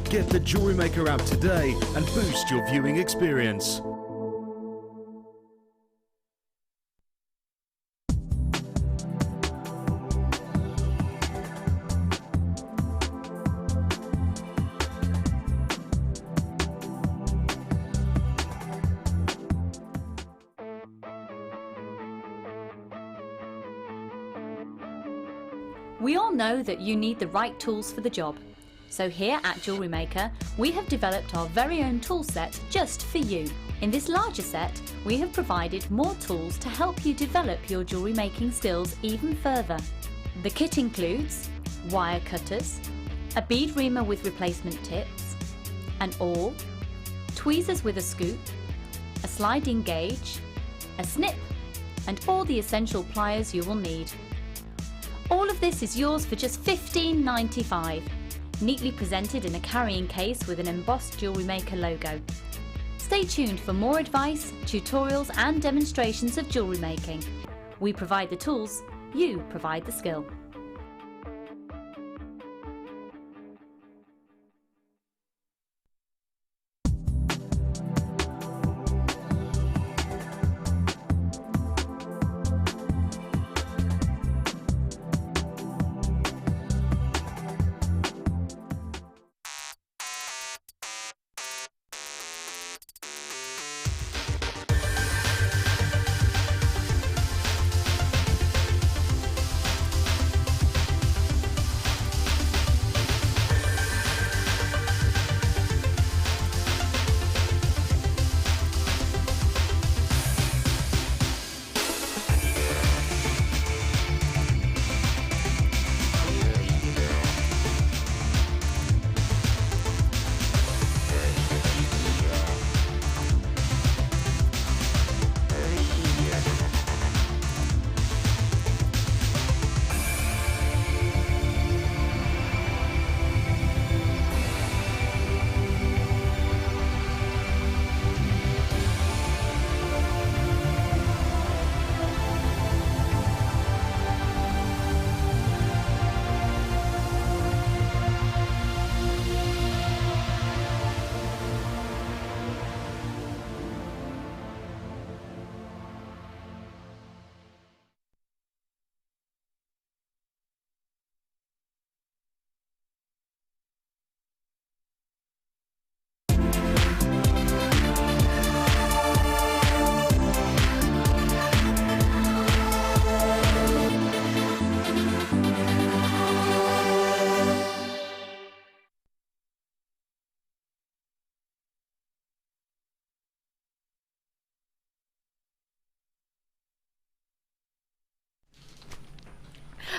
Get the JewelleryMaker app today and boost your viewing experience. We all know that you need the right tools for the job. So here at JewelleryMaker, we have developed our very own tool set just for you. In this larger set, we have provided more tools to help you develop your jewellery making skills even further. The kit includes wire cutters, a bead reamer with replacement tips, an awl, tweezers with a scoop, a sliding gauge, a snip, and all the essential pliers you will need. All of this is yours for just $15.95, neatly presented in a carrying case with an embossed JewelleryMaker logo. Stay tuned for more advice, tutorials and demonstrations of jewellery making. We provide the tools, you provide the skill.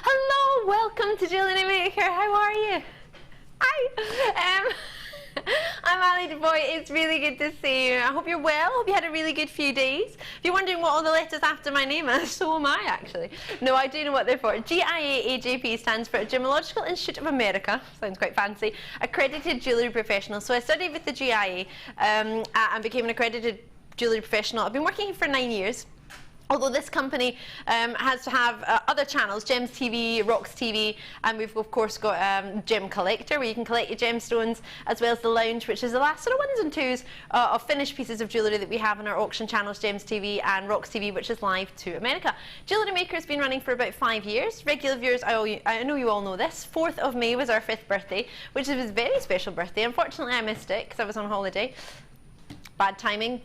Hello, welcome to JewelleryMaker. How are you? Hi. I'm Maille Defoy. It's really good to see you. I hope you're well. I hope you had a really good few days. If you're wondering what all the letters after my name are, so am I actually. No, I do know what they're for. GIA-AJP stands for Gemological Institute of America. Sounds quite fancy. Accredited Jewellery Professional. So I studied with the GIA and became an accredited jewellery professional. I've been working here for 9 years. Although this company has to have other channels, Gems TV, Rocks TV, and we've of course got Gem Collector, where you can collect your gemstones, as well as the Lounge, which is the last sort of ones and twos of finished pieces of jewellery that we have on our auction channels, Gems TV and Rocks TV, which is live to America. JewelleryMaker has been running for about 5 years. Regular viewers, I know you all know this. 4th of May was our 5th birthday, which is a very special birthday. Unfortunately, I missed it because I was on holiday. Bad timing,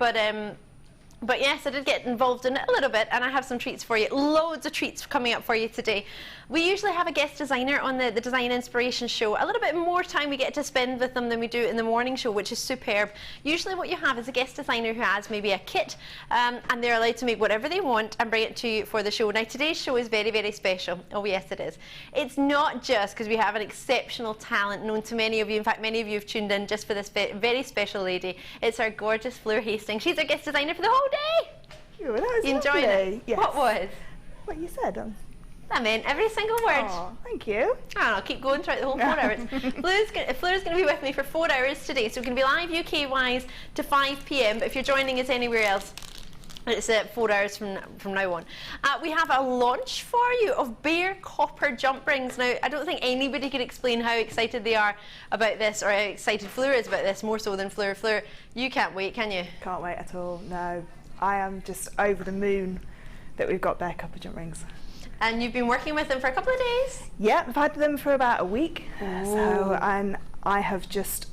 but yes, I did get involved in it a little bit, and I have some treats for you. Loads of treats coming up for you today. We usually have a guest designer on the Design Inspiration show. A little bit more time we get to spend with them than we do in the morning show, which is superb. Usually what you have is a guest designer who has maybe a kit, and they're allowed to make whatever they want and bring it to you for the show. Now today's show is very, very special. Oh yes, it is. It's not just because we have an exceptional talent known to many of you. In fact, many of you have tuned in just for this very special lady. It's our gorgeous Fleur Hastings. She's our guest designer for the whole day. You enjoyed it? Yes. What was? What you said. I meant every single word. Oh, thank you. And I'll keep going throughout the whole 4 hours. Fleur's going to be with me for 4 hours today, so we're going to be live UK-wise to 5 PM, but if you're joining us anywhere else, It's 4 hours from now on. We have a launch for you of bare copper jump rings. Now, I don't think anybody can explain how excited they are about this, or how excited Fleur is about this, more so than Fleur. Fleur, you can't wait, can you? Can't wait at all, no. I am just over the moon that we've got bare copper jump rings. And you've been working with them for a couple of days? Yeah, I've had them for about a week. And I have just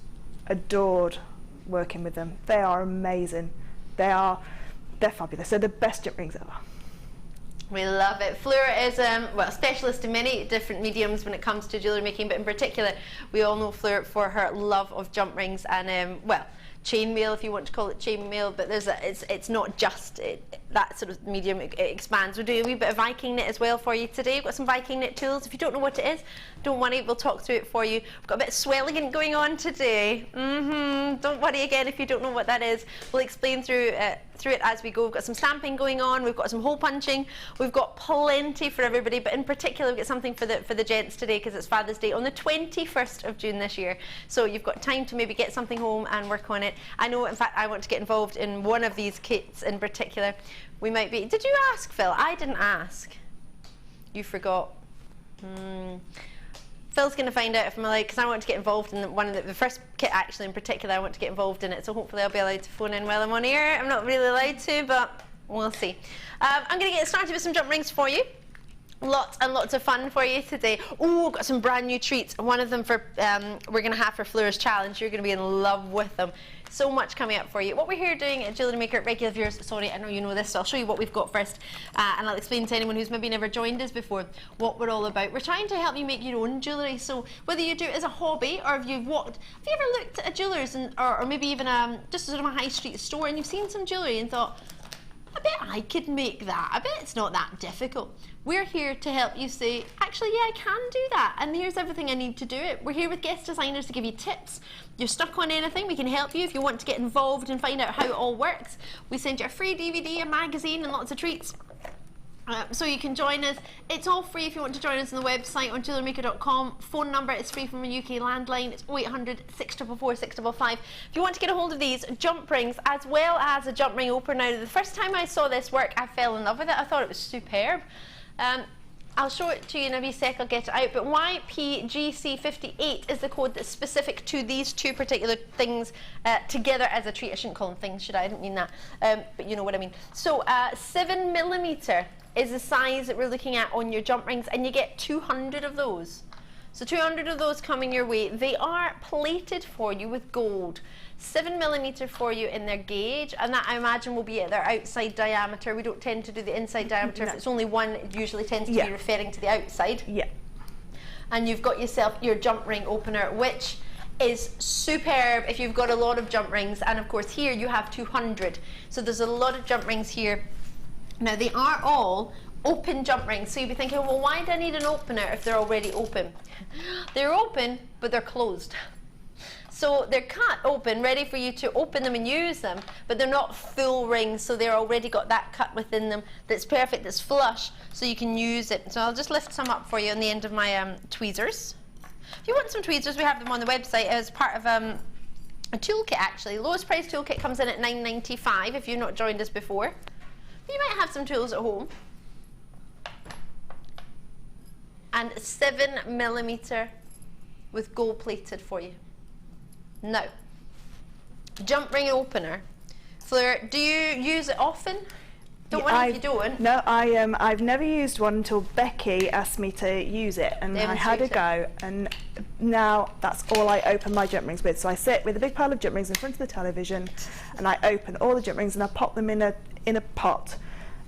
adored working with them. They are amazing. They're fabulous. They're the best jump rings ever. We love it. Fleur is well, a specialist in many different mediums when it comes to jewellery making, but in particular, we all know Fleur for her love of jump rings and, well, chainmail, if you want to call it chainmail, but it's not just that sort of medium, it expands. We're doing a wee bit of Viking knit as well for you today. We've got some Viking knit tools. If you don't know what it is, don't worry, we'll talk through it for you. We've got a bit of swelling going on today. Don't worry again if you don't know what that is. We'll explain through it as we go. We've got some stamping going on, we've got some hole punching, we've got plenty for everybody, but in particular we've got something for the gents today because it's Father's Day on the 21st of June this year. So you've got time to maybe get something home and work on it. I know, in fact, I want to get involved in one of these kits in particular. We might be... Did you ask, Phil? I didn't ask. You forgot. Phil's going to find out if I'm allowed, because I want to get involved in one of the first kit, actually, in particular. I want to get involved in it, so hopefully I'll be allowed to phone in while I'm on air. I'm not really allowed to, but we'll see. I'm going to get started with some jump rings for you. Lots and lots of fun for you today. Oh, got some brand new treats. One of them for we're going to have for Fleur's challenge. You're going to be in love with them. So much coming up for you. What we're here doing at JewelleryMaker, regular viewers, sorry, I know you know this, so I'll show you what we've got first, and I'll explain to anyone who's maybe never joined us before what we're all about. We're trying to help you make your own jewellery, so whether you do it as a hobby or if you've walked, have you ever looked at a jeweller's or maybe even just sort of a high street store and you've seen some jewellery and thought, I bet I could make that. I bet it's not that difficult. We're here to help you say, actually, yeah, I can do that. And here's everything I need to do it. We're here with guest designers to give you tips. You're stuck on anything, we can help you. If you want to get involved and find out how it all works, we send you a free DVD, a magazine, and lots of treats. So you can join us. It's all free if you want to join us on the website on JewelleryMaker.com. Phone number is free from a UK landline. It's 0800 644 655. If you want to get a hold of these jump rings as well as a jump ring opener. Now, the first time I saw this work, I fell in love with it. I thought it was superb. I'll show it to you in a wee sec, I'll get it out, but YPGC58 is the code that's specific to these two particular things together as a treat. I shouldn't call them things, should I? I didn't mean that, but you know what I mean. So 7mm is the size that we're looking at on your jump rings, and you get 200 of those. So 200 of those coming your way. They are plated for you with gold. 7mm for you in their gauge, and that I imagine will be at their outside diameter. We don't tend to do the inside diameter. If it's only one, it usually tends to be referring to the outside. Yeah. And you've got yourself your jump ring opener, which is superb if you've got a lot of jump rings, and of course here you have 200. So there's a lot of jump rings here. Now they are all open jump rings, so you'll be thinking, well, why do I need an opener if they're already open? They're open, but they're closed. So they're cut open, ready for you to open them and use them, but they're not full rings, so they're already got that cut within them that's perfect, that's flush, so you can use it. So I'll just lift some up for you on the end of my tweezers. If you want some tweezers, we have them on the website as part of a toolkit, actually. Lowest price toolkit comes in at £9.95 if you've not joined us before. You might have some tools at home. And 7mm with gold plated for you. Now, jump ring opener. Fleur, do you use it often? Don't worry if you don't. No, I've never used one until Becky asked me to use it, and I had a go, and now that's all I open my jump rings with. So I sit with a big pile of jump rings in front of the television, and I open all the jump rings and I pop them in a pot,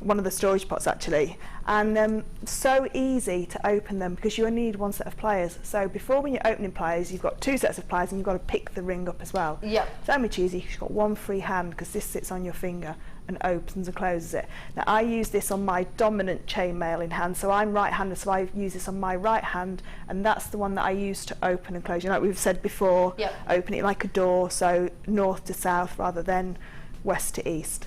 one of the storage pots actually, and so easy to open them because you only need one set of pliers. So before, when you're opening pliers, you've got two sets of pliers and you've got to pick the ring up as well. Yep. So much easier, you've got one free hand because this sits on your finger and opens and closes it. Now I use this on my dominant chainmail in hand, so I'm right-handed, so I use this on my right hand, and that's the one that I use to open and close. You know, like we've said before, open it like a door, so north to south rather than west to east.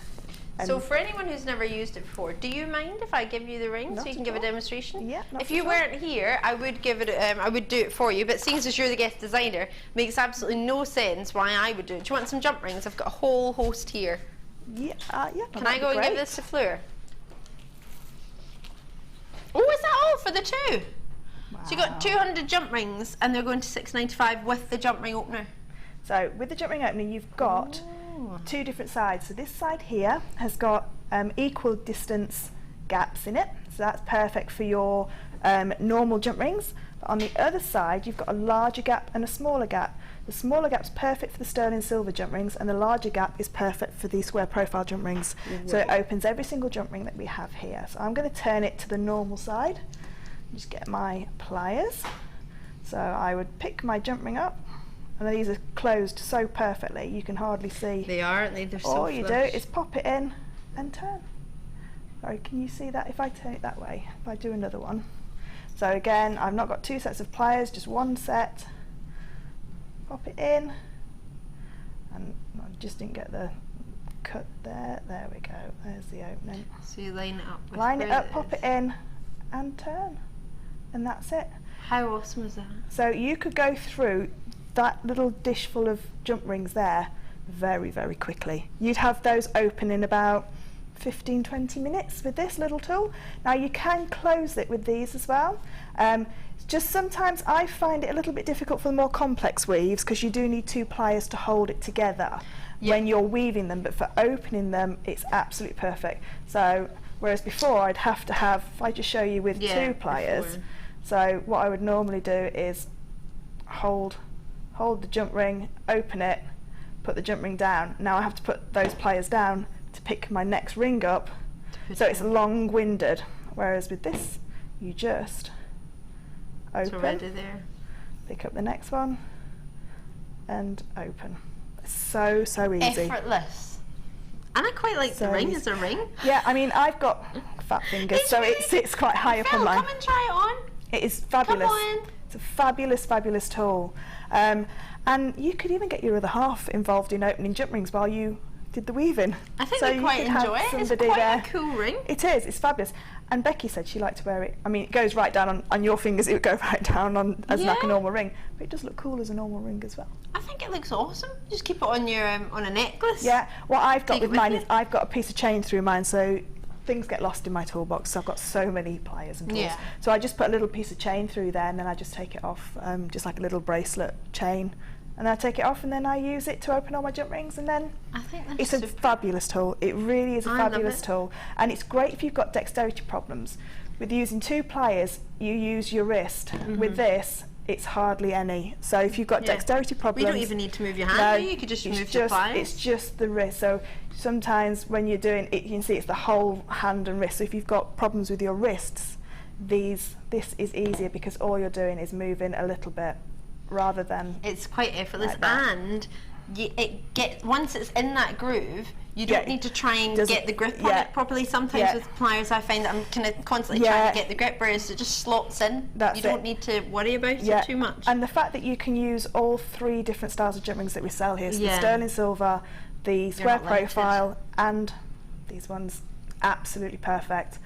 So for anyone who's never used it before, do you mind if I give you the ring so you can give a demonstration? Yeah. If you weren't here, I would give it. I would do it for you. But seeing as you're the guest designer, makes absolutely no sense why I would do it. Do you want some jump rings? I've got a whole host here. Yeah, Can I go and give this to Fleur? Oh, is that all for the two? Wow. So you got 200 jump rings, and they're going to $6.95 with the jump ring opener. So with the jump ring opener, you've got two different sides. So this side here has got equal distance gaps in it. So that's perfect for your normal jump rings. But on the other side, you've got a larger gap and a smaller gap. The smaller gap's perfect for the sterling silver jump rings, and the larger gap is perfect for the square profile jump rings. So it opens every single jump ring that we have here. So I'm going to turn it to the normal side. Just get my pliers. So I would pick my jump ring up, and these are closed so perfectly you can hardly see. They are, aren't they? They're so All you do is pop it in and turn. Sorry, can you see that? If I turn it that way, if I do another one. So again, I've not got two sets of pliers, just one set. Pop it in, and I just didn't get the cut there. There we go. There's the opening. So you line it up. Line it up, pop it in, and turn, and that's it. How awesome is that? So you could go through that little dish full of jump rings there very, very quickly. You'd have those open in about 15-20 minutes with this little tool. Now you can close it with these as well. Just sometimes I find it a little bit difficult for the more complex weaves, because you do need two pliers to hold it together when you're weaving them, but for opening them it's absolutely perfect. So whereas before I'd have to have, if I just show you with two pliers, so what I would normally do is hold the jump ring, open it, put the jump ring down. Now I have to put those pliers down to pick my next ring up, so it's long-winded, whereas with this you just open, pick up the next one and open. So easy. Effortless. And I quite like the ring as a ring. Yeah, I mean I've got fat fingers, so it sits quite high up on mine. Come and try it on. It is fabulous. Come on. It's a fabulous tool. And you could even get your other half involved in opening jump rings while you did the weaving. I think they quite enjoy it. It's quite a cool ring. It is, it's fabulous. And Becky said she liked to wear it. I mean, it goes right down on your fingers, it would go right down on as like a normal ring. But it does look cool as a normal ring as well. I think it looks awesome. Just keep it on your on a necklace. Yeah, what I've got with mine is I've got a piece of chain through mine, so things get lost in my toolbox. So I've got so many pliers and tools. Yeah. So I just put a little piece of chain through there, and then I just take it off, just like a little bracelet chain. And I take it off, and then I use it to open all my jump rings, and then it's a fabulous tool. It really is a fabulous tool, and it's great if you've got dexterity problems. With using two pliers, you use your wrist. With this, it's hardly any. So if you've got dexterity problems, you don't even need to move your hand. You could just move your pliers. It's just the wrist. So sometimes when you're doing it, you can see it's the whole hand and wrist. So if you've got problems with your wrists, this is easier, because all you're doing is moving a little bit, rather than it's quite effortless, and once it's in that groove, you don't need to try and get the grip on it properly. Sometimes with pliers I find that I'm kind of constantly trying to get the grip, whereas it just slots in. You don't need to worry about it too much. And the fact that you can use all three different styles of jump rings that we sell here, so the sterling silver, the square profile, and these ones, absolutely perfect.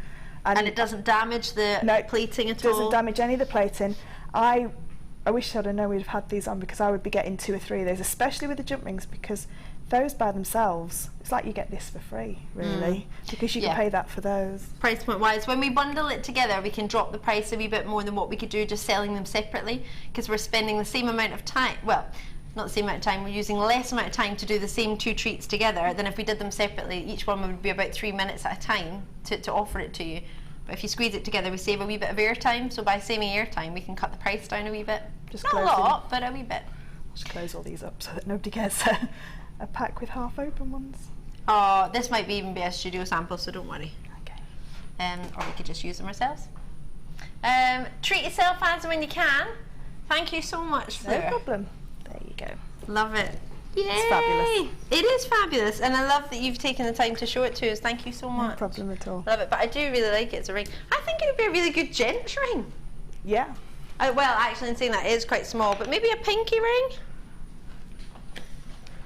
And it doesn't damage the plating at all? It doesn't damage any of the plating. I wish I'd have known we'd have had these on, because I would be getting 2 or 3 of those, especially with the jump rings, because those by themselves, it's like you get this for free, really, because you can pay that for those. Price point wise, when we bundle it together, we can drop the price a wee bit more than what we could do just selling them separately, because we're spending the same amount of time, well, not the same amount of time, we're using less amount of time to do the same 2 treats together than if we did them separately. Each one would be about 3 minutes at a time to offer it to you. But if you squeeze it together, we save a wee bit of airtime, so by saving airtime, we can cut the price down a wee bit. Not a lot, but a wee bit. Just close all these up so that nobody gets a pack with half open ones. Oh, this might even be a studio sample, so don't worry. Okay. Or we could just use them ourselves. Treat yourself as when you can. Thank you so much, Fleur. No problem. There you go. Love it. Yay! It's fabulous. It is fabulous, and I love that you've taken the time to show it to us. Thank you so much. No problem at all. Love it, but I do really like it as a ring. I think it would be a really good gents ring. Yeah. Well, actually, in saying that, it is quite small, but maybe a pinky ring?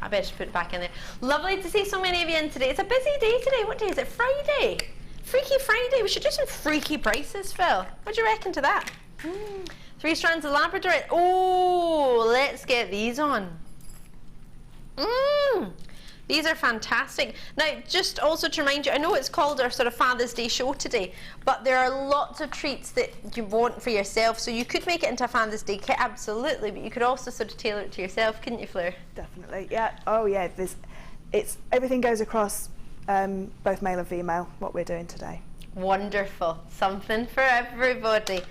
I better just put it back in there. Lovely to see so many of you in today. It's a busy day today. What day is it? Friday. Freaky Friday. We should do some freaky prices, Phil. What do you reckon to that? 3 strands of Labradorite. Oh, let's get these on. These are fantastic. Now, just also to remind you, I know it's called our sort of Father's Day show today, but there are lots of treats that you want for yourself. So you could make it into a Father's Day kit, absolutely, but you could also sort of tailor it to yourself, couldn't you, Fleur? Definitely, yeah. Oh yeah, everything goes across both male and female, what we're doing today. Wonderful. Something for everybody.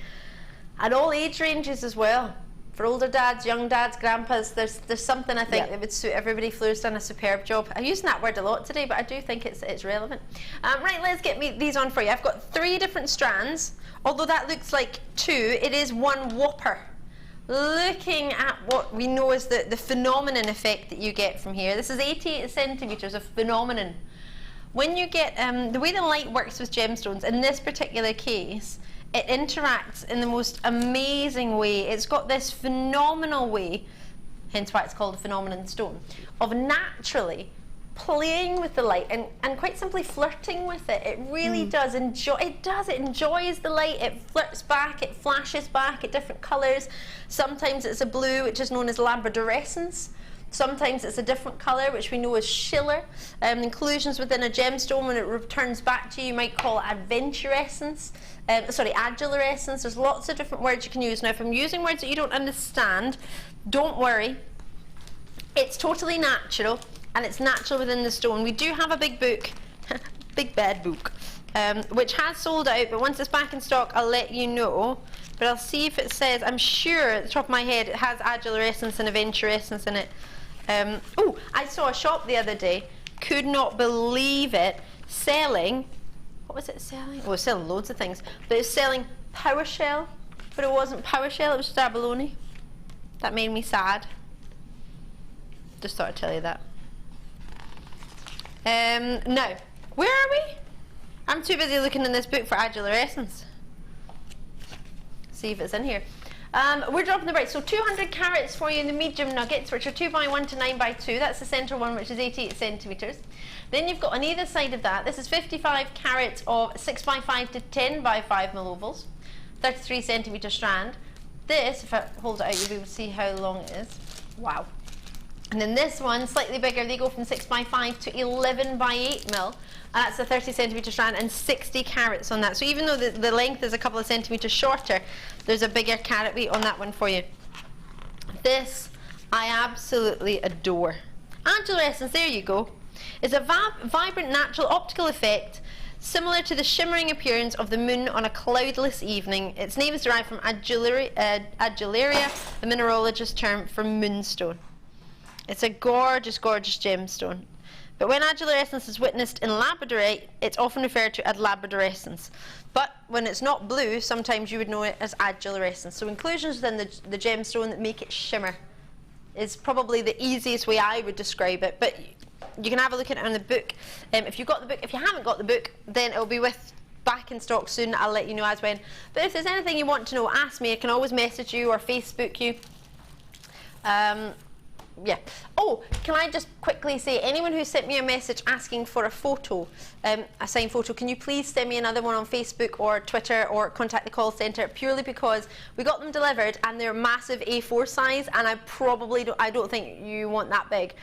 And all age ranges as well. For older dads, young dads, grandpas, there's something I think that would suit everybody. Fleur's done a superb job. I'm using that word a lot today, but I do think it's relevant. Right, let's get these on for you. I've got 3 different strands. Although that looks like 2, it is one whopper. Looking at what we know is the phenomenon effect that you get from here. This is 88 centimetres of phenomenon. When you get, the way the light works with gemstones, in this particular case, it interacts in the most amazing way. It's got this phenomenal way, hence why it's called a phenomenon stone, of naturally playing with the light and quite simply flirting with it. It really does enjoy, it enjoys the light, it flirts back, it flashes back at different colours. Sometimes it's a blue, which is known as labradorescence. Sometimes it's a different colour, which we know as schiller. Inclusions within a gemstone, when it returns back to you, you might call it adventurescence. Adularescence. There's lots of different words you can use. Now, if I'm using words that you don't understand, don't worry. It's totally natural, and it's natural within the stone. We do have a big book, big bad book, which has sold out, but once it's back in stock, I'll let you know. But I'll see if it says, I'm sure at the top of my head, it has adularescence and adventurescence in it. Oh, I saw a shop the other day, could not believe it, selling, what was it selling? Oh, it was selling loads of things, but it was selling PowerShell, but it wasn't PowerShell, it was just abalone. That made me sad. Just thought I'd tell you that. Now, where are we? I'm too busy looking in this book for adularescence. See if it's in here. We're dropping the price, so 200 carats for you in the medium nuggets, which are 2x1 to 9x2. That's the centre one, which is 88 centimetres. Then you've got on either side of that, this is 55 carats of 6x5 to 10x5 millovals, 33 centimetre strand. This, if I hold it out, you'll be able to see how long it is. Wow. And then this one, slightly bigger, they go from 6x5 to 11x8 mil. And that's a 30 centimetre strand and 60 carats on that. So even though the length is a couple of centimetres shorter, there's a bigger carat weight on that one for you. This I absolutely adore. Adularescence, there you go. It's a vibrant natural optical effect similar to the shimmering appearance of the moon on a cloudless evening. Its name is derived from adularia, the mineralogist term for moonstone. It's a gorgeous, gorgeous gemstone. But when adularescence is witnessed in labradorite, it's often referred to as labradorescence. But when it's not blue, sometimes you would know it as adularescence. So inclusions within the gemstone that make it shimmer is probably the easiest way I would describe it. But you can have a look at it in the book. If you've got the book, if you haven't got the book, then it'll be back in stock soon. I'll let you know as when. But if there's anything you want to know, ask me. I can always message you or Facebook you. Yeah. Oh, can I just quickly say, anyone who sent me a message asking for a photo, a signed photo, can you please send me another one on Facebook or Twitter or contact the call centre, purely because we got them delivered and they're massive A4 size, and I don't think you want that big.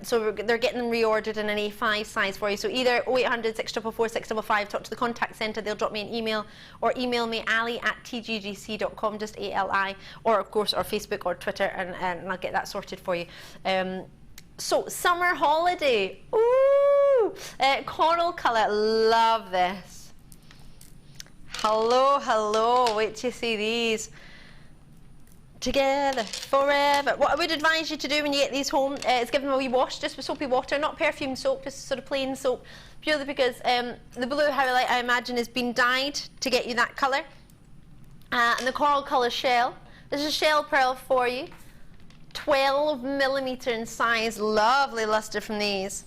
So they're getting them reordered in an A5 size for you. So either 0800 644 655, talk to the contact centre, they'll drop me an email, or email me ali@tggc.com, just ALI, or of course, or Facebook or Twitter, and I'll get that sorted for you. So summer holiday, ooh, coral colour, love this. Hello, hello, wait till you see these. Together forever. What I would advise you to do when you get these home is give them a wee wash, just with soapy water, not perfume soap, just sort of plain soap, purely because the blue highlight, I imagine, has been dyed to get you that colour. And the coral colour shell, this is a shell pearl for you, 12mm in size, lovely lustre from these.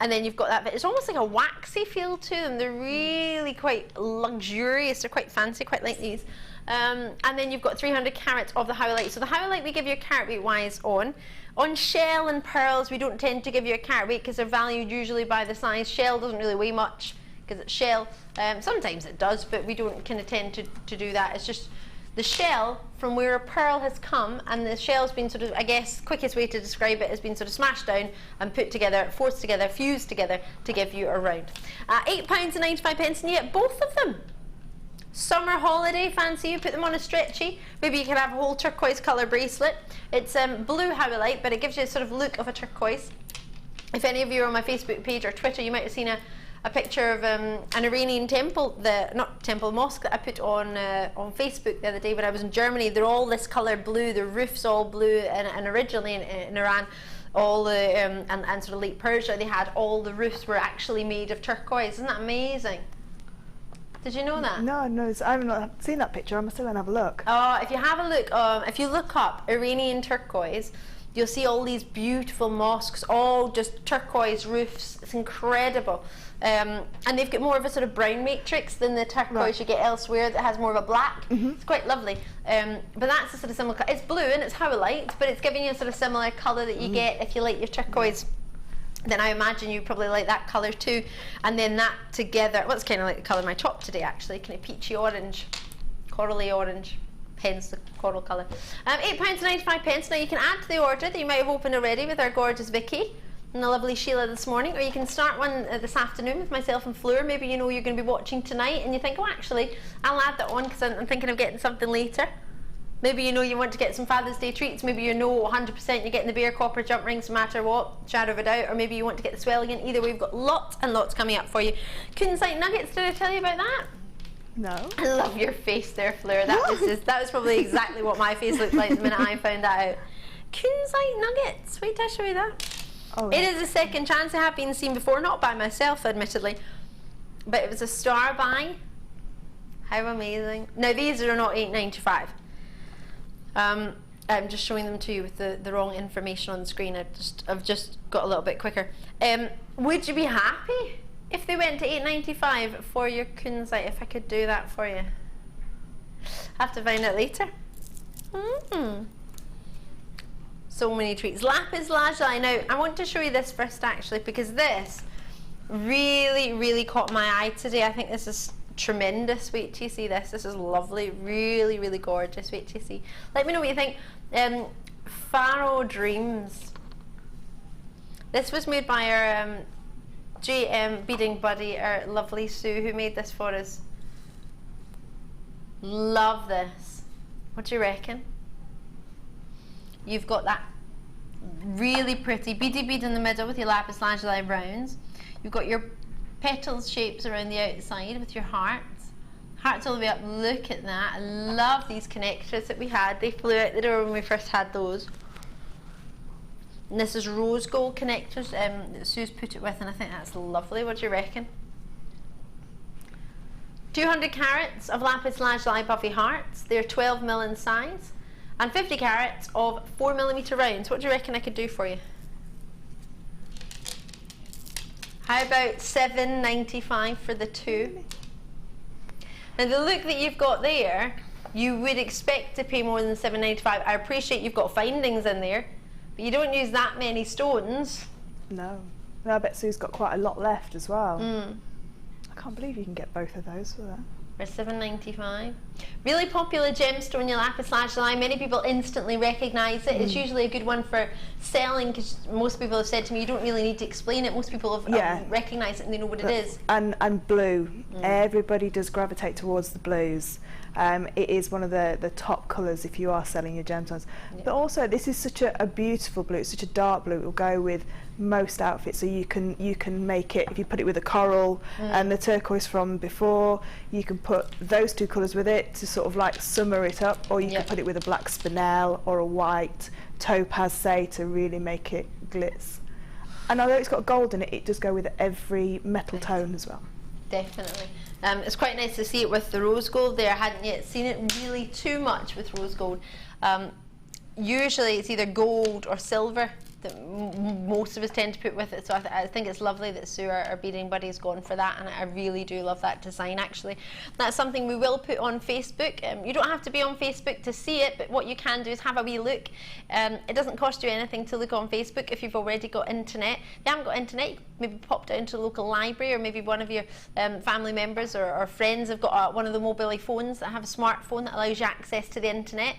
And then you've got that, it's almost like a waxy feel to them. They're really quite luxurious, they're quite fancy, quite like these. And then you've got 300 carats of the howlite. So the howlite we give you a carat weight wise on. On shell and pearls we don't tend to give you a carat weight because they're valued usually by the size. Shell doesn't really weigh much because it's shell. Sometimes it does, but we don't kind of tend to do that. It's just the shell from where a pearl has come, and the shell's been sort of, I guess, quickest way to describe it has been sort of smashed down and put together, forced together, fused together to give you a round. £8.95, and you get both of them. Summer holiday, fancy you put them on a stretchy. Maybe you can have a whole turquoise colour bracelet. It's blue howlite, but it gives you a sort of look of a turquoise. If any of you are on my Facebook page or Twitter, you might have seen a picture of an Iranian temple, mosque that I put on Facebook the other day when I was in Germany. They're all this colour blue, the roof's all blue, and originally in Iran, all the and sort of late Persia, they had all the roofs were actually made of turquoise. Isn't that amazing? Did you know that? No, I've not seen that picture. I must go and have a look. Oh, if you have a look, if you look up Iranian turquoise, you'll see all these beautiful mosques, all just turquoise roofs. It's incredible. And they've got more of a sort of brown matrix than the turquoise you get elsewhere that has more of a black. It's quite lovely. But that's a sort of similar colour. It's blue and it's howlite, but it's giving you a sort of similar colour that you get if you like your turquoise. Then I imagine you probably like that colour too. And then that together, well, it's kind of like the colour of my top today actually, kind of peachy orange, corally orange, hence the coral colour. £8.95. Now you can add to the order that you might have opened already with our gorgeous Vicky and the lovely Sheila this morning, or you can start one this afternoon with myself and Fleur. Maybe you know you're going to be watching tonight and you think, oh actually, I'll add that on because I'm thinking of getting something later. Maybe you know you want to get some Father's Day treats. Maybe you know 100% you're getting the bare copper jump rings no matter what, shadow of a doubt. Or maybe you want to get the swelling in. Either way, we've got lots and lots coming up for you. Kunzite nuggets, did I tell you about that? No. I love your face there, Fleur. That was probably exactly what my face looked like the minute I found that out. Kunzite nuggets. Wait till I show you that. Oh, it is a second chance. I have been seen before, not by myself, admittedly. But it was a star buy. How amazing. Now, these are not £8.95. I'm just showing them to you with the wrong information on the screen. I've just got a little bit quicker. Would you be happy if they went to £8.95 for your kunzite, if I could do that for you? Have to find out later. So many treats. Lapis lazuli. Now, I want to show you this first actually, because this really, really caught my eye today. I think this is tremendous. Wait till you see this. This is lovely. Really, really gorgeous. Wait till you see. Let me know what you think. Pharaoh Dreams. This was made by our JM beading buddy, our lovely Sue, who made this for us. Love this. What do you reckon? You've got that really pretty beady bead in the middle with your lapis lazuli rounds. You've got your petals shapes around the outside with your hearts. Hearts all the way up. Look at that. I love these connectors that we had. They flew out the door when we first had those. And this is rose gold connectors that Sue's put it with, and I think that's lovely. What do you reckon? 200 carats of lapis lazuli puffy hearts. They're 12mm in size. And 50 carats of 4mm rounds. What do you reckon I could do for you? How about £7.95 for the two? Now the look that you've got there, you would expect to pay more than £7.95. I appreciate you've got findings in there, but you don't use that many stones. No. I bet Sue's got quite a lot left as well. I can't believe you can get both of those for that. For £7.95. Really popular gemstone, your lapis lazuli. Many people instantly recognise it. It's usually a good one for selling because most people have said to me, you don't really need to explain it. Most people have recognise it and they know what it is. And blue. Everybody does gravitate towards the blues. It is one of the top colours if you are selling your gemstones. But also, this is such a beautiful blue. It's such a dark blue. It will go with most outfits, so you can make it, if you put it with a coral and the turquoise from before, you can put those two colours with it to sort of like summer it up, or you can put it with a black spinel or a white topaz, say, to really make it glitz. And although it's got gold in it, it does go with every metal tone as well. Definitely. It's quite nice to see it with the rose gold there. I hadn't yet seen it really too much with rose gold. Usually it's either gold or silver that most of us tend to put with it. So I think it's lovely that Sue, our beading buddy's gone for that, and I really do love that design actually. That's something we will put on Facebook. You don't have to be on Facebook to see it, but what you can do is have a wee look. It doesn't cost you anything to look on Facebook if you've already got internet. If you haven't got internet, you can maybe pop down to the local library, or maybe one of your family members or friends have got one of the mobile phones that have a smartphone that allows you access to the internet.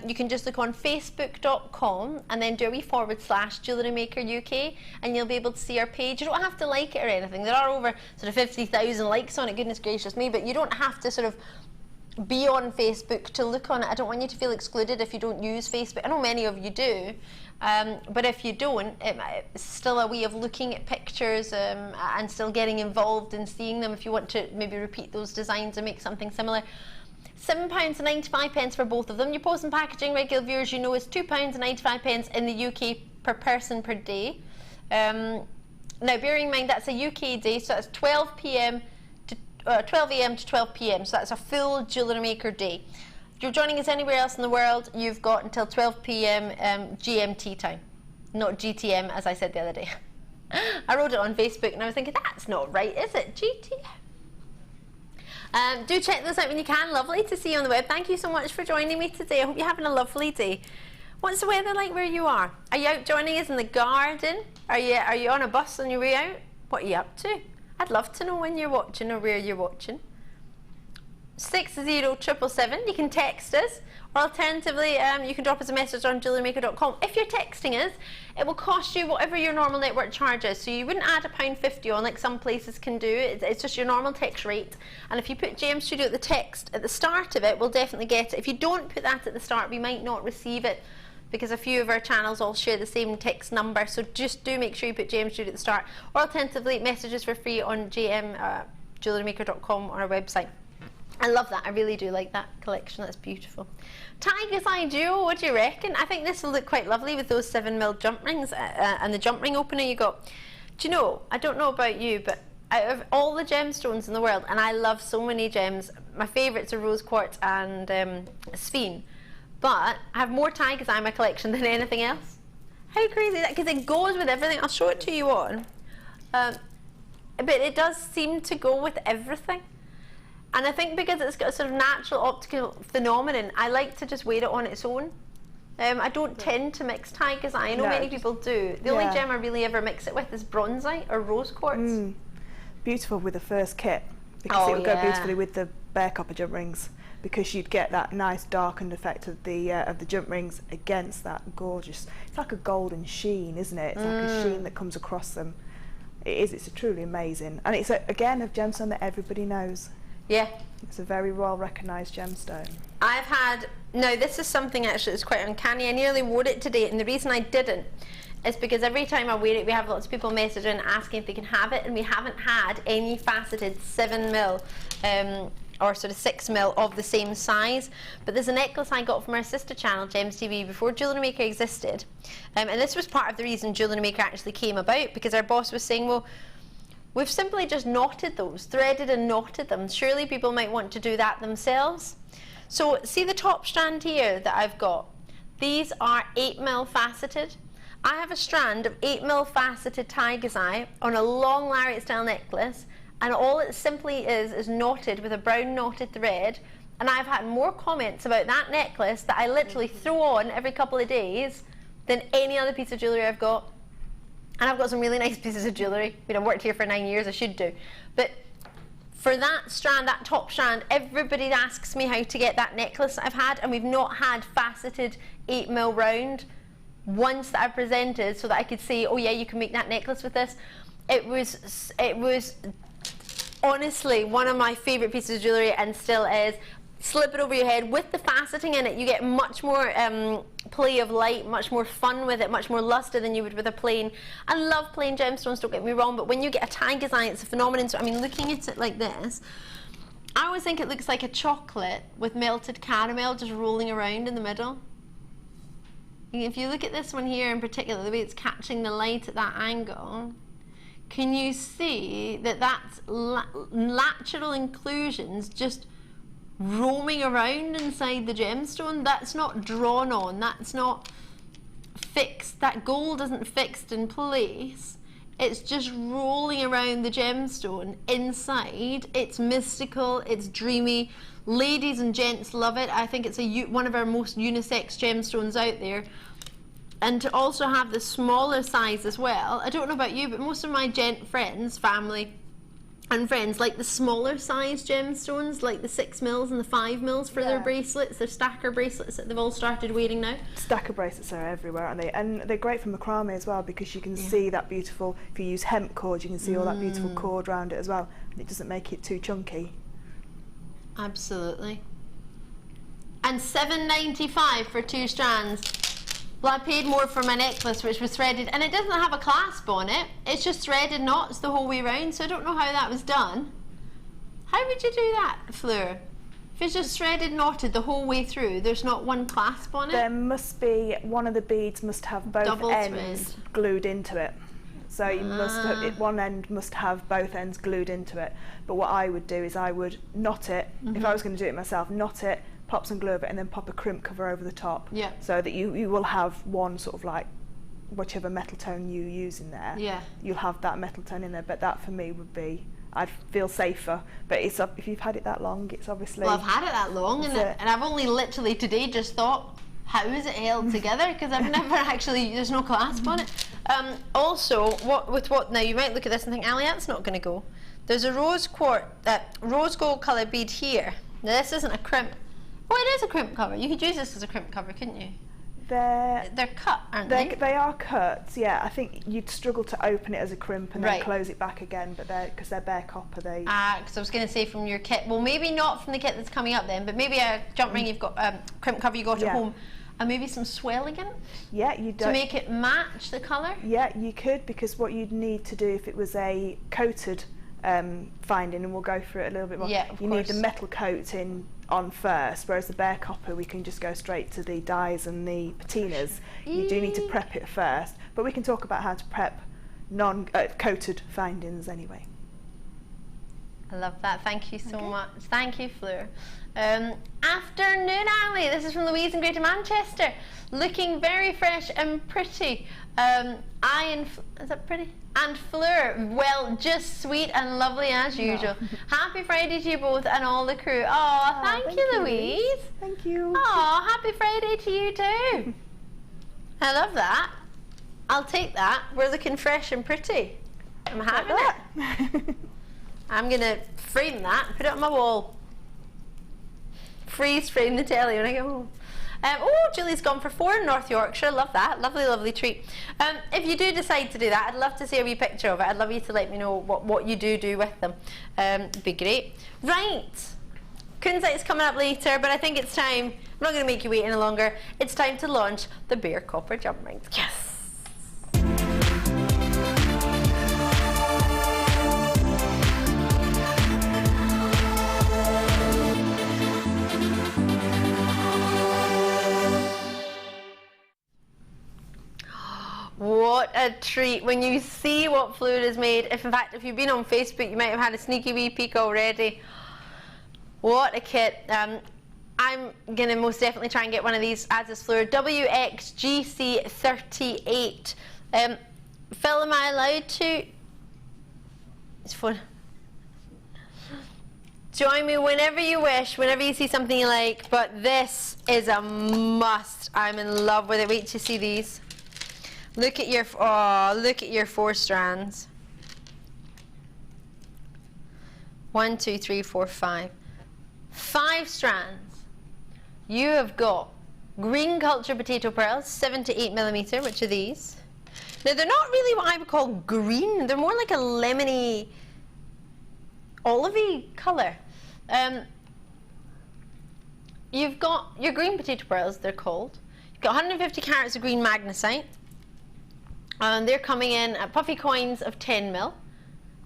You can just look on facebook.com and then do a wee /JewelleryMaker UK, and you'll be able to see our page. You don't have to like it or anything. There are over sort of 50,000 likes on it, goodness gracious me, but you don't have to sort of be on Facebook to look on it. I don't want you to feel excluded if you don't use Facebook. I know many of you do, but if you don't, it's still a way of looking at pictures and still getting involved in seeing them if you want to maybe repeat those designs and make something similar. £7.95 for both of them. Your post and packaging, regular viewers, you know, is £2.95 in the UK per person per day. Now, bearing in mind that's a UK day, so that's 12 p.m. to 12 a.m. to 12 p.m. So that's a full JewelleryMaker day. If you're joining us anywhere else in the world, you've got until 12 p.m. GMT time, not GTM, as I said the other day. I wrote it on Facebook and I was thinking, that's not right, is it? GTM. Do check those out when you can. Lovely to see you on the web. Thank you so much for joining me today. I hope you're having a lovely day. What's the weather like where you are? Are you out joining us in the garden? Are you on a bus on your way out? What are you up to? I'd love to know when you're watching or where you're watching. 60777. You can text us, or alternatively, you can drop us a message on JewelleryMaker.com. If you're texting us, it will cost you whatever your normal network charge is. So you wouldn't add £1.50 on like some places can do. It's just your normal text rate. And if you put JM Studio at the text at the start of it, we'll definitely get it. If you don't put that at the start, we might not receive it, because a few of our channels all share the same text number. So just do make sure you put JM Studio at the start, or alternatively, messages for free on JewelleryMaker.com on our website. I love that. I really do like that collection. That's beautiful. Tiger's Eye Duo, what do you reckon? I think this will look quite lovely with those 7mm jump rings and the jump ring opener you got. Do you know, I don't know about you, but out of all the gemstones in the world, and I love so many gems, my favourites are rose quartz and sphene, but I have more Tiger's Eye in my collection than anything else. How crazy is that? Because it goes with everything. I'll show it to you on. But it does seem to go with everything. And I think because it's got a sort of natural optical phenomenon, I like to just wear it on its own. I don't tend to mix Tiger's Eye. I know many people do. The only gem I really ever mix it with is bronzite or rose quartz. Beautiful with the first kit, because it would go beautifully with the bare copper jump rings, because you'd get that nice darkened effect of the jump rings against that gorgeous. It's like a golden sheen, isn't it? It's like a sheen that comes across them. It is. It's truly amazing, and it's again a gemstone that everybody knows. Yeah. It's a very well recognised gemstone. I've had, no, this is something actually that's quite uncanny. I nearly wore it today, and the reason I didn't is because every time I wear it, we have lots of people messaging asking if they can have it, and we haven't had any faceted 7mm or sort of 6mm of the same size. But there's a necklace I got from our sister channel, Gems TV, before JewelleryMaker existed. And this was part of the reason JewelleryMaker actually came about, because our boss was saying, well, we've simply just knotted those, threaded and knotted them. Surely people might want to do that themselves. So see the top strand here that I've got? These are 8mm faceted. I have a strand of 8mm faceted Tiger's Eye on a long lariat style necklace, and all it simply is knotted with a brown knotted thread. And I've had more comments about that necklace that I literally throw on every couple of days than any other piece of jewellery I've got. And I've got some really nice pieces of jewellery. I mean, I've worked here for 9 years, I should do. But for that strand, that top strand, everybody asks me how to get that necklace that I've had, and we've not had faceted 8mm round once that I presented so that I could say, oh yeah, you can make that necklace with this. It was honestly one of my favourite pieces of jewellery, and still is. Slip it over your head with the faceting in it. You get much more play of light, much more fun with it, much more luster than you would with a plain. I love plain gemstones, don't get me wrong, but when you get a Tiger's Eye, it's a phenomenon. So I mean, looking at it like this, I always think it looks like a chocolate with melted caramel just rolling around in the middle. If you look at this one here in particular, the way it's catching the light at that angle, can you see that that's natural inclusions just roaming around inside the gemstone? That's not drawn on, that's not fixed, that gold isn't fixed in place. It's just rolling around the gemstone inside. It's mystical, it's dreamy. Ladies and gents love it. I think it's one of our most unisex gemstones out there. And to also have the smaller size as well. I don't know about you, but most of my gent friends, family and friends, like the smaller size gemstones, like the 6 mils and the 5 mils for their bracelets, their stacker bracelets that they've all started wearing now. Stacker bracelets are everywhere, aren't they? And they're great for macrame as well, because you can see that beautiful, if you use hemp cord, you can see all that beautiful cord around it as well. And it doesn't make it too chunky. Absolutely. And $7.95 for 2 strands. Well, I paid more for my necklace, which was threaded, and it doesn't have a clasp on it. It's just threaded knots the whole way around, so I don't know how that was done. How would you do that, Fleur? If it's just threaded knotted the whole way through, there's not one clasp on it? There must be, one of the beads must have both ends glued into it. So you must have, one end must have both ends glued into it. But what I would do is I would knot it, if I was going to do it myself, knot it, pop some glue over it, and then pop a crimp cover over the top. Yeah. So that you will have one sort of like, whichever metal tone you use in there, you'll have that metal tone in there. But that for me would be, I'd feel safer. But it's if you've had it that long, it's obviously... Well, I've had it that long, and I've only literally today just thought, how is it held together? Because I've never actually, there's no clasp on it. Also, now you might look at this and think, Ali, that's not going to go. There's a rose gold coloured bead here. Now this isn't a crimp. Oh, it is a crimp cover. You could use this as a crimp cover, couldn't you? They're cut, aren't they? They are cut, yeah. I think you'd struggle to open it as a crimp and then close it back again, but because they're bare copper, they... because I was going to say from your kit, well, maybe not from the kit that's coming up then, but maybe a jump ring you've got, crimp cover you got at home, and maybe some swelligant? Yeah, you do. To make it match the colour? Yeah, you could, because what you'd need to do if it was a coated finding, and we'll go through it a little bit more, you need the metal coating on first, whereas the bare copper we can just go straight to the dyes and the patinas. You do need to prep it first, but we can talk about how to prep non-coated findings anyway. I love that. Thank you so much. Thank you, Fleur. Afternoon, Ali. This is from Louise in Greater Manchester. Looking very fresh and pretty. Is that pretty? And Fleur, well, just sweet and lovely as usual. Happy Friday to you both and all the crew. Oh, thank you, Louise. Thank you. Oh, happy Friday to you too. I love that. I'll take that. We're looking fresh and pretty. I'm having it. I'm going to frame that, put it on my wall. Freeze frame the telly when I go home. Oh, Julie's gone for 4 in North Yorkshire. Love that. Lovely, lovely treat. If you do decide to do that, I'd love to see a wee picture of it. I'd love you to let me know what you do with them. It'd be great. Right. Kunzite's coming up later, but I think it's time. I'm not going to make you wait any longer. It's time to launch the bare copper jump rings. Yes. What a treat when you see what Fleur has made. In fact, if you've been on Facebook, you might have had a sneaky wee peek already. What a kit. I'm going to most definitely try and get one of these, as is Fleur. WXGC38. Phil, am I allowed to? It's fun. Join me whenever you wish, whenever you see something you like, but this is a must. I'm in love with it. Wait to see these. Look at your 4 strands. 1, 2, 3, 4, 5. 5 strands. You have got green culture potato pearls, 7 to 8 millimeter, which are these. Now they're not really what I would call green. They're more like a lemony, olivey colour. You've got your green potato pearls. They're called. You've got 150 carats of green magnesite. They're coming in at puffy coins of 10 mil.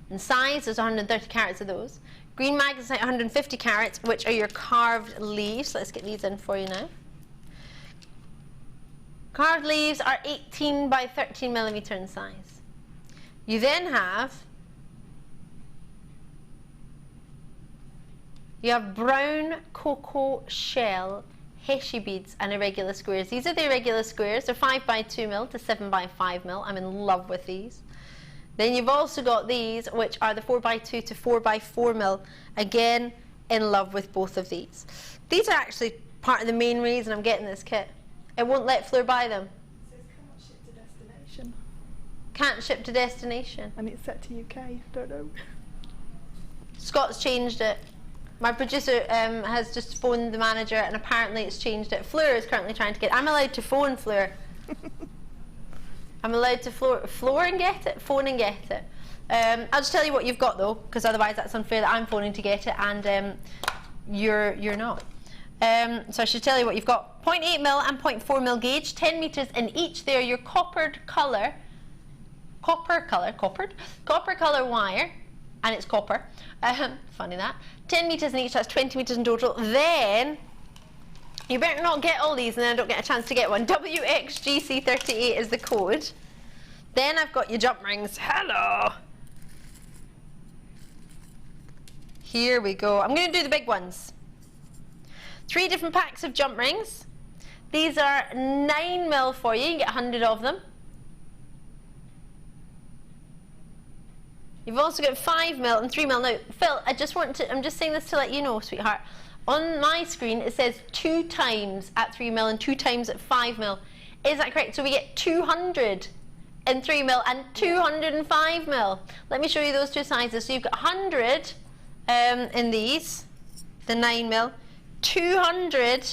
In size, there's 130 carats of those. Green magnesite, 150 carats, which are your carved leaves. Let's get these in for you now. Carved leaves are 18 by 13 millimeter in size. You then have brown cocoa shell Heshy beads and irregular squares. These are the irregular squares. They're 5 by 2 mil to 7 by 5 mil. I'm in love with these. Then you've also got these, which are the 4 by 2 to 4 by 4 mil. Again, in love with both of these. These are actually part of the main reason I'm getting this kit. It won't let Fleur buy them. It says can't ship to destination. Can't ship to destination. And it's set to UK. Don't know. Scott's changed it. My producer has just phoned the manager, and apparently it's changed it. Fleur is currently trying to get it. I'm allowed to phone Fleur. I'm allowed to phone and get it. I'll just tell you what you've got though, because otherwise that's unfair that I'm phoning to get it and you're not. So I should tell you what you've got. 0.8 mil and 0.4 mil gauge, 10 meters in each. They're your copper color wire, and it's copper. Funny that. 10 meters in each, that's 20 meters in total. Then you better not get all these and then I don't get a chance to get one. WXGC38 is the code. Then I've got your jump rings. Hello. Here we go. I'm going to do the big ones. 3 different packs of jump rings. These are 9 mil for you. You can get 100 of them. You've also got 5 mil and 3 mil. Now, Phil, I'm just saying this to let you know, sweetheart. On my screen, it says 2 times at 3 mil and 2 times at 5 mil. Is that correct? So we get 200 in 3 mil and 205 mil. Let me show you those 2 sizes. So you've got 100 in these, the 9 mil, 200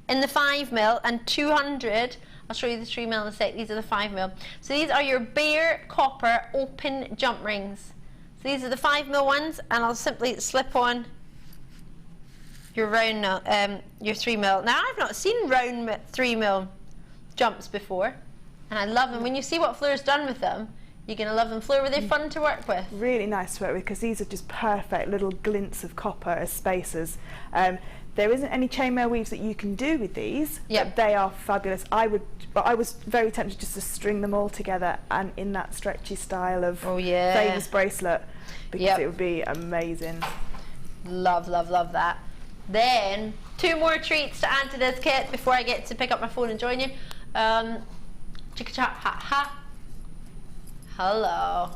in the 5 mil, and 200. I'll show you the 3 mil in a sec. These are the 5 mil. So these are your bare copper open jump rings. So these are the 5 mil ones, and I'll simply slip on your round, your 3 mil. Now I've not seen round 3 mil jumps before, and I love them. When you see what Fleur's done with them, you're going to love them. Fleur, were they fun to work with? Really nice to work with, because these are just perfect little glints of copper as spacers. There isn't any chainmail weaves that you can do with these, but they are fabulous. I was very tempted just to string them all together and in that stretchy style of famous bracelet, because it would be amazing. Love, love, love that. Then 2 more treats to add to this kit before I get to pick up my phone and join you. Chicka-cha, ha ha. Hello.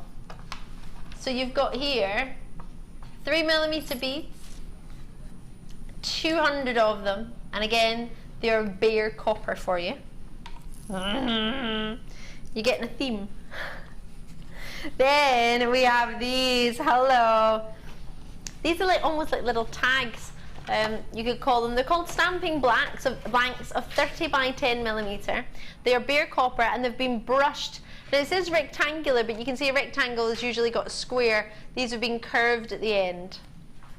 So you've got here 3mm beads, 200 of them, and again they're bare copper for you. You're getting a theme. Then we have these. Hello. These are like almost like little tags. You could call them. They're called stamping blanks of 30 by 10mm. They are bare copper and they've been brushed. Now it says rectangular, but you can see a rectangle has usually got a square. These have been curved at the end,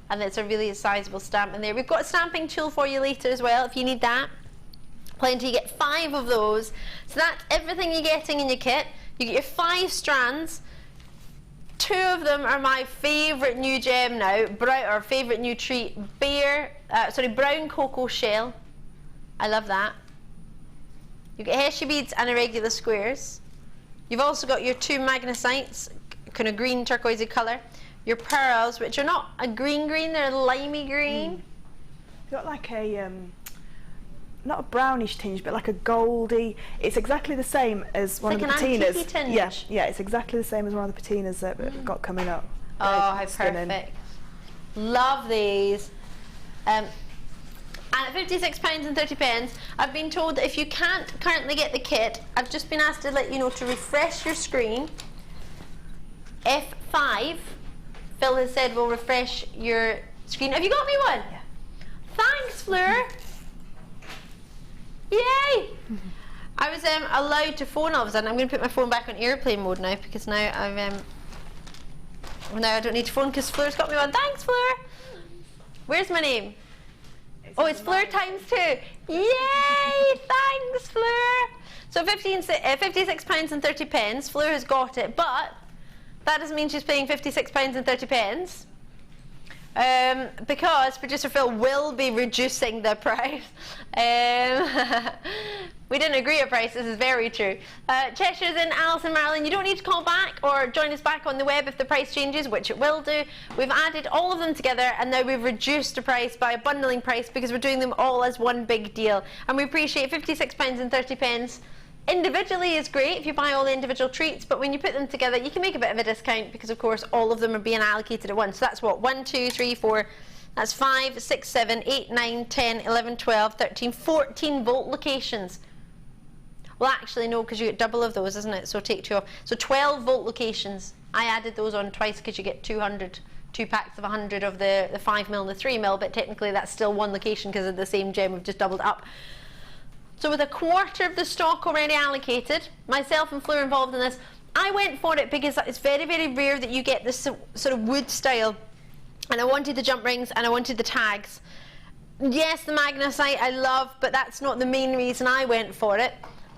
and it's a really sizable stamp in there. We've got a stamping tool for you later as well if you need that. Plenty. You get 5 of those. So that's everything you're getting in your kit. You get your 5 strands. 2 of them are my favourite new gem now, or favourite new treat, brown cocoa shell. I love that. You get heshy beads and irregular squares. You've also got your 2 magnesites, kind of green turquoisey colour. Your pearls, which are not a green, they're a limey green. You've got like a, not a brownish tinge, but like a goldy. It's exactly the same as one of the patinas. Like an antique tinge. Yeah, it's exactly the same as one of the patinas that we've got coming up. Oh, how perfect. Love these. And at £56.30, I've been told that if you can't currently get the kit, I've just been asked to let you know to refresh your screen. F5, Phil has said will refresh your screen. Have you got me one? Yeah. Thanks, Fleur. Yay! I was allowed to phone all of a sudden. I'm going to put my phone back on airplane mode now, because now now I don't need to phone because Fleur's got me one. Thanks, Fleur. Where's my name? It's Fleur ×2. Yay! Thanks, Fleur. So £56.30. Fleur has got it, but that doesn't mean she's paying £56.30. because producer Phil will be reducing the price. We didn't agree a price, this is very true. Cheshire's in, Alison, Marilyn, you don't need to call back or join us back on the web if the price changes, which it will do. We've added all of them together and now we've reduced the price by a bundling price because we're doing them all as one big deal. And we appreciate £56.30. Individually is great if you buy all the individual treats, but when you put them together you can make a bit of a discount because of course all of them are being allocated at once. So that's what, 1, 2, 3, 4, that's 5, 6, 7, 8, 9, 10, 11, 12, 13, 14 volt locations. Well actually no, because you get double of those, isn't it? So take 2 off. So 12 volt locations. I added those on twice because you get 200, 2 packs of 100 of the 5mm and the 3mm, but technically that's still one location because of the same gem, we've just doubled it up. So with a quarter of the stock already allocated, myself and Fleur involved in this, I went for it because it's very, very rare that you get this sort of wood style. And I wanted the jump rings and I wanted the tags. Yes, the magnesite I love, but that's not the main reason I went for it.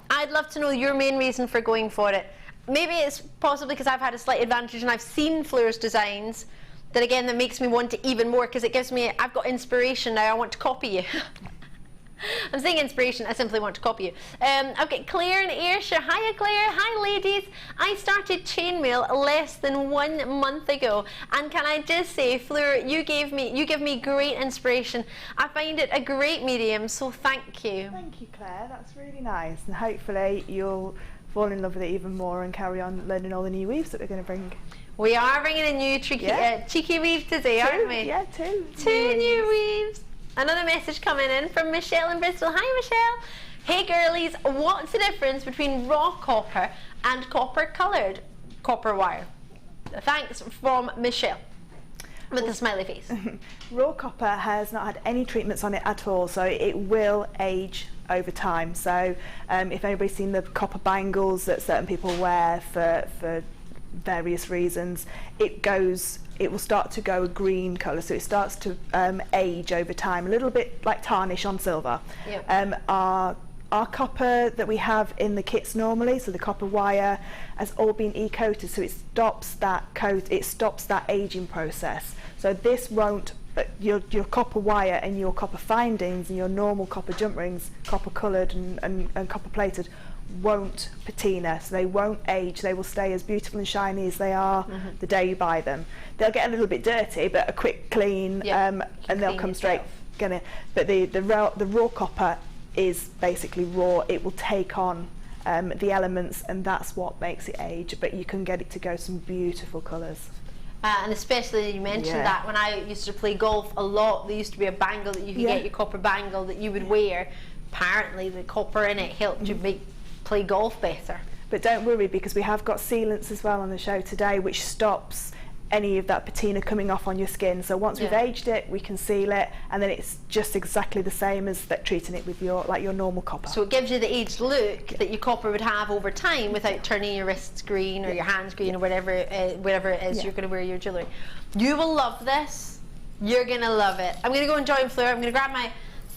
I'd love to know your main reason for going for it. Maybe it's possibly because I've had a slight advantage and I've seen Fleur's designs that again that makes me want it even more because it gives me, I've got inspiration now, I want to copy you. I'm saying inspiration, I simply want to copy you. I've got Claire and Ayrshire. Hiya Claire, hi ladies. I started chainmail less than 1 month ago and can I just say, Fleur, you give me great inspiration. I find it a great medium, so thank you. Thank you Claire, that's really nice, and hopefully you'll fall in love with it even more and carry on learning all the new weaves that we're going to bring. We are bringing a new cheeky weave today, aren't we? Yeah, two new weaves. Another message coming in from Michelle in Bristol. Hi Michelle. Hey girlies, what's the difference between raw copper and copper coloured copper wire? Thanks from Michelle with the smiley face. Raw copper has not had any treatments on it at all, so it will age over time. So if anybody's seen the copper bangles that certain people wear for various reasons, it will start to go a green colour, so it starts to age over time, a little bit like tarnish on silver. Yep. Our copper that we have in the kits normally, so the copper wire, has all been e-coated, so it stops that aging process. So this won't, your copper wire and your copper findings and your normal copper jump rings, copper coloured and copper plated, won't patina, so they won't age. They will stay as beautiful and shiny as they are the day you buy them. They'll get a little bit dirty, but a quick clean, and they'll come straight. But the raw copper is basically raw. It will take on the elements, and that's what makes it age. But you can get it to go some beautiful colours. And especially you mentioned that when I used to play golf a lot, there used to be a bangle that you could get, your copper bangle that you would wear. Apparently the copper in it helped you play golf better. But don't worry, because we have got sealants as well on the show today, which stops any of that patina coming off on your skin. So once we've aged it, we can seal it, and then it's just exactly the same as treating it with your normal copper. So it gives you the aged look that your copper would have over time without turning your wrists green or your hands green or whatever it is you're going to wear your jewellery. You will love this. You're going to love it. I'm going to go and join Fleur. I'm going to grab my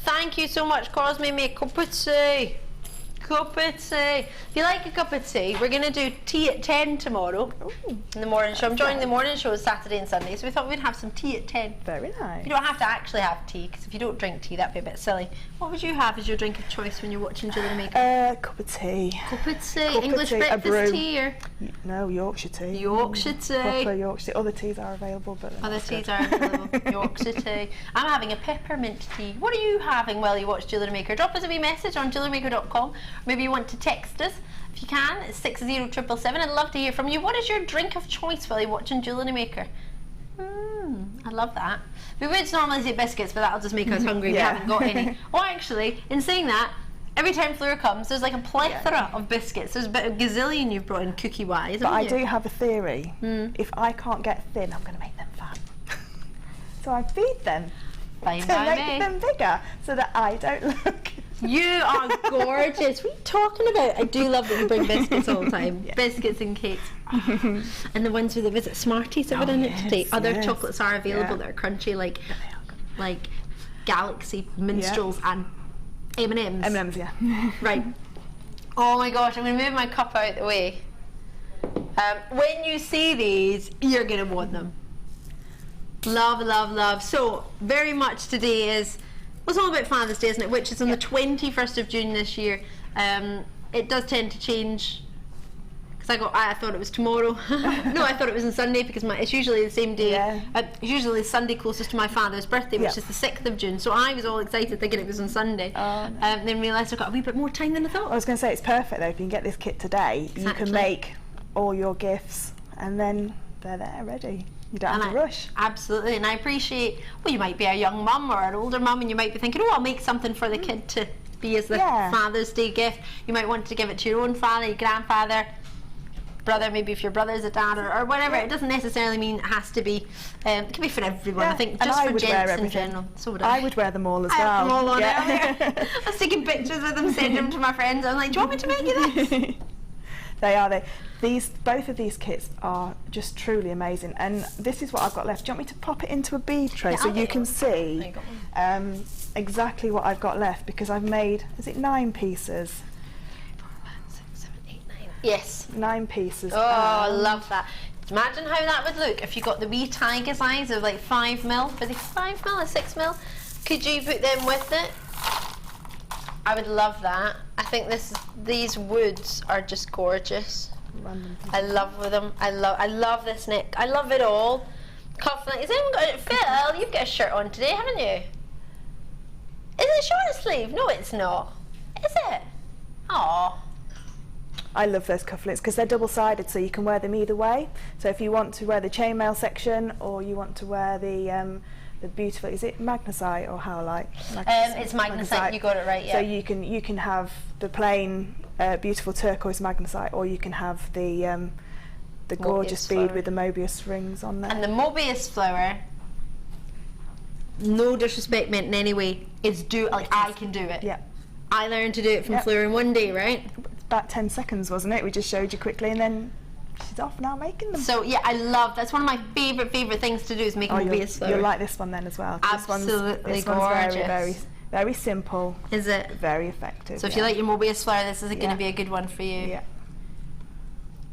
thank you so much, Cosme, make cup of tea. Cup of tea. If you like a cup of tea, we're going to do tea at 10 tomorrow. Ooh, in the morning show. I'm joining the morning show Saturday and Sunday, so we thought we'd have some tea at 10. Very nice. You don't have to actually have tea, because if you don't drink tea, that'd be a bit silly. What would you have as your drink of choice when you're watching JewelleryMaker? Cup of tea. Cup of tea. English breakfast tea or? No, Yorkshire tea. Yorkshire tea. Proper Yorkshire tea. Other teas are available, but other teas are available. Yorkshire tea. I'm having a peppermint tea. What are you having while you watch JewelleryMaker? Drop us a wee message on JewelleryMaker.com. Or maybe you want to text us. If you can, it's 60777. I'd love to hear from you. What is your drink of choice while you're watching JewelleryMaker? I love that. We would normally say biscuits, but that'll just make us hungry. We haven't got any. Oh, actually, in saying that, every time Fleur comes, there's like a plethora of biscuits. There's a bit of gazillion you've brought in cookie-wise. But I do have a theory. If I can't get thin, I'm going to make them fat. So I feed them to make them bigger, so that I don't look. You are gorgeous. What are you talking about? I do love that you bring biscuits all the time. Biscuits and cakes. And the ones with the Visit Smarties that were in it today. Other chocolates are available that are crunchy, like Galaxy Minstrels and M&M's. M&M's, yeah. Right. Oh my gosh, I'm going to move my cup out the way. When you see these, you're going to want them. Love, love, love. So very much today is, well, it's all about Father's Day, isn't it? Which is on the 21st of June this year. It does tend to change, because I thought it was tomorrow. No, I thought it was on Sunday, because it's usually the same day. Yeah. It's usually the Sunday closest to my father's birthday, which is the 6th of June. So I was all excited thinking it was on Sunday. Oh, no. Then realised I've got a wee bit more time than I thought. I was going to say, it's perfect though. If you can get this kit today, you can make all your gifts and then they're there ready. You don't have to rush. Absolutely, and I appreciate, well, you might be a young mum or an older mum and you might be thinking, oh, I'll make something for the kid to be as the Father's Day gift. You might want to give it to your own father, your grandfather, brother, maybe if your brother's a dad or whatever. It doesn't necessarily mean it has to be, it can be for everyone. I think just for gents in general. So would I. I would wear them all as I well. have them all on earlier. I was taking pictures with them, sending them to my friends. I was like, do you want me to make you this? They are. Both of these kits are just truly amazing, and this is what I've got left. Do you want me to pop it into a bead tray so you can see exactly what I've got left? Because I've made, is it 9 pieces? 4, 5, 6, 7, 8, 9. Yes. 9 pieces. Oh, I love that. Imagine how that would look if you got the wee tiger's eyes of like 5mm. Are they 5mm or 6mm? Could you put them with it? I would love that. I think these woods are just gorgeous. I love them. I love this neck. I love it all. Cufflink. Has anyone got it? Phil, you've got a shirt on today, haven't you? Is it short sleeve? No, it's not. Is it? Aww. I love those cufflinks because they're double-sided, so you can wear them either way. So if you want to wear the chainmail section, or you want to wear the beautiful, is it magnesite or howlite? It's magnesite. You got it right. Yeah. So you can have the plain beautiful turquoise magnesite, or you can have the gorgeous bead with the Mobius rings on there. And the Mobius flower, no disrespect meant in any way, I can do it. Yeah. I learned to do it from Fleur in one day, right? About 10 seconds, wasn't it? We just showed you quickly, and then she's off now making them. So yeah, that's one of my favourite things to do is make a Mobius flower. You'll like this one then as well. Absolutely this gorgeous. One's very, very simple. Is it? Very effective. So if you like your Mobius flower, this is going to be a good one for you. Yeah.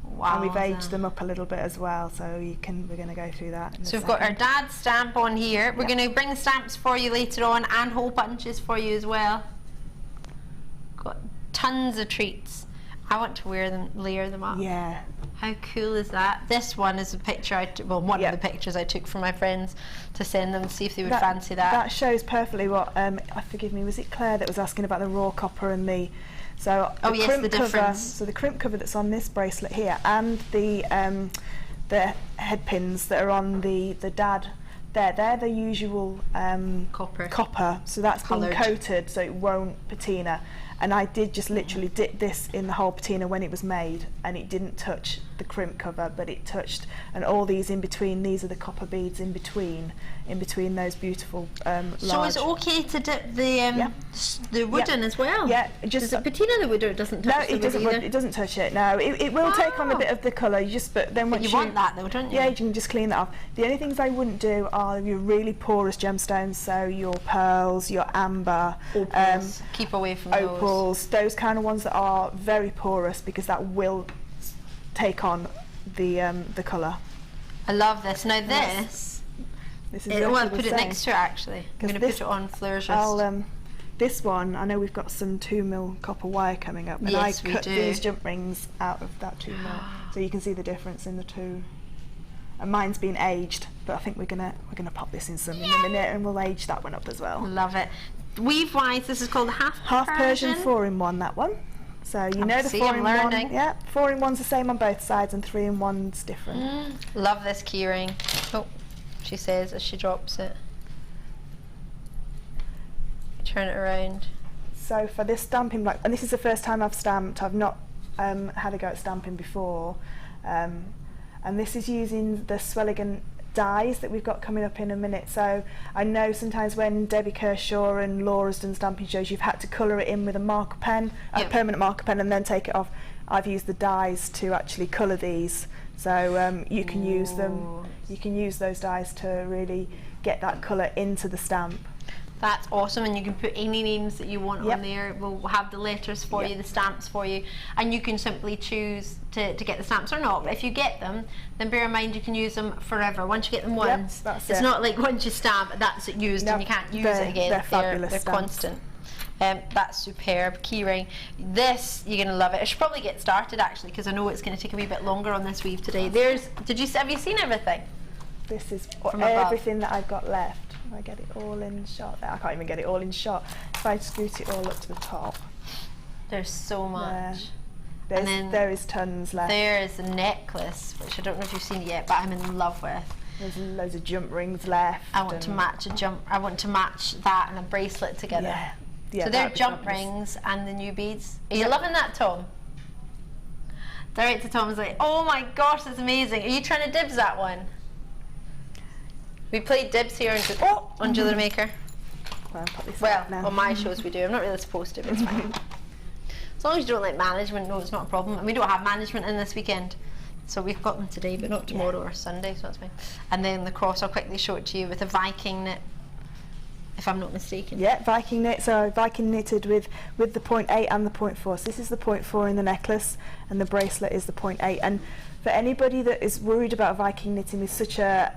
Wow. And we've aged them up a little bit as well, so we're going to go through that. So we've got our dad's stamp on here. We're going to bring the stamps for you later on, and hole punches for you as well. Got tons of treats. I want to wear them, layer them up. Yeah. How cool is that? This one is a picture one of the pictures I took for my friends to send them and see if they would fancy that. That shows perfectly what, forgive me, was it Claire that was asking about the raw copper and the, so the crimp cover, difference. So the crimp cover that's on this bracelet here, and the head pins that are on the dad, they're the usual copper, so that's been coated so it won't patina. And I did just literally dip this in the whole patina when it was made, and it didn't touch the crimp cover, but it touched, and all these in between, these are the copper beads in between those beautiful large. So it's okay to dip the wood in as well? Yeah. Does it patina the wood, or it doesn't touch it doesn't. It doesn't touch it. No, it will take on a bit of the colour. But then once you want that though, don't you? Yeah, you can just clean that off. The only things I wouldn't do are your really porous gemstones, so your pearls, your amber, keep away from those kind of ones that are very porous, because that will take on the colour. I love this. Now this is I'll put it next to it actually. I'm going to put it on Fleur's wrist. This one, I know we've got some 2mm copper wire coming up, and I cut these jump rings out of that 2mm, so you can see the difference in the two. And mine's been aged, but I think we're gonna pop this in some in a minute, and we'll age that one up as well. Love it. Weave wise, this is called half Persian 4-in-1. That one. So you know the 4-in-1. Yeah, 4-in-1's the same on both sides, and 3-in-1's different. Love this keyring. Oh, she says as she drops it. Turn it around. So for this stamping block, and this is the first time I've stamped. I've not had a go at stamping before, and this is using the Swelligan dies that we've got coming up in a minute. So I know sometimes when Debbie Kershaw and Laura's done stamping shows, you've had to colour it in with a marker pen, a permanent marker pen, and then take it off. I've used the dies to actually colour these, so you can use them. You can use those dies to really get that colour into the stamp. That's awesome, and you can put any names that you want on there. We'll have the letters for you, the stamps for you, and you can simply choose to get the stamps or not. But if you get them, then bear in mind you can use them forever. Once you get them once, it's not like once you stamp, that's it used and you can't use it again. They're fabulous. They're constant. That's superb. Keyring. This, you're going to love it. I should probably get started actually, because I know it's going to take a wee bit longer on this weave today. Have you seen everything? This is everything that I've got left. If I get it all in shot, I can't even get it all in shot. If I scoot it all up to the top, there's so much. And then there is tons left. There is a necklace, which I don't know if you've seen it yet, but I'm in love with. There's loads of jump rings left. I want to match I want to match that and a bracelet together. Yeah, so they're jump rings and the new beads. Are you loving that, Tom? Director Tom's like, oh my gosh, that's amazing. Are you trying to dibs that one? We played dibs here on JewelleryMaker. Well, on my shows we do. I'm not really supposed to, but it's fine. As long as you don't like management, no, it's not a problem. And we don't have management in this weekend. So we've got them today, but not tomorrow or Sunday, so that's fine. And then the cross, I'll quickly show it to you with a Viking knit, if I'm not mistaken. Yeah, Viking knit. So Viking knitted with the 0.8 and the 0.4. So this is the 0.4 in the necklace, and the bracelet is the 0.8. And for anybody that is worried about Viking knitting with such a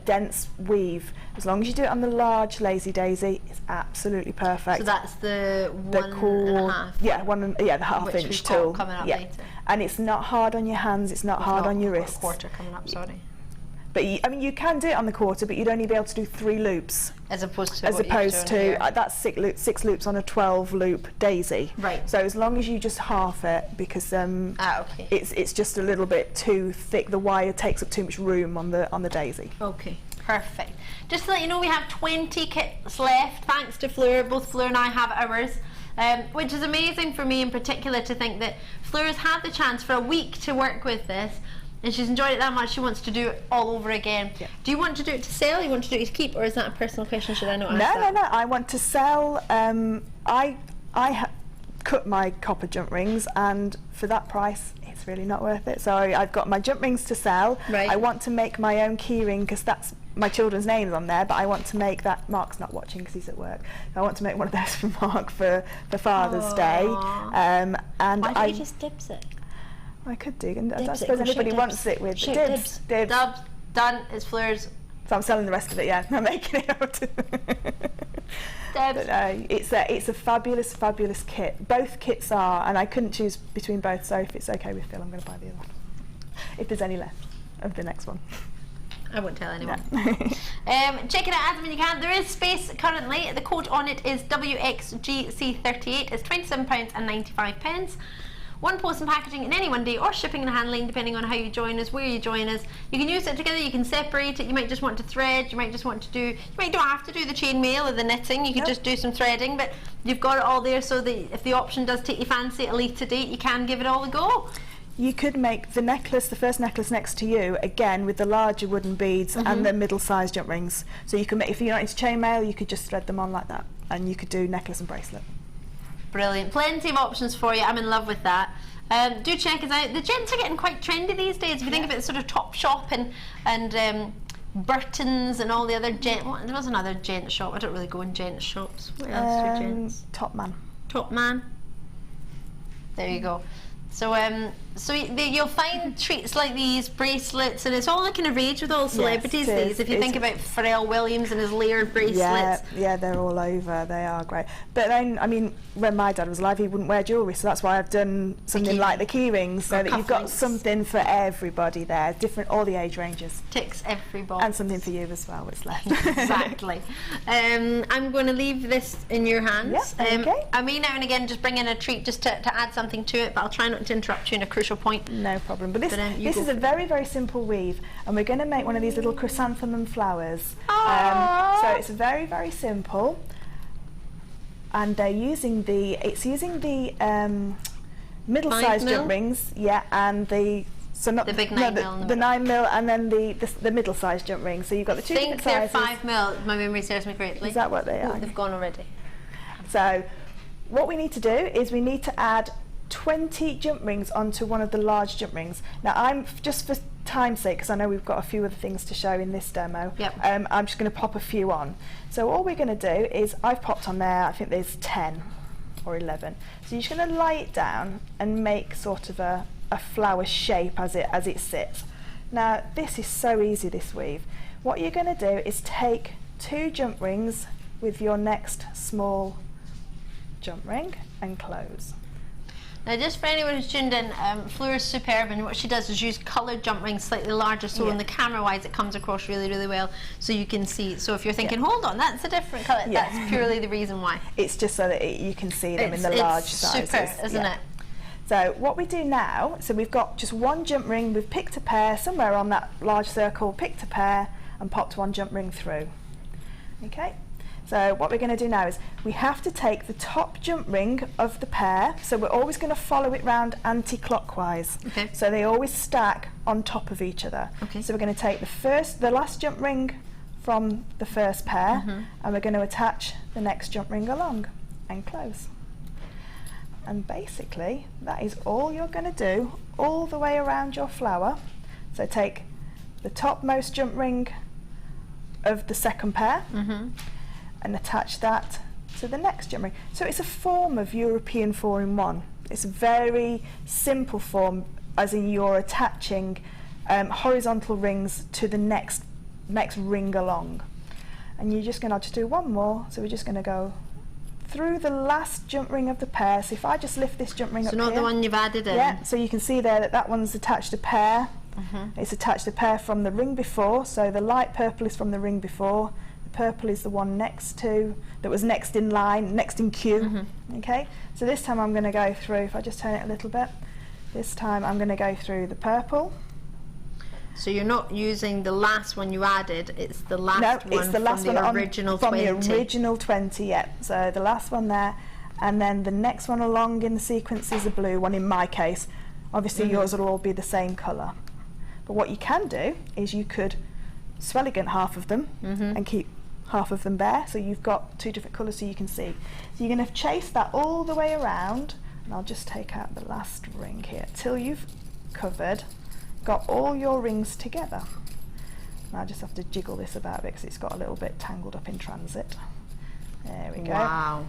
dense weave, as long as you do it on the large Lazy Daisy, it's absolutely perfect. So that's the 1.5. Yeah, the half-inch tool. Coming up later. And it's not hard on your hands. It's not hard on your wrists. Quarter coming up. Sorry. But you can do it on the quarter, but you'd only be able to do 3 loops. As opposed to that's 6 loops on a 12 loop daisy. Right. So as long as you just half it, because it's just a little bit too thick. The wire takes up too much room on the daisy. Okay. Perfect. Just to let you know, we have 20 kits left, thanks to Fleur. Both Fleur and I have ours. Which is amazing for me in particular to think that Fleur has had the chance for a week to work with this, and she's enjoyed it that much she wants to do it all over again. Yeah. Do you want to do it to sell? You want to do it to keep, or is that a personal question? Should I not ask that? No. I want to sell. I cut my copper jump rings, and for that price, it's really not worth it. So I've got my jump rings to sell. Right. I want to make my own key ring because that's my children's names on there, but I want to make that. Mark's not watching because he's at work. I want to make one of those for Mark for Father's Day. And why don't you just dibs it? I could do, and I suppose anybody wants it with dibs. Dibs. Done. It's Fleur's. So I'm selling the rest of it. Yeah, I'm making it out. Dibs. It's a fabulous, fabulous kit. Both kits are, and I couldn't choose between both. So if it's okay with Phil, I'm going to buy the other one. If there's any left of the next one. I won't tell anyone. No. Check it out as when you can. There is space currently. The code on it is WXGC38. It's £27.95. One post and packaging in any one day, or shipping and handling depending on how you join us, where you join us. You can use it together, you can separate it, you might just want to thread, you might just want to do, you might don't have to do the chainmail or the knitting, you can just do some threading, but you've got it all there so that if the option does take you fancy at a later date, you can give it all a go. You could make the necklace, the first necklace next to you, again with the larger wooden beads and the middle-sized jump rings. So you can make, if you're not into chainmail, you could just thread them on like that, and you could do necklace and bracelet. Brilliant. Plenty of options for you. I'm in love with that. Do check us out. The gents are getting quite trendy these days. If you think of it, sort of Topshop and Burton's and all the other gent. Well, there was another gent shop. I don't really go in gent shops. What else do gents? Topman. Topman. There you go. So you'll find treats like these, bracelets, and it's all the kind of rage with all celebrities these. If you think about Pharrell Williams and his layered bracelets. Yeah, they're all over. They are great. But then, I mean, when my dad was alive, he wouldn't wear jewellery, so that's why I've done something like the key rings, so that you've got something for everybody there, different, all the age ranges. Ticks every box. And something for you as well, what's left. Exactly. I'm going to leave this in your hands. Yeah, okay. I may now and again just bring in a treat just to add something to it, but I'll try not to interrupt you in a crucial point. No problem. But this is a very, very simple weave, and we're going to make one of these little chrysanthemum flowers. So it's very, very simple, and they're using the middle-sized jump rings, and the big 9 mil, the 9 mil, and then the middle-sized jump rings. So you've got the two different sizes. I think they're 5 mil. My memory serves me correctly. Is that what they are? They've gone already. So what we need to do is we need to add 20 jump rings onto one of the large jump rings. Now I'm, just for time's sake, because I know we've got a few other things to show in this demo, I'm just going to pop a few on. So all we're going to do is, I've popped on there, I think there's 10 or 11. So you're just going to lie it down and make sort of a flower shape as it sits. Now this is so easy, this weave. What you're going to do is take 2 jump rings with your next small jump ring and close. Now just for anyone who's tuned in, Fleur is superb, and what she does is use coloured jump rings slightly larger, so in the camera wise it comes across really, really well, so you can see. So if you're thinking, hold on, that's a different colour, that's purely the reason why. It's just so that you can see them in the large sizes. It's super, isn't it? So what we do now, so we've got just 1 jump ring, we've picked a pair somewhere on that large circle, picked a pair and popped 1 jump ring through. Okay. So what we're going to do now is we have to take the top jump ring of the pair, so we're always going to follow it round anti-clockwise. Okay. So they always stack on top of each other. Okay. So we're going to take the last jump ring from the first pair, and we're going to attach the next jump ring along and close. And basically that is all you're going to do all the way around your flower. So take the topmost jump ring of the second pair, and attach that to the next jump ring. So it's a form of European 4-in-1. It's a very simple form, as in you're attaching horizontal rings to the next ring along. And you're just going to do one more, so we're just going to go through the last jump ring of the pair. So if I just lift this jump ring up here. So not the one you've added in? Yeah, so you can see there that one's attached a pair. It's attached a pair from the ring before, so the light purple is from the ring before. Purple is the one next to, that was next in line, next in queue. Okay, so this time I'm going to go through, if I just turn it a little bit, this time I'm going to go through the purple. So you're not using the last one you added, it's the last one it's the last from one the original 20. From the original 20, yeah. So the last one there, and then the next one along in the sequence is a blue one in my case. Obviously yours will all be the same colour. But what you can do is you could swelligant half of them and keep half of them bare, so you've got 2 different colours so you can see. So you're going to chase that all the way around, and I'll just take out the last ring here till you've got all your rings together. And I just have to jiggle this about a bit because it's got a little bit tangled up in transit. There we go. Wow.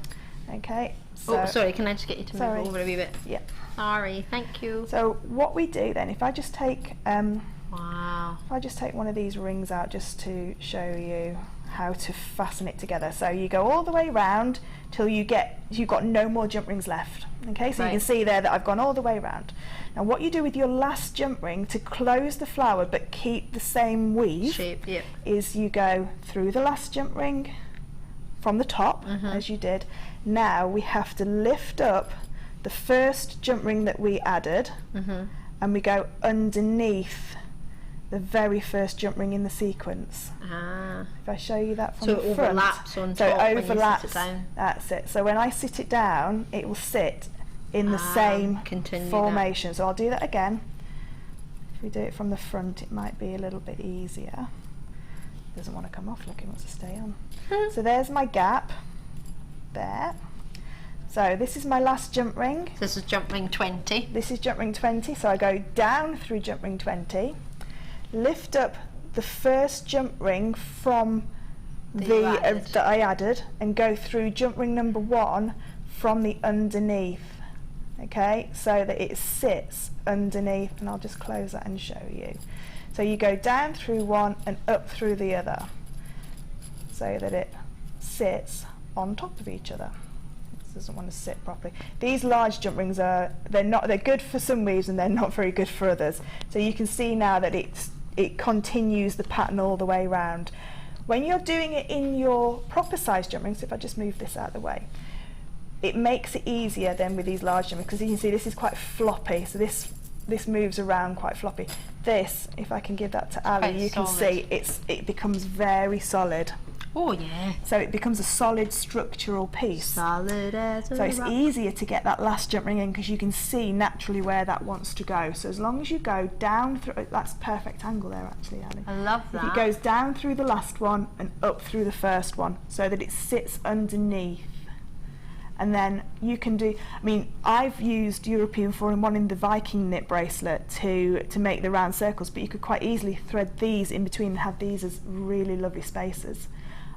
Okay. So, sorry, can I just get you to move over a wee bit? Yeah. Sorry, thank you. So what we do then, if I just take wow. If I just take one of these rings out just to show you how to fasten it together. So you go all the way round till you've got no more jump rings left. Okay, so you can see there that I've gone all the way round. Now what you do with your last jump ring to close the flower but keep the same weave shape, is you go through the last jump ring from the top as you did. Now we have to lift up the first jump ring that we added and we go underneath the very first jump ring in the sequence. If I show you that from the front. So it overlaps on top so it overlaps, when you sit it down. That's it. So when I sit it down, it will sit in the same formation. So I'll do that again. If we do it from the front, it might be a little bit easier. Doesn't want to come off, look, it wants to stay on. So there's my gap there. So this is my last jump ring. This is jump ring 20. This is jump ring 20, so I go down through jump ring 20, lift up the first jump ring from that I added and go through jump ring number 1 from the underneath. Okay, so that it sits underneath, and I'll just close that and show you. So you go down through one and up through the other so that it sits on top of each other. This doesn't want to sit properly. These large jump rings they're good for some weaves and they're not very good for others. So you can see now that it continues the pattern all the way round. When you're doing it in your proper size jump rings, if I just move this out of the way, it makes it easier then with these large jump rings, because you can see this is quite floppy, so this moves around quite floppy. This, if I can give that to Ali, you can see it becomes very solid. Oh yeah. So it becomes a solid structural piece. Solid as a So it's rock. easier to get that last jump ring in because you can see naturally where that wants to go. So as long as you go down through, that's perfect angle there actually, Ali. I love that. It goes down through the last one and up through the first one so that it sits underneath. and then you can do, I mean, I've used European 4-in-1 in the Viking knit bracelet to make the round circles, but you could quite easily thread these in between and have these as really lovely spaces.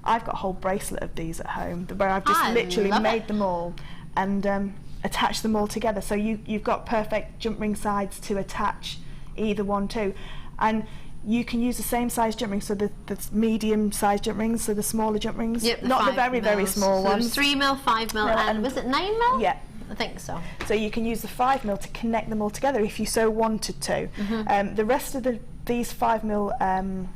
I've got a whole bracelet of these at home where I've just literally made them all and attached them all together, so you've got perfect jump ring sides to attach either one to. And you can use the same size jump rings, so the medium size jump rings, so the smaller jump rings, not the very small ones. 3mm, 5mm, and was it 9mm? Yeah, I think so. So you can use the 5mm to connect them all together if you so wanted to. The rest of these 5mm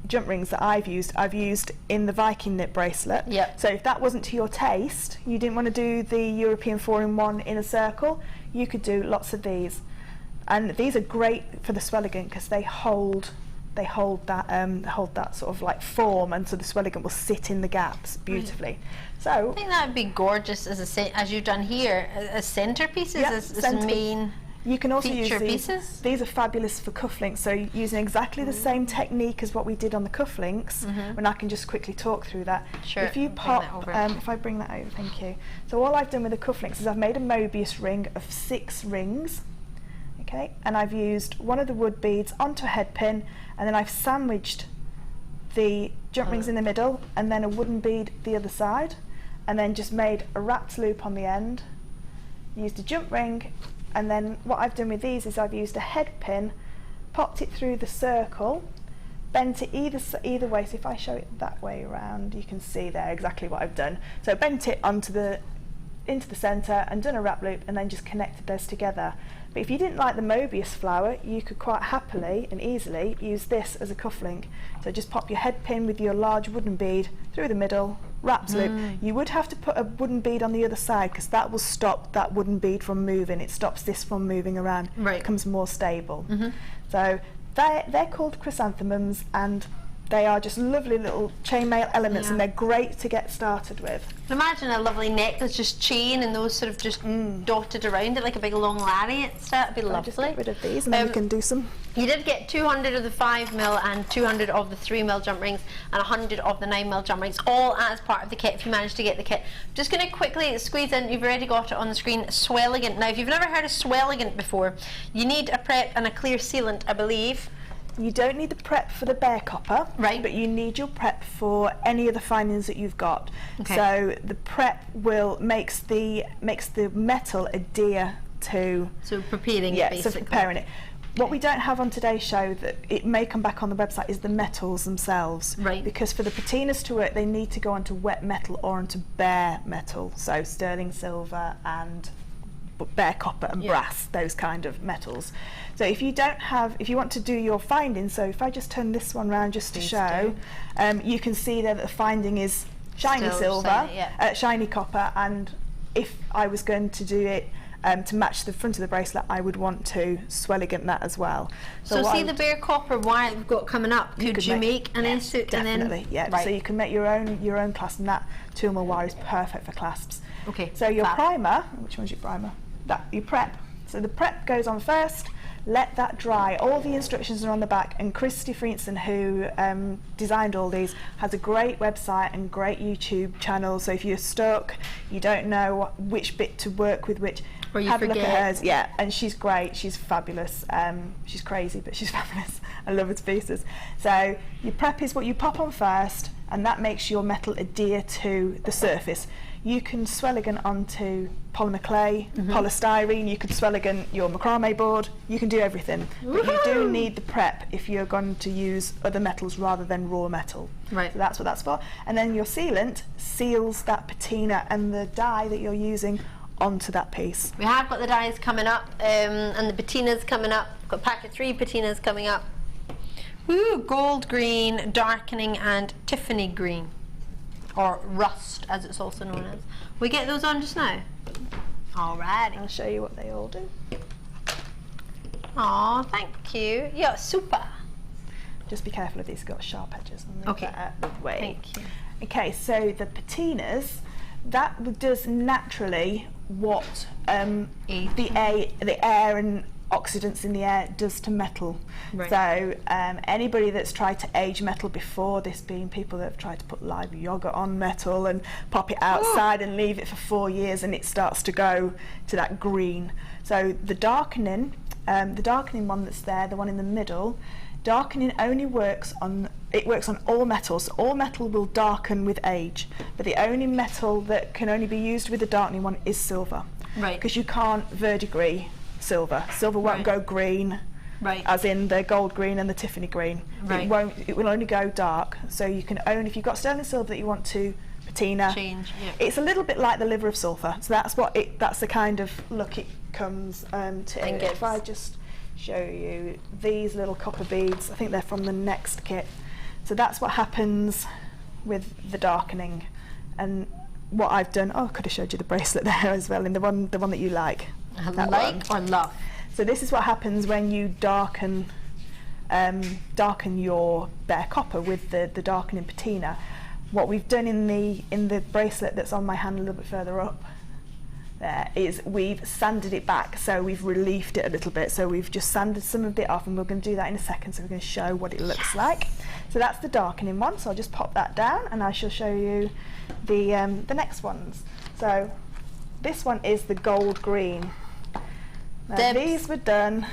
jump rings that I've used in the Viking knit bracelet. So if that wasn't to your taste, you didn't want to do the European 4-in-1 in a circle, you could do lots of these. And these are great for the swelligant because they hold that sort of like form, and so the swelligant will sit in the gaps beautifully. So I think that would be gorgeous as you've done here, as centerpieces, as main. You can also use pieces. These are fabulous for cufflinks, so using exactly the same technique as what we did on the cufflinks, and I can just quickly talk through that. Sure. If you pop, if I bring that over, thank you. So all I've done with the cufflinks is I've made a Mobius ring of 6 rings, okay, and I've used one of the wood beads onto a head pin, and then I've sandwiched the jump rings in the middle, and then a wooden bead the other side, and then just made a wrapped loop on the end, used a jump ring. And then what I've done with these is I've used a head pin, popped it through the circle, bent it either way. So if I show it that way around, you can see there exactly what I've done. So bent it into the centre and done a wrap loop, and then just connected those together. But if you didn't like the Mobius flower, you could quite happily and easily use this as a cufflink. So just pop your head pin with your large wooden bead through the middle, wrapped loop. You would have to put a wooden bead on the other side because that will stop that wooden bead from moving. It stops this from moving around. It becomes more stable. So they're called chrysanthemums, and they are just lovely little chainmail elements, and they're great to get started with. Imagine a lovely necklace, just chain, and those sort of just dotted around it like a big long lariat. That'd be lovely. Just get rid of these, and then we can do some. You did get 200 of the 5mm and 200 of the 3mm jump rings and 100 of the 9mm jump rings, all as part of the kit if you managed to get the kit. Just going to quickly squeeze in, you've already got it on the screen, swelligant. Now if you've never heard of swelligant before, you need a prep and a clear sealant, I believe. You don't need the prep for the bare copper, but you need your prep for any of the findings that you've got. So the prep makes the metal adhere to. So preparing it basically. So preparing it. What we don't have on today's show, that it may come back on the website, is the metals themselves. Because for the patinas to work, they need to go onto wet metal or onto bare metal. So sterling silver and bare copper and brass, those kind of metals. So if you want to do your finding, so if I just turn this one around just to show, you can see there that the finding is shiny silver, shiny copper, and if I was going to do it to match the front of the bracelet, I would want to swelligant that as well. So see the bare copper wire we've got coming up, could you make an insert? Definitely, so you can make your own clasp, and that 2mm wire is perfect for clasps. So your primer, which one's your primer? Your prep. So the prep goes on first, let that dry. All the instructions are on the back, and Christy Frienson, who designed all these, has a great website and great YouTube channel, so if you're stuck, you don't know which bit to work with which, have a look at hers. And she's great, she's fabulous. She's crazy, but she's fabulous. I love her to pieces. So your prep is what you pop on first, and that makes your metal adhere to the surface. You can swelligant onto polymer clay, polystyrene, you could swelligant your macrame board, you can do everything. But you do need the prep if you're going to use other metals rather than raw metal. So that's what that's for. And then your sealant seals that patina and the dye that you're using onto that piece. We have got the dyes coming up, and the patinas coming up. We've got a pack of 3 patinas coming up. Woo, gold green, darkening, and Tiffany green. Or rust, as it's also known as. We get those on just now? Alrighty. I'll show you what they all do. Aw, thank you. Yeah, super. Just be careful if these got sharp edges. Okay. Out of the way. Thank you. Okay, so the patinas, that does naturally what the air and oxidants in the air does to metal. Right. So anybody that's tried to age metal before, this being people that have tried to put live yogurt on metal and pop it outside and leave it for 4 years, and it starts to go to that green. So the darkening one that's there, the one in the middle, darkening only works on all metals. All metal will darken with age, but the only metal that can only be used with the darkening one is silver. Right. Because you can't verdigris silver. Silver won't go green, as in the gold green and the Tiffany green. Right. It will only go dark. So you can only, if you've got sterling silver that you want to patina, change. Yeah. it's a little bit like the liver of sulphur. So that's the kind of look it comes to. And if I just show you these little copper beads, I think they're from the next kit. So that's what happens with the darkening. And what I've done, I could have showed you the bracelet there as well, in the one that you like. Or love. So this is what happens when you darken your bare copper with the darkening patina. What we've done in the bracelet that's on my hand a little bit further up there is we've sanded it back, so we've relieved it a little bit. So we've just sanded some of it off, and we're going to do that in a second. So we're going to show what it looks like. So that's the darkening one. So I'll just pop that down, and I shall show you the next ones. So this one is the gold green. Now, these were done.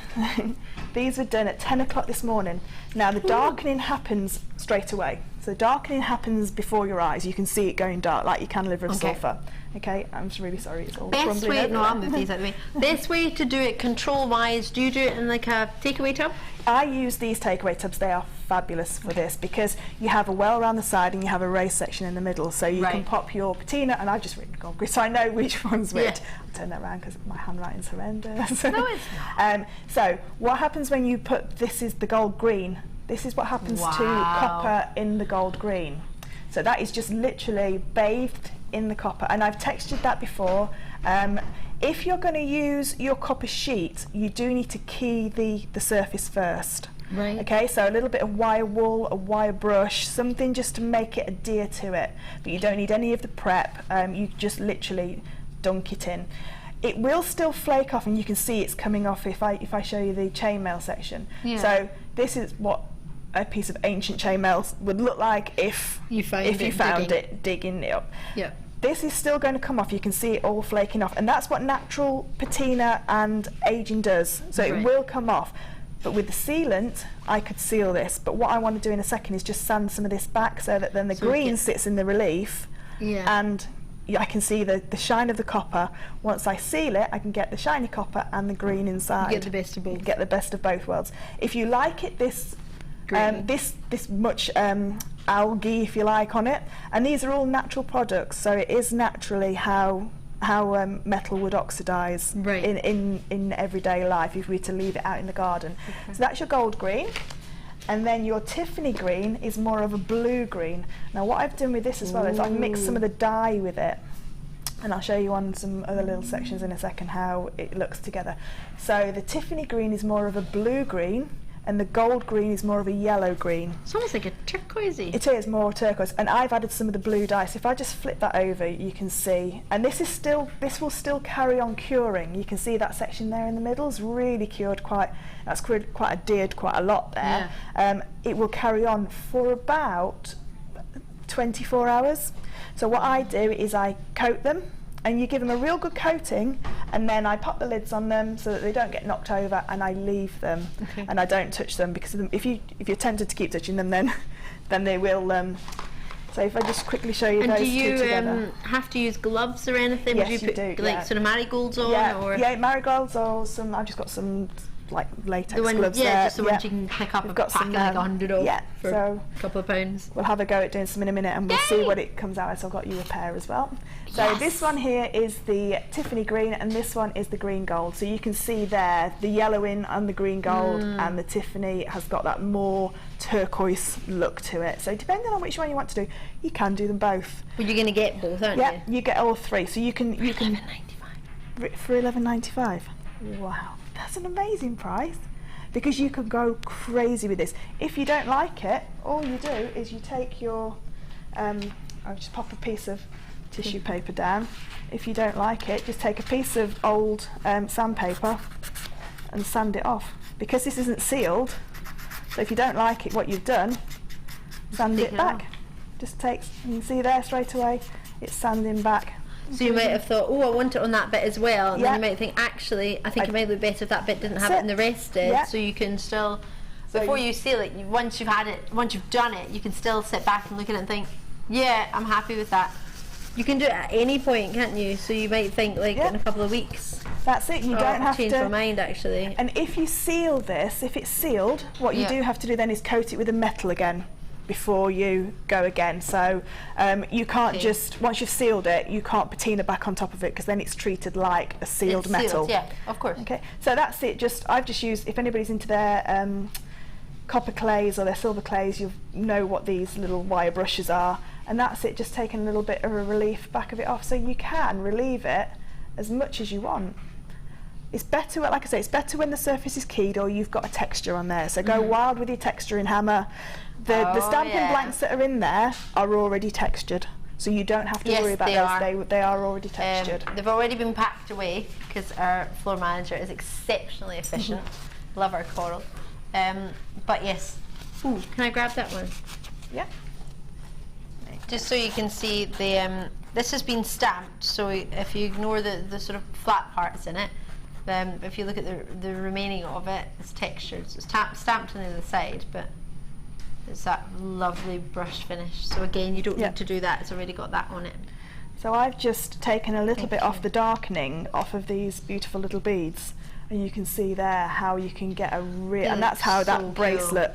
These were done at 10 o'clock this morning. Now the darkening happens straight away. So darkening happens before your eyes. You can see it going dark, like you can liver of sulphur. Okay, I'm just really sorry. It's all Best way, no, I'll move these out of the way. Best way to do it control-wise, do you do it in like a takeaway tub? I use these takeaway tubs. They are fabulous for this because you have a well around the side and you have a raised section in the middle, so you can pop your patina, and I've just written gold green, so I know which one's which. I'll turn that around because my handwriting's horrendous. No, it's not. So what happens when you put, this is the gold green, this is what happens to copper in the gold green. So that is just literally bathed in the copper, and I've textured that before. If you're going to use your copper sheet, you do need to key the surface first. Right. Okay, so a little bit of wire wool, a wire brush, something just to make it adhere to it. But you don't need any of the prep. You just literally dunk it in. It will still flake off, and you can see it's coming off if I show you the chainmail section. Yeah. So this is what a piece of ancient chainmail would look like if you found it digging it up. Yeah. This is still going to come off. You can see it all flaking off, and that's what natural patina and aging does. So it will come off. But with the sealant, I could seal this. But what I want to do in a second is just sand some of this back so that then the green sits in the relief, and I can see the shine of the copper. Once I seal it, I can get the shiny copper and the green inside. You get the best of both. You get the best of both worlds. If you like it this much algae, if you like, on it, and these are all natural products, so it is naturally how metal would oxidise in everyday life if we were to leave it out in the garden. So that's your gold green, and then your Tiffany green is more of a blue green. Now what I've done with this as well is I've mixed some of the dye with it, and I'll show you on some other little sections in a second how it looks together. So the Tiffany green is more of a blue green, and the gold green is more of a yellow green. It's almost like a turquoisey. It is more turquoise, and I've added some of the blue dye. So if I just flip that over, you can see, and this will still carry on curing. You can see that section there in the middle is really cured that's quite adhered quite a lot there. Yeah. It will carry on for about 24 hours. So what I do is I coat them, and you give them a real good coating, and then I pop the lids on them so that they don't get knocked over, and I leave them, and I don't touch them, because if you're tempted to keep touching them, then they will. So if I just quickly show you those two together. And do you have to use gloves or anything? Yes, Would you put do, like sort of marigolds on? Yeah, marigolds or some. I've just got some like latex gloves there. Yeah, just the ones you can pick up. We've got pack some, like 100 of for a couple of pounds. We'll have a go at doing some in a minute, and we'll see what it comes out as. I've got you a pair as well. So this one here is the Tiffany green, and this one is the green gold. So you can see there the yellowing and the green gold, and the Tiffany has got that more turquoise look to it. So depending on which one you want to do, you can do them both. Well, you're going to get both, aren't you? Yeah, you get all three. So you can $11.95 for $11.95. Wow, that's an amazing price, because you can go crazy with this. If you don't like it, all you do is you take your I'll just pop a piece of tissue paper down. If you don't like it, just take a piece of old sandpaper and sand it off. Because this isn't sealed, so if you don't like it, what you've done, sand it back. Just takes, you can see there straight away, it's sanding back. So you might have thought, oh, I want it on that bit as well, and then you might think, actually, I think it might look better if that bit didn't have it and the rest did. So you can still, before you seal it, once you've done it, you can still sit back and look at it and think, yeah, I'm happy with that. You can do it at any point, can't you? So you might think, like, in a couple of weeks. That's it, you don't have to change my mind, actually. And if you seal this, if it's sealed, what you do have to do then is coat it with a metal again before you go again. So you can't just, once you've sealed it, you can't patina back on top of it, because then it's treated like a sealed metal. Yeah, of course. Okay, so that's it. I've just used, if anybody's into their copper clays or their silver clays, you know what these little wire brushes are, and that's it, just taking a little bit of a relief back of it off, so you can relieve it as much as you want. It's better, like I say, it's better when the surface is keyed or you've got a texture on there, so go wild with your texturing hammer. The stamping blanks that are in there are already textured, so you don't have to worry about those. They are already textured. They've already been packed away because our floor manager is exceptionally efficient. Love our coral. But yes, can I grab that one? Yeah. Just so you can see, this has been stamped, so if you ignore the sort of flat parts in it, if you look at the remaining of it, it's textured. So it's stamped on the other side, but it's that lovely brush finish. So again, you don't need to do that, it's already got that on it. So I've just taken a little bit off the darkening off of these beautiful little beads, and you can see there how you can get a real, and that's how that bracelet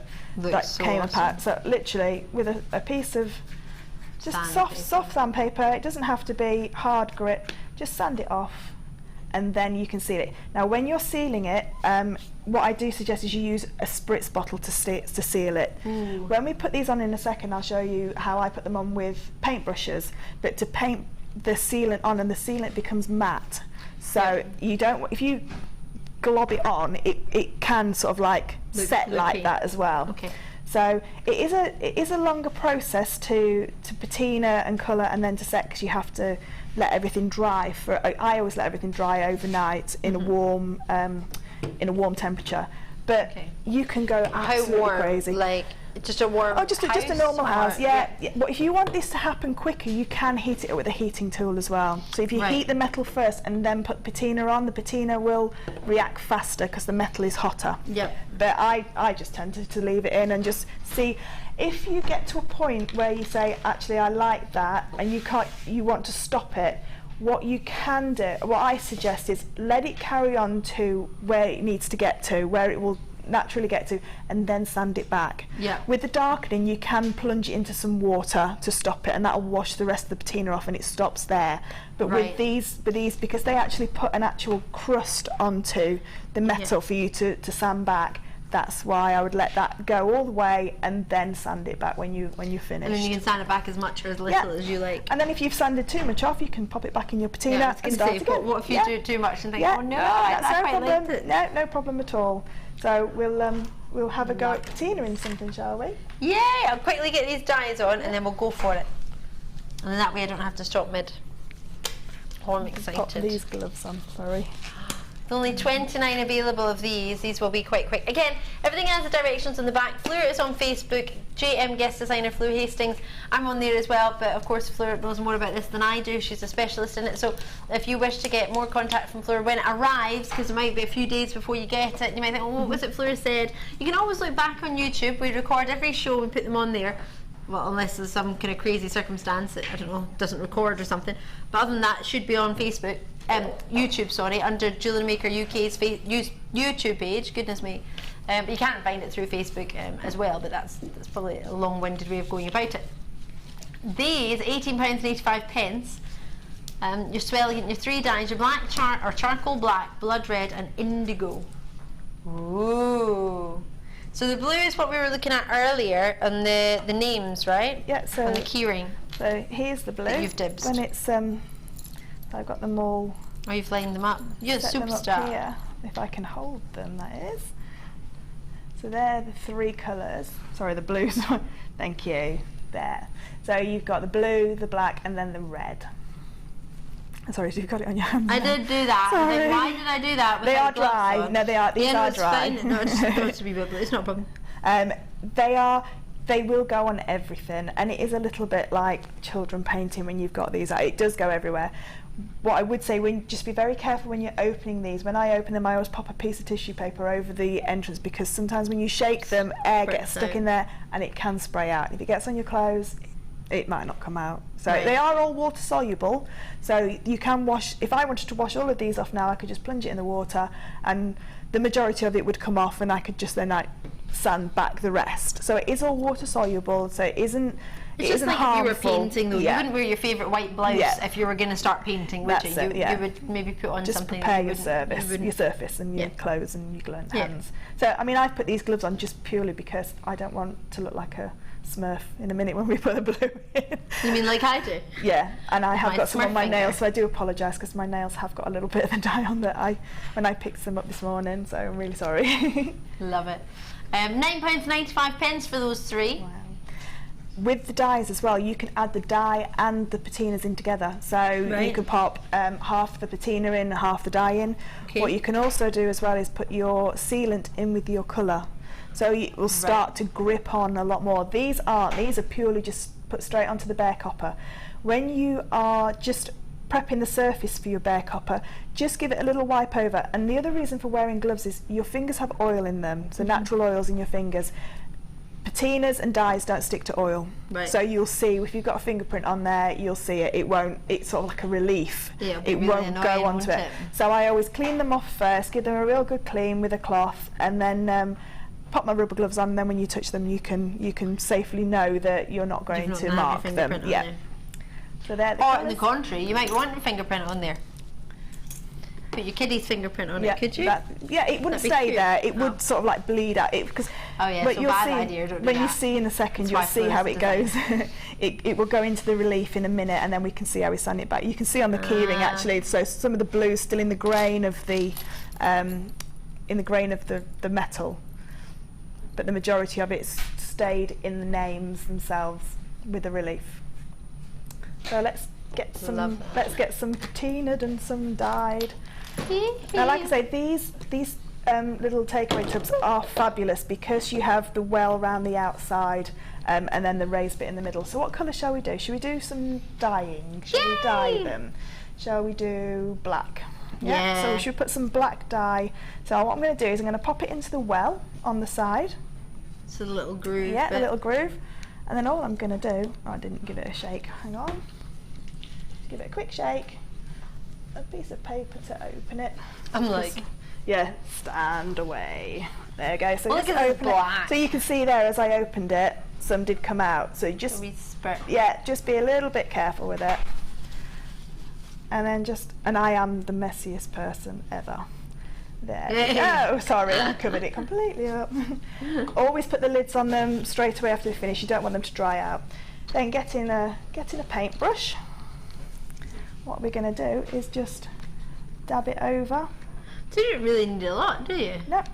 came apart. So literally with a piece of just soft sandpaper, it doesn't have to be hard grit, just sand it off, and then you can seal it. Now when you're sealing it, what I do suggest is you use a spritz bottle to seal it. When we put these on in a second, I'll show you how I put them on with paintbrushes, but to paint the sealant on, and the sealant becomes matte, so you don't, if you glob it on, it can sort of like set like that as well. Okay. So it is a longer process to patina and colour and then to set, because you have to let everything dry. I always let everything dry overnight in a warm temperature. But you can go absolutely crazy. Like just a warm just a normal house. Yeah. But if you want this to happen quicker, you can heat it with a heating tool as well. So if you heat the metal first and then put patina on, the patina will react faster because the metal is hotter. Yep. But I just tend to leave it in and just see. If you get to a point where you say, actually I like that, and you want to stop it, what you can do, what I suggest is let it carry on to where it needs to get to, where it will naturally get to, and then sand it back. Yeah. With the darkening, you can plunge it into some water to stop it, and that'll wash the rest of the patina off, and it stops there. But with these, because they actually put an actual crust onto the metal for you to sand back, that's why I would let that go all the way and then sand it back when you finish. And then you can sand it back as much or as little as you like. And then if you've sanded too much off, you can pop it back in your patina and start again. What if you do too much and think, oh no, that's no problem. No problem at all. So we'll have a go at patinaing something, shall we? Yeah, I'll quickly get these dyes on and then we'll go for it. And then that way I don't have to stop mid. Oh, I'm excited. Pop these gloves on, sorry. Only 29 available of these. These will be quite quick. Again, everything has the directions on the back. Fleur is on Facebook, JM Guest Designer Fleur Hastings. I'm on there as well, but of course Fleur knows more about this than I do. She's a specialist in it. So if you wish to get more contact from Fleur when it arrives, because it might be a few days before you get it, you might think, oh, what was it Fleur said? You can always look back on YouTube. We record every show and put them on there. Well, unless there's some kind of crazy circumstance that, I don't know, doesn't record or something. But other than that, it should be on Facebook. YouTube, sorry, under JewelleryMaker UK's YouTube page. Goodness me. But you can't find it through Facebook as well, but that's probably a long-winded way of going about it. These, £18.85. You're swelling in your 3 dyes, your black charcoal black, blood red and indigo. Ooh. So the blue is what we were looking at earlier on the names, right? Yeah, so on the keyring. So here's the blue. That you've dibsed. When it's I've got them all. Oh, you've lined them up. You're a superstar. Here, if I can hold them, that is. So they're the 3 colours. Sorry, the blues. Thank you. There. So you've got the blue, the black, and then the red. Sorry, you've got it on your hands. I did do that. I was like, why did I do that? They are dry. No, they are. These are dry. Fine. No, it's supposed to be bubbly. It's not a problem. They will go on everything, and it is a little bit like children painting when you've got these out. It does go everywhere. What I would say, just be very careful when you're opening these. When I open them, I always pop a piece of tissue paper over the entrance, because sometimes when you shake them, air gets stuck in there and it can spray out. If it gets on your clothes, it might not come out. So they are all water soluble, so you can wash. If I wanted to wash all of these off now, I could just plunge it in the water and the majority of it would come off, and I could just then sand back the rest. So it is all water soluble, so it isn't like harmful. If you were painting though, you wouldn't wear your favourite white blouse if you were going to start painting, would you? You would maybe put on just something. Prepare your surface and your clothes and your gloved hands. So I mean, I've put these gloves on just purely because I don't want to look like a Smurf in a minute when we put the blue in. You mean like I do? Yeah, and I have got some on my finger. nails, so I do apologise because my nails have got a little bit of the dye on when I picked them up this morning, so I'm really sorry. Love it. £9.95 for those three. Wow. With the dyes as well, you can add the dye and the patinas in together. So you could pop half the patina in, half the dye in. Okay. What you can also do as well is put your sealant in with your colour. So it will start to grip on a lot more. These are purely just put straight onto the bare copper. When you are just prepping the surface for your bare copper, just give it a little wipe over. And the other reason for wearing gloves is your fingers have oil in them, so natural oils in your fingers. Patinas and dyes don't stick to oil, so you'll see if you've got a fingerprint on there, you'll see it. It won't. It's sort of like a relief. Yeah, it really won't go onto it. So I always clean them off first, give them a real good clean with a cloth, and then pop my rubber gloves on. And then when you touch them, you can safely know that you're not going to mark them. Yeah. So they're the or colours. on the contrary, you might want a fingerprint on there. Put your kiddie's fingerprint on it, could you? It wouldn't stay there. It would sort of like bleed out. Because but you'll see idea, when you see in a second, you'll see how it goes. It will go into the relief in a minute, and then we can see how we sand it back. You can see on the keyring actually. So some of the blue's still in the grain of the the metal, but the majority of it's stayed in the names themselves with the relief. So let's get some patinaed and some dyed. Now, like I say, these little takeaway tubs are fabulous because you have the well round the outside and then the raised bit in the middle. So what colour shall we do? Shall we do some dyeing? Shall we dye them? Shall we do black? Yeah. So we should put some black dye. So what I'm going to do is I'm going to pop it into the well on the side. So the little groove. Yeah, the little groove. And then all I'm going to do, I didn't give it a shake, hang on. Give it a quick shake. A piece of paper to open it. I'm like, stand away. There you go. So look at open it. So you can see there as I opened it, some did come out. So just just be a little bit careful with it. And then and I am the messiest person ever. There we go. Sorry, I covered it completely up. Always put the lids on them straight away after they finish. You don't want them to dry out. Then get in a paintbrush. What we're going to do is just dab it over. So you don't really need a lot, do you? Nope.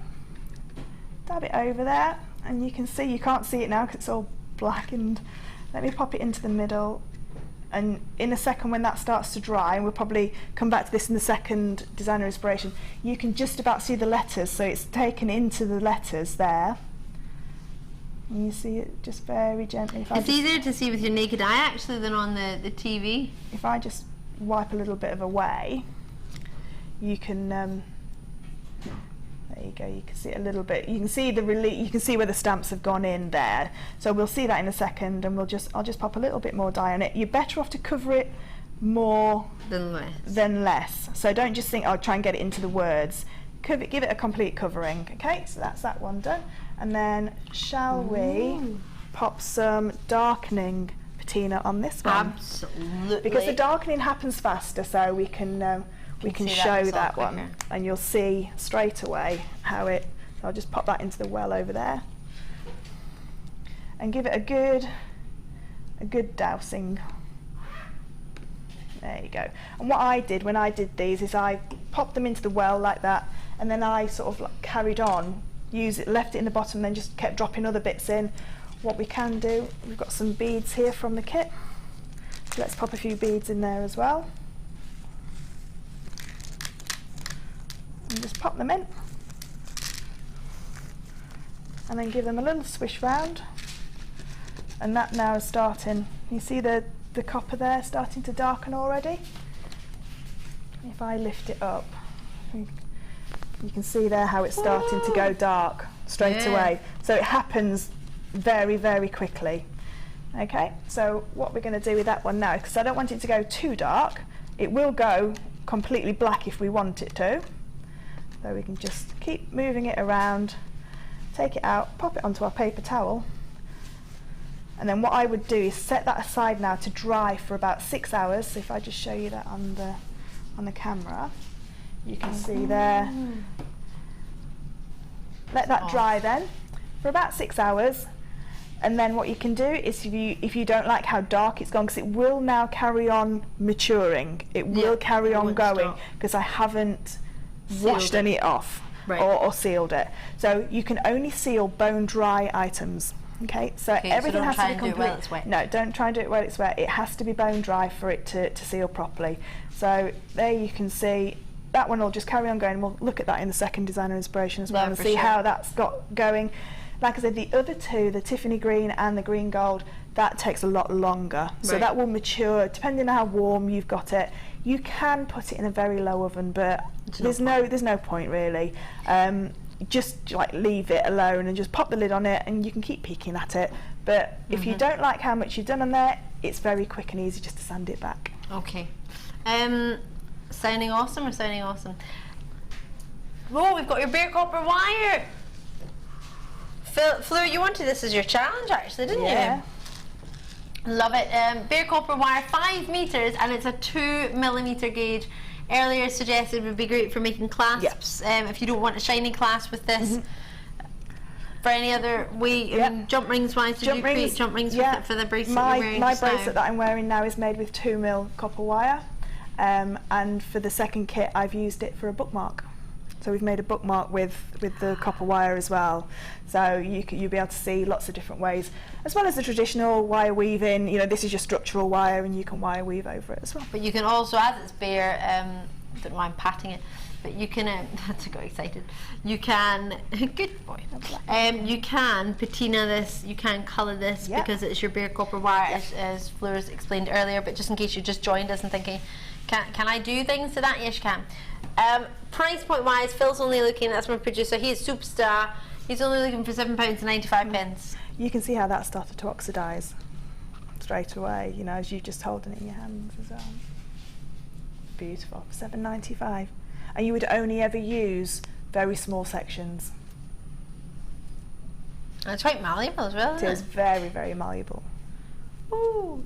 Dab it over there, and you can see, you can't see it now because it's all blackened. Let me pop it into the middle, and in a second when that starts to dry, and we'll probably come back to this in the second designer inspiration, you can just about see the letters, so it's taken into the letters there. And you see it just very gently. It's easier to see with your naked eye actually than on the TV. If I just wipe a little bit of away, you can there you go, you can see it a little bit, you can see the relief, you can see where the stamps have gone in there. So we'll see that in a second, and I'll just pop a little bit more dye on it. You're better off to cover it more than less. So don't just think, I'll try and get it into the words. Give it a complete covering. Okay, so that's that one done. And then shall we pop some darkening patina on this one? Absolutely. Because the darkening happens faster, so we can show that one, and you'll see straight away how it. So I'll just pop that into the well over there, and give it a good dousing. There you go. And what I did when I did these is I popped them into the well like that, and then I sort of like carried on, left it in the bottom, then just kept dropping other bits in. What we can do, we've got some beads here from the kit, so let's pop a few beads in there as well. And just pop them in. And then give them a little swish round. And that now is starting, you see the copper there starting to darken already? If I lift it up, you can see there how it's starting to go dark straight away. So it happens very, very quickly. Okay, so what we're going to do with that one now, because I don't want it to go too dark, it will go completely black if we want it to. So we can just keep moving it around, take it out, pop it onto our paper towel. And then what I would do is set that aside now to dry for about 6 hours. So if I just show you that on the camera, you can see there. Let that dry then for about 6 hours. And then what you can do is if you don't like how dark it's gone, because it will now carry on maturing, it will carry on going, because I haven't washed any off or sealed it. So you can only seal bone dry items. Okay, so everything has to be complete. No, don't try and do it while it's wet. It has to be bone dry for it to seal properly. So there you can see that one will just carry on going. We'll look at that in the second designer inspiration as well and see how that's got going. Like I said, the other two, the Tiffany green and the green gold, that takes a lot longer. So that will mature depending on how warm you've got it. You can put it in a very low oven, but there's no point really. Just like leave it alone and just pop the lid on it, and you can keep peeking at it. But if you don't like how much you've done on there, it's very quick and easy just to sand it back. Okay. Sounding awesome or sounding awesome? Oh, we've got your bare copper wire. Fleur, you wanted this as your challenge actually, didn't you? Love it. Bare copper wire, 5 meters, and it's a 2mm gauge. Earlier suggested would be great for making clasps. If you don't want a shiny clasp with this. For any other way, I mean, jump rings wise, did you create jump rings with it for the bracelet you're wearing My bracelet that I'm wearing now is made with 2mm copper wire, and for the second kit I've used it for a bookmark. So we've made a bookmark with the copper wire as well. So you'll be able to see lots of different ways, as well as the traditional wire weaving. You know, this is your structural wire, and you can wire weave over it as well. But you can also, as it's bare, don't know why I'm patting it, but you can, I got excited, you can, good boy, you can patina this, you can colour this because it's your bare copper wire, as Fleur's explained earlier. But just in case you just joined us and thinking, can I do things to that? Yes, you can. Price point wise, Phil's only looking, that's my producer, he's superstar, he's only looking for £7.95. You can see how that started to oxidise straight away, you know, as you just holding it in your hands as well. Beautiful, £7.95. And you would only ever use very small sections. And it's quite malleable as well, isn't it? It is very, very malleable. Ooh.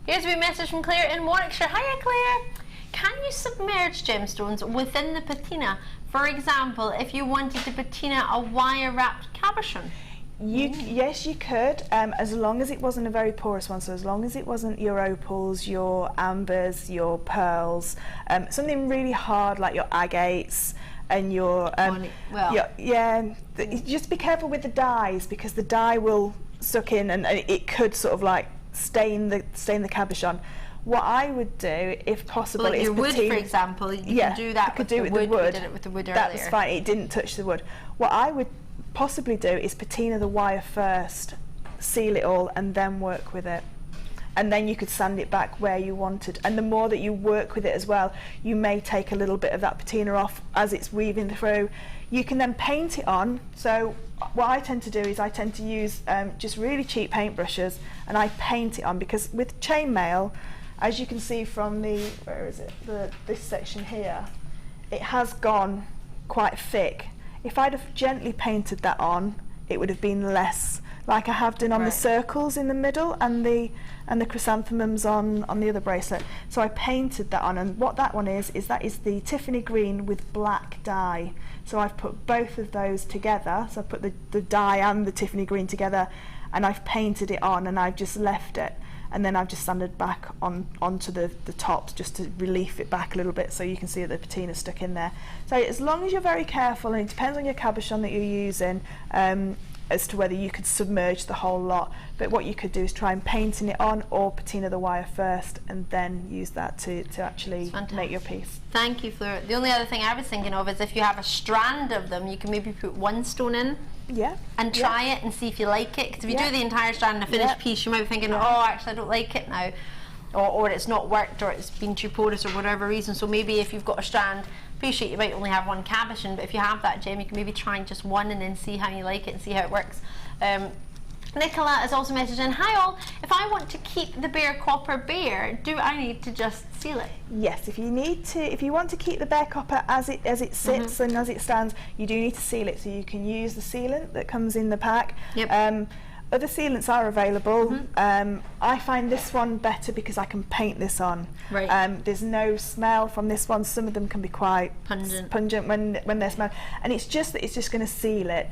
Here's a wee message from Claire in Warwickshire. Hiya, Claire. Can you submerge gemstones within the patina? For example, if you wanted to patina a wire-wrapped cabochon? Yes, you could, as long as it wasn't a very porous one. So as long as it wasn't your opals, your ambers, your pearls, something really hard like your agates and your just be careful with the dyes, because the dye will suck in and it could sort of like stain the cabochon. What I would do, if possible, is your wood, for example. You can do that with the wood. You did it with the wood earlier. That's fine. It didn't touch the wood. What I would possibly do is patina the wire first, seal it all, and then work with it. And then you could sand it back where you wanted. And the more that you work with it as well, you may take a little bit of that patina off as it's weaving through. You can then paint it on. So what I tend to do is I tend to use just really cheap paintbrushes, and I paint it on, because with chainmail, as you can see from this section here, it has gone quite thick. If I'd have gently painted that on, it would have been less, like I have done on the circles in the middle and the chrysanthemums on the other bracelet. So I painted that on, and what that one is that is the Tiffany green with black dye. So I've put both of those together. So I've put the dye and the Tiffany green together, and I've painted it on, and I've just left it. And then I've just sanded back onto the tops just to relief it back a little bit, so you can see that the patina stuck in there. So as long as you're very careful, and it depends on your cabochon that you're using, as to whether you could submerge the whole lot, but what you could do is try and painting it on or patina the wire first and then use that to actually make your piece. Thank you, Fleur. The only other thing I was thinking of is if you have a strand of them, you can maybe put one stone in. Yeah. And try it and see if you like it, because if you do the entire strand in a finished piece, you might be thinking, oh, actually I don't like it now, or it's not worked, or it's been too porous, or whatever reason. So maybe if you've got a strand, appreciate you might only have one cabochon, but if you have that gem, you can maybe try just one and then see how you like it and see how it works. Nicola has also messaged in, hi all, if I want to keep the bare copper bare, do I need to just seal it? Yes, if you want to keep the bare copper as it sits and as it stands, you do need to seal it, so you can use the sealant that comes in the pack. Other sealants are available. I find this one better because I can paint this on. There's no smell from this one. Some of them can be quite pungent when they're smelled, and it's just that it's just going to seal it.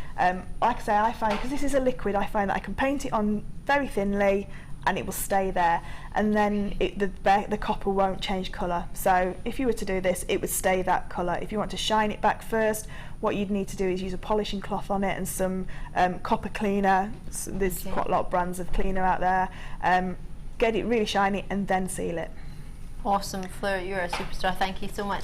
Like I say, I find, because this is a liquid, I find that I can paint it on very thinly and it will stay there, and then the copper won't change colour. So if you were to do this, it would stay that colour. If you want to shine it back first, what you'd need to do is use a polishing cloth on it and some copper cleaner. So there's quite a lot of brands of cleaner out there. Get it really shiny and then seal it. Awesome, Fleur, you're a superstar. Thank you so much.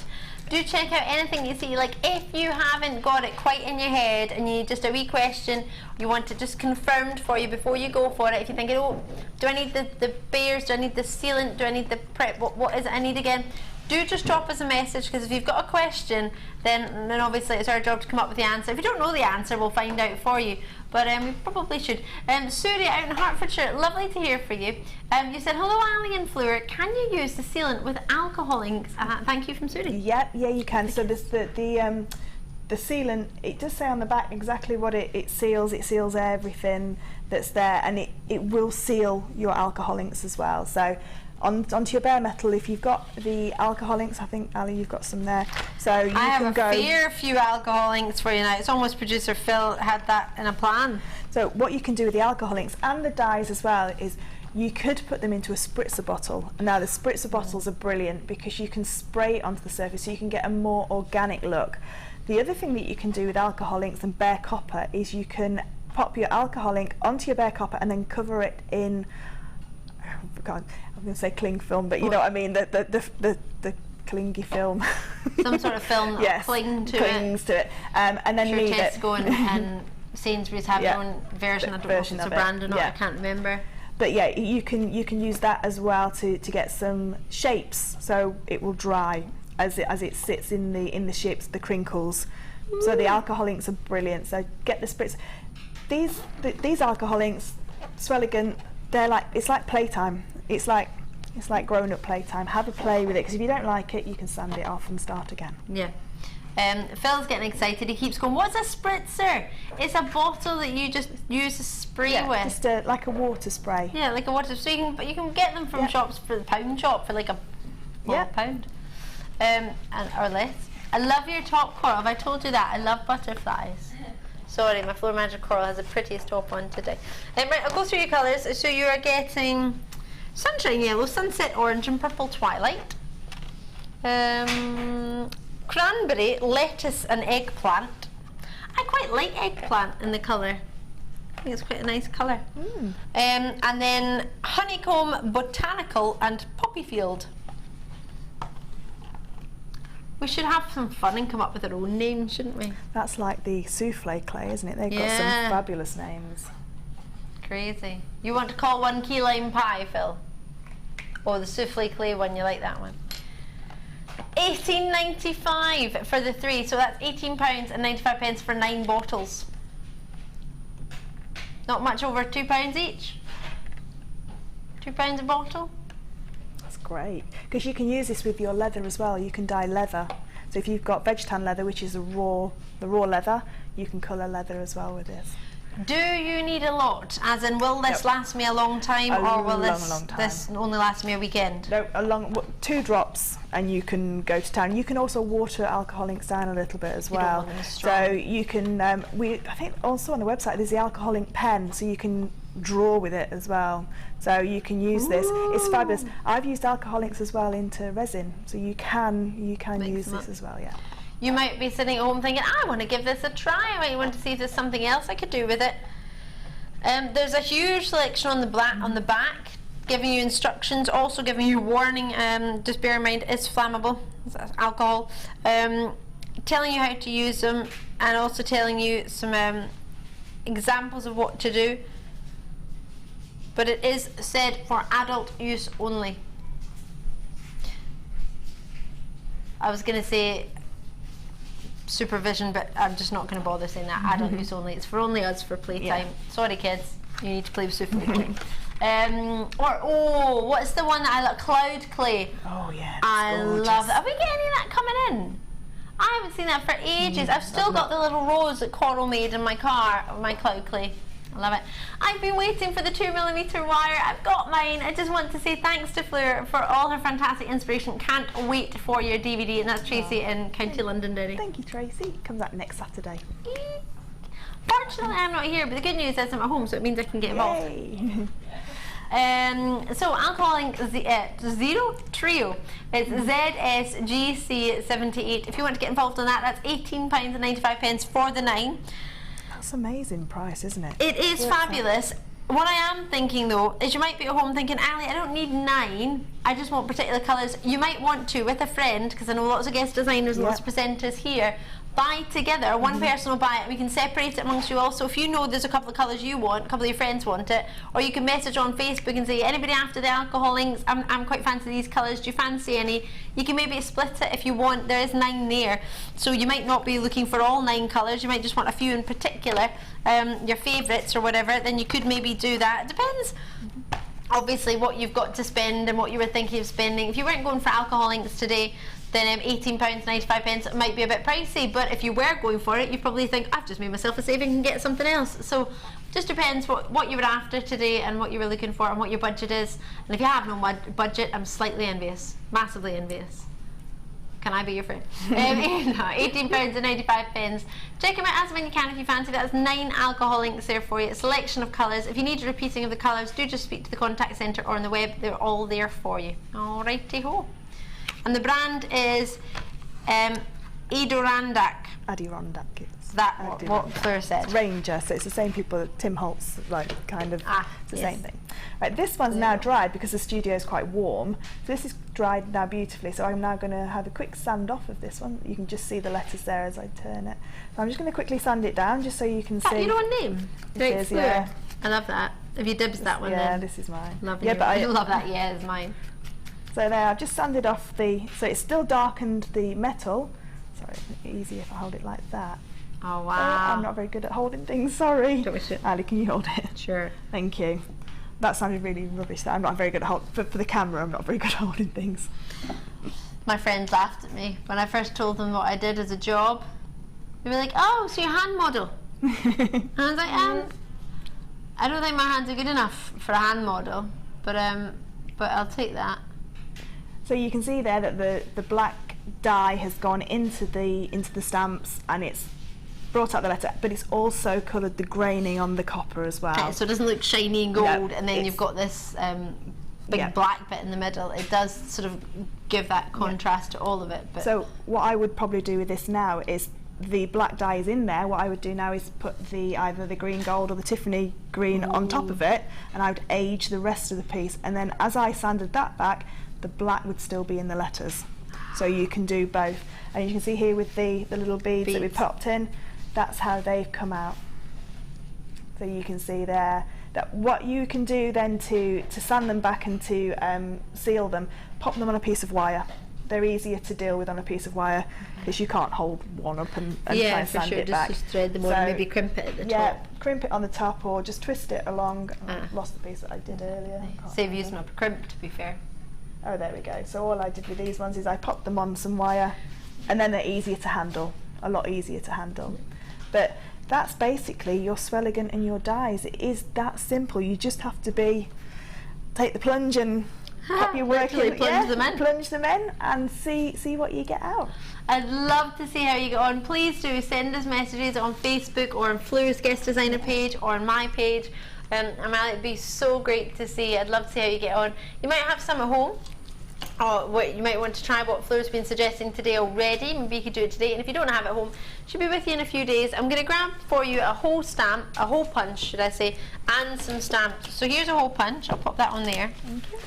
Do check out anything you see. Like if you haven't got it quite in your head and you need just a wee question, you want it just confirmed for you before you go for it. If you're thinking, oh, do I need the bears? Do I need the sealant? Do I need the prep? What is it I need again? Do just drop us a message, because if you've got a question, then obviously it's our job to come up with the answer. If you don't know the answer, we'll find out for you, but we probably should. Suri out in Hertfordshire, lovely to hear from you. You said, hello Ali and Fleur, can you use the sealant with alcohol inks? Thank you from Suri. Yeah, you can. So there's the sealant, it does say on the back exactly what it seals. It seals everything that's there, and it will seal your alcohol inks as well. So onto your bare metal, if you've got the alcohol inks, I think Ali, you've got some there. So you I can go. have a fair few alcohol inks for you now. It's almost producer Phil had that in a plan. So what you can do with the alcohol inks and the dyes as well is you could put them into a spritzer bottle. Now the spritzer bottles are brilliant because you can spray it onto the surface, so you can get a more organic look. The other thing that you can do with alcohol inks and bare copper is you can pop your alcohol ink onto your bare copper and then cover it in, God, I'm going to say cling film, but you know what I mean, the clingy film. Some sort of film that clings to it. And then leave it. Tesco and Sainsbury's have their own version. I don't know if it's a brand or not, I can't remember. But yeah, you can use that as well to get some shapes, so it will dry as it sits in the shapes, the crinkles. So the alcohol inks are brilliant. So get the spritz. These alcohol inks, so elegant. It's like playtime. It's like grown-up playtime. Have a play with it, because if you don't like it, you can sand it off and start again. Yeah. Phil's getting excited. He keeps going, what's a spritzer? It's a bottle that you just use to spray with. Just like a water spray. Yeah, like a water spray. You can get them from shops, for the pound shop, for like a pound. Or less. I love your top coral. Have I told you that? I love butterflies. Sorry, my Floor Magic Coral has the prettiest top on today. Right, I'll go through your colours. So you are getting sunshine yellow, sunset orange and purple twilight. Cranberry, lettuce and eggplant. I quite like eggplant in the colour. I think it's quite a nice colour. And then honeycomb, botanical and poppy field. We should have some fun and come up with our own names, shouldn't we? That's like the souffle clay, isn't it? They've got some fabulous names. Crazy. You want to call one key lime pie, Phil? Or the souffle clay one, you like that one? £18.95 for the 3, so that's £18.95 for 9 bottles. Not much over £2 each. £2 a bottle. Great, because you can use this with your leather as well. You can dye leather. So if you've got veg tan leather, which is the raw leather, you can colour leather as well with this. Do you need a lot? As in, will this last me a long time, or will this only last me a weekend? No, 2 drops, and you can go to town. You can also water alcohol inks down a little bit as well. So you can. I think also on the website there's the alcohol ink pen, so you can draw with it as well. So you can use this. It's fabulous. I've used alcohol inks as well into resin, so you can use this as well. Yeah. You might be sitting at home thinking, I want to give this a try. I might want to see if there's something else I could do with it. There's a huge selection on the back, giving you instructions, also giving you warning. Just bear in mind, it's flammable, it's alcohol. Telling you how to use them, and also telling you some examples of what to do. But it is said for adult use only. I was going to say supervision, but I'm just not going to bother saying that. Adult use only. It's for only us, for playtime. Yeah. Sorry kids, you need to play with super clay. What's the one that I love? Cloud clay. Oh yeah, I love that. Are we getting any of that coming in? I haven't seen that for ages. I've still got the little rose that Coral made in my car, my cloud clay. I love it. I've been waiting for the 2mm wire. I've got mine. I just want to say thanks to Fleur for all her fantastic inspiration. Can't wait for your DVD, and that's Tracy in County Londonderry. Thank you, Tracy. It comes out next Saturday. Fortunately, I'm not here, but the good news is I'm at home, so it means I can get involved. Yay. So alcohol ink Zero Trio. It's ZSGC78. If you want to get involved on that, that's £18.95 for the 9. That's an amazing price, isn't it? It is fabulous. What I am thinking though is you might be at home thinking, Ali, I don't need 9, I just want particular colours. You might want to, with a friend, because I know lots of guest designers and lots of presenters here, buy together. One person will buy it, we can separate it amongst you also. If you know there's a couple of colours you want, a couple of your friends want it, or you can message on Facebook and say, anybody after the alcohol inks, I'm quite fancy these colours, do you fancy any? You can maybe split it if you want. There is 9 there, so you might not be looking for all 9 colours, you might just want a few in particular, your favourites or whatever. Then you could maybe do that. It depends obviously what you've got to spend and what you were thinking of spending. If you weren't going for alcohol inks today, then £18.95 might be a bit pricey, but if you were going for it, you probably think, I've just made myself a saving and get something else. So just depends what you were after today and what you were looking for and what your budget is. And if you have no budget, I'm slightly envious, massively envious. Can I be your friend? £18.95. Check them out as when you can if you fancy. That's 9 alcohol inks there for you. A selection of colours. If you need a repeating of the colours, do just speak to the contact centre or on the web. They're all there for you. Alrighty ho. And the brand is Adirondack. Adirondack. It's that what Fleur said. Ranger, so it's the same people that Tim Holtz, like, kind of, it's the same thing. Right, this one's now dried because the studio is quite warm. So this is dried now beautifully, so I'm now going to have a quick sand off of this one. You can just see the letters there as I turn it. So I'm just going to quickly sand it down just so you can see. You know a name? It is, yeah. I love that. Have you dibs that one yeah, then? this is mine. Love yeah, but I love that, yeah, it's mine. So there, I've just sanded off so it's still darkened the metal. Sorry, easier if I hold it like that. Oh wow. I'm not very good at holding things, sorry. Ali, can you hold it? Sure. Thank you. That sounded really rubbish. I'm not very good at holding, for the camera, I'm not very good at holding things. My friends laughed at me when I first told them what I did as a job. They were like, oh, so you're a hand model. And I was like, I don't think my hands are good enough for a hand model, but I'll take that. So you can see there that the black dye has gone into the stamps and it's brought out the letter, but it's also coloured the graining on the copper as well. So it doesn't look shiny and gold, and then you've got this big black bit in the middle. It does sort of give that contrast to all of it. But so what I would probably do with this now is, the black dye is in there. What I would do now is put either the green gold or the Tiffany green on top of it, and I would age the rest of the piece, and then as I sanded that back, the black would still be in the letters. So you can do both. And you can see here with the little beads that we popped in, that's how they've come out. So you can see there that what you can do then to sand them back and to seal them, pop them on a piece of wire. They're easier to deal with on a piece of wire because you can't hold one up and try and sand it back. Just thread them on and maybe crimp it at the top. Yeah, crimp it on the top or just twist it along. I lost the piece that I did earlier. Save using up a crimp, to be fair. Oh, there we go. So all I did with these ones is I popped them on some wire, and then they're easier to handle, a lot easier to handle. But that's basically your Swelligan and your dies. It is that simple. You just have to take the plunge and pop your work in, plunge them in and see what you get out. I'd love to see how you get on. Please do send us messages on Facebook or on Fleur's guest designer page or on my page. It'd be so great to see. I'd love to see how you get on. You might have some at home, what you might want to try, what Fleur's been suggesting today already. Maybe you could do it today, and if you don't have it at home, it should be with you in a few days. I'm going to grab for you a whole stamp, a hole punch should I say, and some stamps. So here's a hole punch, I'll pop that on there. Thank you.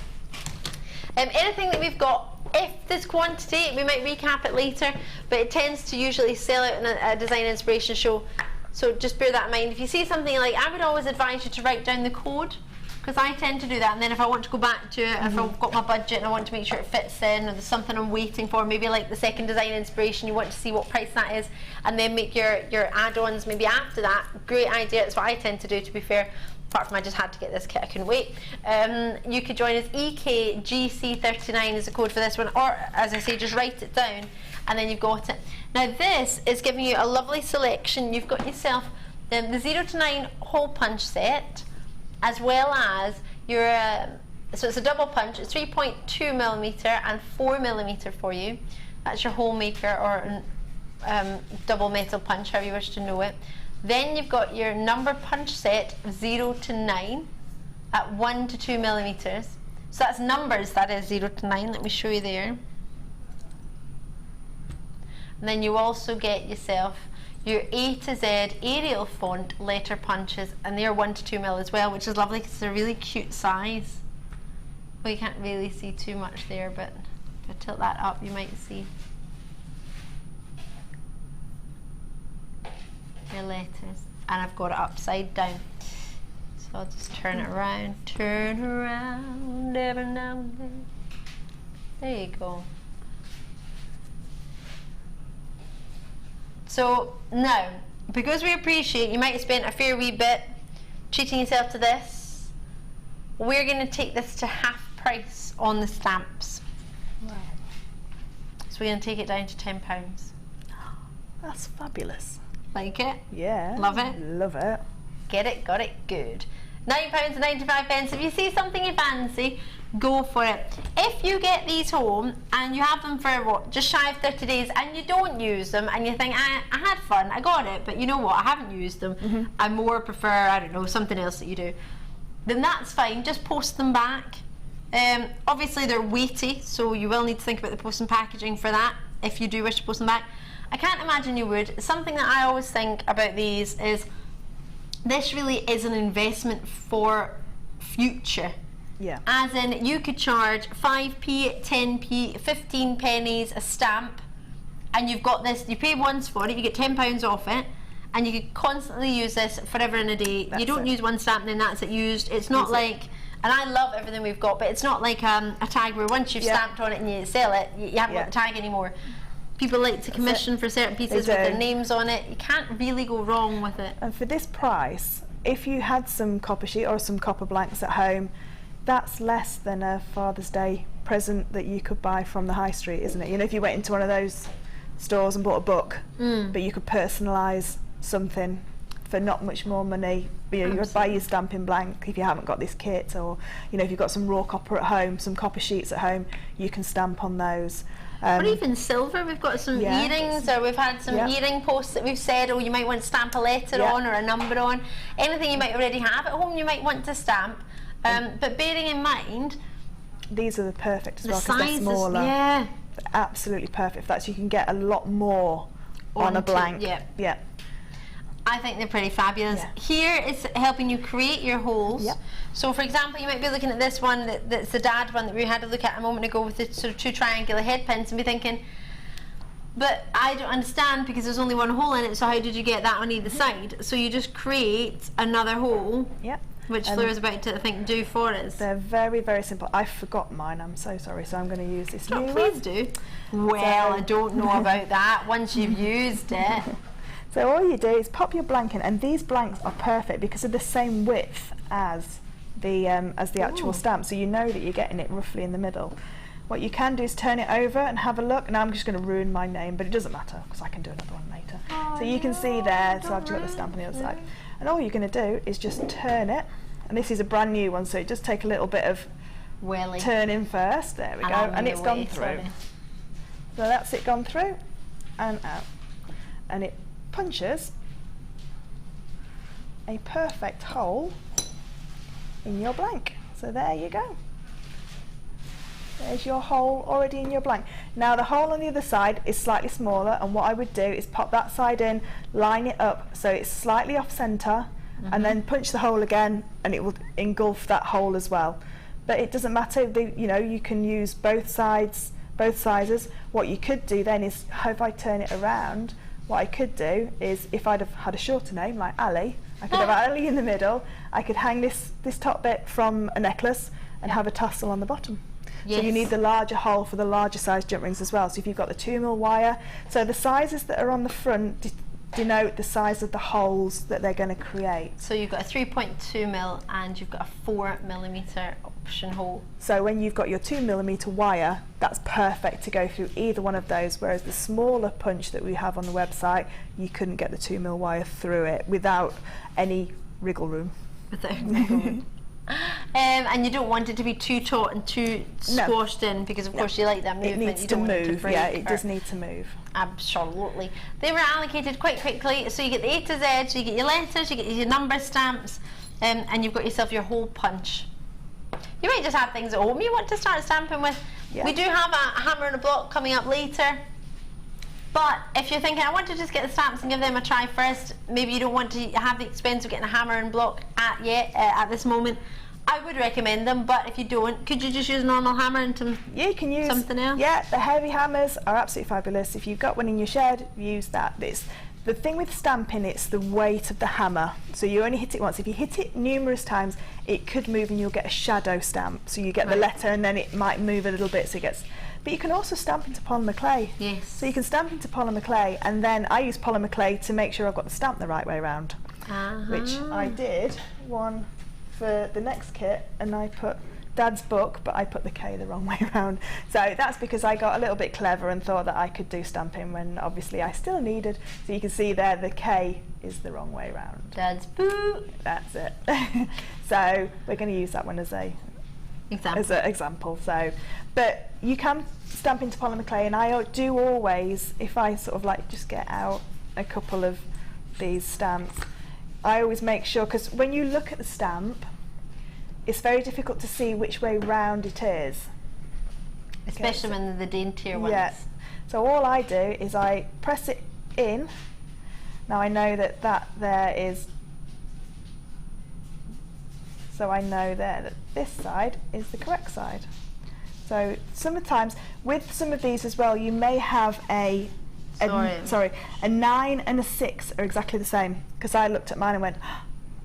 Anything that we've got, if there's quantity, we might recap it later, but it tends to usually sell out in a design inspiration show, so just bear that in mind. If you see something, like, I would always advise you to write down the code, because I tend to do that, and then if I want to go back to it, if I've got my budget and I want to make sure it fits in, or there's something I'm waiting for, maybe like the second design inspiration, you want to see what price that is, and then make your add-ons maybe after that. Great idea, that's what I tend to do, to be fair. Apart from I just had to get this kit, I couldn't wait. You could join us. EKGC39 is the code for this one, or as I say, just write it down and then you've got it. Now this is giving you a lovely selection. You've got yourself the 0 to 9 hole punch set, as well as your, so it's a double punch, it's 3.2mm and 4mm for you. That's your hole maker, or double metal punch, however you wish to know it. Then you've got your number punch set, 0 to 9 at 1 to 2mm. So that's numbers, that is 0 to 9. Let me show you there. And then you also get yourself your A to Z Arial font letter punches, and they're 1 to 2mm as well, which is lovely because it's a really cute size. Well, you can't really see too much there, but if I tilt that up, you might see your letters. And I've got it upside down, so I'll just turn it around, every now and then. There you go. So now, because we appreciate you might have spent a fair wee bit treating yourself to this, we're going to take this to half price on the stamps. Wow. So we're going to take it down to £10. That's fabulous. Like it? Yeah. Love it? Love it. Get it, got it, good. £9.95. If you see something you fancy, go for it. If you get these home and you have them for what, just shy of 30 days, and you don't use them, and you think, I had fun, I got it, but you know what, I haven't used them, I more prefer, I don't know, something else that you do, then that's fine, just post them back. Obviously they're weighty, so you will need to think about the post and packaging for that, if you do wish to post them back. I can't imagine you would. Something that I always think about these is, this really is an investment for future. Yeah. As in, you could charge 5p, 10p, 15 pennies a stamp, and you've got this, you pay once for it, you get £10 off it, and you could constantly use this forever and a day. You don't use one stamp and then that's it used. It's not like, and I love everything we've got, but it's not like a tag where once you've stamped on it and you sell it, you haven't got the tag anymore. People like to commission for certain pieces with their names on it. You can't really go wrong with it. And for this price, if you had some copper sheet or some copper blanks at home, that's less than a Father's Day present that you could buy from the high street, isn't it? You know, if you went into one of those stores and bought a book, but you could personalise something for not much more money. You know, you would buy your stamping blank if you haven't got this kit, or you know, if you've got some raw copper at home, some copper sheets at home, you can stamp on those. Or even silver. We've got some earrings, or we've had some earring posts that we've said, oh, you might want to stamp a letter on or a number on. Anything you might already have at home you might want to stamp. But bearing in mind, these are the perfect as well because they're smaller. They're absolutely perfect. That's, you can get a lot more on a blank. Yeah. I think they're pretty fabulous. Here it's helping you create your holes. So for example, you might be looking at this one, that's the dad one that we had a look at a moment ago with the sort of 2 triangular head pins, and be thinking, but I don't understand because there's only one hole in it, so how did you get that on either side? So you just create another hole, which Fleur is about to, I think, do for us. They're very, very simple. I forgot mine, I'm so sorry, so I'm going to use this new one. Please do. Well, I don't know about that once you've used it. So all you do is pop your blank in, and these blanks are perfect because they're the same width as the actual stamp, so you know that you're getting it roughly in the middle. What you can do is turn it over and have a look. Now I'm just going to ruin my name, but it doesn't matter because I can do another one later. So you can see there, so I've just got the stamp on the other side. And all you're going to do is just turn it, and this is a brand new one, so it just take a little bit of turning first. There we go, and it's gone through. So that's it gone through and out, and it punches a perfect hole in your blank. So there you go. There's your hole already in your blank. Now the hole on the other side is slightly smaller, and what I would do is pop that side in, line it up so it's slightly off centre, and then punch the hole again, and it will engulf that hole as well. But it doesn't matter, you know, you can use both sides, both sizes. What you could do then is, if I turn it around, what I could do is, if I'd have had a shorter name like Ali, I could have Ali in the middle, I could hang this top bit from a necklace and have a tassel on the bottom. Yes. So you need the larger hole for the larger size jump rings as well. So if you've got the 2mm wire, so the sizes that are on the front denote the size of the holes that they're going to create. So you've got a 3.2mm and you've got a 4mm option hole. So when you've got your 2mm wire, that's perfect to go through either one of those, whereas the smaller punch that we have on the website, you couldn't get the 2mm wire through it without any wriggle room. And you don't want it to be too taut and too squashed in, because of course you like that movement. It needs you to don't want move, it to break, yeah, it does need to move. Absolutely. They were allocated quite quickly, so you get the A to Z, so you get your letters, you get your number stamps, and you've got yourself your hole punch. You might just have things at home you want to start stamping with. Yeah. We do have a hammer and a block coming up later. But if you're thinking, I want to just get the stamps and give them a try first, maybe you don't want to have the expense of getting a hammer and block at this moment, I would recommend them. But if you don't, could you just use a normal hammer and you can use something else? Yeah, the heavy hammers are absolutely fabulous. If you've got one in your shed, use that. The thing with stamping, it's the weight of the hammer. So you only hit it once. If you hit it numerous times, it could move and you'll get a shadow stamp. So you get the letter and then it might move a little bit, so it gets... But you can also stamp into polymer clay. Yes. So you can stamp into polymer clay, and then I use polymer clay to make sure I've got the stamp the right way around. Which I did one for the next kit, and I put Dad's book, but I put the K the wrong way around. So that's because I got a little bit clever and thought that I could do stamping when obviously I still needed. So you can see there the K is the wrong way around. Dad's book. That's it. So we're going to use that one as an example. So, but you can stamp into polymer clay, and I do always, if I sort of like just get out a couple of these stamps, I always make sure, because when you look at the stamp, it's very difficult to see which way round it is. Especially when they're the daintier ones. Yeah. So all I do is I press it in. Now I know that there is, so I know there that this side is the correct side. So sometimes with some of these as well, you may have a 9 and a 6 are exactly the same, because I looked at mine and went,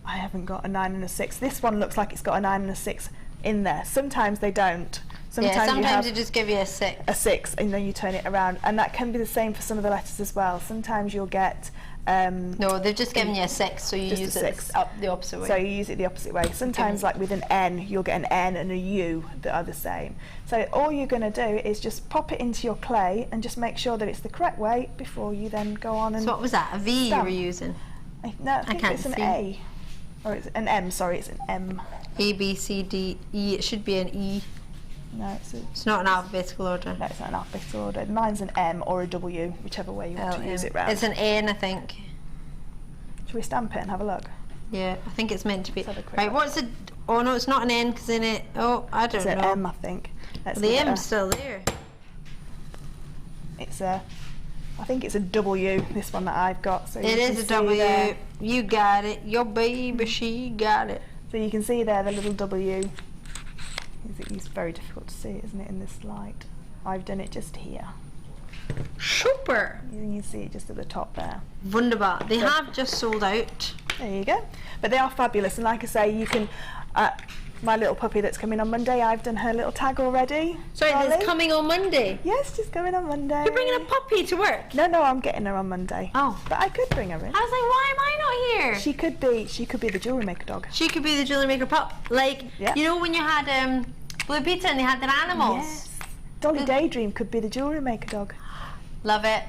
I haven't got a 9 and a 6. This one looks like it's got a 9 and a 6 in there. Sometimes they don't. Sometimes they just give you a 6. A 6, and then you turn it around, and that can be the same for some of the letters as well. Sometimes you'll get no, they've just given you a 6, so you use it up the opposite way. So you use it the opposite way. Sometimes, like with an N, you'll get an N and a U that are the same. So all you're going to do is just pop it into your clay and just make sure that it's the correct way before you then go on and. So what was that? A V stamp. you were using? No, I think it's an A. Or it's an M, sorry, it's an M. A, B, C, D, E. It should be an E. No, it's not an alphabetical order. No, it's not an alphabetical order. Mine's an M or a W, whichever way you want to use it round. It's an N, I think. Should we stamp it and have a look? Yeah, I think it's meant to be. Right, what's it? Oh no, it's not an N, because in it. Oh, I don't know. It's an M, I think. The M's still there. It's a. I think it's a W, this one that I've got. So it is a W. There. You got it. Your baby, she got it. So you can see there the little W. It's very difficult to see, isn't it, in this light? I've done it just here. Super! You can see it just at the top there. Wunderbar. They have just sold out. There you go. But they are fabulous, and like I say, you can... my little puppy that's coming on Monday, I've done her little tag already. Sorry, it's coming on Monday? Yes, she's coming on Monday. You're bringing a puppy to work? No, I'm getting her on Monday. Oh. But I could bring her in. I was like, why am I not here? She could be the JewelleryMaker dog. She could be the JewelleryMaker pup. Like, you know when you had Blue Peter and they had their animals? Yes. Dolly Daydream could be the JewelleryMaker dog. Love it.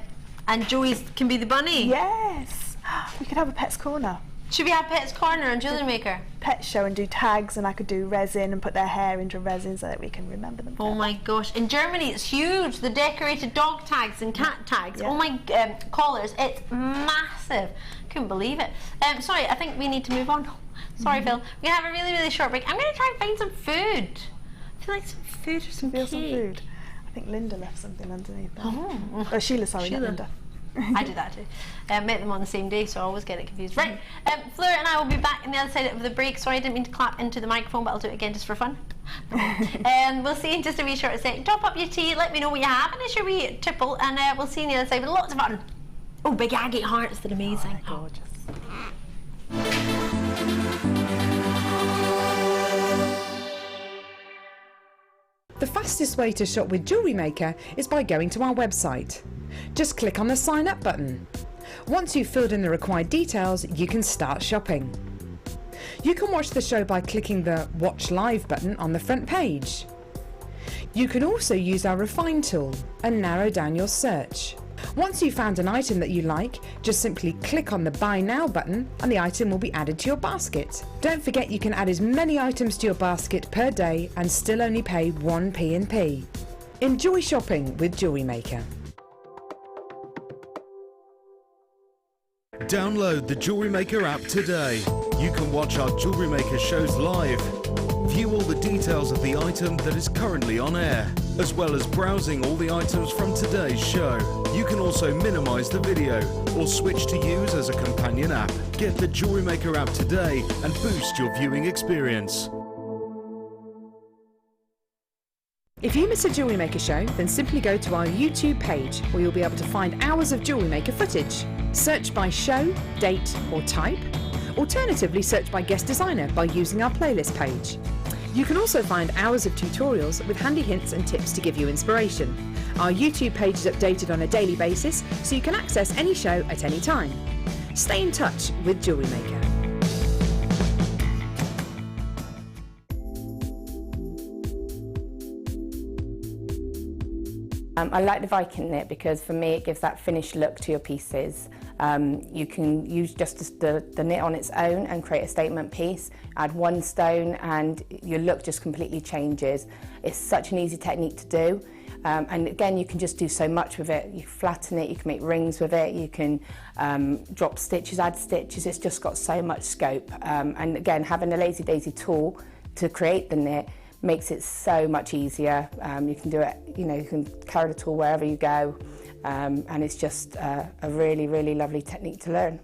And Joey can be the bunny? Yes. We could have a Pet's Corner. Should we have Pet's Corner on JewelleryMaker? Pet show and do tags, and I could do resin and put their hair into resin so that we can remember them. Oh my gosh. In Germany it's huge. The decorated dog tags and cat tags. Yeah. Oh my collars. It's massive. Couldn't believe it. Sorry, I think we need to move on. Sorry, Phil. We're going to have a really, really short break. I'm going to try and find some food. I feel like some food or some Feel cake. some food. I think Linda left something underneath there. Oh. Sheila, sorry, Sheila. not Linda. I did that too. Met them on the same day, so I always get it confused. Right, Fleur and I will be back on the other side of the break. Sorry, I didn't mean to clap into the microphone, but I'll do it again just for fun. We'll see you in just a wee short sec. Top up your tea, let me know what you have, and it's your wee triple, and we'll see you on the other side with lots of fun. Oh, big agate hearts, they're amazing. Oh, gorgeous. The fastest way to shop with JewelleryMaker is by going to our website. Just click on the sign up button. Once you've filled in the required details, you can start shopping. You can watch the show by clicking the Watch Live button on the front page. You can also use our Refine tool and narrow down your search. Once you've found an item that you like, just simply click on the Buy Now button and the item will be added to your basket. Don't forget you can add as many items to your basket per day and still only pay 1 P&P. Enjoy shopping with JewelleryMaker. Download the JewelleryMaker app today. You can watch our JewelleryMaker shows live, view all the details of the item that is currently on air, as well as browsing all the items from today's show. You can also minimize the video or switch to use as a companion app. Get the JewelleryMaker app today and boost your viewing experience. If you miss a JewelleryMaker show, then simply go to our YouTube page where you'll be able to find hours of JewelleryMaker footage. Search by show, date or type. Alternatively, search by guest designer by using our playlist page. You can also find hours of tutorials with handy hints and tips to give you inspiration. Our YouTube page is updated on a daily basis, so you can access any show at any time. Stay in touch with JewelleryMaker. I like the Viking knit because for me it gives that finished look to your pieces. You can use just the knit on its own and create a statement piece, add one stone and your look just completely changes. It's such an easy technique to do, and again you can just do so much with it. You flatten it, you can make rings with it, you can drop stitches, add stitches. It's just got so much scope, and again having a Lazy Daisy tool to create the knit makes it so much easier. You can do it, you can carry the tool wherever you go, and it's just a really, really lovely technique to learn.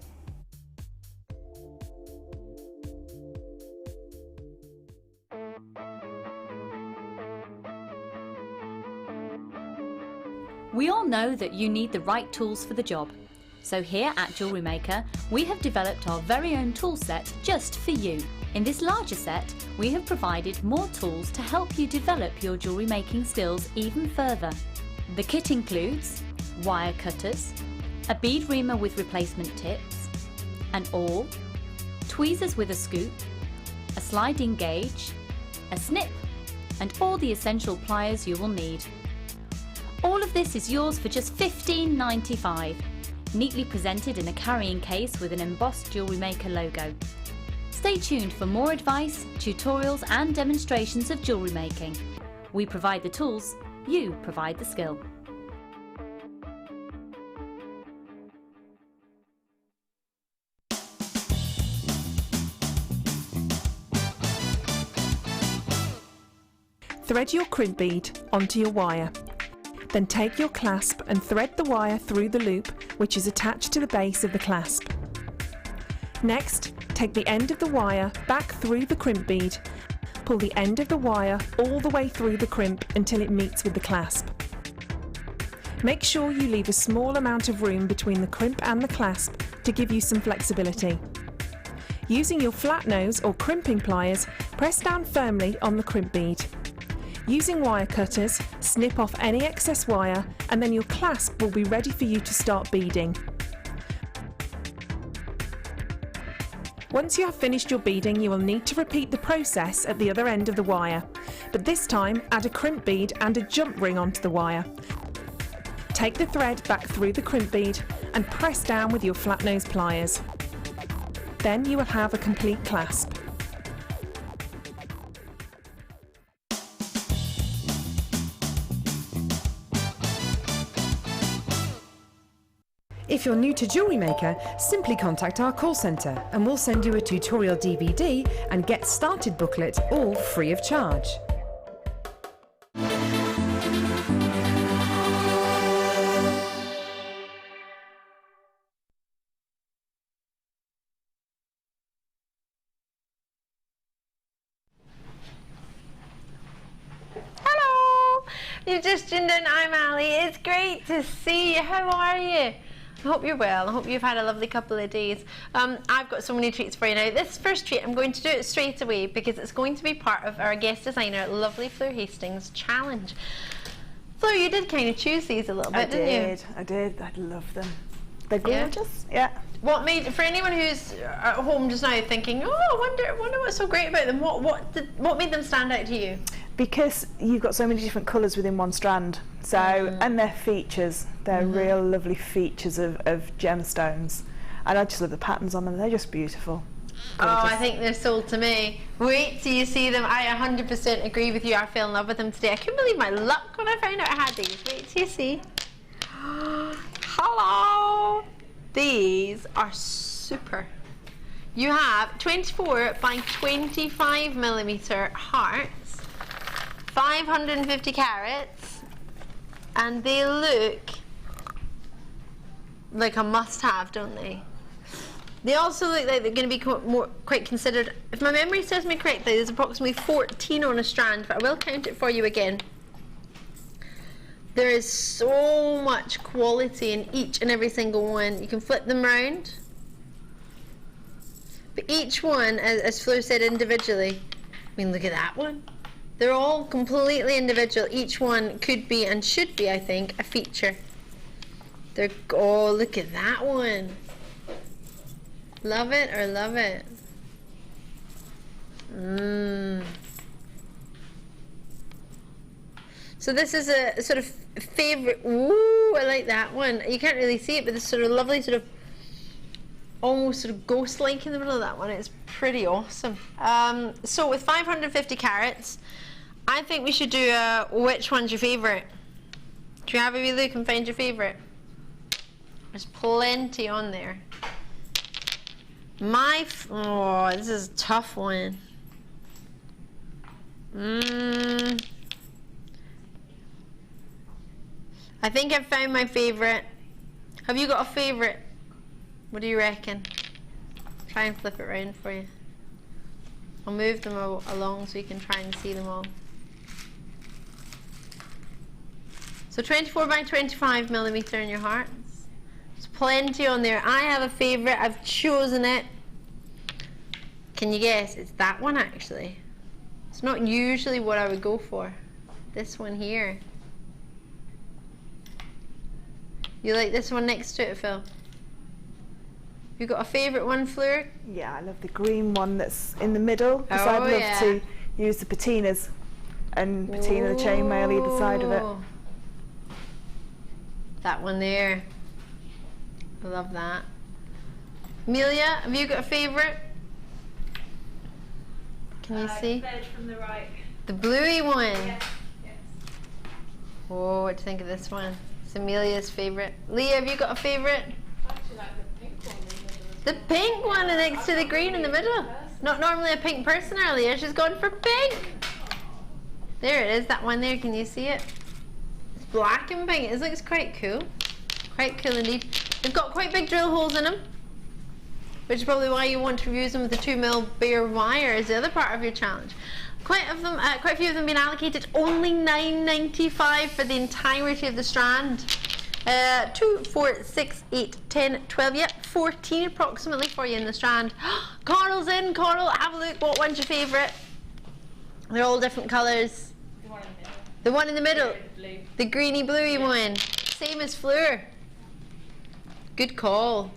We all know that you need the right tools for the job. So here at JewelleryMaker, we have developed our very own tool set just for you. In this larger set, we have provided more tools to help you develop your jewellery making skills even further. The kit includes wire cutters, a bead reamer with replacement tips, an awl, tweezers with a scoop, a sliding gauge, a snip, and all the essential pliers you will need. All of this is yours for just $15.95, neatly presented in a carrying case with an embossed JewelleryMaker logo. Stay tuned for more advice, tutorials and demonstrations of jewellery making. We provide the tools, you provide the skill. Thread your crimp bead onto your wire. Then take your clasp and thread the wire through the loop which is attached to the base of the clasp. Next, take the end of the wire back through the crimp bead. Pull the end of the wire all the way through the crimp until it meets with the clasp. Make sure you leave a small amount of room between the crimp and the clasp to give you some flexibility. Using your flat nose or crimping pliers, press down firmly on the crimp bead. Using wire cutters, snip off any excess wire and then your clasp will be ready for you to start beading. Once you have finished your beading, you will need to repeat the process at the other end of the wire, but this time add a crimp bead and a jump ring onto the wire. Take the thread back through the crimp bead and press down with your flat nose pliers. Then you will have a complete clasp. If you're new to JewelleryMaker, simply contact our call centre and we'll send you a tutorial DVD and Get Started booklet, all free of charge. You just tuned in. I'm Ali. It's great to see you. How are you? I hope you're well. I hope you've had a lovely couple of days. I've got so many treats for you now. This first treat, I'm going to do it straight away because it's going to be part of our guest designer, lovely Fleur Hastings challenge. Fleur, you did kind of choose these a little bit, didn't you? I did. I love them. They're gorgeous. Yeah. What made, for anyone who's at home just now thinking, oh, I wonder what's so great about them, what made them stand out to you? Because you've got so many different colours within one strand, so and they're features. They're real lovely features of gemstones, and I just love the patterns on them. They're just beautiful. Oh, I think they're sold to me. Wait till you see them. I 100% agree with you. I fell in love with them today. I couldn't believe my luck when I found out I had these. Wait till you see. Hello. These are super. You have 24 by 25 millimeter hearts, 550 carats, and they look like a must-have, don't they? They also look like they're going to be quite considered. If my memory serves me correctly, there's approximately 14 on a strand, but I will count it for you again. There is so much quality in each and every single one. You can flip them around, but each one, as Fleur said, individually. I mean, look at that one. They're all completely individual. Each one could be and should be, I think, a feature. Oh, look at that one. Love it or love it? So this is a sort of favorite. Ooh, I like that one. You can't really see it, but this sort of lovely sort of almost sort of ghost-like in the middle of that one. It's pretty awesome. So with 550 carats, I think we should do which one's your favorite? Do you have a wee look and find your favorite? There's plenty on there. Oh, this is a tough one. I think I've found my favorite. Have you got a favorite? What do you reckon? Try and flip it around for you. I'll move them along so you can try and see them all. So 24 by 25 millimeter in your hearts. There's plenty on there. I have a favorite. I've chosen it. Can you guess? It's that one actually. It's not usually what I would go for. This one here. You like this one next to it, Phil? You got a favourite one, Fleur? Yeah, I love the green one that's in the middle, because I'd love to use the patinas and patina the chainmail either side of it. That one there. I love that. Amelia, have you got a favourite? Can you see? Third from the right. The bluey one. Yes. Yes. Oh, what do you think of this one? It's Amelia's favourite. Leah, have you got a favourite? I actually like the pink one in the middle. The pink one next to the green in the middle. Not normally a pink person earlier. She's gone for pink. There it is, that one there. Can you see it? It's black and pink. It looks quite cool. Quite cool indeed. They've got quite big drill holes in them, which is probably why you want to use them with the 2mm bare wire as the other part of your challenge. Quite a few of them been allocated. Only $9.95 for the entirety of the strand. 2, 4, 6, 8, 10, 12, yep, 14 approximately for you in the strand. Coral's in. Coral, have a look. What one's your favourite? They're all different colours. The one in the middle. The one in the middle. Blue. The greeny bluey one. Same as Fleur. Good call.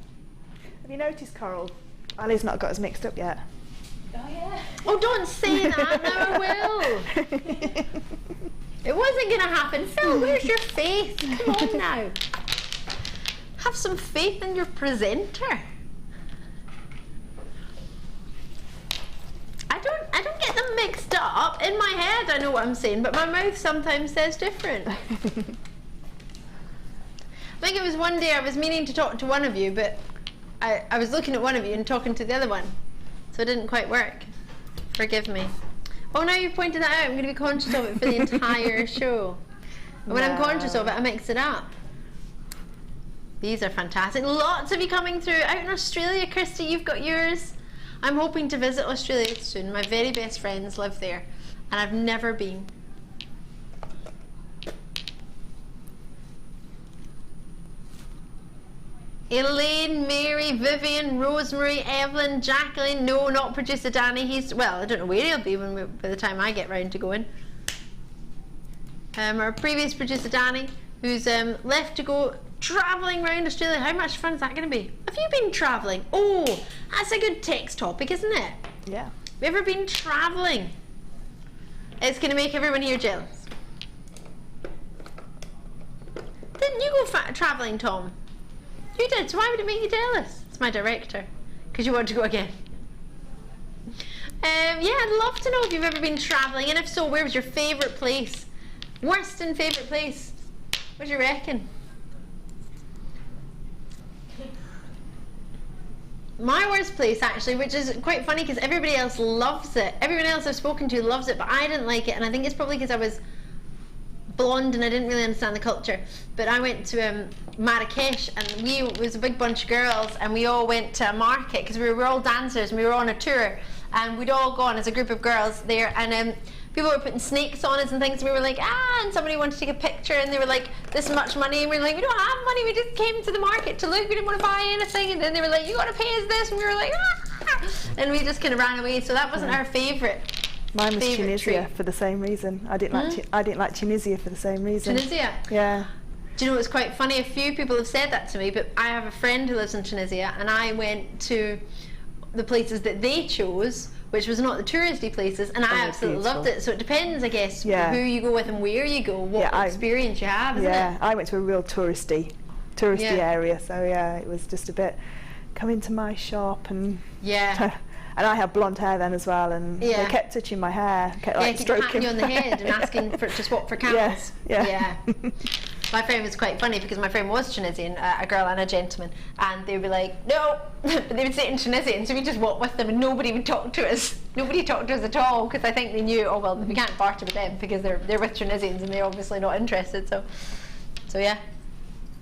Have you noticed, Coral? Ali's not got us mixed up yet. Oh yeah. Oh, don't say that. Now I will. It wasn't going to happen. Phil, where's your faith? Come on now. Have some faith in your presenter. I don't get them mixed up. In my head, I know what I'm saying, but my mouth sometimes says different. I think it was one day I was meaning to talk to one of you, but I was looking at one of you and talking to the other one, so it didn't quite work. Forgive me. Oh, now you've pointed that out, I'm going to be conscious of it for the entire show. And when I'm conscious of it, I mix it up. These are fantastic. Lots of you coming through. Out in Australia, Christy, you've got yours. I'm hoping to visit Australia soon. My very best friends live there, and I've never been. Elaine, Mary, Vivian, Rosemary, Evelyn, Jacqueline. No, not producer Danny. He's, well, I don't know where he'll be by the time I get round to going. Our previous producer Danny, who's left to go travelling around Australia. How much fun is that going to be? Have you been travelling? Oh, that's a good text topic, isn't it? Yeah. Have you ever been travelling? It's going to make everyone here jealous. Didn't you go travelling, Tom? You did, so why would it make you jealous? It's my director. Because you want to go again. Yeah, I'd love to know if you've ever been travelling, and if so, where was your favourite place? Worst and favourite place? What do you reckon? My worst place, actually, which is quite funny because everybody else loves it. Everyone else I've spoken to loves it, but I didn't like it, and I think it's probably because I was blonde and I didn't really understand the culture. But I went to Marrakesh, and it was a big bunch of girls, and we all went to a market because we were all dancers and we were on a tour, and we'd all gone as a group of girls there, and people were putting snakes on us and things, and we were like, and somebody wanted to take a picture, and they were like, this much money, and we were like, we don't have money, we just came to the market to look, we didn't want to buy anything, and then they were like, you got to pay us this, and we were like, and we just kind of ran away. So that wasn't our favourite. Mine was Tunisia for the same reason. I didn't like Tunisia for the same reason. Tunisia? Yeah. Do you know what's quite funny? A few people have said that to me, but I have a friend who lives in Tunisia, and I went to the places that they chose, which was not the touristy places, and I absolutely loved it. So it depends, I guess, who you go with and where you go, what experience you have, isn't it? Yeah, I went to a real touristy area, so yeah, it was just a bit, come into my shop and and I had blonde hair then as well, and they kept touching my hair, kept like stroking. Patting you on the head and asking for to swap for camels. Yeah. My friend was quite funny because my friend was Tunisian, a girl and a gentleman, and they would be like, no, but they would say it in Tunisian, so we just walked with them and nobody would talk to us. Nobody talked to us at all, because I think they knew, oh well, we can't barter with them because they're with Tunisians and they're obviously not interested, so yeah.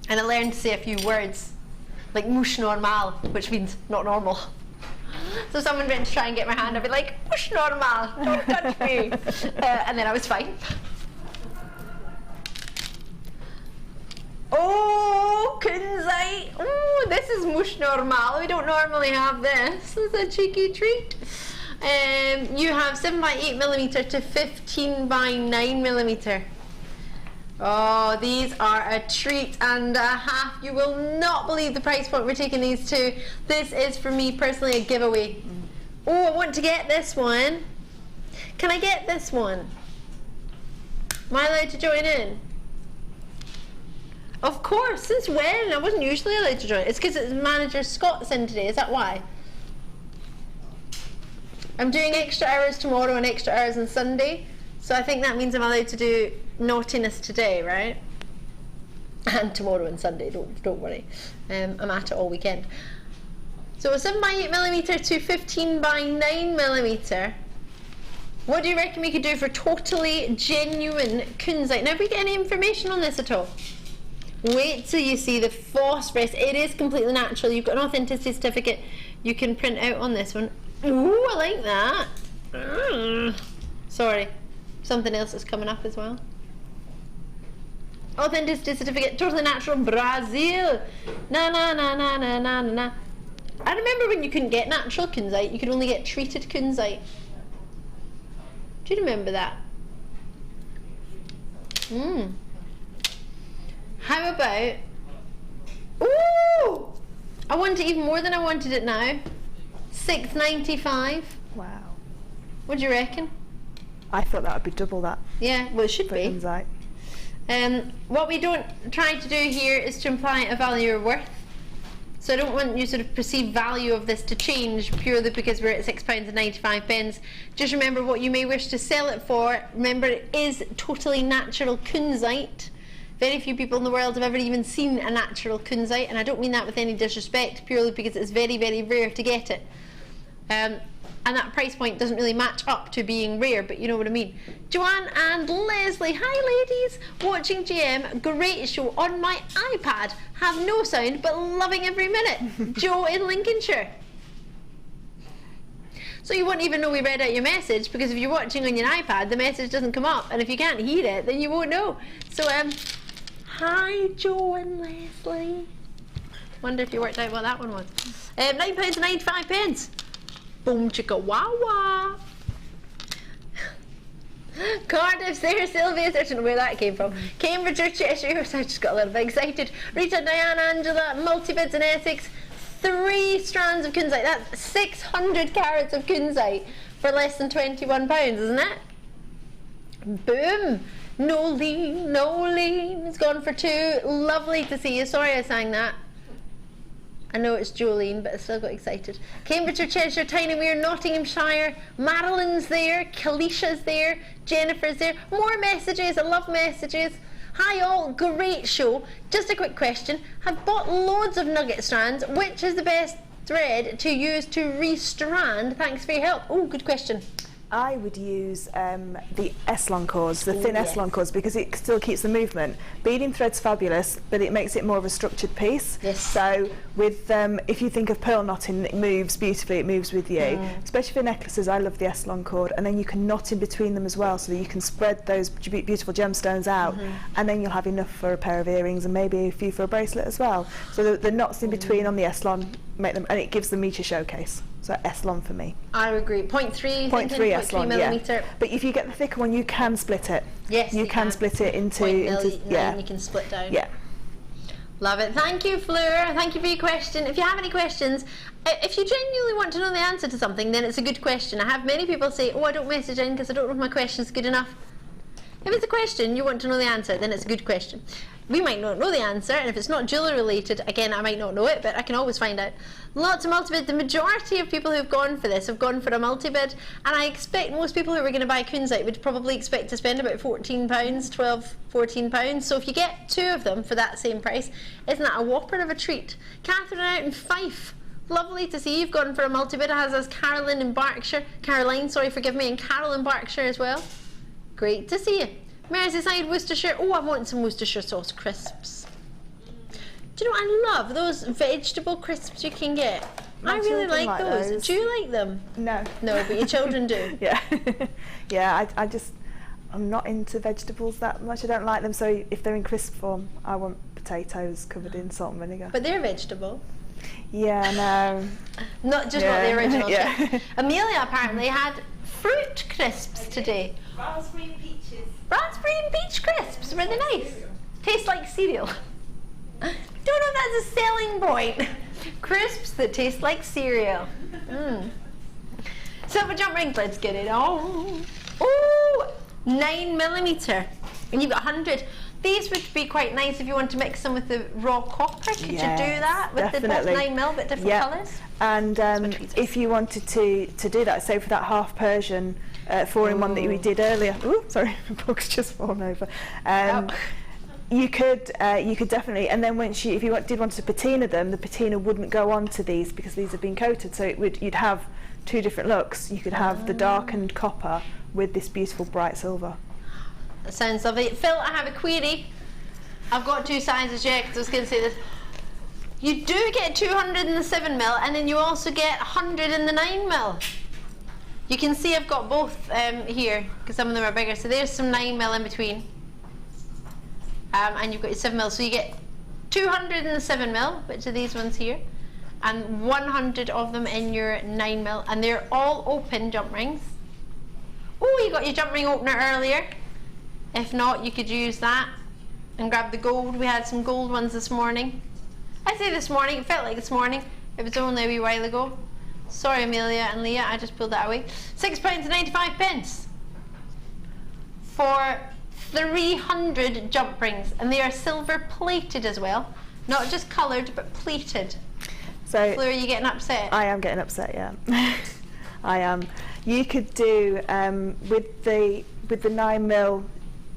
And I learned to say a few words, like mouche normal, which means not normal. So someone went to try and get my hand, I'd be like, mouche normal, don't touch me. And then I was fine. Oh, kunzite. Oh, this is mouche normal. We don't normally have this. This is a cheeky treat. You have 7x8mm to 15x9mm. Oh, these are a treat and a half. You will not believe the price point we're taking these to. This is, for me personally, a giveaway. Oh, I want to get this one. Can I get this one? Am I allowed to join in? Of course, since when? I wasn't usually allowed to join. It's because it's manager Scott's in today, is that why? I'm doing extra hours tomorrow and extra hours on Sunday, so I think that means I'm allowed to do naughtiness today, right? And tomorrow and Sunday, don't worry. I'm at it all weekend. So 7x8mm to 15x9mm. What do you reckon we could do for totally genuine kunzite? Now, have we got any information on this at all? Wait till you see the phosphorus. It is completely natural. You've got an authenticity certificate you can print out on this one. Ooh, I like that. Sorry, something else is coming up as well. Authenticity certificate, totally natural, Brazil. Na na na na na na na. I remember when you couldn't get natural kunzite, you could only get treated kunzite. Do you remember that? How about, ooh, I want it even more than I wanted it now. $6.95. Wow. What do you reckon? I thought that would be double that. Yeah, well, it should be. Kunzite. What we don't try to do here is to imply a value or worth. So I don't want your sort of perceived value of this to change purely because we're at £6.95. Just remember what you may wish to sell it for. Remember, it is totally natural kunzite. Very few people in the world have ever even seen a natural kunzite, and I don't mean that with any disrespect, purely because it's very, very rare to get it. And that price point doesn't really match up to being rare, but you know what I mean. Joanne and Leslie, hi ladies, watching GM, great show on my iPad, have no sound but loving every minute. Joe in Lincolnshire. So you won't even know we read out your message, because if you're watching on your iPad, the message doesn't come up, and if you can't hear it, then you won't know. So hi Joe and Leslie. Wonder if you worked out what that one was. £9.95. Boom chicka wow wow. Cardiff's there, Sylvia's there, I don't know where that came from. Cambridge or Cheshire, I just got a little bit excited. Rita, Diane, Angela, multi-bids in Essex, 3 strands of kunzite. That's 600 carats of kunzite for less than £21, isn't it? Boom! No lean, no lean. It's gone for 2. Lovely to see you. Sorry I sang that. I know it's Jolene, but I still got excited. Cambridgeshire, Cheshire, Tynymere, Nottinghamshire, Marilyn's there, Kalisha's there, Jennifer's there. More messages, I love messages. Hi all, great show. Just a quick question. I've bought loads of nugget strands. Which is the best thread to use to restrand? Thanks for your help. Oh, good question. I would use the S-long cords, the thin S-long cords, because it still keeps the movement. Beading thread's fabulous, but it makes it more of a structured piece. Yes. So with if you think of pearl knotting, it moves beautifully, it moves with you. Especially for necklaces, I love the S-long cord, and then you can knot in between them as well, so that you can spread those beautiful gemstones out, and then you'll have enough for a pair of earrings and maybe a few for a bracelet as well. So the knots in between on the S-long make them, and it gives them each a showcase. So S-long for me. I agree. 0.3 S-long, millimetre. But if you get the thicker one, you can split it. Yes, you can split it into yeah. You can split down. Yeah. Love it. Thank you, Fleur. Thank you for your question. If you have any questions, if you genuinely want to know the answer to something, then it's a good question. I have many people say, oh, I don't message in because I don't know if my question's good enough. If it's a question you want to know the answer, then it's a good question. We might not know the answer, and if it's not jewellery related, again, I might not know it, but I can always find out. Lots of multi-bid. The majority of people who've gone for this have gone for a multi-bid, and I expect most people who are going to buy kunzite would probably expect to spend about £14, £12, £14. So if you get 2 of them for that same price, isn't that a whopper of a treat? Catherine out in Fife. Lovely to see you've gone for a multi-bid. It has us Caroline in Berkshire, Caroline, sorry, forgive me, and Carol in Berkshire as well. Great to see you. Merseyside, Worcestershire. Oh, I want some Worcestershire sauce crisps. Do you know what I love? Those vegetable crisps you can get. I really like those. Do you like them? No. No, but your children do. Yeah. Yeah, I'm not into vegetables that much. I don't like them, so if they're in crisp form, I want potatoes covered in salt and vinegar. But they're vegetable. Yeah, no. Not just not the original. Yeah. Amelia apparently had fruit crisps today. Raspberry and peaches. Raspberry and peach crisps, were they nice? Taste like cereal. Don't know if that's a selling point. Crisps that taste like cereal. Silver jump rings, let's get it on. Oh, 9mm. And you've got 100. These would be quite nice if you want to mix them with the raw copper. Could you do that with definitely. the both 9mm but different colours? And if you wanted to do that, say for that half Persian 4-in-1 that we did earlier. Ooh, sorry, my book's just fallen over. You could definitely, and then once if you did want to patina them, the patina wouldn't go on to these because these have been coated. So you'd have 2 different looks. You could have the darkened copper with this beautiful bright silver. That sounds lovely. Phil, I have a query. I've got 2 sizes yet because I was going to say this. You do get 200 in the 7mm, and then you also get 100 in the 9mm. You can see I've got both here because some of them are bigger. So there's some 9mm in between. And you've got your 7mm. So you get 200 in the 7mm, which are these ones here, and 100 of them in your 9mm. And they're all open jump rings. Oh, you got your jump ring opener earlier. If not, you could use that and grab the gold. We had some gold ones this morning. I say this morning, it felt like this morning. It was only a wee while ago. Sorry, Amelia and Leah, I just pulled that away. £6.95 for 300 jump rings, and they are silver plated as well. Not just coloured, but plated. So, Fleur, are you getting upset? I am getting upset, yeah. I am. You could do with the 9mm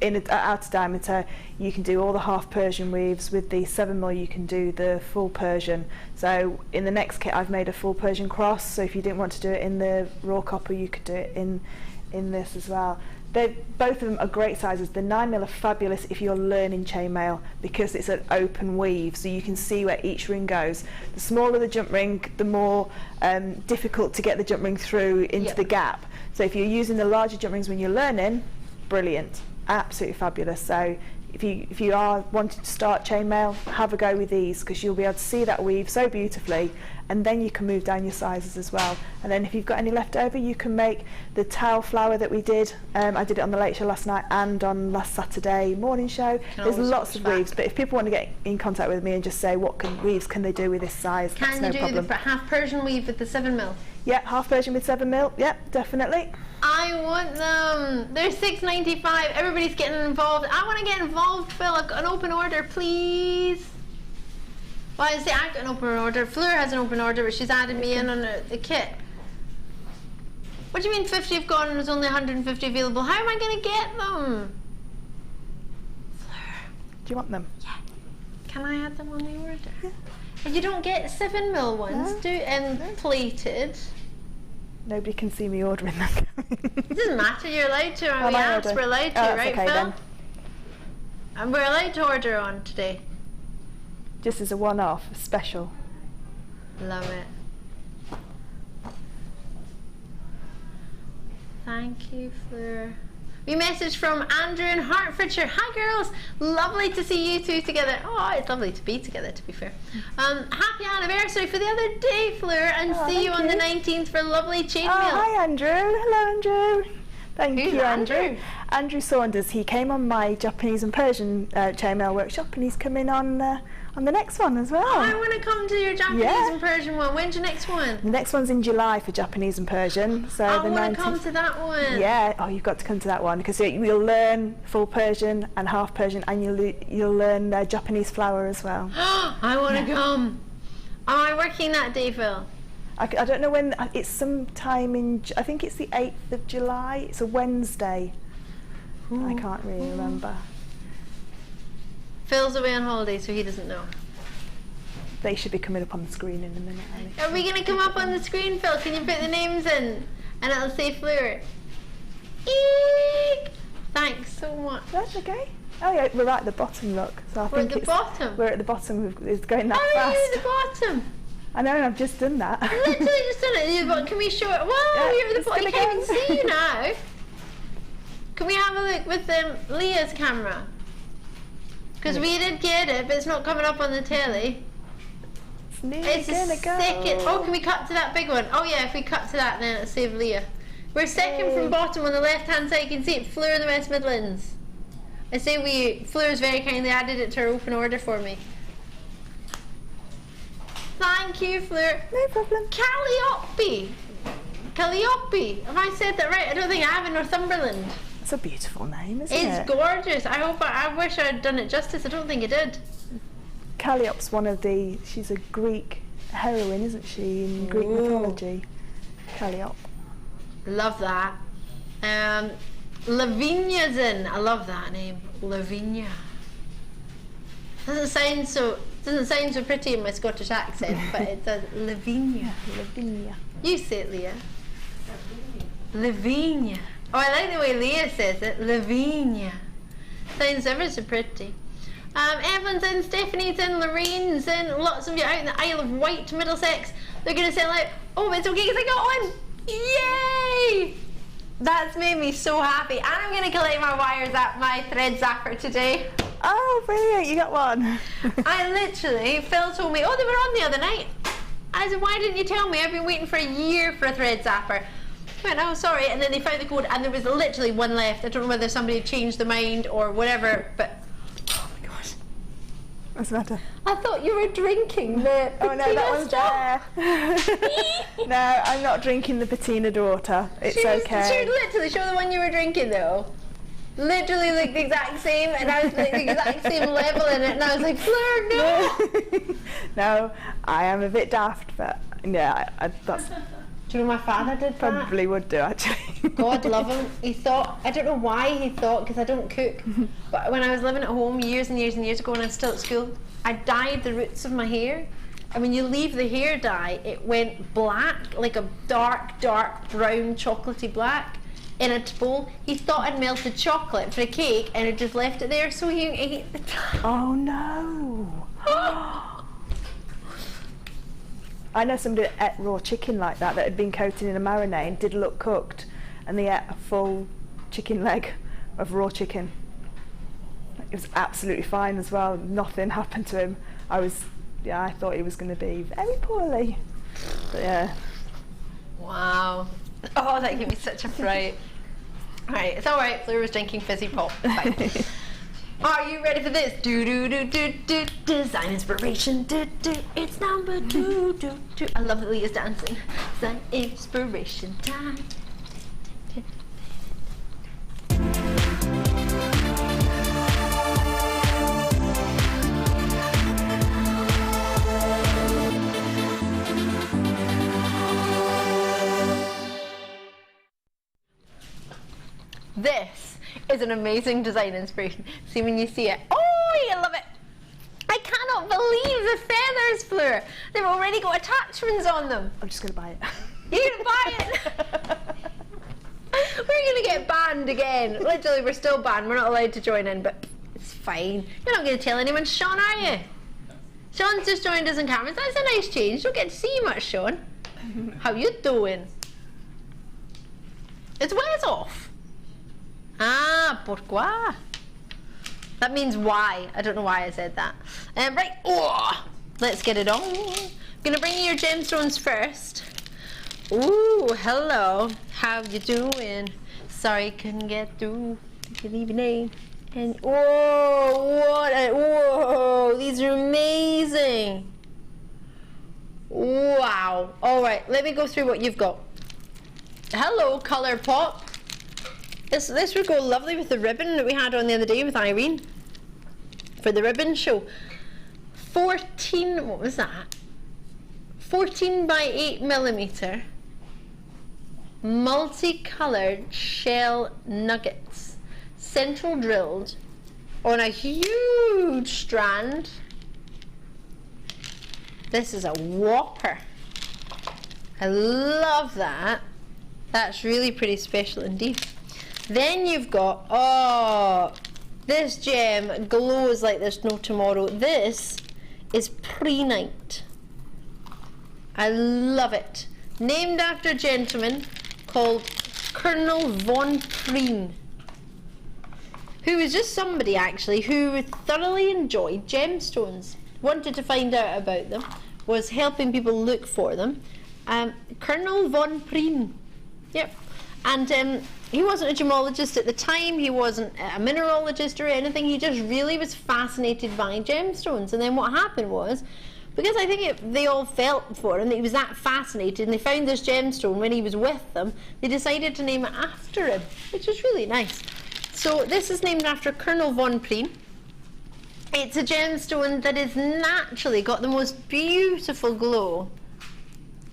in outer diameter, you can do all the half Persian weaves. With the 7mm, you can do the full Persian. So in the next kit, I've made a full Persian cross. So if you didn't want to do it in the raw copper, you could do it in this as well. Both of them are great sizes. The 9mm are fabulous if you're learning chainmail because it's an open weave, so you can see where each ring goes. The smaller the jump ring, the more difficult to get the jump ring through into the gap. So if you're using the larger jump rings when you're learning, brilliant, absolutely fabulous. So if you are wanting to start chainmail, have a go with these, because you'll be able to see that weave so beautifully, and then you can move down your sizes as well. And then if you've got any left over, you can make the towel flower that we did. I did it on the late show last night and on last Saturday morning show. There's lots of weaves, but if people want to get in contact with me and just say what weaves can they do with this size, that's no problem. Can you do the half Persian weave with the 7mm? Yeah, half Persian with 7mm. Yeah, definitely. I want them. They're $6.95. Everybody's getting involved. I want to get involved, Phil. I've got an open order, please. Well, I say I've got an open order. Fleur has an open order, but she's added me in on the kit. What do you mean 50 have gone and there's only 150 available? How am I going to get them? Fleur. Do you want them? Yeah. Can I add them on the order? Yeah. And you don't get 7mm ones, do and plated. Nobody can see me ordering them. It doesn't matter, you're allowed to. We're allowed to, right, okay, Phil? then. And we're allowed to order on today. Just as a one-off, special. Love it. Thank you, Fleur. We message from Andrew in Hertfordshire. Hi girls, lovely to see you two together. Oh, it's lovely to be together, to be fair. Happy anniversary for the other day, Fleur, and see you on the 19th for lovely chainmail. Oh, hi Andrew. Hello Andrew. Thank you, Andrew. Andrew Saunders. He came on my Japanese and Persian chainmail workshop, and he's coming on the next one as well. Oh, I want to come to your Japanese and Persian one. When's your next one? The next one's in July for Japanese and Persian. So I want to come to that one. Yeah. Oh, you've got to come to that one, because you'll learn full Persian and half Persian, and you'll learn Japanese flower as well. I want to come. Am I working that day, Phil? I don't know when. It's sometime in. I think it's the 8th of July. It's a Wednesday. Ooh. I can't really remember. Phil's away on holiday, so he doesn't know. They should be coming up on the screen in a minute. Are we going to come up on the screen, Phil? Can you put the names in? And it'll say Fleur. Eek! Thanks so much. That's okay. Oh yeah, we're right at the bottom, look. So we're at the bottom? We're at the bottom. It's going that fast. Oh, you're at the bottom. I know, and I've just done that. Literally just done it. Can we show it? Whoa, you're at the bottom. I can't even see you now. Can we have a look with Leah's camera? Because we did get it, but it's not coming up on the telly. It's a second. Oh, can we cut to that big one? Oh yeah, if we cut to that, then it'll save Leah. We're second from bottom on the left-hand side. You can see it, Fleur in the West Midlands. I say Fleur's very kindly added it to her open order for me. Thank you, Fleur. No problem. Calliope. Have I said that right? I don't think I have in Northumberland. It's a beautiful name, isn't it? It's gorgeous. I wish I'd done it justice. I don't think I did. Calliope's she's a Greek heroine, isn't she, in Greek mythology? Calliope. Love that. Lavinia's in. I love that name. Lavinia. Doesn't sound so pretty in my Scottish accent, but it does. Lavinia. Lavinia. You say it, Leah. Lavinia. Oh, I like the way Leah says it. Lavinia. Sounds ever so pretty. Evelyn's in, Stephanie's in, Lorraine's in, lots of you out in the Isle of Wight, Middlesex. They're going to sell out. Oh, it's okay because I got one. Yay! That's made me so happy. And I'm going to collect my wires at my thread zapper today. Oh, brilliant. You got one. Phil told me, oh, they were on the other night. I said, why didn't you tell me? I've been waiting for a year for a thread zapper. I went, oh, sorry. And then they found the code and there was literally one left. I don't know whether somebody changed their mind or whatever, but oh my gosh. What's the matter? I thought you were drinking the oh no, that one's there. No, I'm not drinking the patina daughter. It's okay. She would literally show the one you were drinking though. Literally like the exact same, and I was like the exact same level in it, and I was like, Fleur, no! No, I am a bit daft, but yeah, that's... Do you know my father did that? Probably would do, actually. God love him. He thought, I don't know why he thought, because I don't cook, but when I was living at home years and years and years ago when I was still at school, I dyed the roots of my hair. And when you leave the hair dye, it went black, like a dark, dark brown chocolatey black. In a bowl. He thought I'd melted chocolate for a cake and had just left it there, so he ate the dye. Oh no! I know somebody that ate raw chicken like that had been coated in a marinade and did look cooked, and they ate a full chicken leg of raw chicken. It was absolutely fine as well. Nothing happened to him. I thought he was going to be very poorly. But yeah. Wow. Oh, that gave me such a fright. Alright, it's alright. Fleur was drinking fizzy pop. Fine. Are you ready for this? Design inspiration. It's number 2. I love that Leah's dancing. Design inspiration time. This is an amazing design inspiration. See when you see it. Oh, you love it. I cannot believe the feathers, Fleur. They've already got attachments on them. I'm just going to buy it. You're going to buy it? We're going to get banned again. Literally, we're still banned. We're not allowed to join in, but it's fine. You're not going to tell anyone, Sean, are you? Sean's just joined us in cameras. That's a nice change. Don't get to see you much, Sean. How you doing? It's Wes off. Ah, pourquoi? That means why. I don't know why I said that. Right, let's get it on. I'm gonna bring you your gemstones first. Ooh, hello. How you doing? Sorry, couldn't get through. You can leave your name. And whoa, these are amazing. Wow. All right, let me go through what you've got. Hello, Colour Pop. This would go lovely with the ribbon that we had on the other day with Irene for the ribbon show. 14, what was that? 14 by 8mm multicoloured shell nuggets, central drilled on a huge strand. This is a whopper. I love that. That's really pretty special indeed. Then you've got, oh, this gem glows like there's no tomorrow. This is Pre-Night. I love it. Named after a gentleman called Colonel von Preen, who was just somebody actually who thoroughly enjoyed gemstones, wanted to find out about them, was helping people look for them. Colonel von Preen, yep. And he wasn't a gemologist at the time, he wasn't a mineralogist or anything, he just really was fascinated by gemstones. And then what happened was, because I think they all felt for him that he was that fascinated, and they found this gemstone when he was with them, they decided to name it after him, which was really nice. So this is named after Colonel von Preen. It's a gemstone that has naturally got the most beautiful glow.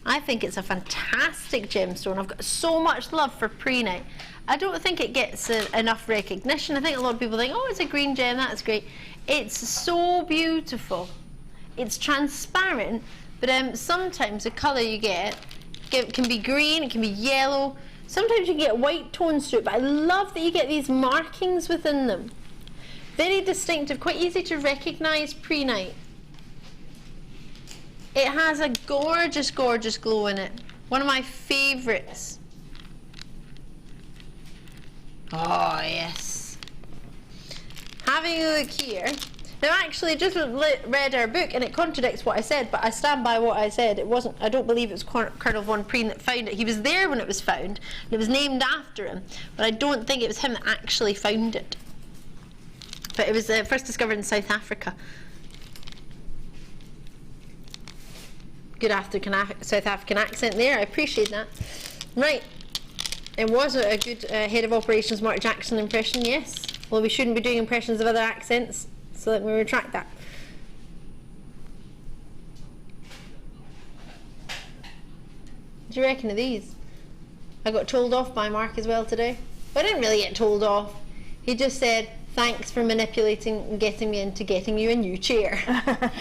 I think it's a fantastic gemstone. I've got so much love for Pre-Night. I don't think it gets enough recognition. I think a lot of people think, oh, it's a green gem, that's great. It's so beautiful. It's transparent, but sometimes the colour you get can be green, it can be yellow. Sometimes you get white tones to it, but I love that you get these markings within them. Very distinctive, quite easy to recognise Pre-Night. It has a gorgeous, gorgeous glow in it. One of my favourites. Oh, yes. Having a look here. Now, actually, I just read our book, and it contradicts what I said, but I stand by what I said. It wasn't, I don't believe it was Colonel von Preen that found it. He was there when it was found, and it was named after him, but I don't think it was him that actually found it. But it was first discovered in South Africa. Good South African accent there, I appreciate that. Right, it was a good head of operations Mark Jackson impression, yes. Well, we shouldn't be doing impressions of other accents, so let me retract that. What do you reckon of these? I got told off by Mark as well today. But I didn't really get told off. He just said, thanks for manipulating and getting me into getting you a new chair.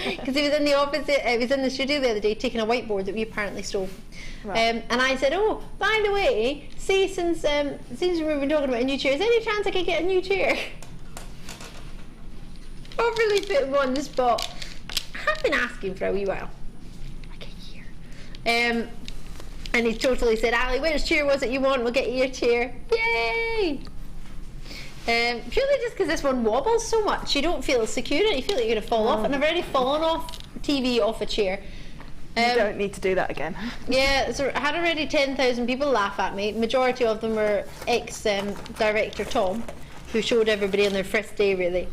Because he was in the office, he was in the studio the other day taking a whiteboard that we apparently stole. Right. And I said, oh, by the way, see, since we've been talking about a new chair, is there any chance I could get a new chair? Overly put him on the spot. I have been asking for a wee while, like a year. And he totally said, Ali, which chair was it you want? We'll get you your chair. Yay! Purely just because this one wobbles so much, you don't feel secure and you feel like you're going to fall off. And I've already fallen off TV off a chair. You don't need to do that again. Yeah, so I had already 10,000 people laugh at me. Majority of them were ex-director Tom, who showed everybody on their first day, really.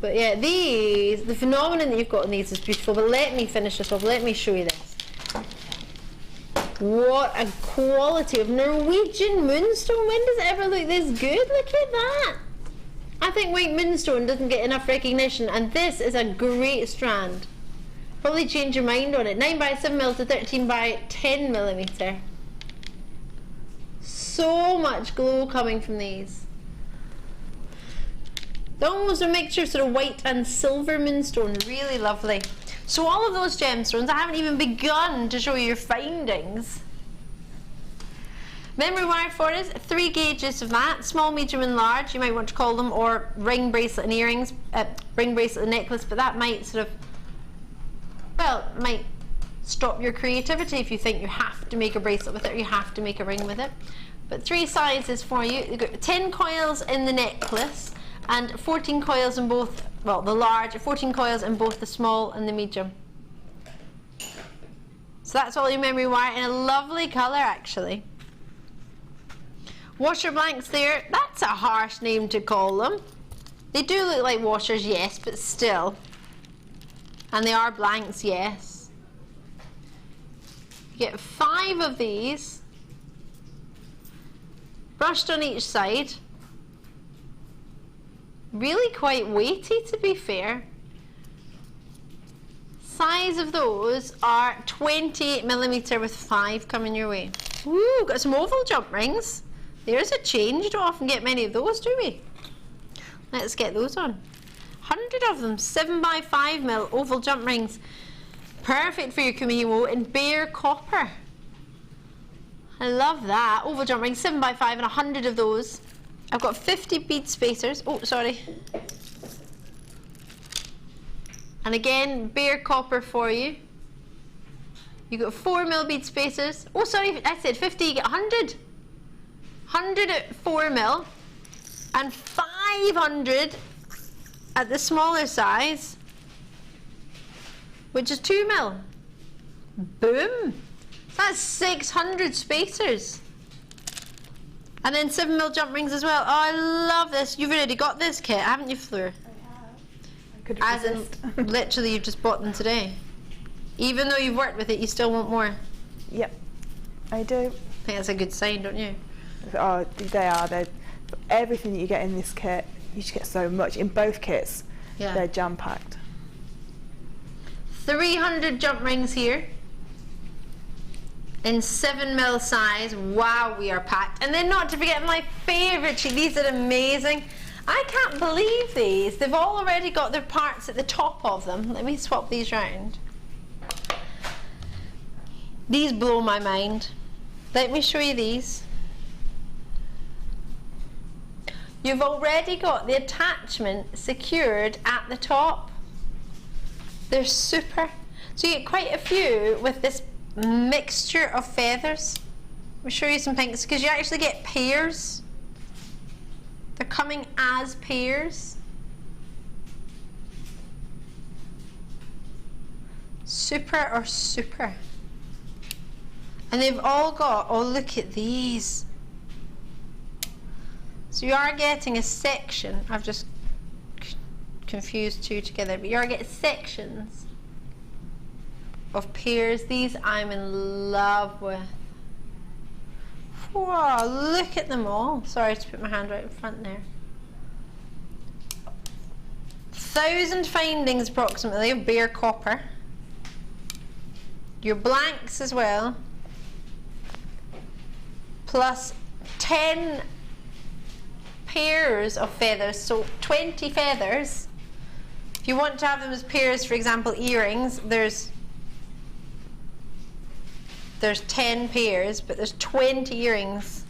But yeah, the phenomenon that you've got in these is beautiful. But let me finish this off. Let me show you this. What a quality of Norwegian moonstone. When does it ever look this good? Look at that. I think white moonstone doesn't get enough recognition, and this is a great strand. Probably change your mind on it. 9 by 7 mil to 13 by 10 millimeter. So much glow coming from these. They're almost a mixture of sort of white and silver moonstone. Really lovely. So all of those gemstones, I haven't even begun to show you your findings. Memory wire for us, 3 gauges of that, small, medium and large, you might want to call them, or ring, bracelet and earrings, ring, bracelet and necklace, but that might sort of, well, might stop your creativity if you think you have to make a bracelet with it or you have to make a ring with it. But 3 sizes for you. You've got 10 coils in the necklace and 14 coils in both, well, the large, 14 coils in both the small and the medium. So that's all your memory wire in a lovely colour, actually. Washer blanks there, that's a harsh name to call them. They do look like washers, yes, but still. And they are blanks, yes. You get 5 of these, brushed on each side. Really quite weighty, to be fair. Size of those are 28 millimeter with 5 coming your way. Ooh, got some oval jump rings. There's a change. You don't often get many of those, do we? Let's get those on. 100 of them, 7 by 5 mil oval jump rings. Perfect for your kumihimo in bare copper. I love that. Oval jump rings, 7 by 5 and 100 of those. I've got 50 bead spacers. Oh, sorry. And again, bare copper for you. You got 4 mil bead spacers. Oh, sorry, I said 50, you get 100. 100 at 4 mil and 500 at the smaller size, which is 2 mil. Boom! That's 600 spacers. And then 7 mil jump rings as well. Oh, I love this. You've already got this kit, haven't you, Fleur? I have. As in, literally, you've just bought them today. Even though you've worked with it, you still want more. Yep, I do. I think that's a good sign, don't you? Oh, they are. They're, everything that you get in this kit, you just get so much. In both kits, Yeah. they're jam-packed. 300 jump rings here. In 7 mil size. Wow, we are packed. And then not to forget my favourite sheet. These are amazing. I can't believe these. They've all already got their parts at the top of them. Let me swap these round. These blow my mind. Let me show you these. You've already got the attachment secured at the top. They're super. So you get quite a few with this mixture of feathers. I'll show you some pinks because you actually get pairs. They're coming as pairs. Super or super. And they've all got, oh look at these. So you are getting a section. I've just confused 2 together, but you are getting sections of pairs. These I'm in love with. Wow, look at them all. Sorry to put my hand right in front there. 1,000 findings approximately of bare copper. Your blanks as well. Plus 10 pairs of feathers, so 20 feathers. If you want to have them as pairs, for example, earrings, there's 10 pairs, but there's 20 earrings.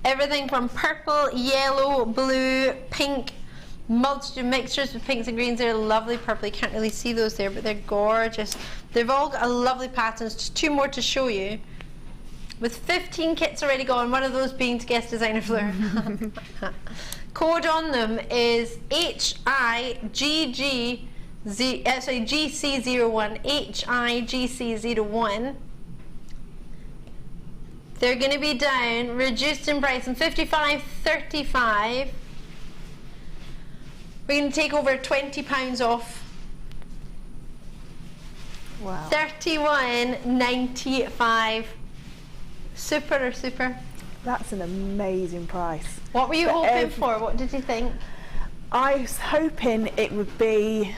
Everything from purple, yellow, blue, pink, multitude mixtures with pinks and greens. They're lovely purple. You can't really see those there, but they're gorgeous. They've all got a lovely patterns. Just 2 more to show you. with 15 kits already gone, one of those being to guest designer Fleur. Code on them is GC01, HIGC01. They're going to be down, reduced in price, from $55.35. We're going to take over £20 off. Wow. $31.95. Super or super? That's an amazing price. What were you hoping for? What did you think? I was hoping it would be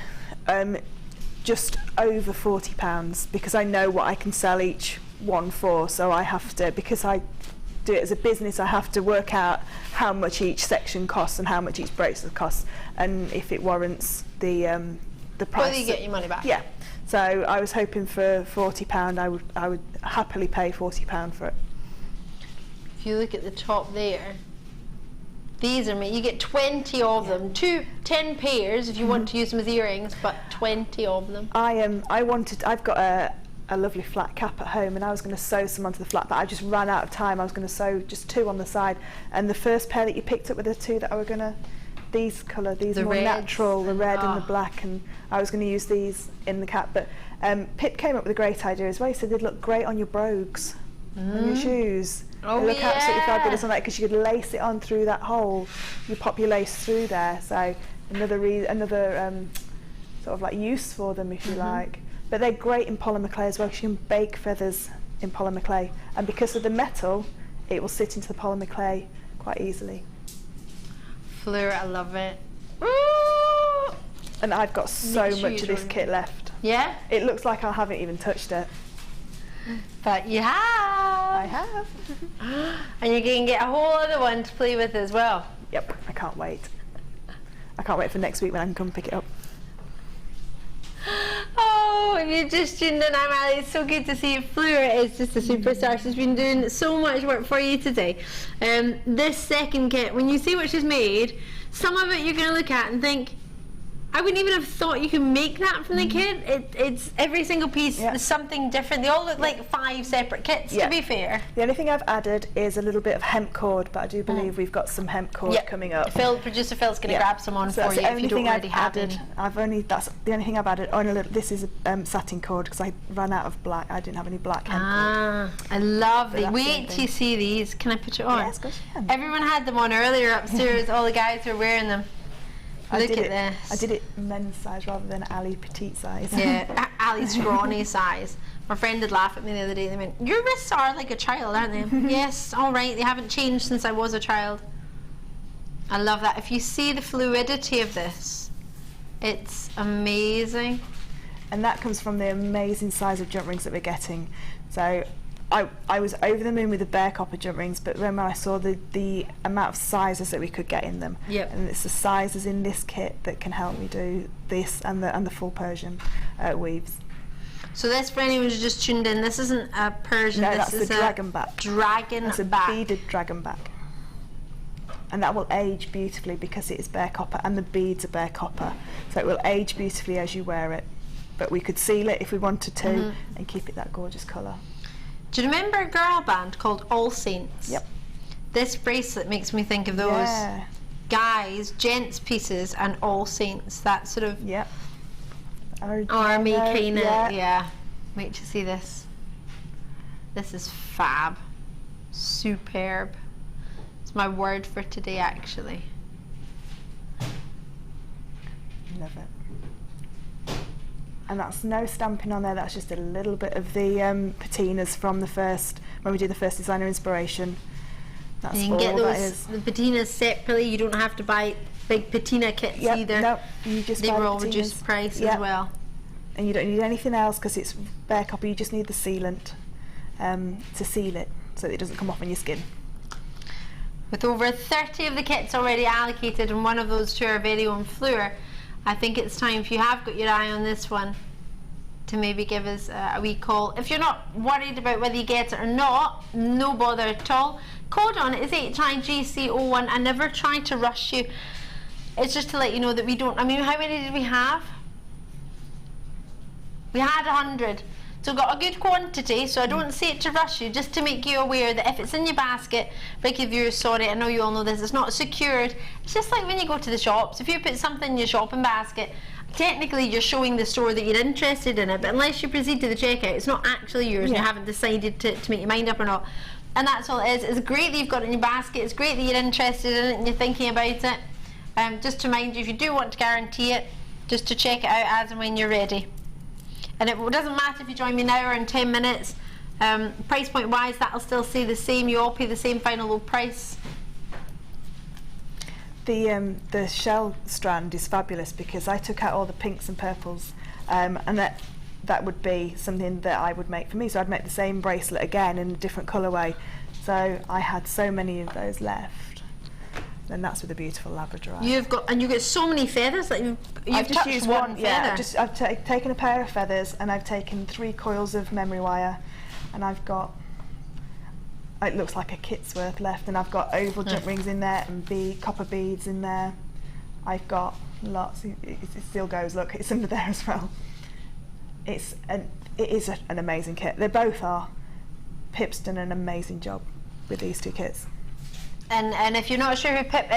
just over £40 because I know what I can sell each one for, so I have to, because I do it as a business, I have to work out how much each section costs and how much each bracelet costs, and if it warrants the price. Whether you get your money back. Yeah. So I was hoping for £40. I would happily pay £40 for it. If you look at the top there, these are you get 20 of them. 10 pairs if you want to use them as earrings, but 20 of them. I've got a lovely flat cap at home, and I was going to sew some onto the flat, but I just ran out of time. I was going to sew just 2 on the side, and the first pair that you picked up were the 2 that I were going to, these are more reds. natural, the red and the black, and I was going to use these in the cap, but Pip came up with a great idea as well. He said they'd look great on your brogues and your shoes. Oh, they look yeah. absolutely fabulous on that, because you could lace it on through that hole. You pop your lace through there, so another sort of like use for them, if you like. But they're great in polymer clay as well, because you can bake feathers in polymer clay, and because of the metal, it will sit into the polymer clay quite easily. Fleur, I love it. Ooh! And I've got so much of this kit left. Yeah? It looks like I haven't even touched it. But you have. I have. And you're going to get a whole other one to play with as well. Yep, I can't wait. I can't wait for next week when I can come pick it up. Oh, if you just tuned in, I'm Ali. It's so good to see you. Fleur is just a superstar. She's been doing so much work for you today. This second kit, when you see what she's made, some of it you're going to look at and think, I wouldn't even have thought you could make that from the kit. It's every single piece is something different. They all look like 5 separate kits, to be fair. The only thing I've added is a little bit of hemp cord, but I do believe we've got some hemp cord coming up. Producer Phil's going to grab some on for you if you don't already have any. That's the only thing I've added. Oh, no, this is a satin cord, because I ran out of black. I didn't have any black hemp cord. I love these. Wait till you see these. Can I put it on? Yes, of course you can. Everyone had them on earlier upstairs. All the guys were wearing them. Look at this. I did it men's size rather than Ali petite size. Yeah, Ali's scrawny size. My friend did laugh at me the other day. They went, "Your wrists are like a child, aren't they?" Yes, all right. They haven't changed since I was a child. I love that. If you see the fluidity of this, it's amazing. And that comes from the amazing size of jump rings that we're getting. So I was over the moon with the bare copper jump rings, but then when I saw the amount of sizes that we could get in them, and it's the sizes in this kit that can help me do this and the full Persian weaves. So this, for anyone who's just tuned in, this isn't a Persian. No, this that's is the dragon back. Dragon back. back. It's a beaded dragon back, and that will age beautifully because it is bare copper and the beads are bare copper, so it will age beautifully as you wear it. But we could seal it if we wanted to and keep it that gorgeous colour. Do you remember a girl band called All Saints? Yep. This bracelet makes me think of those guys, gents pieces, and All Saints. That sort of army kind of. Yeah. Wait to see this. This is fab. Superb. It's my word for today, actually. Love it. And that's no stamping on there, that's just a little bit of the patinas from the first, when we do the first designer inspiration. That's you can all get that those, is. the patinas separately, you don't have to buy big patina kits either. No, you just they buy were the all patinas. reduced price as well. And you don't need anything else because it's bare copper, you just need the sealant to seal it so that it doesn't come off on your skin. With over 30 of the kits already allocated and one of those to our very own Fleur, I think it's time, if you have got your eye on this one, to maybe give us a wee call. If you're not worried about whether you get it or not, no bother at all. Code on it is HIGC01. I never try to rush you. It's just to let you know that we don't, I mean, how many did we have? We had 100. So got a good quantity, so I don't say it to rush you, just to make you aware that if it's in your basket, Ricky viewers, sorry, I know you all know this, it's not secured. It's just like when you go to the shops, if you put something in your shopping basket, technically you're showing the store that you're interested in it, but unless you proceed to the checkout, it's not actually yours and you haven't decided to make your mind up or not. And that's all it is. It's great that you've got it in your basket, it's great that you're interested in it and you're thinking about it. Just to remind you, if you do want to guarantee it, just to check it out as and when you're ready. And it doesn't matter if you join me now or in 10 minutes. Price point wise, that'll still stay the same. You all pay the same final low price. The shell strand is fabulous because I took out all the pinks and purples, and that would be something that I would make for me. So I'd make the same bracelet again in a different colourway. So I had so many of those left. And that's with a beautiful Labrador. You've got so many feathers that you've just touched used one feather. Yeah, I've taken a pair of feathers and I've taken 3 coils of memory wire, and I've got, it looks like a kit's worth left, and I've got oval jump rings in there and copper beads in there. I've got lots. It still goes. Look, it's under there as well. It is an amazing kit. They both are. Pip's done an amazing job with these 2 kits. And if you're not sure who Pip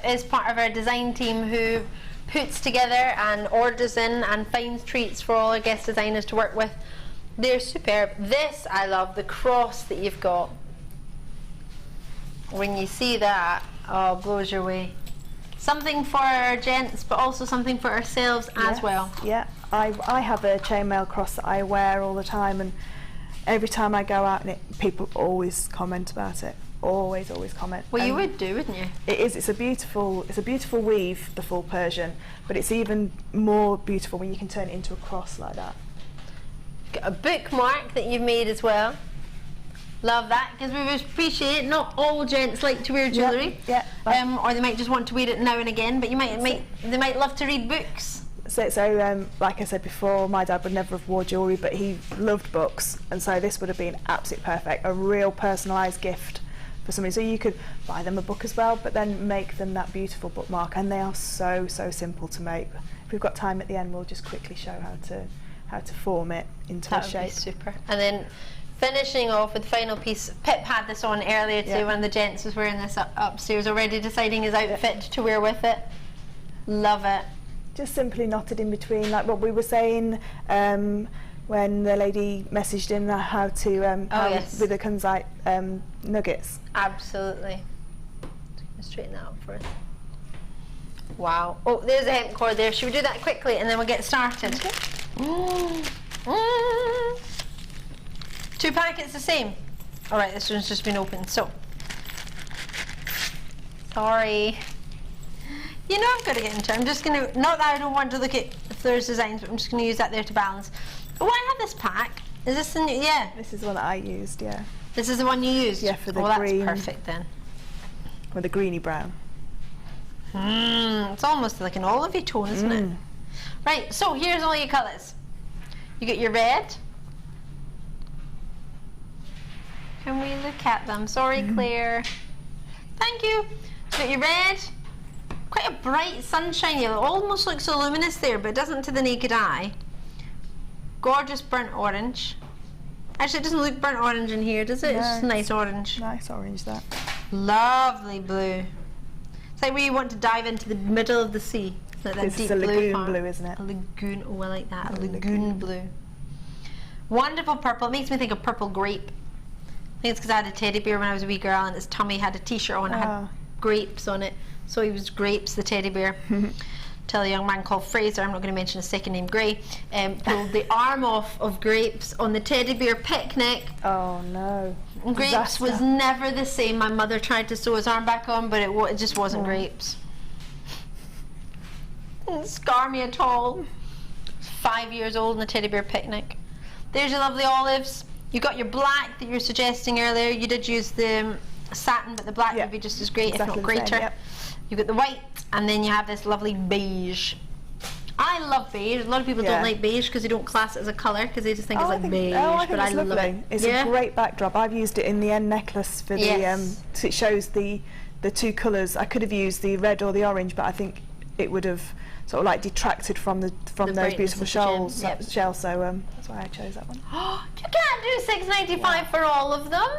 is part of our design team who puts together and orders in and finds treats for all our guest designers to work with. They're superb. This I love, the cross that you've got. When you see that, oh, blows your way. Something for our gents, but also something for ourselves as well. Yeah, I have a chainmail cross that I wear all the time, and every time I go out, people always comment about it. Always comment. Well, you would do, wouldn't you? It is. It's a beautiful weave, the full Persian, but it's even more beautiful when you can turn it into a cross like that. Got a bookmark that you've made as well. Love that, because we appreciate not all gents like to wear jewellery, or they might just want to wear it now and again. But they might love to read books. So like I said before, my dad would never have wore jewellery, but he loved books, and so this would have been absolutely perfect, a real personalised gift for somebody. So you could buy them a book as well, but then make them that beautiful bookmark, and they are so simple to make. If we've got time at the end, we'll just quickly show how to form it into a shape. That would be super. And then finishing off with the final piece, Pip had this on earlier too, one of the gents was wearing this upstairs already, deciding his outfit to wear with it. Love it. Just simply knotted in between, like what we were saying when the lady messaged in how to with the kunzite nuggets. Absolutely. Straighten that up for us. Wow. Oh, there's a hemp cord there. Should we do that quickly and then we'll get started? Okay. 2 packets the same. All right, this one's just been opened. So, sorry. You know I've got to get into it. I'm just going to, not that I don't want to look at Fleur's designs, but I'm just going to use that there to balance. Oh, I have this pack. Is this the new? Yeah. This is the one that I used, yeah. This is the one you used? Yeah, for the green. That's perfect then. With the greeny brown. It's almost like an olivey tone, isn't it? Right, so here's all your colours. You get your red. Can we look at them? Sorry, Claire. Thank you. So you got your red. Quite a bright sunshine yellow. Almost looks so luminous there, but it doesn't to the naked eye. Gorgeous burnt orange. Actually, it doesn't look burnt orange in here, does it? No, it's just a nice orange. Nice orange, that. Lovely blue. It's like where you want to dive into the middle of the sea. Like that this deep is a lagoon blue, isn't it? A lagoon. Oh, I like that. A lagoon blue. Wonderful purple. It makes me think of purple grape. I think it's because I had a teddy bear when I was a wee girl, and his tummy had a t-shirt on. It had grapes on it. So he was Grapes, the teddy bear. Tell a young man called Fraser, I'm not going to mention his second name, Gray, pulled the arm off of Grapes on the teddy bear picnic. Oh no. Grapes was never the same. My mother tried to sew his arm back on, but it just wasn't Grapes. Didn't scar me at all. 5 years old on the teddy bear picnic. There's your lovely olives. You got your black that you were suggesting earlier. You did use the satin, but the black would be just as great, if not greater. You've got the white, and then you have this lovely beige. I love beige. A lot of people don't like beige because they don't class it as a colour, because they just think it's like beige. I think but it's I love it. It's a great backdrop. I've used it in the end necklace for the. So it shows the 2 colours. I could have used the red or the orange, but I think it would have sort of like detracted from those brightness beautiful of the shells. gem, yep. Shells. So that's why I chose that one. You can't do $6.95 for all of them.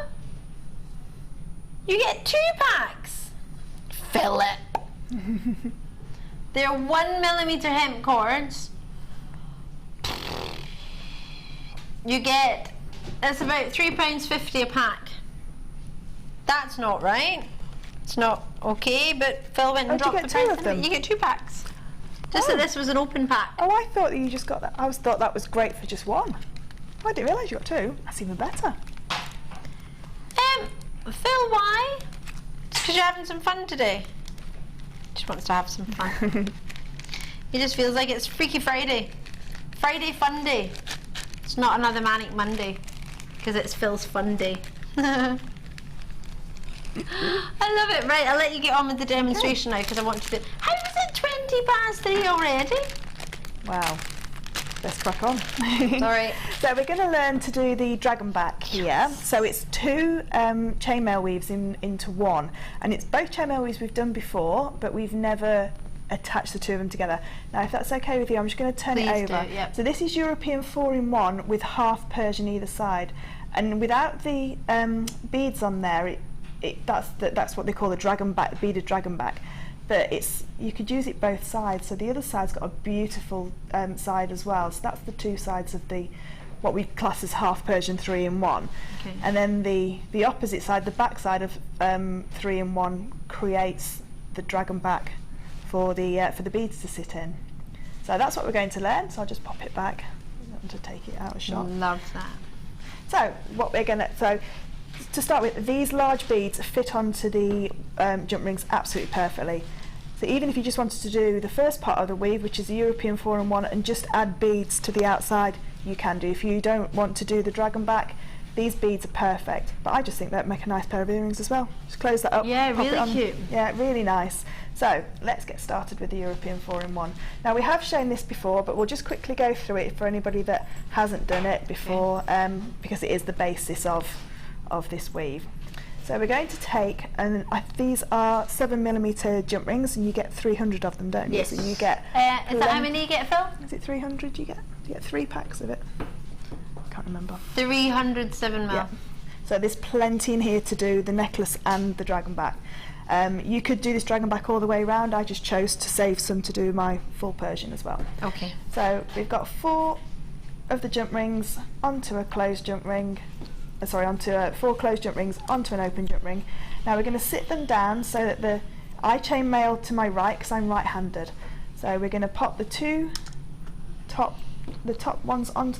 You get 2 packs. Fill it. They're 1mm hemp cords. You get, it's about £3.50 a pack. That's not right. It's not okay, but Phil went and dropped the price of them. You get 2 packs. Just that this was an open pack. Oh, I thought that you just got that. I thought that was great for just one. I didn't realise you got 2. That's even better. Phil, why? It's because you're having some fun today. Just wants to have some fun. He just feels like it's Freaky Friday. Friday fun day. It's not another Manic Monday, because it's Phil's fun day. I love it. Right, I'll let you get on with the demonstration now, because I want to do... How is it 3 already? Wow. Let's crack on. Sorry. So we're going to learn to do the dragon back here. So it's 2 chainmail weaves into one, and it's both chainmail weaves we've done before, but we've never attached the 2 of them together. Now, if that's okay with you, I'm just going to turn it over. Yep. So this is European 4-in-1 with half Persian either side, and without the beads on there, that's what they call the dragon back, beaded dragon back. But you could use it both sides. So the other side's got a beautiful side as well. So that's the 2 sides of what we class as half Persian 3-in-1. Okay. And then the opposite side, the back side of 3-in-1, creates the dragon back for the beads to sit in. So that's what we're going to learn. So I'll just pop it back to take it out of shot. Love that. So what we're so to start with, these large beads fit onto the jump rings absolutely perfectly. So even if you just wanted to do the first part of the weave, which is the European 4-in-1, and just add beads to the outside, you can do. If you don't want to do the dragon back, these beads are perfect. But I just think that make a nice pair of earrings as well. Just close that up. Yeah, pop it really on. cute. Yeah, really nice. So let's get started with the European 4-in-1. Now we have shown this before, but we'll just quickly go through it for anybody that hasn't done it before, because it is the basis of this weave. So we're going to take, and these are 7mm jump rings, and you get 300 of them, don't you? Yes. So you get. Is that how many you get, Phil? Is it 300? You get 3 packs of it. Can't remember. 307 mil. Yeah. So there's plenty in here to do the necklace and the dragon back. You could do this dragon back all the way around. I just chose to save some to do my full Persian as well. Okay. So we've got 4 of the jump rings onto a closed jump ring. Onto 4 closed jump rings onto an open jump ring. Now we're going to sit them down so that I chainmail to my right, because I'm right-handed. So we're going to pop the top ones on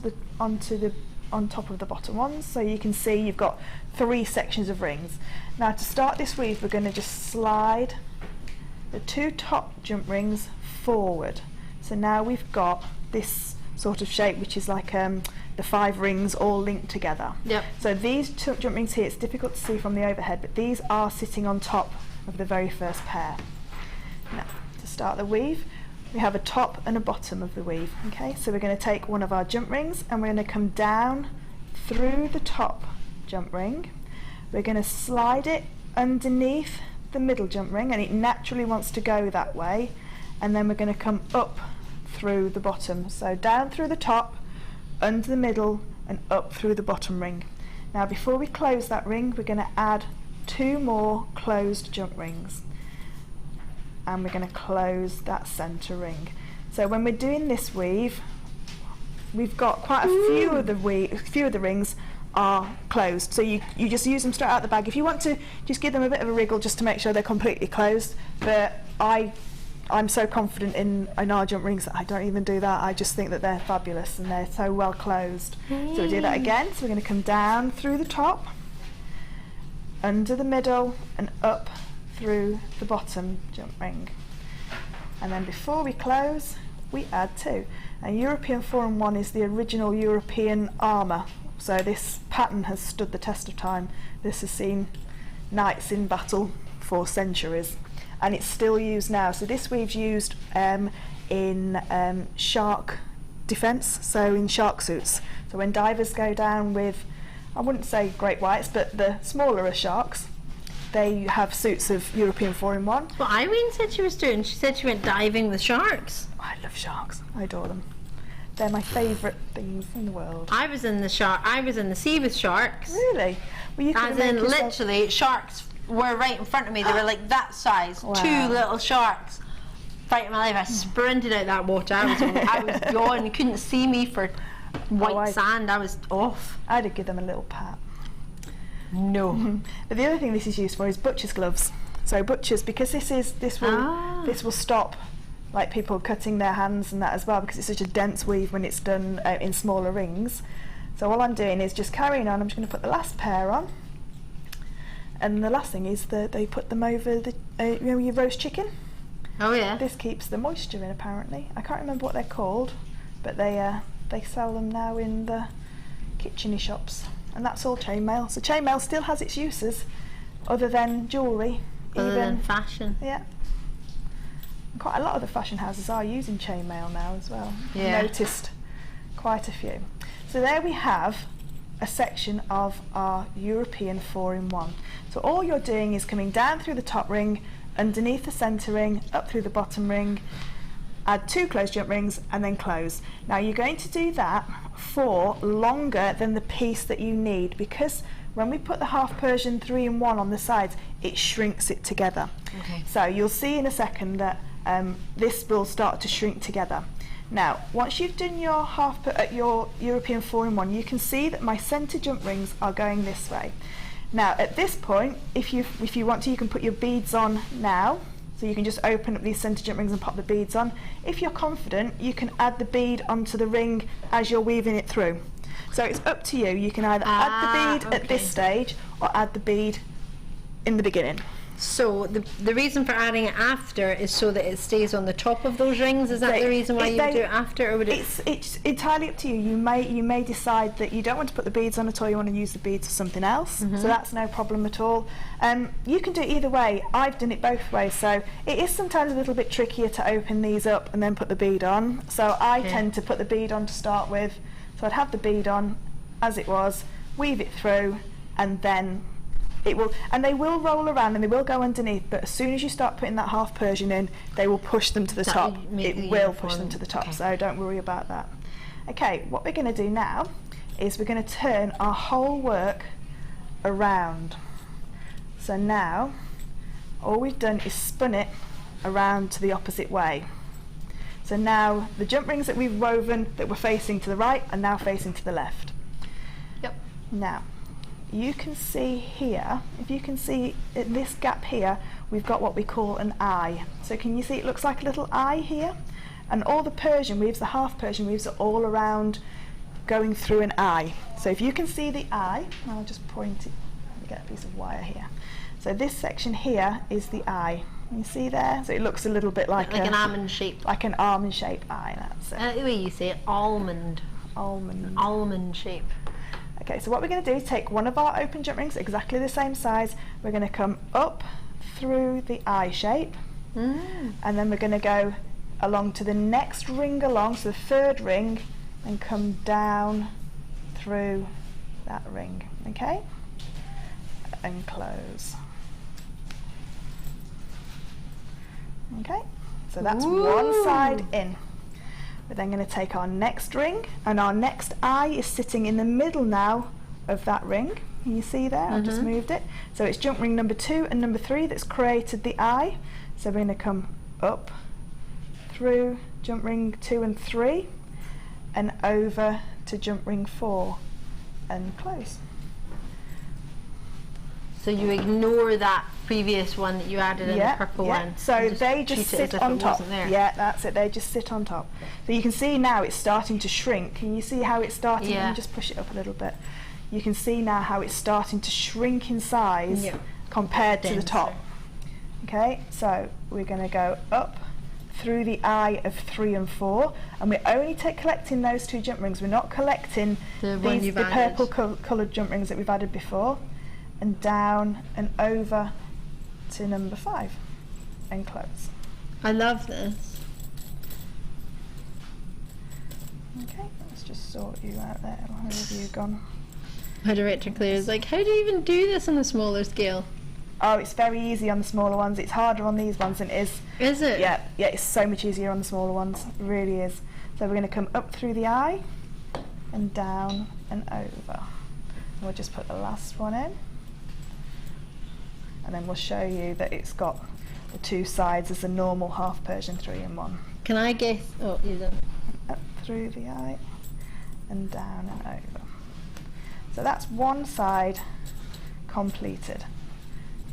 top of the bottom ones, so you can see you've got 3 sections of rings. Now to start this weave, we're going to just slide the 2 top jump rings forward. So now we've got this sort of shape, which is like the 5 rings all linked together. Yep. So these jump rings here, it's difficult to see from the overhead, but these are sitting on top of the very first pair. Now to start the weave, we have a top and a bottom of the weave. Okay, so we're going to take one of our jump rings and we're going to come down through the top jump ring. We're going to slide it underneath the middle jump ring, and it naturally wants to go that way, and then we're going to come up through the bottom. So down through the top, under the middle, and up through the bottom ring. Now before we close that ring, we're going to add 2 more closed jump rings, and we're going to close that center ring. So when we're doing this weave, we've got quite a few of the rings are closed, so you just use them straight out the bag. If you want to, just give them a bit of a wriggle just to make sure they're completely closed, but I'm so confident in our jump rings that I don't even do that. I just think that they're fabulous and they're so well closed. So we'll do that again. So we're going to come down through the top, under the middle, and up through the bottom jump ring. And then before we close, we add 2. And European 4-in-1 is the original European armour. So this pattern has stood the test of time. This has seen knights in battle for centuries, and it's still used now. So this weave's used in shark defence, so in shark suits. So when divers go down with, I wouldn't say great whites, but the smaller sharks, they have suits of European 4-in-1. What Irene said she was doing, she said she went diving with sharks. I love sharks. I adore them. They're my favourite things in the world. I was in the sea with sharks. Really? Well, you As in, literally, sharks were right in front of me. They were like that size. Wow. 2 little sharks. Fight my life. I sprinted out that water. I was gone. You couldn't see me for white sand. I was off. I'd have given them a little pat. No. But the other thing this is used for is butcher's gloves. So butchers, because this will stop like people cutting their hands and that as well, because it's such a dense weave when it's done in smaller rings. So all I'm doing is just carrying on. I'm just going to put the last pair on, and the last thing is that they put them over the you know, your roast chicken. Oh yeah. This keeps the moisture in, apparently. I can't remember what they're called, but they sell them now in the kitcheny shops, and that's all chainmail. So chainmail still has its uses, other than jewellery, Other than fashion. Yeah. Quite a lot of the fashion houses are using chainmail now as well. Yeah. I've noticed quite a few. So there we have a section of our European 4-in-1. So all you're doing is coming down through the top ring, underneath the centre ring, up through the bottom ring, add 2 closed jump rings and then close. Now you're going to do that for longer than the piece that you need, because when we put the half Persian 3-in-1 on the sides, it shrinks it together. Okay. So you'll see in a second that this will start to shrink together. Now, once you've done your your European 4-in-1, you can see that my centre jump rings are going this way. Now, at this point, if you want to, you can put your beads on now. So you can just open up these centre jump rings and pop the beads on. If you're confident, you can add the bead onto the ring as you're weaving it through. So it's up to you. You can either add the bead at this stage or add the bead in the beginning. So the reason for adding it after is so that it stays on the top of those rings. Is that the reason why you do it after, or would it? It's entirely up to you. You may decide that you don't want to put the beads on at all. You want to use the beads for something else. So that's no problem at all. You can do it either way. I've done it both ways. So it is sometimes a little bit trickier to open these up and then put the bead on. So I tend to put the bead on to start with. So I'd have the bead on as it was, weave it through, and then it will, and they will roll around and they will go underneath, but as soon as you start putting that half Persian in, they will push them to the top. It will push them to the top, so don't worry about that. Okay, what we're going to do now is we're going to turn our whole work around. So now all we've done is spun it around to the opposite way. So now the jump rings that we've woven that were facing to the right are now facing to the left. Yep. Now you can see here, if you can see in this gap here, we've got what we call an eye. So can you see it looks like a little eye here? And all the Persian weaves, the half Persian weaves, are all around going through an eye. So if you can see the eye, I'll just point it, let me get a piece of wire here. So this section here is the eye. You see there? So it looks a little bit like an almond shape. Like an almond shaped eye, that's it. The way you say it, almond. Almond. Almond shape. Okay, so what we're going to do is take one of our open jump rings, exactly the same size. We're going to come up through the eye shape, and then we're going to go along to the next ring along, so the third ring, and come down through that ring, okay? And close. Okay, so that's one side in. We're then going to take our next ring, and our next eye is sitting in the middle now of that ring. Can you see there? I've just moved it. So it's jump ring number 2 and number 3 that's created the eye. So we're going to come up through jump ring 2 and 3 and over to jump ring 4 and close. So you ignore that previous one that you added in the purple one. So they just sit on top. Yeah, that's it. They just sit on top. So you can see now it's starting to shrink. Can you see how it's starting? Let me just push it up a little bit. You can see now how it's starting to shrink in size compared to the top. Okay, so we're going to go up through the eye of 3 and 4, and we're only collecting those 2 jump rings. We're not collecting the purple coloured jump rings that we've added before. And down and over to number 5 and close. I love this. Okay, let's just sort you out there. Where have you gone? My director Claire is like, how do you even do this on a smaller scale? Oh, it's very easy on the smaller ones. It's harder on these ones than it is. Is it? Yeah, it's so much easier on the smaller ones. It really is. So we're going to come up through the eye and down and over. And we'll just put the last one in. And then we'll show you that it's got the two sides as a normal half Persian 3-in-1. Can I guess? Oh, you don't. Up through the eye and down and over. So that's one side completed.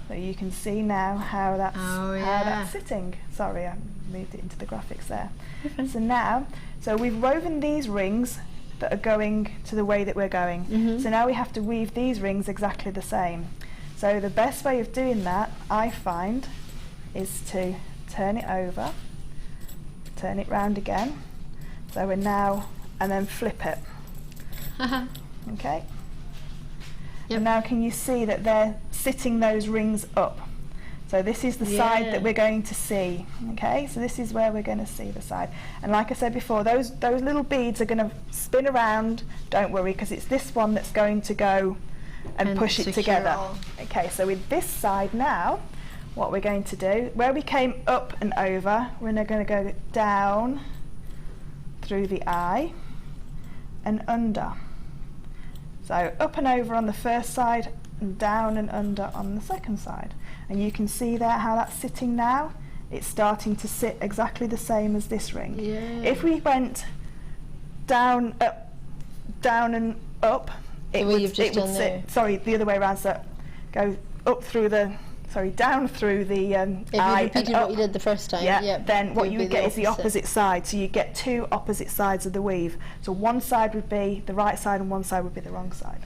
So you can see now how that's, how that's sitting. Sorry, I moved it into the graphics there. So now, we've woven these rings that are going to the way that we're going. So now we have to weave these rings exactly the same. So the best way of doing that, I find, is to turn it over, turn it round again. So we're now, and then flip it. Okay? Yep. And now can you see that they're sitting those rings up? So this is the side that we're going to see. Okay, so this is where we're going to see the side. And like I said before, those little beads are going to spin around. Don't worry, because it's this one that's going to go and push it together. Okay, so with this side now, what we're going to do, where we came up and over, we're now going to go down through the eye and under. So up and over on the first side and down and under on the second side. And you can see there how that's sitting now. It's starting to sit exactly the same as this ring. If we went down, up, down and up, it would sit, sorry, the other way around, so go up through the, down through the eye. If you repeated what you did the first time, then what you would get is the opposite side. So you get two opposite sides of the weave. So one side would be the right side and one side would be the wrong side.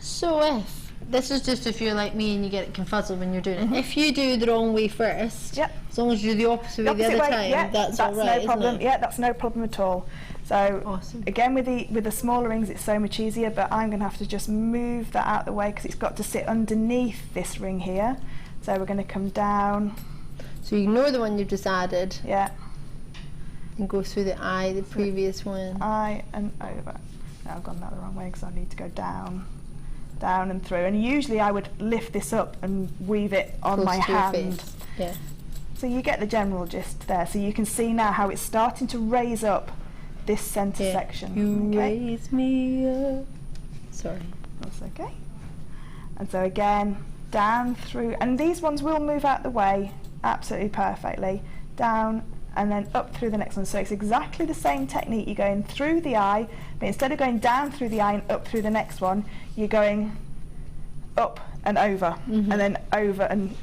So this is just if you're like me and you get it confuzzled when you're doing it. If you do the wrong way first, as long as you do the opposite way the other time, that's all right, no problem. isn't it? Yeah, that's no problem at all. So again, with the smaller rings, it's so much easier. But I'm going to have to just move that out of the way because it's got to sit underneath this ring here. So we're going to come down. So you ignore the one you've just added. Yeah. And go through the eye, the previous one. Eye and over. Now I've gone that the wrong way because I need to go down, down and through. And usually I would lift this up and weave it on my hand. Yeah. So you get the general gist there. So you can see now how it's starting to raise up this centre section. You raise me up. Sorry. That's okay. And so again, down through, and these ones will move out the way absolutely perfectly, down and then up through the next one. So it's exactly the same technique. You're going through the eye, but instead of going down through the eye and up through the next one, you're going up and over, and then over and,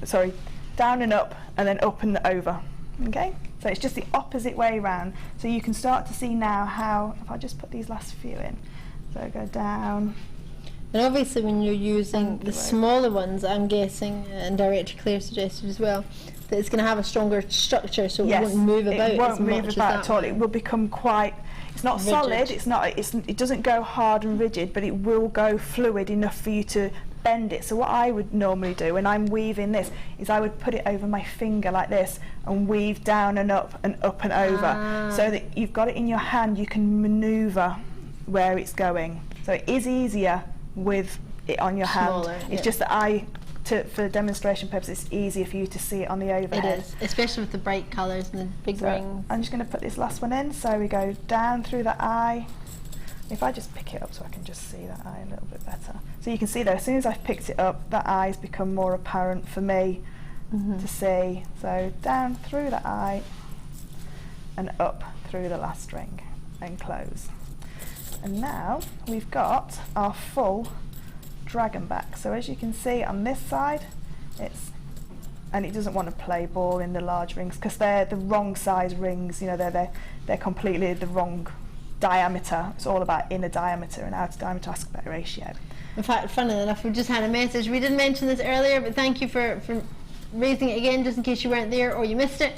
down and up, and then up and over. Okay? So it's just the opposite way round. So you can start to see now how, if I just put these last few in, so go down. And obviously when you're using the smaller ones, I'm guessing, and Director Claire suggested as well, that it's going to have a stronger structure, so it won't move about as much. It won't move about at all. It will become quite, it's not solid, it doesn't go hard and rigid, but it will go fluid enough for you to bend it. So what I would normally do when I'm weaving this is I would put it over my finger like this and weave down and up and over, so that you've got it in your hand, you can manoeuvre where it's going. So it is easier with it on your hand. It's just that for demonstration purposes, it's easier for you to see it on the overhead. It is, especially with the bright colours and the big rings. I'm just going to put this last one in. So we go down through the eye. If I just pick it up so I can just see that eye a little bit better. So you can see there, as soon as I've picked it up, that eye's become more apparent for me to see. So down through the eye and up through the last ring and close. And now we've got our full dragon back. So as you can see on this side, and it doesn't want to play ball in the large rings because they're the wrong size rings. You know, they're completely the wrong diameter. It's all about inner diameter and outer diameter aspect ratio. In fact, funnily enough, we just had a message. We didn't mention this earlier, but thank you for raising it again, just in case you weren't there or you missed it.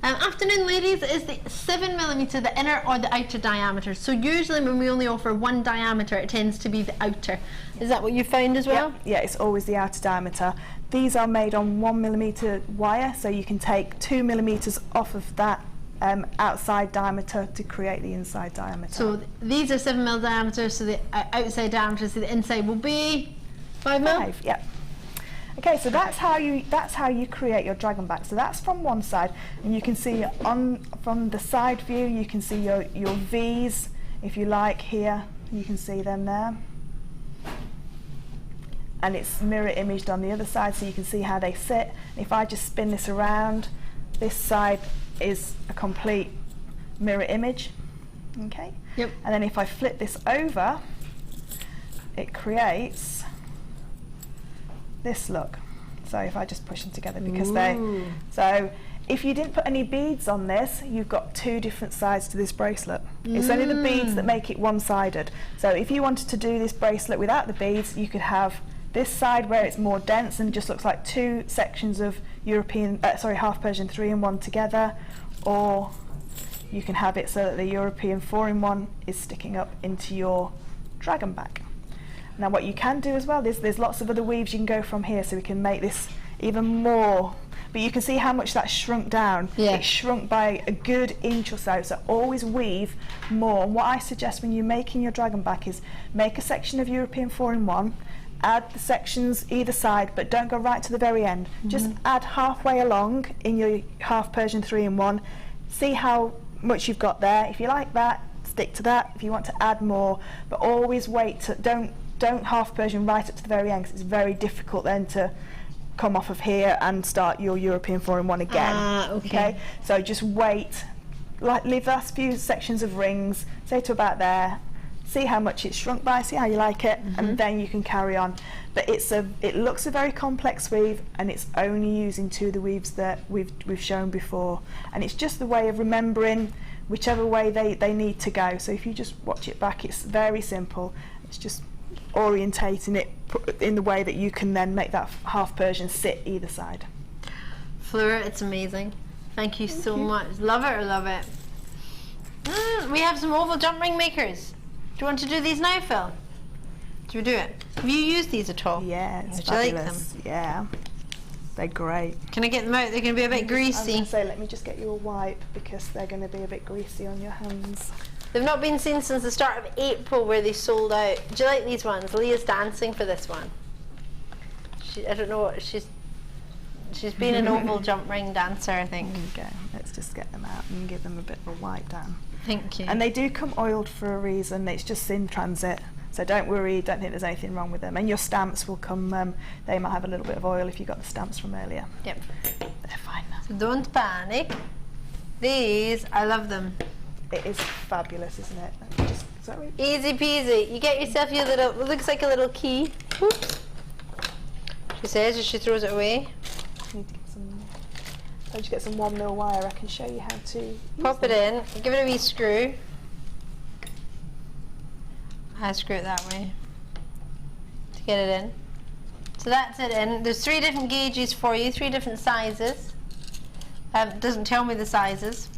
Afternoon, ladies, is the 7mm the inner or the outer diameter? So usually when we only offer one diameter, it tends to be the outer. Is that what you found as well? Yeah, it's always the outer diameter. These are made on 1mm wire, so you can take 2mm off of that outside diameter to create the inside diameter. So these are 7mm diameter, so the outside diameter, so the inside will be 5mm? 5, yeah. Okay, so that's how you create your dragon back. So that's from one side, and you can see from the side view, you can see your V's, if you like, here. You can see them there. And it's mirror imaged on the other side, so you can see how they sit. And if I just spin this around, this side is a complete mirror image. Okay. Yep. And then if I flip this over, it creates this look. So if I just push them together, because so if you didn't put any beads on this, you've got two different sides to this bracelet. It's only the beads that make it one-sided. So if you wanted to do this bracelet without the beads, you could have this side where it's more dense and just looks like two sections of half Persian 3-in-1 together, or you can have it so that the European 4-in-1 is sticking up into your dragon back. Now what you can do as well, there's lots of other weaves you can go from here, so we can make this even more. But you can see how much that shrunk down. Yeah. It shrunk by a good inch or so, so always weave more. And what I suggest when you're making your dragon back is make a section of European 4-in-1, add the sections either side, but don't go right to the very end. Just add halfway along in your half Persian 3-in-1, see how much you've got there. If you like that, stick to that. If you want to add more, but always wait to, don't half Persian right up to the very end, because it's very difficult then to come off of here and start your European 4-in-1 again. Okay. So just wait, leave the last few sections of rings, say to about there, see how much it's shrunk by, see how you like it, and then you can carry on. But it looks a very complex weave, and it's only using two of the weaves that we've shown before, and it's just the way of remembering whichever way they need to go. So if you just watch it back, it's very simple. It's just orientating it in the way that you can then make that half Persian sit either side. Fleur, it's amazing. Thank you so much. Love it or love it. We have some oval jump ring makers. Do you want to do these now, Phil? Do we do it? Have you used these at all? Yeah, it's Would you like them? fabulous. Yeah, they're great. Can I get them out? They're going to be a bit I was greasy. going to say, let me just get you a wipe, because they're going to be a bit greasy on your hands. They've not been seen since the start of April, where they sold out. Do you like these ones? Leah's dancing for this one. I don't know what she's been an oval jump ring dancer, I think. There you go. Let's just get them out and give them a bit of a wipe down. Thank you. And they do come oiled for a reason. It's just in transit, so don't worry. Don't think there's anything wrong with them. And your stamps will come. They might have a little bit of oil if you got the stamps from earlier. Yep. They're fine now. So don't panic. These, I love them. It is fabulous, isn't it? Just, sorry. Easy peasy. You get yourself your little, it looks like a little key. Whoops. She says as she throws it away. Need to get some. I'll just get some 1mm wire. I can show you how to Pop it in. Give it a wee screw. I screw it that way to get it in. So that's it in. There's 3 different gauges for you, 3 different sizes. Doesn't tell me the sizes.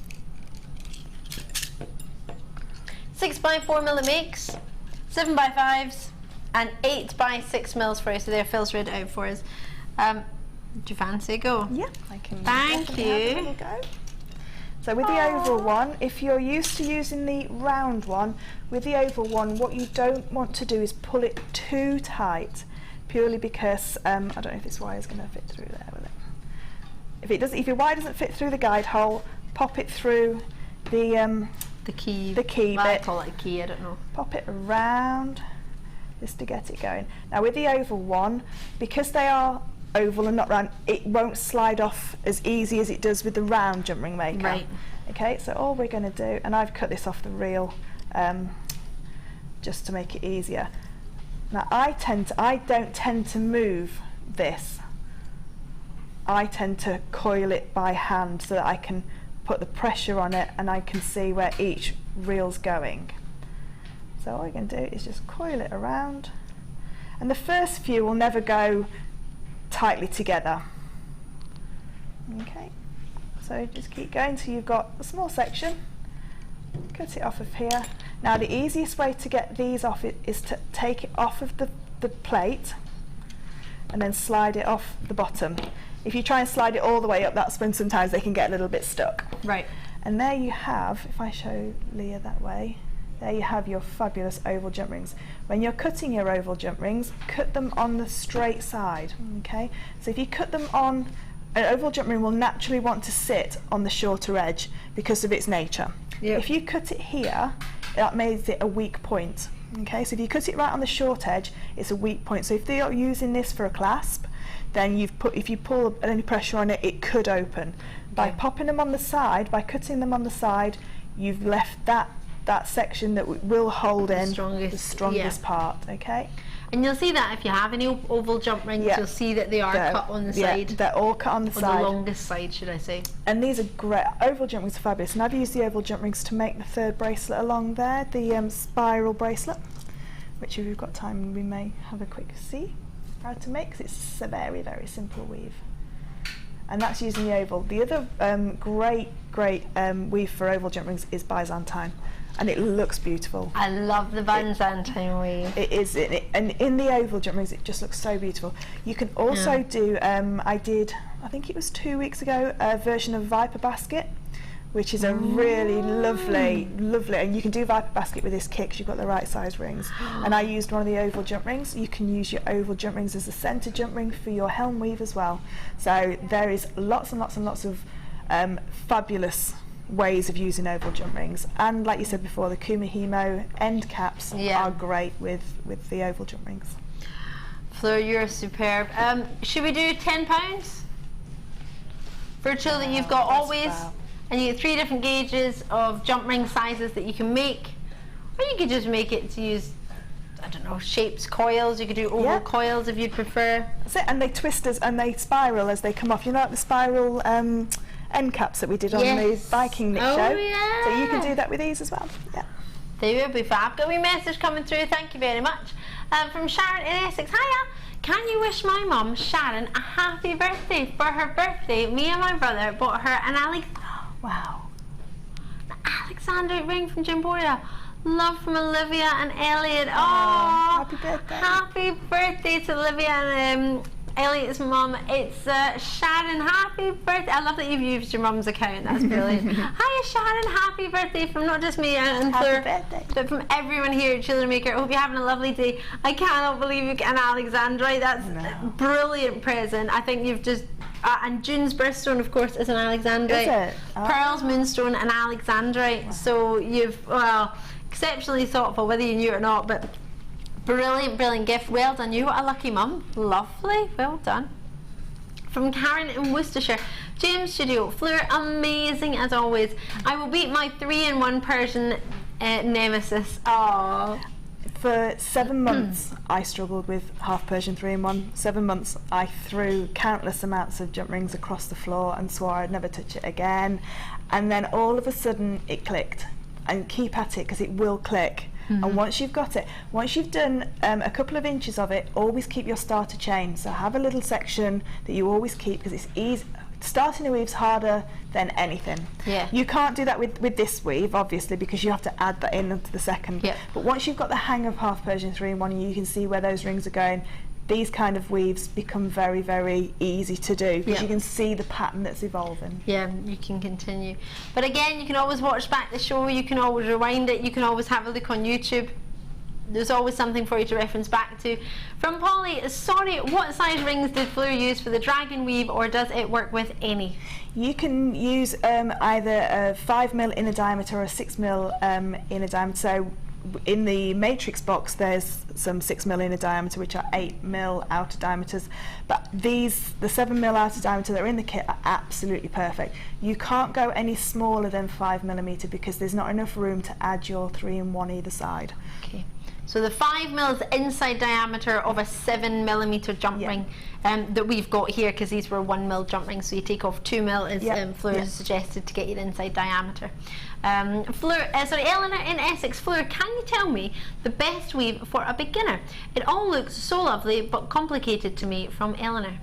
6x4mm it makes, 7x5s, and 8x6mm for you. So there, Phil's read it out for us. Do you fancy a go? Yeah, I can. Thank definitely have a you. little go. So with the oval one, if you're used to using the round one, with the oval one, what you don't want to do is pull it too tight, purely because I don't know if this wire is going to fit through there with it. If it does, if your wire doesn't fit through the guide hole, pop it through the key well, I bit. call it a key, I don't know. Pop it around just to get it going. Now with the oval one, because they are oval and not round, it won't slide off as easy as it does with the round jump ring maker. Right. Okay, so all we're going to do, and I've cut this off the reel just to make it easier. Now I don't tend to move this. I tend to coil it by hand so that I can put the pressure on it and I can see where each reel's going. So all you're going to do is just coil it around, and the first few will never go tightly together. Okay, so just keep going till you've got a small section. Cut it off of here. Now the easiest way to get these off is to take it off of the plate and then slide it off the bottom. If you try and slide it all the way up, that's when sometimes they can get a little bit stuck. Right. And there you have, if I show Leah that way, There you have your fabulous oval jump rings. When you're cutting your oval jump rings, cut them on the straight side, okay? So if you cut them on, an oval jump ring will naturally want to sit on the shorter edge because of its nature. Yep. If you cut it here, that makes it a weak point, okay? So if you cut it right on the short edge, it's a weak point. So if you're using this for a clasp, then if you pull any pressure on it, it could open. By popping them on the side, by cutting them on the side, you've left that section that will hold in the strongest part, okay? And you'll see that if you have any oval jump rings, you'll see that they are cut on the side. They're all cut on the side. The longest side, should I say. And these are great. Oval jump rings are fabulous. And I've used the oval jump rings to make the third bracelet along there, the spiral bracelet, which if we've got time we may have a quick see how to make, because it's a very, very simple weave. And that's using the oval. The other great weave for oval jump rings is Byzantine, and it looks beautiful. I love the Byzantine weave. It is, and in the oval jump rings, it just looks so beautiful. You can also do, I think it was 2 weeks ago, a version of Viper Basket, which is a really lovely, and you can do Viper Basket with this kit because you've got the right size rings. And I used one of the oval jump rings. You can use your oval jump rings as a centre jump ring for your helm weave as well. So there is lots and lots and lots of fabulous ways of using oval jump rings. And like you said before, the Kumihimo end caps are great with the oval jump rings. Fleur, you're superb. Should we do £10 for a tool that you've got always? Wow. And you get 3 different gauges of jump ring sizes that you can make, or you could just make it to use, I don't know, shapes, coils. You could do oval coils if you prefer. That's it, and they twist and they spiral as they come off. You know, like the spiral end caps that we did on the Viking knit show. Yeah. So you can do that with these as well. Yeah. They will be fab. Got a wee message coming through. Thank you very much. From Sharon in Essex. Hiya. Can you wish my mum, Sharon, a happy birthday? For her birthday, me and my brother bought her an Alexandrite ring from Jimboria. Love from Olivia and Elliot. Oh, happy birthday. Happy birthday to Olivia and Elliot's mum. It's Sharon. Happy birthday. I love that you've used your mum's account. That's brilliant. Hiya, Sharon. Happy birthday from not just me and Fleur, but from everyone here at JewelleryMaker. I hope you're having a lovely day. I cannot believe you get an Alexandrite. That's a brilliant present. I think you've just... and June's birthstone, of course, is an Alexandrite. Is it? Oh. Pearl's moonstone, an Alexandrite. So you've, well, exceptionally thoughtful, whether you knew it or not, but brilliant, brilliant gift. Well done. You, what a lucky mum. Lovely. Well done. From Karen in Worcestershire. James Studio. Fleur, amazing as always. I will beat my 3-in-1 Persian nemesis. Oh. For 7 months, I struggled with half Persian 3-in-1. 7 months, I threw countless amounts of jump rings across the floor and swore I'd never touch it again. And then all of a sudden, it clicked. And keep at it, because it will click. And once you've got it, once you've done a couple of inches of it, always keep your starter chain. So have a little section that you always keep, because it's easy. Starting a weave's harder than anything. Yeah. You can't do that with this weave, obviously, because you have to add that in to the second. Yep. But once you've got the hang of half Persian 3-in-1, you can see where those rings are going. These kind of weaves become very, very easy to do, because you can see the pattern that's evolving. Yeah, you can continue. But again, you can always watch back the show, you can always rewind it, you can always have a look on YouTube. There's always something for you to reference back to. From Polly, sorry, what size rings did Fleur use for the dragon weave, or does it work with any? You can use either a 5mm inner diameter or a 6mm inner diameter. So in the matrix box there's some 6mm inner diameter, which are 8mm outer diameters, but these, the 7mm outer diameter that are in the kit, are absolutely perfect. You can't go any smaller than 5mm because there's not enough room to add your 3-in-1 either side. Okay. So the 5mm is the inside diameter of a 7mm jump ring that we've got here, because these were 1mm jump rings, so you take off 2mm as Fleur has suggested to get your inside diameter. Eleanor in Essex. Fleur, can you tell me the best weave for a beginner? It all looks so lovely but complicated to me. From Eleanor.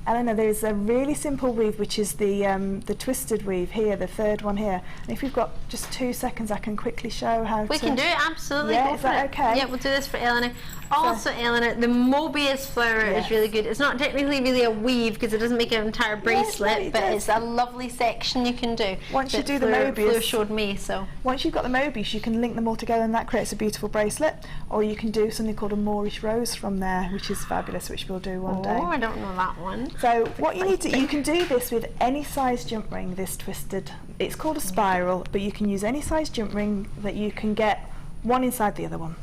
Eleanor, there's a really simple weave, which is the twisted weave here, the third one here. And if you've got just 2 seconds, I can quickly show how We can do it, absolutely. Yeah, Go is for that it. okay? Yeah, we'll do this for Eleanor. Also, Eleanor, the Mobius flower is really good. It's not technically really a weave because it doesn't make an entire bracelet, but it's a lovely section you can do. Once you do the Fleur Mobius, showed me, so. Once you've got the Mobius, you can link them all together and that creates a beautiful bracelet. Or you can do something called a Moorish rose from there, which is fabulous, which we'll do one day. Oh, I don't know that one. So what you need to, you can do this with any size jump ring, this twisted. It's called a spiral, but you can use any size jump ring that you can get one inside the other one.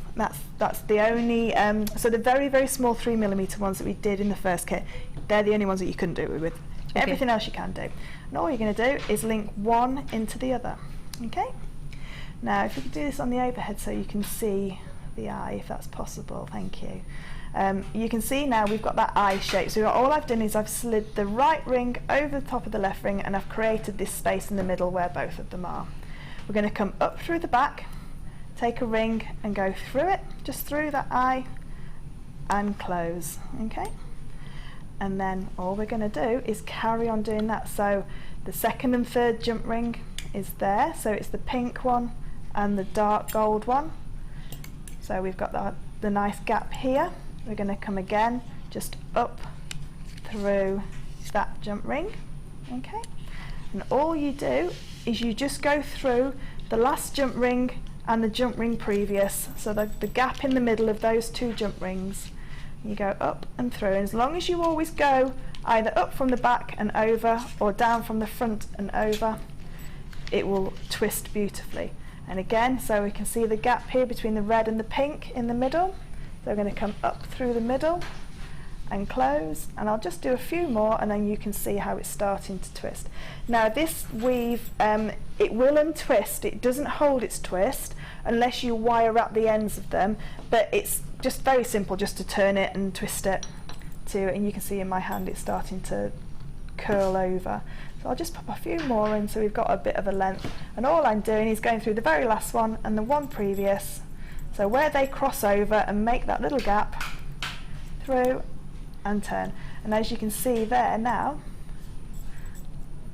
That's the only, so the very, very small 3mm ones that we did in the first kit, they're the only ones that you couldn't do it with. Okay. Everything else you can do. And all you're going to do is link one into the other. Okay? Now, if you could do this on the overhead so you can see the eye, if that's possible, thank you. You can see now we've got that eye shape. So all I've done is I've slid the right ring over the top of the left ring and I've created this space in the middle where both of them are. We're going to come up through the back, take a ring and go through it, just through that eye and close, okay? And then all we're going to do is carry on doing that. So the second and third jump ring is there, so it's the pink one and the dark gold one. So we've got the nice gap here. We're going to come again just up through that jump ring, okay? And all you do is you just go through the last jump ring and the jump ring previous, so the gap in the middle of those 2 jump rings. You go up and through, and as long as you always go either up from the back and over or down from the front and over, it will twist beautifully. And again, so we can see the gap here between the red and the pink in the middle. So we're going to come up through the middle and close, and I'll just do a few more and then you can see how it's starting to twist. Now this weave, it will untwist, it doesn't hold its twist unless you wire wrap the ends of them, but it's just very simple just to turn it and twist it to, and you can see in my hand it's starting to curl over. So I'll just pop a few more in so we've got a bit of a length, and all I'm doing is going through the very last one and the one previous, so where they cross over and make that little gap, through and turn. And as you can see there now,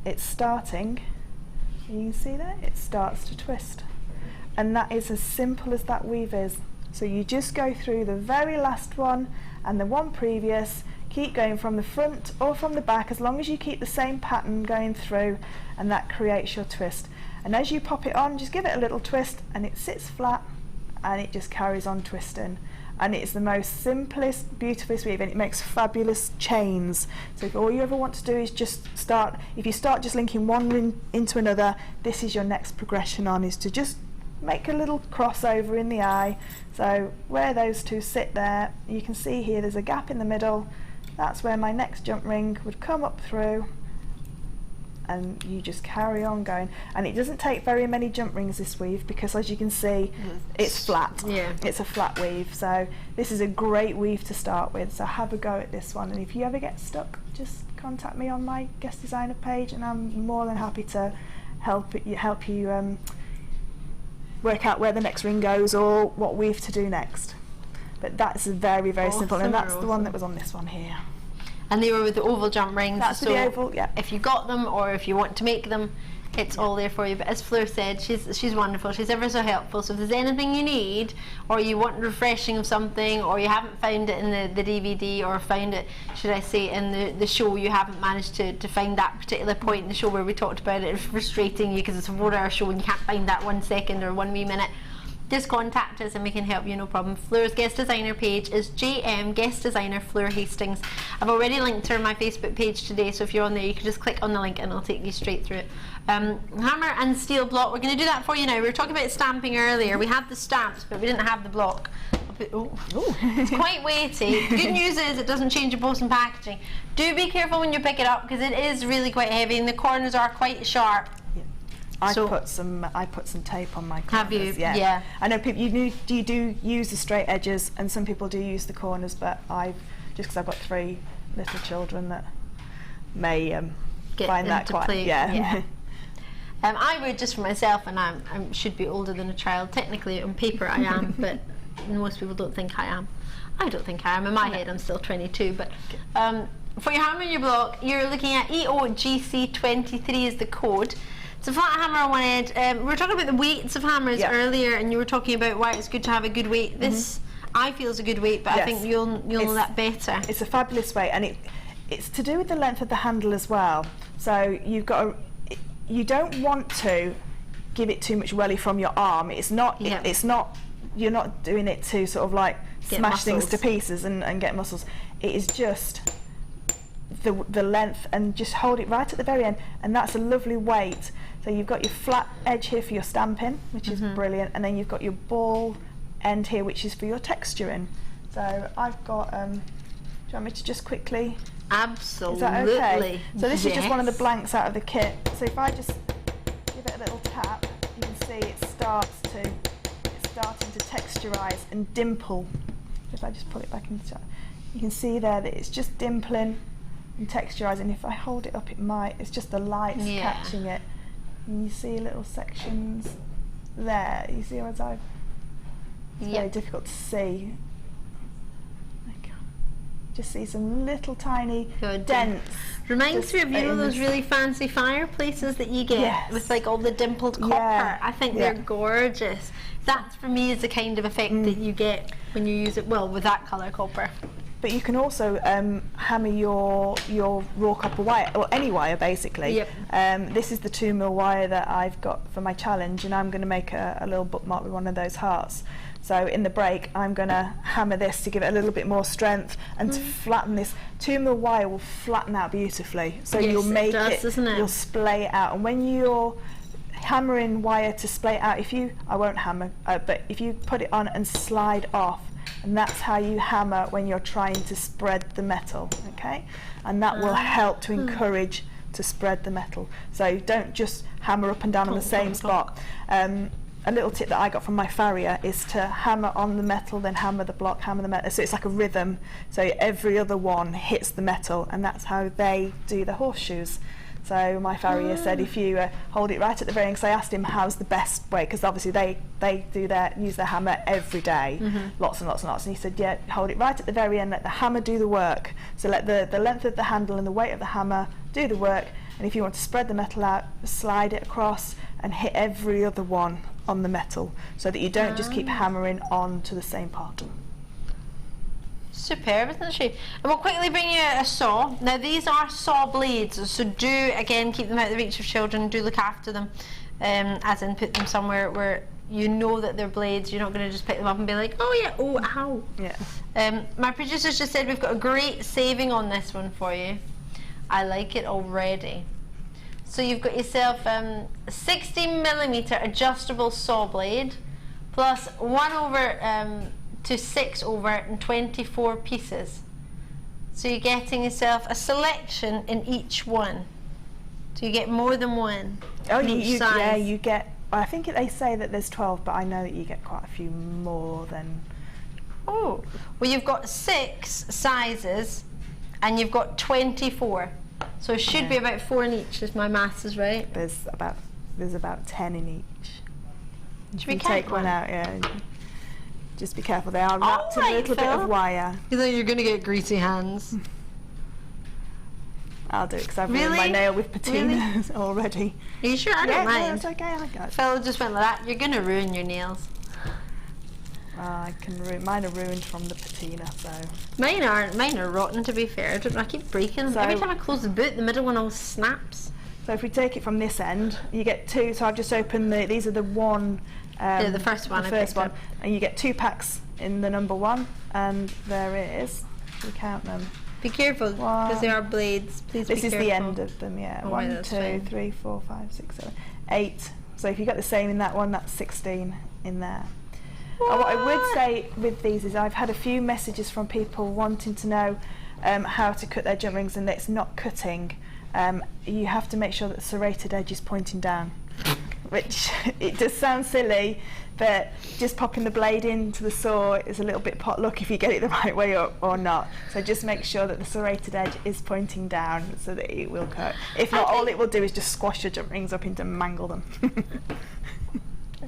it's starting, you can see there, it starts to twist. And that is as simple as that weave is. So you just go through the very last one and the one previous, keep going from the front or from the back as long as you keep the same pattern going through, and that creates your twist. And as you pop it on, just give it a little twist and it sits flat and it just carries on twisting. And it's the most simplest, beautifulest weave, and it makes fabulous chains. So if all you ever want to do is just start, if you start just linking one ring into another, this is your next progression on, is to just make a little crossover in the eye. So where those 2 sit there, you can see here there's a gap in the middle. That's where my next jump ring would come up through, and you just carry on going. And it doesn't take very many jump rings, this weave, because as you can see, it's flat. Yeah. It's a flat weave, so this is a great weave to start with. So have a go at this one, and if you ever get stuck, just contact me on my guest designer page, and I'm more than happy to help you work out where the next ring goes or what weave to do next. But that's very, very simple, and that's the one that was on this one here. And they were with the oval jump rings. That's so the oval, yeah. If you got them or if you want to make them, it's all there for you. But as Fleur said, she's wonderful. She's ever so helpful. So if there's anything you need, or you want refreshing of something, or you haven't found it in the DVD, or found it, should I say, in the show, you haven't managed to find that particular point in the show where we talked about it, it's frustrating you because it's a 4-hour show and you can't find that 1 second or 1 wee minute, just contact us and we can help you, no problem. Fleur's guest designer page is JM Guest Designer Fleur Hastings. I've already linked her on my Facebook page today, so if you're on there you can just click on the link and it'll take you straight through it. Hammer and steel block, we're going to do that for you now. We were talking about stamping earlier. We had the stamps but we didn't have the block. It's quite weighty. Good news is it doesn't change your post and packaging. Do be careful when you pick it up because it is really quite heavy and the corners are quite sharp. I put some tape on my corners. Have you? Yeah. I know people. You do use the straight edges, and some people do use the corners. But just because I've got 3 little children that may find that quite. Play. Yeah. I would, just for myself, and I should be older than a child. Technically, on paper, I am, but most people don't think I am. I don't think I am. In my head, I'm still 22. But for your hammer and your block, you're looking at EOGC23 is the code. It's a flat hammer on one end. We were talking about the weights of hammers earlier, and you were talking about why it's good to have a good weight. This I feel is a good weight, but I think you'll know that better. It's a fabulous weight, and it's to do with the length of the handle as well. So you've got you don't want to give it too much welly from your arm. It's not. It's not. You're not doing it to sort of like smash things to pieces and get muscles. It is just the length, and just hold it right at the very end, and that's a lovely weight. So you've got your flat edge here for your stamping, which is brilliant, and then you've got your ball end here, which is for your texturing. So I've got, do you want me to just quickly? Absolutely. Is that okay? So this is just one of the blanks out of the kit. So if I just give it a little tap, you can see it's starting to texturize and dimple. If I just pull it back into, you can see there that it's just dimpling and texturizing. If I hold it up, it's just the lights catching it. And you see little sections there. You see as it's very difficult to see. Just see some little tiny dents. Reminds me of, you know, those really fancy fireplaces that you get with like all the dimpled copper. I think they're gorgeous. That for me is the kind of effect that you get when you use it with that colour copper. But you can also hammer your raw copper wire, or any wire basically. This is the 2mm wire that I've got for my challenge, and I'm going to make a little bookmark with one of those hearts. So in the break, I'm going to hammer this to give it a little bit more strength and to flatten this. 2mm wire will flatten out beautifully. So you'll make you'll splay it out. And when you're hammering wire to splay it out, I won't hammer, but if you put it on and slide off, and that's how you hammer when you're trying to spread the metal, okay? And that will help to encourage to spread the metal. So don't just hammer up and down on the same spot. A little tip that I got from my farrier is to hammer on the metal, then hammer the block, hammer the metal. So it's like a rhythm. So every other one hits the metal, and that's how they do the horseshoes. So my farrier said if you hold it right at the very end, because I asked him how's the best way, because obviously they use their hammer every day, lots and lots and lots, and he said hold it right at the very end, let the hammer do the work. So let the length of the handle and the weight of the hammer do the work, and if you want to spread the metal out, slide it across and hit every other one on the metal, so that you don't just keep hammering on to the same part. Superb, isn't she? And we'll quickly bring you a saw. Now these are saw blades, so do again keep them out of the reach of children. Do look after them, as in put them somewhere where you know that they're blades. You're not going to just pick them up and be like, oh yeah, oh ow. Yeah. My producers just said we've got a great saving on this one for you. I like it already. So you've got yourself a 60mm adjustable saw blade, plus 1/6 and 24 pieces. So you're getting yourself a selection in each one. So you get more than one. Oh, you get. I think they say that there's 12, but I know that you get quite a few more than. Oh, well, you've got 6 sizes, and you've got 24. So it should be about 4 in each, if my maths is right. There's about 10 in each. Should we take one out? Yeah. Just be careful. They are wrapped in a little bit of wire. You know you're going to get greasy hands. I'll do it because I've ruined my nail with patinas already. Are you sure? I don't mind. No, it's okay. I got it. Phil just went like that. You're going to ruin your nails. I can ruin. Mine are ruined from the patina, so. Mine aren't. Mine are rotten, to be fair. I don't know. I keep breaking them. Every time I close the boot, the middle one always snaps. So if we take it from this end, you get 2. So I've just opened these are the one. The first one. The first one, and you get 2 packs in the number 1, and there is. We count them. Be careful, because they are blades. Please be careful. This is the end of them. Yeah. 1, 2, 3, 4, 5, 6, 7, 8. So if you got the same in that one, that's 16 in there. What I would say with these is I've had a few messages from people wanting to know how to cut their jump rings, and it's not cutting. You have to make sure that the serrated edge is pointing down, which it does sound silly, but just popping the blade into the saw is a little bit potluck if you get it the right way or not. So just make sure that the serrated edge is pointing down so that it will cut. If not, all it will do is just squash your jump rings up into mangle them.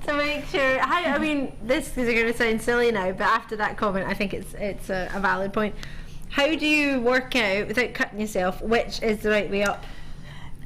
To make sure, I mean, this is going to sound silly now, but after that comment, I think it's a valid point. how do you work out, without cutting yourself, which is the right way up?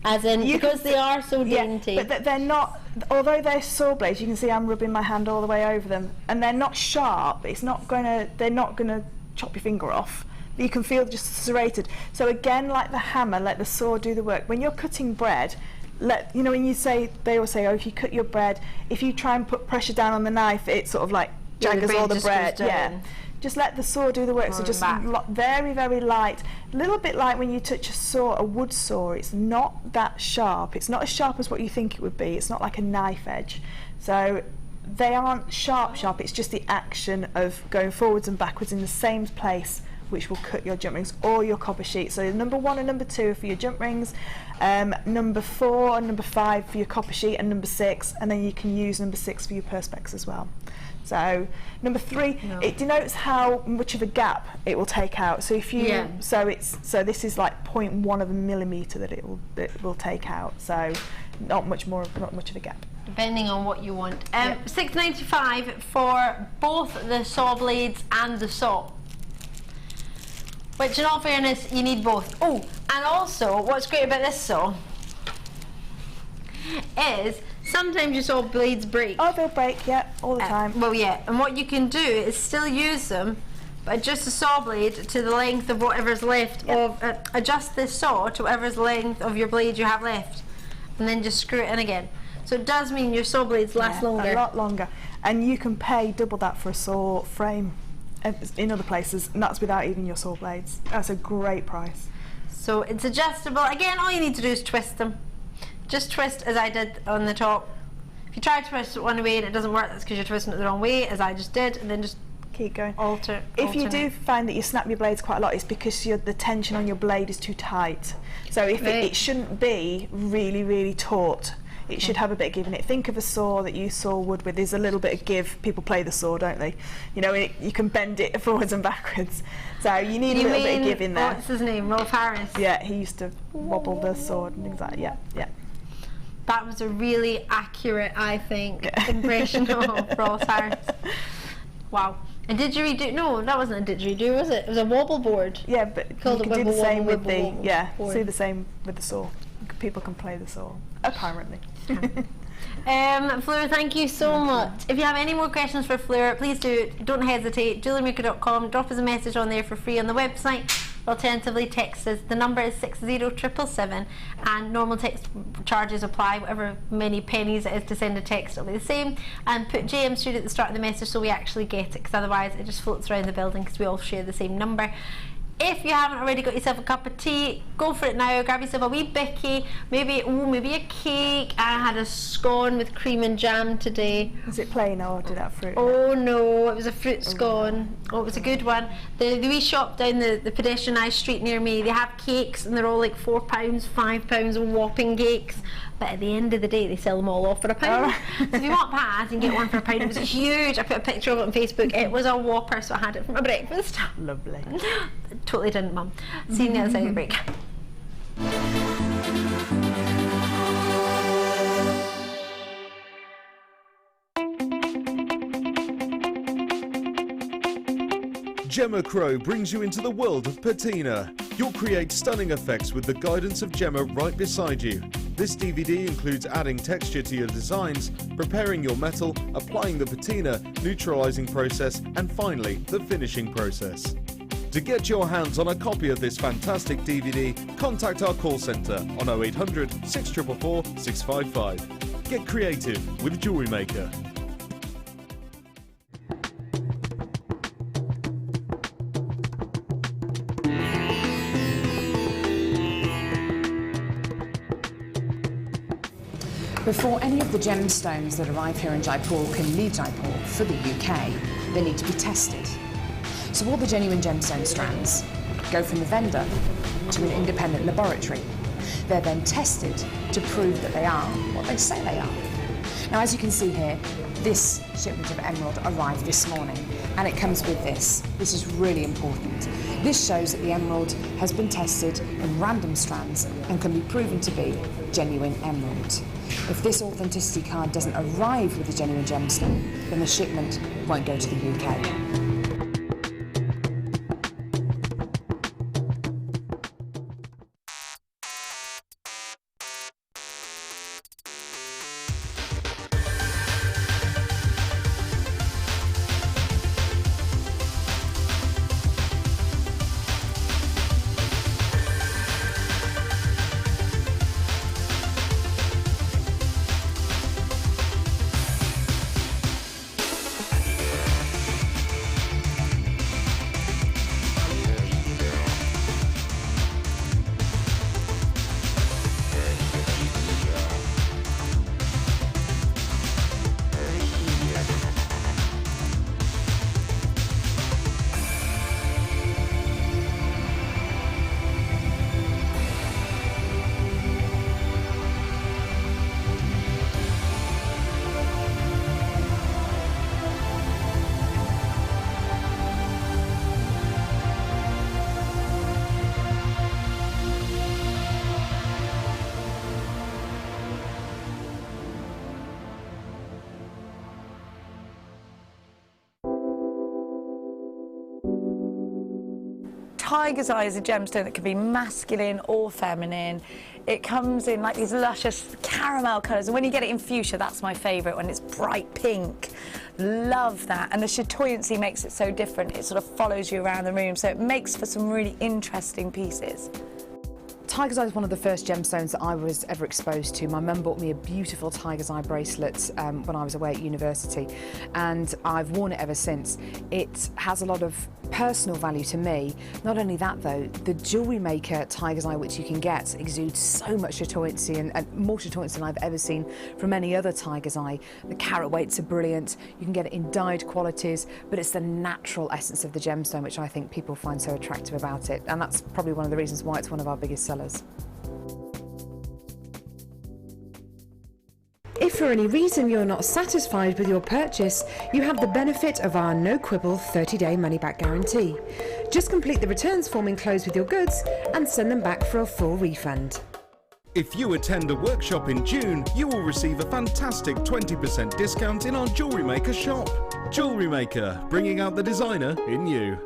As in, because they are so dainty. Yeah, but they're not, although they're saw blades, you can see I'm rubbing my hand all the way over them, and they're not sharp. It's not gonna, they're not gonna chop your finger off. You can feel just serrated. So again, like the hammer, let the saw do the work. When you're cutting bread, you know, when you say, they always say, oh, if you cut your bread, if you try and put pressure down on the knife, it sort of like jaggers all the bread. Yeah. Just let the saw do the work. So just very, very light. A little bit like when you touch a saw, a wood saw. It's not that sharp. It's not as sharp as what you think it would be. It's not like a knife edge. So they aren't sharp. It's just the action of going forwards and backwards in the same place, which will cut your jump rings or your copper sheet. So number 1 and number 2 for your jump rings, number 4 and number 5 for your copper sheet, and number 6, and then you can use number 6 for your perspex as well. So number 3, it denotes how much of a gap it will take out. So if you, so this is like 0.1 of a millimetre that it will take out. So not much of a gap. Depending on what you want. $6.95 for both the saw blades and the saw. Which, in all fairness, you need both. Oh, and also, what's great about this saw is sometimes your saw blades break. Oh, they'll break, all the time. Well, and what you can do is still use them, but adjust the saw blade to the length of whatever's left of, adjust this saw to whatever's length of your blade you have left, and then just screw it in again. So it does mean your saw blades last longer. A lot longer. And you can pay double that for a saw frame in other places, and that's without even your saw blades. That's a great price. So it's adjustable. Again, all you need to do is twist them. Just twist as I did on the top. If you try to twist it one way and it doesn't work, that's because you're twisting it the wrong way, as I just did, and then just keep going. Alter. If you do find that you snap your blades quite a lot, it's because the tension on your blade is too tight. So if it shouldn't be really, really taut. It should have a bit of give in it. Think of a saw that you saw wood with. There's a little bit of give. People play the saw, don't they? You know, you can bend it forwards and backwards. So you need a little bit of give in there. What's his name? Rolf Harris? Yeah, he used to wobble the sword and things like that. Yeah. That was a really accurate, I think, impression of Rolf Harris. Wow. A didgeridoo? No, that wasn't a didgeridoo, was it? It was a wobble board. Yeah, but you can do the same with the do the same with the saw. People can play the saw, apparently. Fleur, thank you so much. If you have any more questions for Fleur, please don't hesitate. JewelleryMaker.com. Drop us a message on there for free on the website. Alternatively, text us. The number is 60777, and normal text charges apply. Whatever many pennies it is to send a text, it'll be the same. And put JM Studio at the start of the message so we actually get it, because otherwise it just floats around the building because we all share the same number. If you haven't already got yourself a cup of tea, go for it now. Grab yourself a wee bicky, maybe a cake. I had a scone with cream and jam today. Was it plain or did it have fruit? Oh no, it was a fruit scone. Oh, it was a good one. The wee shop down the pedestrianised street near me, they have cakes and they're all like £4, £5, whopping cakes. But at the end of the day, they sell them all off for £1. So if you walk past and get one for £1, it was huge. I put a picture of it on Facebook. It was a whopper, so I had it for my breakfast. Lovely. Totally didn't, Mum. See you on the other side of the break. Gemma Crow brings you into the world of patina. You'll create stunning effects with the guidance of Gemma right beside you. This DVD includes adding texture to your designs, preparing your metal, applying the patina, neutralizing process, and finally, the finishing process. To get your hands on a copy of this fantastic DVD, contact our call centre on 0800 644 655. Get creative with JewelleryMaker. Before any of the gemstones that arrive here in Jaipur can leave Jaipur for the UK, they need to be tested. So all the genuine gemstone strands go from the vendor to an independent laboratory. They're then tested to prove that they are what they say they are. Now, as you can see here, this shipment of emerald arrived this morning, and it comes with this. This is really important. This shows that the emerald has been tested in random strands and can be proven to be genuine emerald. If this authenticity card doesn't arrive with a genuine gemstone, then the shipment won't go to the UK. tiger's eye is a gemstone that can be masculine or feminine. It comes in like these luscious caramel colours, and when you get it in fuchsia, that's my favourite, when it's bright pink. Love that, and the chatoyancy makes it so different. It sort of follows you around the room, so it makes for some really interesting pieces. Tiger's eye is one of the first gemstones that I was ever exposed to. My mum bought me a beautiful tiger's eye bracelet when I was away at university, and I've worn it ever since. It has a lot of personal value to me. Not only that though, the JewelleryMaker tiger's eye which you can get exudes so much chatoyancy, and more chatoyancy than I've ever seen from any other tiger's eye. The carat weights are brilliant, you can get it in dyed qualities, but it's the natural essence of the gemstone which I think people find so attractive about it, and that's probably one of the reasons why it's one of our biggest sellers. If for any reason you're not satisfied with your purchase, you have the benefit of our no quibble 30-day money-back guarantee. Just complete the returns form enclosed with your goods and send them back for a full refund. If you attend a workshop in June, you will receive a fantastic 20% discount in our JewelleryMaker shop. JewelleryMaker, bringing out the designer in you.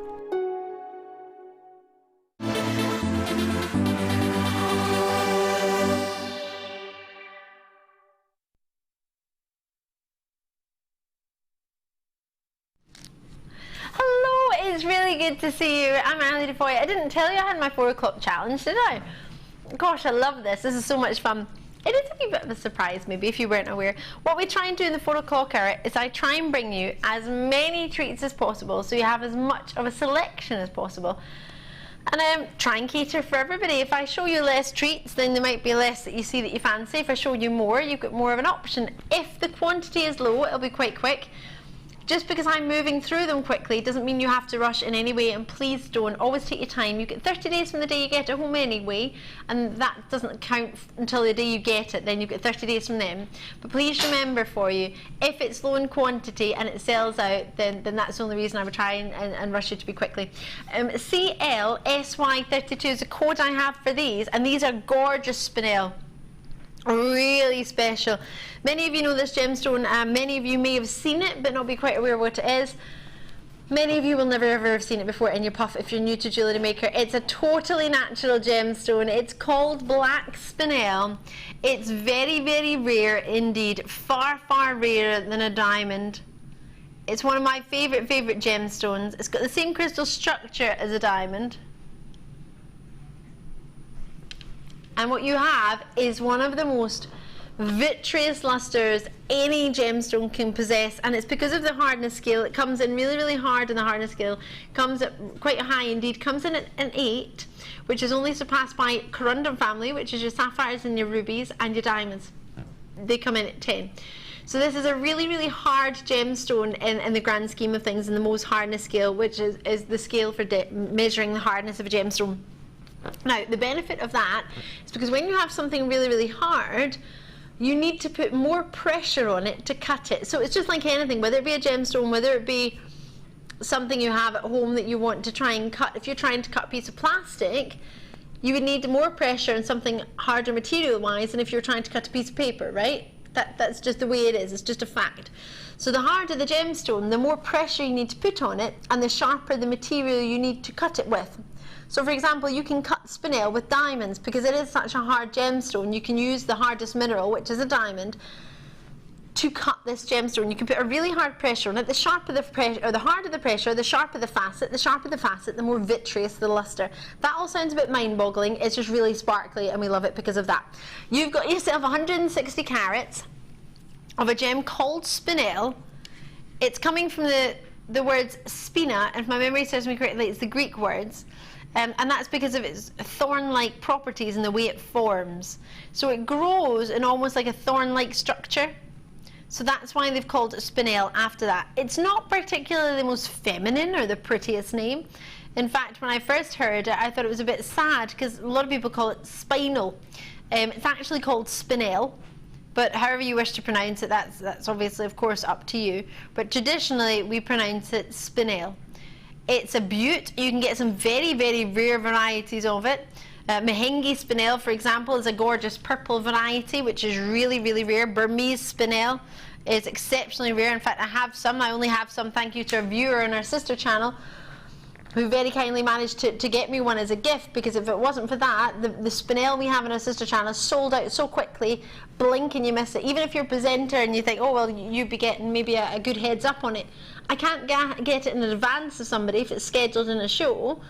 It's really good to see you. I'm Maille Defoy. I didn't tell you I had my 4 o'clock challenge, did I? Gosh, I love this. This is so much fun. It is a wee bit of a surprise, maybe, if you weren't aware. What we try and do in the 4 o'clock hour is I try and bring you as many treats as possible, so you have as much of a selection as possible. And I try and cater for everybody. If I show you less treats, then there might be less that you see that you fancy. If I show you more, you've got more of an option. If the quantity is low, it'll be quite quick. Just because I'm moving through them quickly doesn't mean you have to rush in any way, and please don't. Always take your time. You get 30 days from the day you get it home anyway, and that doesn't count until the day you get it. Then you get 30 days from them. But please remember for you, if it's low in quantity and it sells out, then that's the only reason I would try and rush you to be quickly. CLSY32 is a code I have for these, and these are gorgeous spinel. Really special. Many of you know this gemstone, many of you may have seen it but not be quite aware what it is. Many of you will never ever have seen it before in your puff if you're new to JewelleryMaker. It's a totally natural gemstone. It's called black spinel. It's very, very rare indeed, far, far rarer than a diamond. It's one of my favorite gemstones. It's got the same crystal structure as a diamond. And what you have is one of the most vitreous lusters any gemstone can possess, and it's because of the hardness scale. It comes in really, really hard in the hardness scale, comes at quite high indeed, comes in at an 8, which is only surpassed by corundum family, which is your sapphires and your rubies and your diamonds. They come in at 10. So this is a really, really hard gemstone in the grand scheme of things, in the most hardness scale, which is the scale for measuring the hardness of a gemstone. Now, the benefit of that is because when you have something really, really hard, you need to put more pressure on it to cut it. So it's just like anything, whether it be a gemstone, whether it be something you have at home that you want to try and cut. If you're trying to cut a piece of plastic, you would need more pressure and something harder material-wise than if you're trying to cut a piece of paper, right? That's just the way it is. It's just a fact. So the harder the gemstone, the more pressure you need to put on it, and the sharper the material you need to cut it with. So for example, you can cut spinel with diamonds because it is such a hard gemstone. You can use the hardest mineral, which is a diamond, to cut this gemstone. You can put a really hard pressure on it. The sharper the pressure, or the harder the pressure, the sharper the facet. The sharper the facet, the more vitreous the luster. That all sounds a bit mind-boggling. It's just really sparkly, and we love it because of that. You've got yourself 160 carats of a gem called spinel. It's coming from the words spina, and if my memory serves me correctly, it's the Greek words. And that's because of its thorn-like properties and the way it forms. So it grows in almost like a thorn-like structure. So that's why they've called it spinel after that. It's not particularly the most feminine or the prettiest name. In fact, when I first heard it, I thought it was a bit sad because a lot of people call it spinel. It's actually called spinel. But however you wish to pronounce it, that's obviously, of course, up to you. But traditionally, we pronounce it spinel. It's a beaut. You can get some very, very rare varieties of it. Mahengi spinel, for example, is a gorgeous purple variety, which is really, really rare. Burmese spinel is exceptionally rare. In fact, I have some. I only have some, thank you to a viewer on our sister channel. who very kindly managed to get me one as a gift, because if it wasn't for that, the spinel we have in our sister channel is sold out so quickly, blink and you miss it. Even if you're a presenter and you think, oh well, you'd be getting maybe a good heads up on it, I can't get it in advance of somebody if it's scheduled in a show,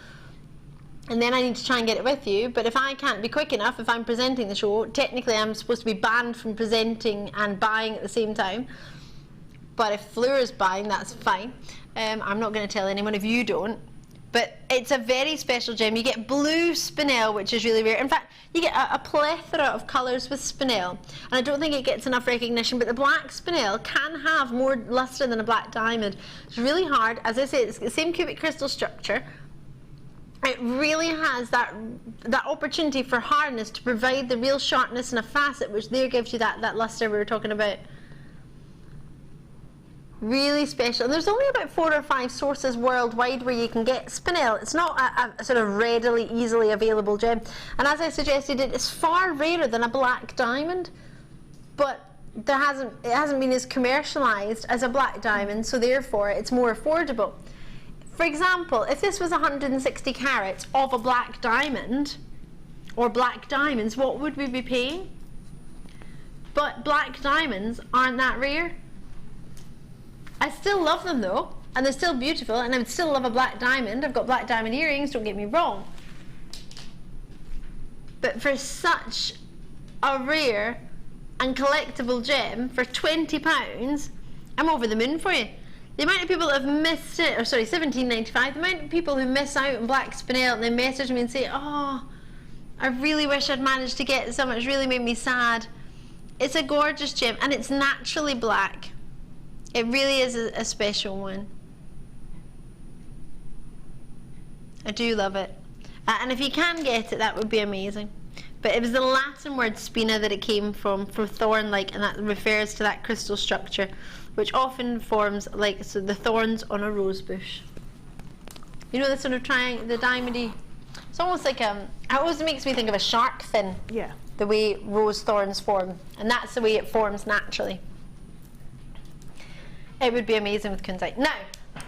and then I need to try and get it with you. But if I can't be quick enough, if I'm presenting the show, technically I'm supposed to be banned from presenting and buying at the same time. But if Fleur is buying, that's fine. I'm not going to tell anyone if you don't. But it's a very special gem. You get blue spinel, which is really rare. In fact, you get a plethora of colours with spinel. And I don't think it gets enough recognition, but the black spinel can have more lustre than a black diamond. It's really hard. As I say, it's the same cubic crystal structure. It really has that opportunity for hardness to provide the real sharpness and a facet, which there gives you that lustre we were talking about. Really special. And there's only about 4 or 5 sources worldwide where you can get spinel. It's not a sort of readily, easily available gem. And as I suggested, it's far rarer than a black diamond, but it hasn't been as commercialized as a black diamond, so therefore it's more affordable. For example, if this was 160 carats of a black diamond, or black diamonds, what would we be paying? But black diamonds aren't that rare. I still love them though, and they're still beautiful, and I would still love a black diamond. I've got black diamond earrings, don't get me wrong. But for such a rare and collectible gem, for £20, I'm over the moon for you. The amount of people that have missed it, or sorry, £17.95, the amount of people who miss out on black spinel and they message me and say, oh, I really wish I'd managed to get some, it's really made me sad. It's a gorgeous gem, and it's naturally black. It really is a special one. I do love it. And if you can get it, that would be amazing. But it was the Latin word spina that it came from thorn-like, and that refers to that crystal structure, which often forms like the thorns on a rose bush. You know, the sort of triangle, the diamondy. It's almost like it always makes me think of a shark fin. Yeah. The way rose thorns form, and that's the way it forms naturally. It would be amazing with kunzite. Now, I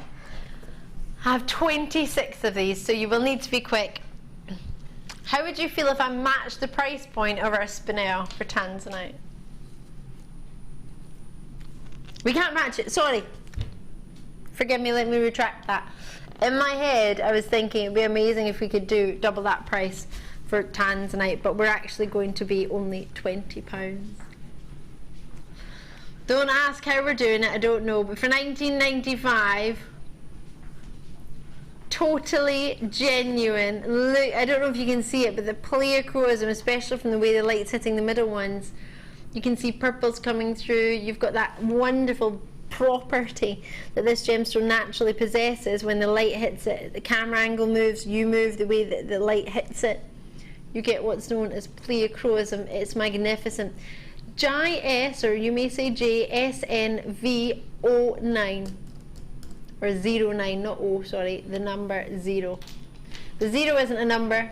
have 26 of these, so you will need to be quick. How would you feel if I matched the price point of our spinel for tanzanite? We can't match it, sorry. Forgive me, let me retract that. In my head, I was thinking it would be amazing if we could do double that price for tanzanite, but we're actually going to be only £20. Don't ask how we're doing it, I don't know, but for £19.95, totally genuine. Look, I don't know if you can see it, but the pleochroism, especially from the way the light's hitting the middle ones, you can see purples coming through. You've got that wonderful property that this gemstone naturally possesses. When the light hits it, the camera angle moves, you move the way that the light hits it. You get what's known as pleochroism. It's magnificent. JS, or you may say JSNV09, or 09, not O, sorry, the number 0. The 0 isn't a number.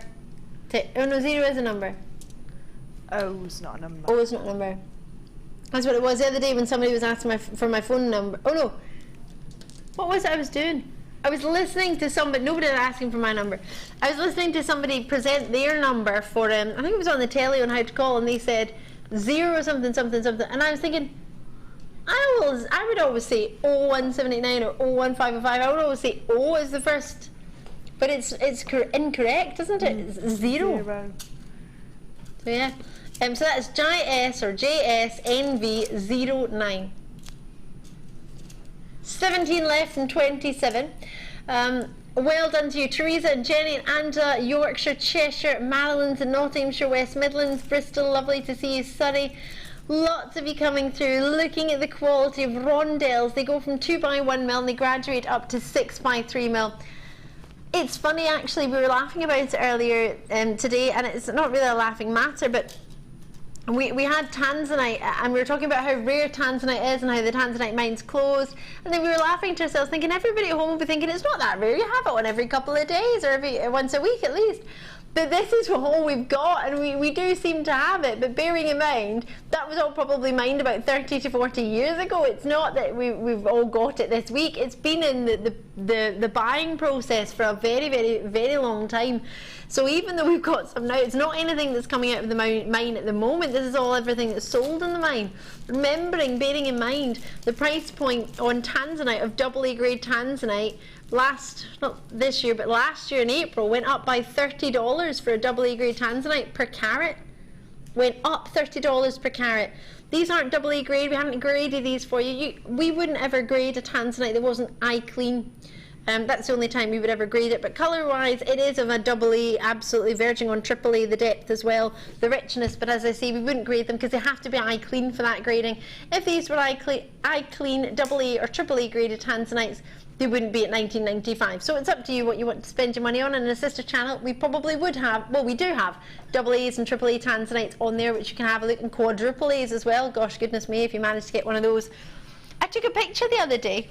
Oh no, 0 is a number. O's not a number. O is not a number. That's what it was the other day when somebody was asking for my phone number. Oh no, what was it I was doing? I was listening to somebody, nobody was asking for my number. I was listening to somebody present their number for, I think it was on the telly on how to call, and they said 0 something something something, and I was thinking, I would always say 01789 or 01505. I would always say O is the first, but it's incorrect, isn't it? It's 0. So yeah, so that's JS or JSNV09. 17 left and 27. Well done to you, Teresa and Jenny and Angela, Yorkshire, Cheshire, Maryland and Nottinghamshire, West Midlands, Bristol, lovely to see you, Surrey. Lots of you coming through, looking at the quality of rondelles. They go from 2x1 mil and they graduate up to 6x3 mil. It's funny actually, we were laughing about it earlier today, and it's not really a laughing matter, but we had tanzanite, and we were talking about how rare tanzanite is and how the tanzanite mine's closed, and then we were laughing to ourselves thinking everybody at home will be thinking it's not that rare, you have it on every couple of days or once a week at least. that this is all we've got, and we do seem to have it, but bearing in mind that was all probably mined about 30 to 40 years ago. It's not that we've all got it this week. It's been in the buying process for a very, very, very long time. So even though we've got some now, it's not anything that's coming out of the mine at the moment. This is all everything that's sold in the mine. Bearing in mind the price point on tanzanite, of AA grade tanzanite, not this year, but last year in April, went up by $30 for a AA grade tanzanite per carat. Went up $30 per carat. These aren't AA grade. We haven't graded these for you. We wouldn't ever grade a tanzanite that wasn't eye clean. That's the only time we would ever grade it. But colour wise, it is of a AA, absolutely verging on AAA, the depth as well, the richness. But as I say, we wouldn't grade them because they have to be eye clean for that grading. If these were eye clean AA or AAA graded tanzanites, they wouldn't be at $19.95. So it's up to you what you want to spend your money on. And in a sister channel, we probably would have, well, we do have AA's and AAA tanzanites on there, which you can have a look, and quadruple A's as well. Gosh, goodness me, if you managed to get one of those. I took a picture the other day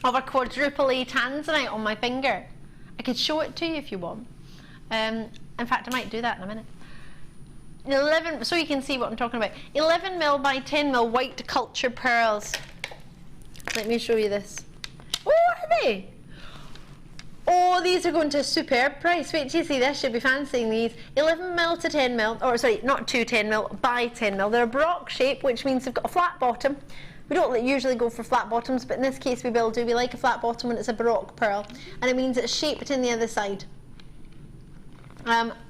of a quadruple A tanzanite on my finger. I could show it to you if you want. In fact, I might do that in a minute. 11, so you can see what I'm talking about. 11mm by 10mm white culture pearls. Let me show you this. Oh, are they? Oh, these are going to a superb price. Wait till you see this, you'll be fancying these. 11mm to 10mm, or sorry, not to 10mm, by 10mm. They're a baroque shape, which means they've got a flat bottom. We don't usually go for flat bottoms, but in this case we will do. We like a flat bottom when it's a baroque pearl, and it means it's shaped in the other side.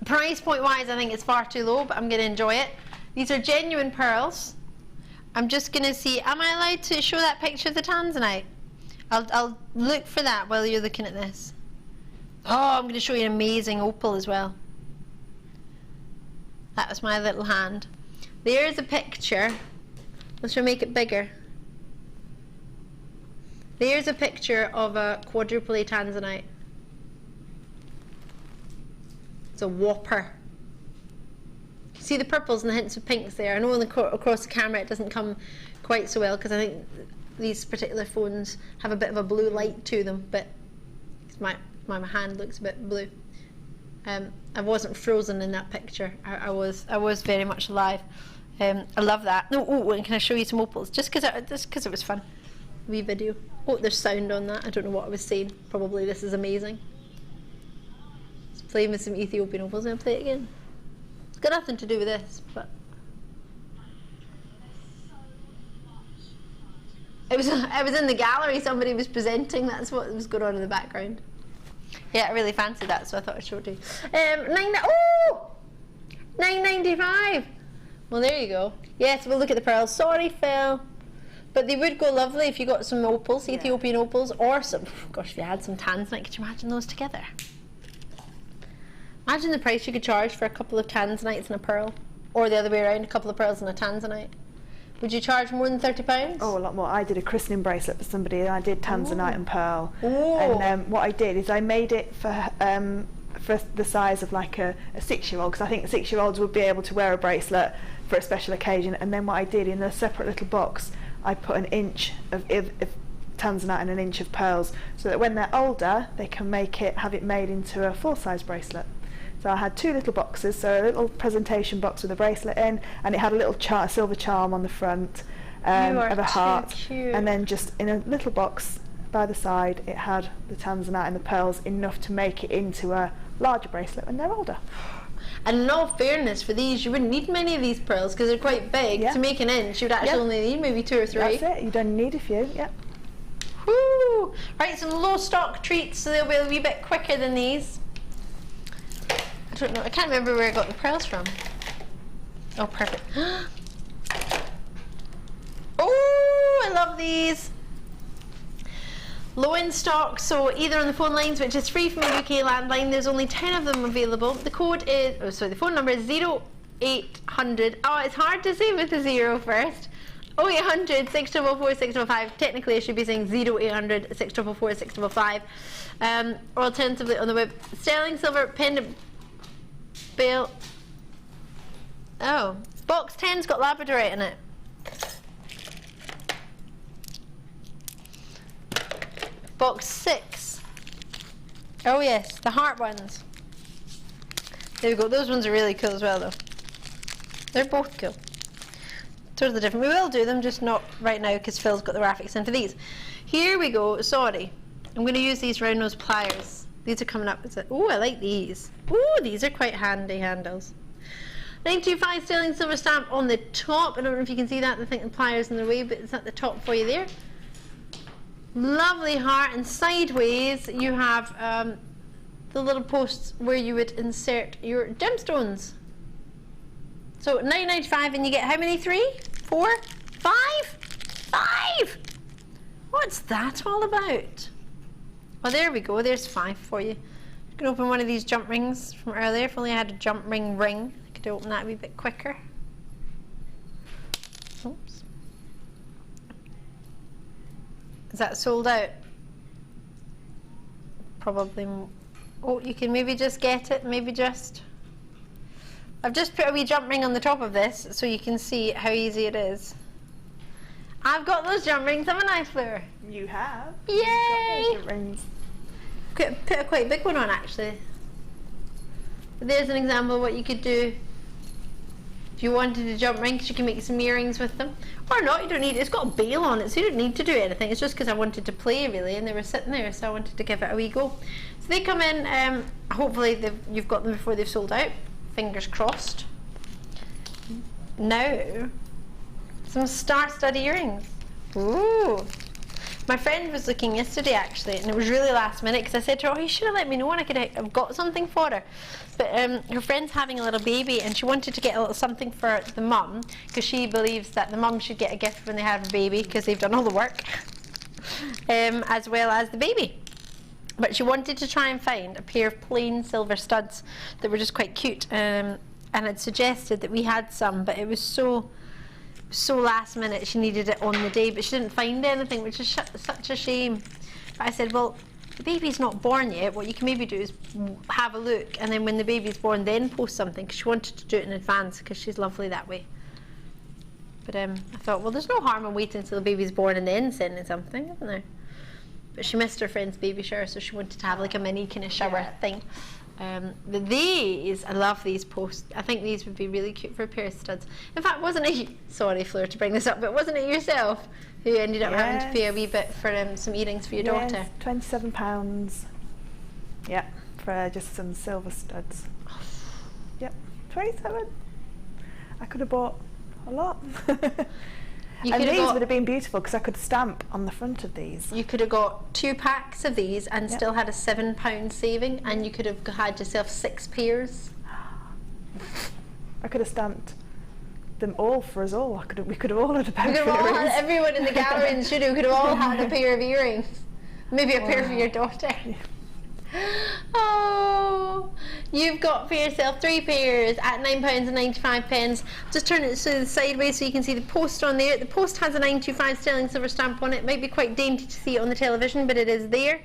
Price point wise, I think it's far too low, but I'm going to enjoy it. These are genuine pearls. I'm just going to see, am I allowed to show that picture of the tanzanite? I'll look for that while you're looking at this. Oh, I'm going to show you an amazing opal as well. That was my little hand. There's a picture. Let's make it bigger. There's a picture of a quadruple A tanzanite. It's a whopper. You can see the purples and the hints of pinks there. I know across the camera it doesn't come quite so well because I think these particular phones have a bit of a blue light to them, but my hand looks a bit blue. I wasn't frozen in that picture. I was very much alive. I love that. Oh, and can I show you some opals? Just because it was fun. Wee video. Oh, there's sound on that. I don't know what I was saying. Probably this is amazing. It's playing with some Ethiopian opals. I'm gonna play it again. It's got nothing to do with this, but I was in the gallery. Somebody was presenting. That's what was going on in the background. Yeah, I really fancied that, so I thought I'd show it to you. $9.95. Well, there you go. Yes, we'll look at the pearls. Sorry, Phil. But they would go lovely if you got some opals, Ethiopian opals, or some, gosh, if you had some tanzanite. Could you imagine those together? Imagine the price you could charge for a couple of tanzanites and a pearl. Or the other way around, a couple of pearls and a tanzanite. Would you charge more than £30? Oh, a lot more. I did a christening bracelet for somebody, and I did tanzanite and pearl. Ooh. And what I did is I made it for the size of like a 6-year-old, because I think 6-year-olds would be able to wear a bracelet for a special occasion. And then what I did, in a separate little box, I put an inch of tanzanite and an inch of pearls, so that when they're older they can have it made into a full-size bracelet. So I had 2 little boxes, so a little presentation box with a bracelet in, and it had a little silver charm on the front of a heart, and then just in a little box by the side it had the tanzanite and the pearls, enough to make it into a larger bracelet when they're older. And in all fairness, for these you wouldn't need many of these pearls because they're quite big. To make an inch you would actually only need maybe 2 or 3. That's it, you don't need a few. Woo! Right, some low stock treats, so they'll be a wee bit quicker than these. I don't know, I can't remember where I got the pearls from. Oh, perfect. Oh, I love these. Low in stock, so either on the phone lines, which is free from the UK landline, there's only 10 of them available. The code is, the phone number is 0800, it's hard to say with the 0 first. 0800 644 655. Technically I should be saying 0800 644 655. Or alternatively on the web, sterling silver pendant bail. Oh, box 10's got labradorite in it. Box 6. Oh yes, the heart ones. There we go. Those ones are really cool as well, though. They're both cool. Totally different. We will do them, just not right now because Phil's got the graphics in for these. Here we go. Sorry. I'm going to use these round nose pliers. These are coming up. Oh, I like these. Oh, these are quite handy handles. 925 sterling silver stamp on the top. I don't know if you can see that. I think the pliers in the way, but it's at the top for you there. Lovely heart, and sideways you have the little posts where you would insert your gemstones. So $9.95 and you get how many? 3, 4, 5? 5! What's that all about? Well, there we go. There's 5 for you. You can open one of these jump rings from earlier. If only I had a jump ring ring, I could open that a wee bit quicker. Oops. Is that sold out? Probably. Oh, you can maybe just get it. Maybe just. I've just put a wee jump ring on the top of this so you can see how easy it is. I've got those jump rings, haven't I, Fleur? You have. Yay! You've got those jump rings. Put a quite big one on, actually. But there's an example of what you could do if you wanted a jump ring, because you can make some earrings with them. Or not, you don't need it. It's got a bail on it, so you don't need to do anything. It's just because I wanted to play, really, and they were sitting there, so I wanted to give it a wee go. So they come in, hopefully you've got them before they've sold out. Fingers crossed. Now, some star-stud earrings. Ooh. My friend was looking yesterday, actually, and it was really last minute because I said to her, oh, you should have let me know and I could have got something for her. But her friend's having a little baby and she wanted to get a little something for the mum because she believes that the mum should get a gift when they have a baby because they've done all the work, as well as the baby. But she wanted to try and find a pair of plain silver studs that were just quite cute, and had suggested that we had some, but it was so last minute. She needed it on the day, but she didn't find anything, which is such a shame. But I said, well, the baby's not born yet. What you can maybe do is have a look, and then when the baby's born, then post something, because she wanted to do it in advance because she's lovely that way. But I thought, well, there's no harm in waiting until the baby's born and then sending something, isn't there? But she missed her friend's baby shower, so she wanted to have like a mini kind of shower thing. But these, I love these posts. I think these would be really cute for a pair of studs. In fact, wasn't it, sorry Fleur to bring this up, but wasn't it yourself who ended up having to pay a wee bit for some earrings for your daughter? £27. Yeah, for just some silver studs. Yep, 27. I could have bought a lot. And these would have been beautiful because I could stamp on the front of these. You could have got 2 packs of these and still had a £7 saving, and you could have had yourself 6 pairs. I could have stamped them all for us all. We could have all had a pair of earrings. We could have all had, everyone in the gallery in the studio could have all had a pair of earrings. Maybe a pair for your daughter. Yeah. Oh, you've got for yourself 3 pairs at £9.95. Just turn it so sideways so you can see the post on there. The post has a 925 sterling silver stamp on it. It might be quite dainty to see it on the television, but it is there.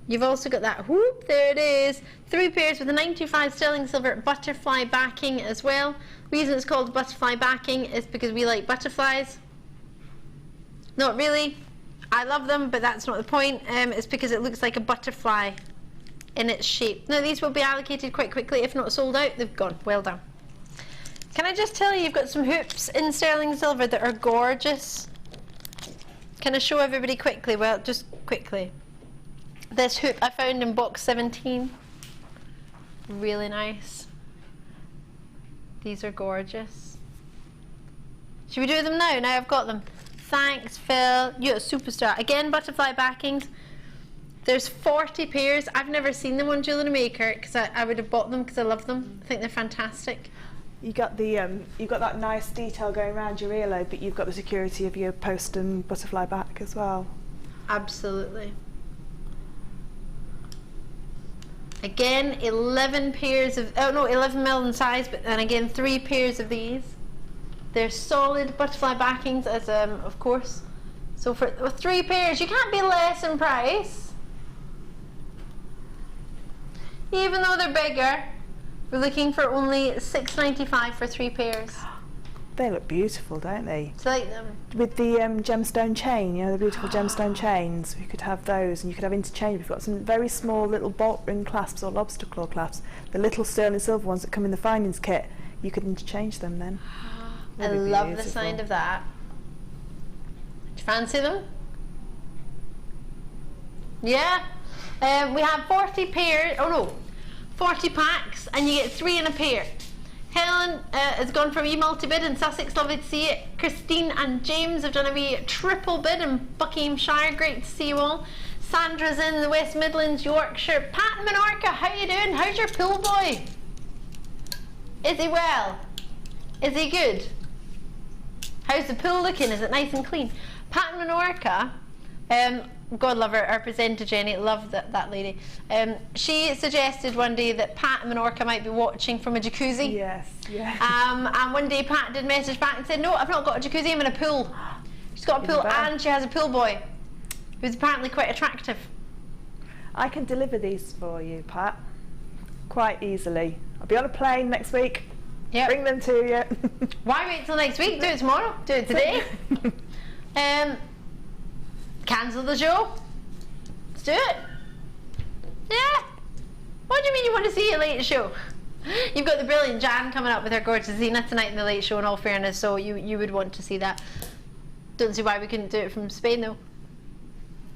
You've also got that, whoop, there it is. 3 pairs with a 925 sterling silver butterfly backing as well. The reason it's called butterfly backing is because we like butterflies. Not really. I love them, but that's not the point. It's because it looks like a butterfly in its shape. Now, these will be allocated quite quickly. If not sold out, they've gone. Well done. Can I just tell you, you've got some hoops in sterling silver that are gorgeous. Can I show everybody quickly? Well, just quickly. This hoop I found in box 17. Really nice. These are gorgeous. Should we do them now? Now I've got them. Thanks, Phil. You're a superstar. Again, butterfly backings. There's 40 pairs. I've never seen them on JewelleryMaker because I would have bought them because I love them. I think they're fantastic. You got the you've got that nice detail going around your earlobe, but you've got the security of your post and butterfly back as well. Absolutely. Again, 11 pairs of 11 mil in size, but then again 3 pairs of these. They're solid butterfly backings, as of course. So with 3 pairs, you can't be less in price. Even though they're bigger, we're looking for only $6.95 for 3 pairs. They look beautiful, don't they? So like With the gemstone chain, you know, the beautiful gemstone chains, you could have those, and you could have interchange. We've got some very small little bolt ring clasps or lobster claw clasps. The little sterling silver ones that come in the findings kit, you could interchange them then. I love the sound of that. Do you fancy them? Yeah. We have 40 pairs, 40 packs, and you get 3 in a pair. Helen has gone for a wee multi-bid in Sussex, lovely to see it. Christine and James have done a wee triple bid in Buckinghamshire, great to see you all. Sandra's in the West Midlands, Yorkshire. Pat in Menorca, how you doing? How's your pool boy? Is he well? Is he good? How's the pool looking? Is it nice and clean? Pat in Menorca, God love her, our presenter Jenny, love that lady. She suggested one day that Pat in Menorca might be watching from a jacuzzi. Yes, yeah. And one day Pat did message back and said, no, I've not got a jacuzzi, I'm in a pool. She's got a pool and she has a pool boy, who's apparently quite attractive. I can deliver these for you, Pat, quite easily. I'll be on a plane next week. Yep. Bring them to you. Why wait till next week? Do it tomorrow. Do it today. Cancel the show. Let's do it. Yeah. What do you mean you want to see a late show? You've got the brilliant Jan coming up with her gorgeous Zena tonight in the late show, in all fairness, so you would want to see that. Don't see why we couldn't do it from Spain though.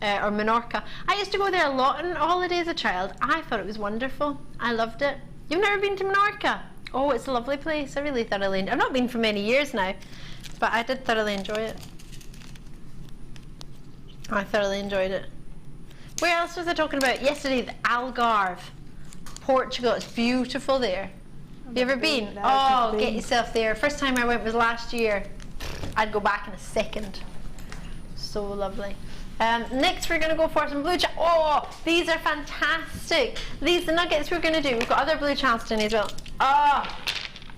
Or Menorca. I used to go there a lot on holiday as a child. I thought it was wonderful. I loved it. You've never been to Menorca? Oh, it's a lovely place. I really thoroughly enjoyed it. I've not been for many years now, but I did thoroughly enjoy it. I thoroughly enjoyed it. Where else was I talking about? Yesterday, the Algarve, Portugal. It's beautiful there. Have you ever been? No, oh, get yourself there. First time I went was last year. I'd go back in a second. So lovely. Next we're going to go for some blue oh, these are fantastic. These, the nuggets we're going to do. We've got other blue Charleston as well. Oh,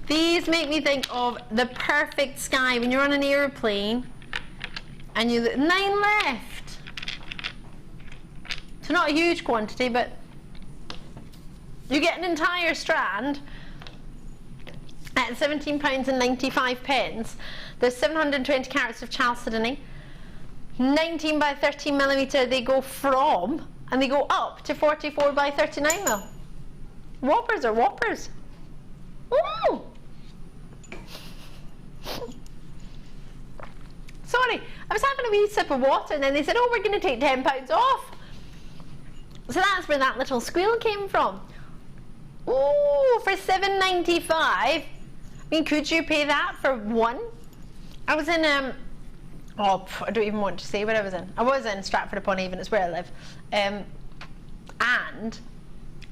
these make me think of the perfect sky when you're on an airplane and you 9 left. So not a huge quantity, but you get an entire strand at £17.95. There's 720 carats of chalcedony. 19 by 13 millimetre they go from, and they go up to 44 by 39 mil. Whoppers are whoppers. Ooh. Sorry, I was having a wee sip of water and then they said, oh, we're going to take £10 off. So that's where that little squeal came from. Ooh, for $7.95. I mean, could you pay that for one? I was in I don't even want to say where I was in. I was in Stratford-upon-Avon, it's where I live. And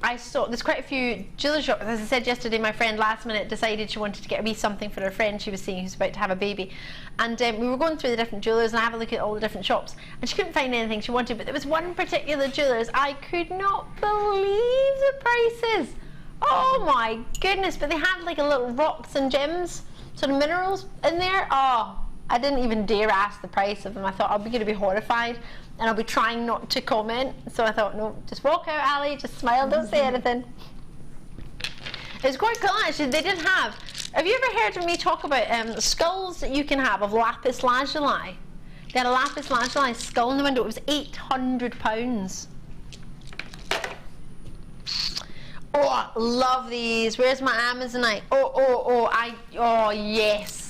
I saw, there's quite a few jewellery shops. As I said yesterday, my friend last minute decided she wanted to get a wee something for her friend she was seeing who's about to have a baby. And we were going through the different jewellers and I have a look at all the different shops. And she couldn't find anything she wanted, but there was one particular jeweller's. I could not believe the prices. Oh my goodness, but they had like a little rocks and gems, sort of minerals in there. Oh, I didn't even dare ask the price of them. I thought I'll be going to be horrified and I'll be trying not to comment. So I thought, no, just walk out, Ali, just smile, don't say anything. It was quite cool actually. They did have you ever heard of me talk about skulls that you can have of lapis lazuli? They had a lapis lazuli skull in the window. It was £800. Oh, love these. Where's my Amazonite? Oh, yes.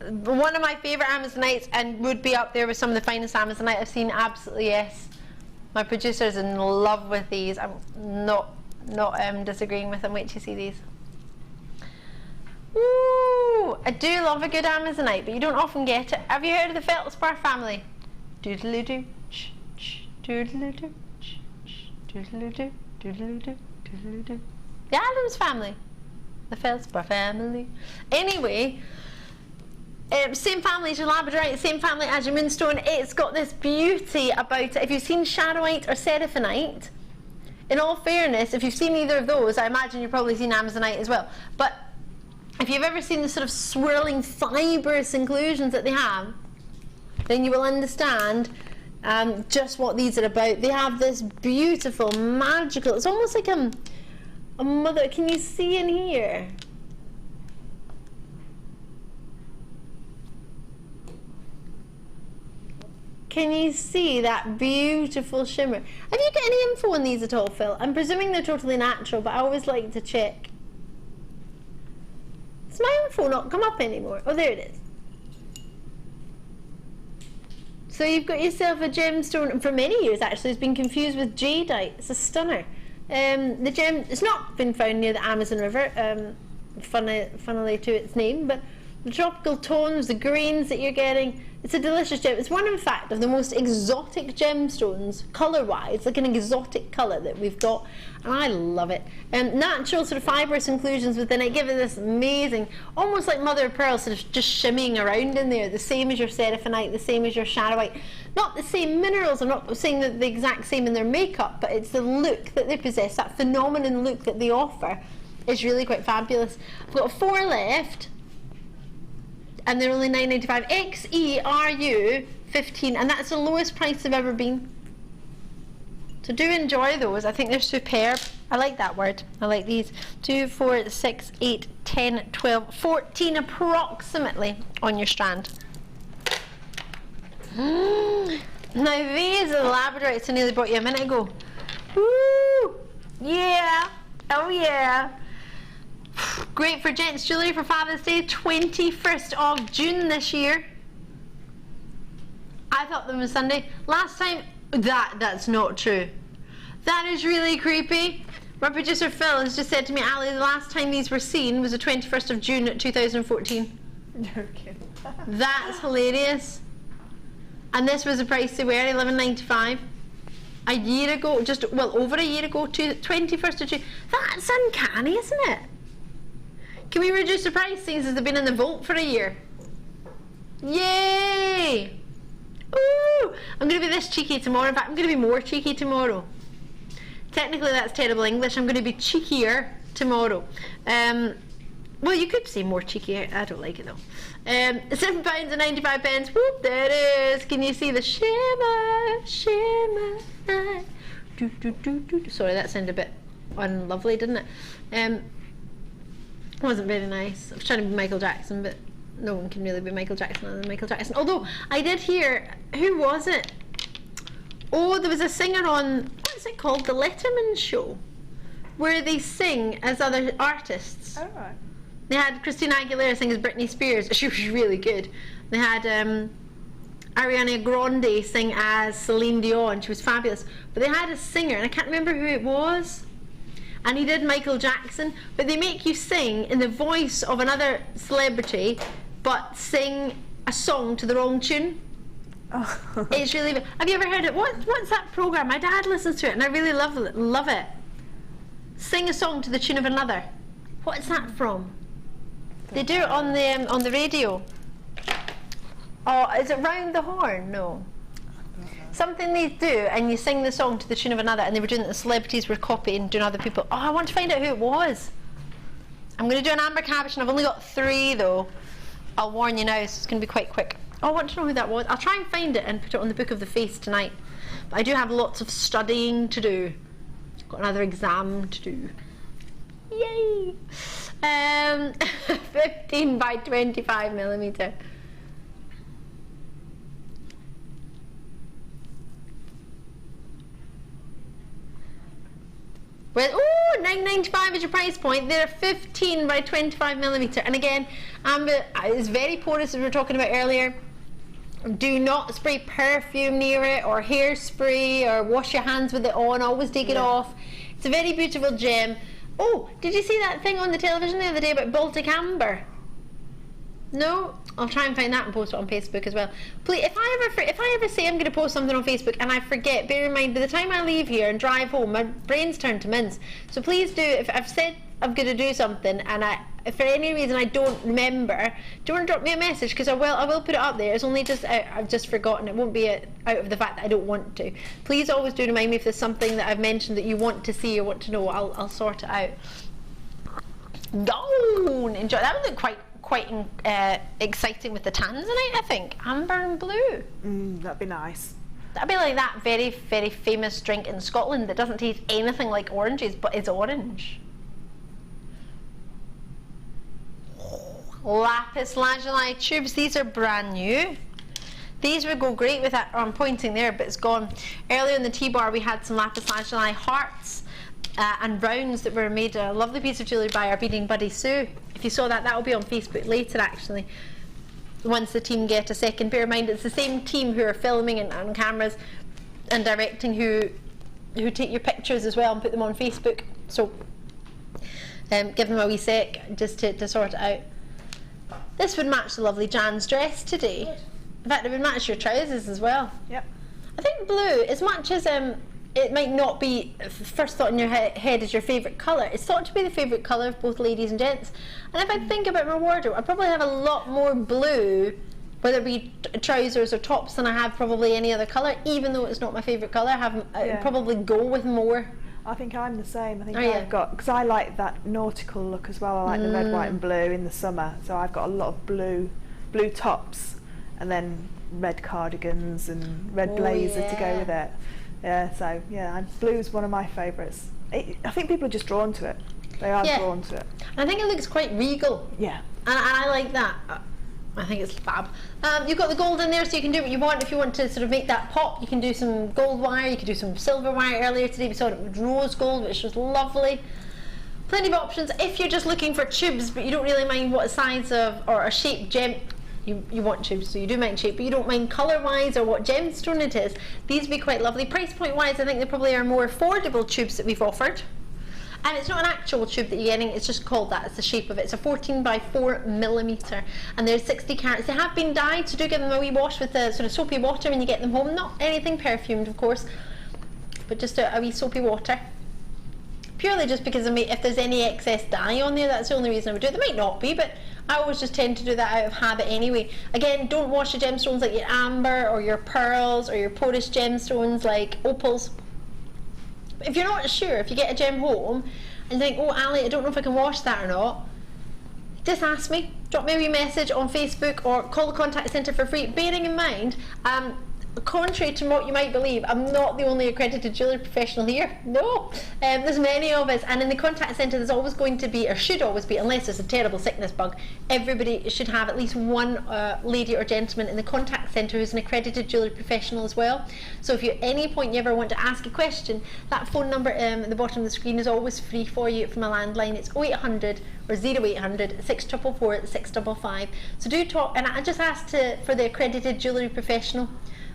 One of my favourite Amazonites and would be up there with some of the finest Amazonite I've seen. Absolutely, yes. My producer's in love with these. I'm not disagreeing with them. Wait till you see these. Ooh, I do love a good Amazonite, but you don't often get it. Have you heard of the feldspar family? Doodle-doo, doodle-doo, doodle-doo, doodle-doo, doodle-doo. The Adams family. The feldspar family. Anyway, same family as your labradorite, same family as your moonstone. It's got this beauty about it. If you've seen charoite or seraphinite, in all fairness, if you've seen either of those, I imagine you've probably seen Amazonite as well. But if you've ever seen the sort of swirling fibrous inclusions that they have, then you will understand just what these are about. They have this beautiful, magical, it's almost like a mother, can you see in here? Can you see that beautiful shimmer? Have you got any info on these at all, Phil? I'm presuming they're totally natural, but I always like to check. Does my info not come up anymore? Oh, there it is. So you've got yourself a gemstone, for many years actually, it's been confused with jadeite. It's a stunner. The gem, it's not been found near the Amazon River, funnily to its name, but the tropical tones, the greens that you're getting, it's a delicious gem. It's one, in fact, of the most exotic gemstones, colour-wise, like an exotic colour that we've got, and I love it. Natural sort of fibrous inclusions within it give it this amazing, almost like mother of pearl, sort of just shimmying around in there, the same as your seraphinite, the same as your shadowite. Not the same minerals, I'm not saying that the exact same in their makeup, but it's the look that they possess, that phenomenon look that they offer is really quite fabulous. I've got 4 left, and they're only $9.95. XERU 15, and that's the lowest price they've ever been. So do enjoy those. I think they're superb. I like that word. I like these. 2, 4, 6, 8, 10, 12, 14 approximately on your strand. Now these are the labradorites I nearly brought you a minute ago. Woo! Yeah! Oh yeah! Great for gents jewellery for Father's Day, 21st of June this year. I thought them was Sunday. Last time, that's not true. That is really creepy. My producer Phil has just said to me, Ali, the last time these were seen was the 21st of June 2014. Joking. That's hilarious. And this was the price they were, $11.95. A year ago, over a year ago, 21st of June. That's uncanny, isn't it? Can we reduce the price since they've been in the vault for a year? Yay! Ooh! I'm going to be this cheeky tomorrow. In fact, I'm going to be more cheeky tomorrow. Technically, that's terrible English. I'm going to be cheekier tomorrow. Well, you could say more cheeky. I don't like it though. £7.95. Whoop, there it is. Can you see the shimmer, shimmer? Do, do, do, do. Sorry, that sounded a bit unlovely, didn't it? Wasn't very nice. I was trying to be Michael Jackson, but no one can really be Michael Jackson other than Michael Jackson. Although I did hear, who was it? Oh, there was a singer on, what's it called? The Letterman Show, where they sing as other artists. Oh, right. They had Christina Aguilera sing as Britney Spears. She was really good. They had Ariana Grande sing as Celine Dion. She was fabulous. But they had a singer, and I can't remember who it was. And he did Michael Jackson, but they make you sing in the voice of another celebrity, but sing a song to the wrong tune. Oh. It's really. Have you ever heard it? What's that program? My dad listens to it, and I really love it. Sing a song to the tune of another. What's that from? They do it on the radio. Oh, is it Round the Horn? No. Something they do, and you sing the song to the tune of another, and they were doing it, the celebrities were copying, doing other people. Oh, I want to find out who it was. I'm going to do an amber cabbage, and I've only got 3 though. I'll warn you now, so it's going to be quite quick. Oh, I want to know who that was. I'll try and find it and put it on the Book of the Face tonight. But I do have lots of studying to do. Got another exam to do. Yay! 15 by 25 millimeter. Well, ooh, $9.95 is your price point. They're 15 by 25 millimeter. And again, amber is very porous, as we were talking about earlier. Do not spray perfume near it, or hairspray, or wash your hands with it on. Always take it off. It's a very beautiful gem. Oh, did you see that thing on the television the other day about Baltic amber? No? I'll try and find that and post it on Facebook as well. Please, if I ever say I'm going to post something on Facebook and I forget, bear in mind, by the time I leave here and drive home, my brain's turned to mince. So please do, if I've said I'm going to do something and if for any reason I don't remember, do you want to drop me a message? Because I will put it up there. It's only just, I've just forgotten. It won't be out of the fact that I don't want to. Please always do remind me if there's something that I've mentioned that you want to see or want to know. I'll sort it out. Go! Enjoy. That would look quite exciting with the tans in it, I think. Amber and blue. That'd be nice. That'd be like that very, very famous drink in Scotland that doesn't taste anything like oranges, but is orange. Lapis lazuli tubes. These are brand new. These would go great with that. I'm pointing there, but it's gone. Earlier in the tea bar, we had some lapis lazuli hearts and rounds that were made a lovely piece of jewellery by our beading buddy Sue. If you saw that, that will be on Facebook later, actually. Once the team get a second. Bear in mind, it's the same team who are filming and on cameras and directing who take your pictures as well and put them on Facebook. So give them a wee sec just to sort it out. This would match the lovely Jan's dress today. Good. In fact, it would match your trousers as well. Yep. I think blue, as much as it might not be first thought in your head as your favourite colour, it's thought to be the favourite colour of both ladies and gents. And if I think about my wardrobe, I probably have a lot more blue, whether it be trousers or tops, than I have probably any other colour, even though it's not my favourite colour. I probably go with more. I think I'm the same. I think Oh, I've yeah. got, because I like that nautical look as well. I like the red, white and blue in the summer. So I've got a lot of blue tops and then red cardigans and red blazer to go with it. Yeah, so yeah, blue's one of my favourites. I think people are just drawn to it. They are drawn to it. And I think it looks quite regal. Yeah. And I like that. I think it's fab. You've got the gold in there, so you can do what you want. If you want to sort of make that pop, you can do some gold wire, you can do some silver wire. Earlier today we saw it with rose gold, which was lovely. Plenty of options. If you're just looking for tubes, but you don't really mind what size of or a shape gem, you want tubes, so you do mind shape, but you don't mind colour-wise or what gemstone it is, these would be quite lovely. Price point-wise, I think they probably are more affordable tubes that we've offered. And it's not an actual tube that you're getting, it's just called that, it's the shape of it. It's a 14 by 4 millimetre, and they're 60 carats. They have been dyed, so do give them a wee wash with the sort of soapy water when you get them home. Not anything perfumed, of course, but just a wee soapy water. Purely just because if there's any excess dye on there, that's the only reason I would do it. There might not be, but I always just tend to do that out of habit anyway. Again, don't wash your gemstones like your amber or your pearls or your porous gemstones like opals. If you're not sure, if you get a gem home and think, oh Ali, I don't know if I can wash that or not, just ask me. Drop me a wee message on Facebook or call the contact centre for free. Bearing in mind, contrary to what you might believe, I'm not the only accredited jewellery professional here. No, there's many of us, and in the contact centre there's always going to be, or should always be, unless there's a terrible sickness bug, everybody should have at least one lady or gentleman in the contact centre who's an accredited jewellery professional as well. So if you at any point you ever want to ask a question, that phone number at the bottom of the screen is always free for you from a landline. It's 0800 or 0800 644 655. So do talk, and I just asked for the accredited jewellery professional.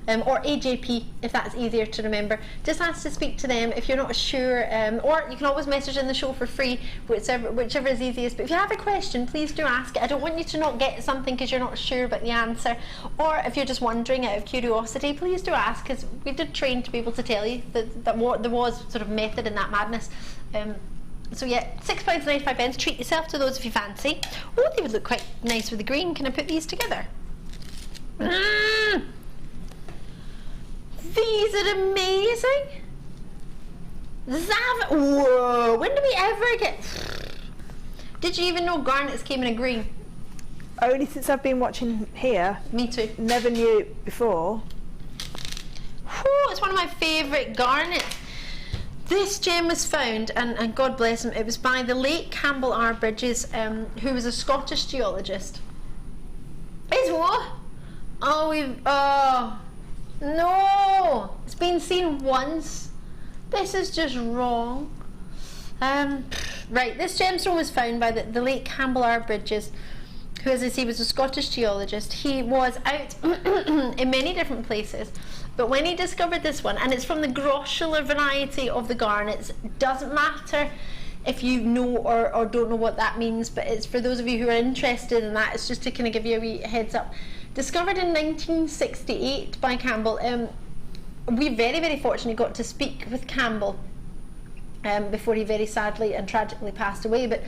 Or AJP, if that's easier to remember. Just ask to speak to them if you're not sure, or you can always message in the show for free, whichever is easiest. But if you have a question, please do ask it. I don't want you to not get something because you're not sure about the answer, or if you're just wondering out of curiosity, please do ask, because we did train to be able to tell you that there was sort of method in that madness. So yeah, £6.95. Treat yourself to those if you fancy. Oh, they would look quite nice with the green. Can I put these together? These are amazing. Whoa, when did we ever get... Did you even know garnets came in a green? Only since I've been watching here. Me too. Never knew before. Whew, it's one of my favourite garnets. This gem was found, and God bless him, it was by the late Campbell R. Bridges, who was a Scottish geologist. Is what? Oh, no, it's been seen once. This is just wrong. Right, this gemstone was found by the late Campbell R. Bridges, who, as I say, was a Scottish geologist. He was out in many different places, but when he discovered this one, and it's from the grossular variety of the garnets, doesn't matter if you know or don't know what that means, but it's for those of you who are interested in that, it's just to kind of give you a wee heads up. Discovered in 1968 by Campbell. We very, very fortunately got to speak with Campbell before he very sadly and tragically passed away, but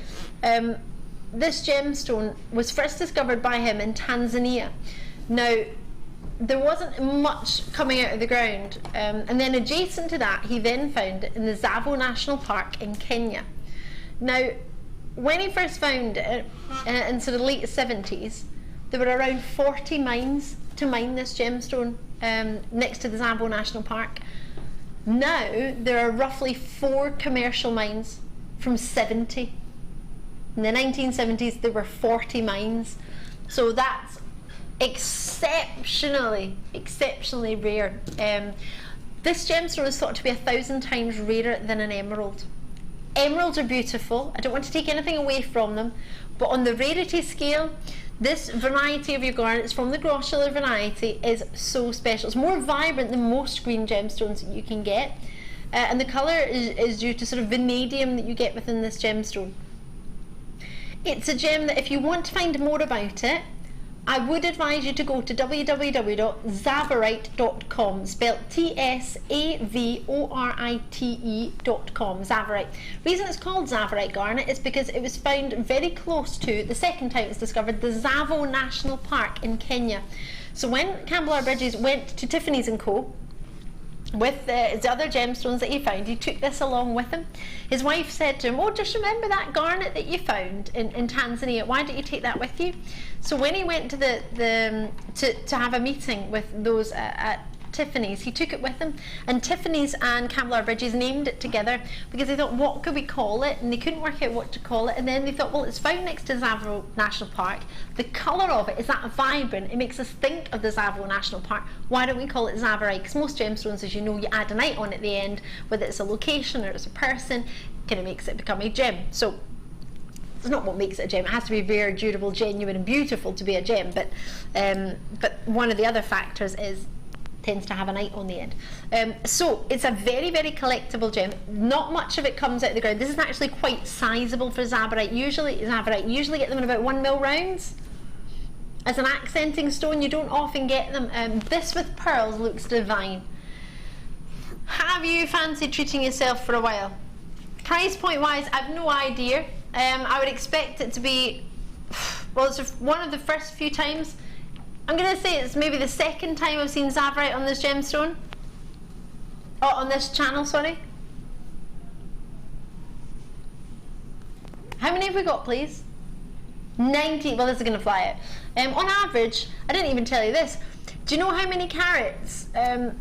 this gemstone was first discovered by him in Tanzania. Now, there wasn't much coming out of the ground, and then adjacent to that he then found it in the Tsavo National Park in Kenya. Now, when he first found it in sort of late 70s, there were around 40 mines to mine this gemstone next to the Tsavo National Park. Now there are roughly 4 commercial mines from 70. In the 1970s there were 40 mines. So that's exceptionally rare. This gemstone is thought to be 1,000 times rarer than an emerald. Emeralds are beautiful. I don't want to take anything away from them, but on the rarity scale, this variety of your garnets from the Grosschiller variety is so special. It's more vibrant than most green gemstones that you can get, and the colour is due to sort of vanadium that you get within this gemstone. It's a gem that if you want to find more about it, I would advise you to go to www.tsavorite.com, spelled Tsavorite.com, Tsavorite. The reason it's called Tsavorite garnet is because it was found very close to, the second time it was discovered, the Tsavo National Park in Kenya. So when Campbell R. Bridges went to Tiffany's & Co. with the other gemstones that he found, he took this along with him. His wife said to him, oh, just remember that garnet that you found in Tanzania, why don't you take that with you? So when he went to to have a meeting with those at Tiffany's, he took it with him, and Tiffany's and Campbell R. Bridges named it together because they thought, what could we call it? And they couldn't work out what to call it, and then they thought, well, it's found next to Tsavo National Park. The colour of it is that vibrant, it makes us think of the Tsavo National Park. Why don't we call it Tsavorite? Because most gemstones, as you know, you add an "ite" on at the end, whether it's a location or it's a person, kind of makes it become a gem. So it's not what makes it a gem. It has to be very durable, genuine and beautiful to be a gem, but one of the other factors is tends to have an "ite" on the end. So it's a very, very collectible gem. Not much of it comes out of the ground. This is actually quite sizable for Tsavorite. Usually get them in about 1 mil rounds. As an accenting stone, you don't often get them. This with pearls looks divine. Have you fancied treating yourself for a while? Price point wise, I've no idea. I would expect it to be, well, it's one of the first few times. I'm going to say it's maybe the second time I've seen Tsavorite on this gemstone. Oh, on this channel, sorry. How many have we got, please? 90. Well, this is going to fly out. On average, I didn't even tell you this. Do you know how many carats a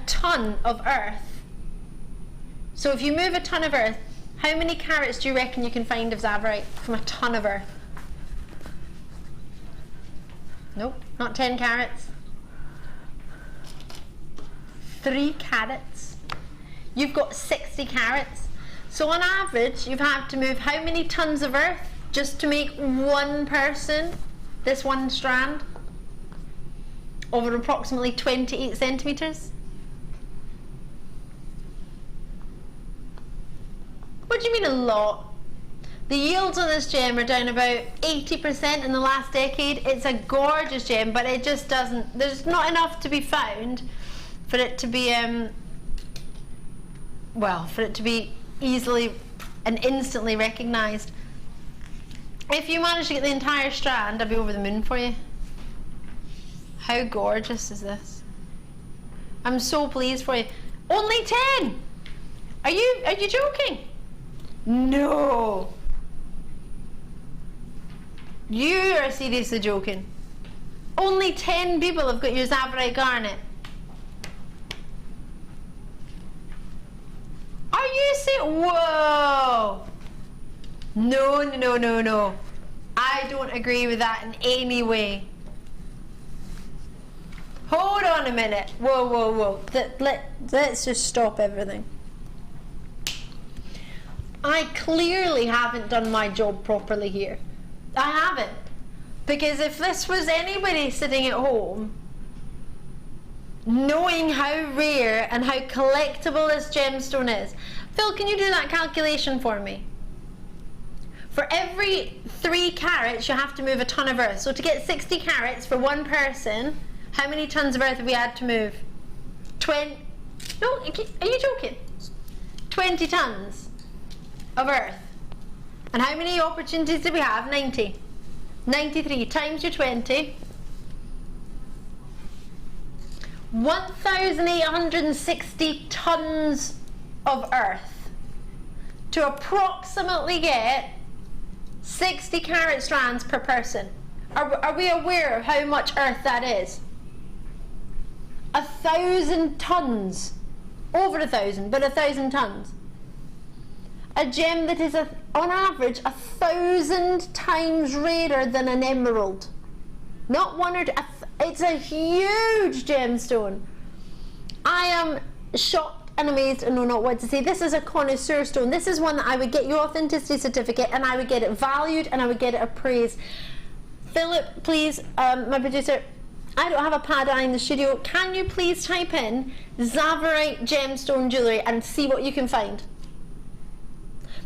ton of earth? So if you move a ton of earth, how many carats do you reckon you can find of Tsavorite from a ton of earth? Nope, not 10 carats. 3 carats. You've got 60 carats. So on average, you've had to move how many tons of earth just to make one person, this one strand, over approximately 28 centimetres? What do you mean a lot? The yields on this gem are down about 80% in the last decade. It's a gorgeous gem, but it just doesn't, there's not enough to be found for it to be, well, for it to be easily and instantly recognised. If you manage to get the entire strand, I'll be over the moon for you. How gorgeous is this? I'm so pleased for you. Only 10! Are you joking? No! You are seriously joking. Only 10 people have got your Tsavorite garnet. Are you serious? Whoa! No. I don't agree with that in any way. Hold on a minute. Whoa. Let's just stop everything. I clearly haven't done my job properly here. I haven't. Because if this was anybody sitting at home, knowing how rare and how collectible this gemstone is. Phil, can you do that calculation for me? For every 3 carats, you have to move a ton of earth. So to get 60 carats for one person, how many tons of earth have we had to move? 20. No, are you joking? 20 tons of earth. And how many opportunities do we have? 90. 93 times your 20. 1,860 tons of earth to approximately get 60 carat strands per person. Are we aware of how much earth that is? 1,000 tons. Over 1,000, but 1,000 tons. A gem that is, on average, 1,000 times rarer than an emerald. Not one or two, it's a huge gemstone. I am shocked and amazed and know not what to say. This is a connoisseur stone. This is one that I would get your authenticity certificate and I would get it valued and I would get it appraised. Philip, please, my producer, I don't have a pad eye in the studio. Can you please type in Zavarite gemstone jewellery and see what you can find?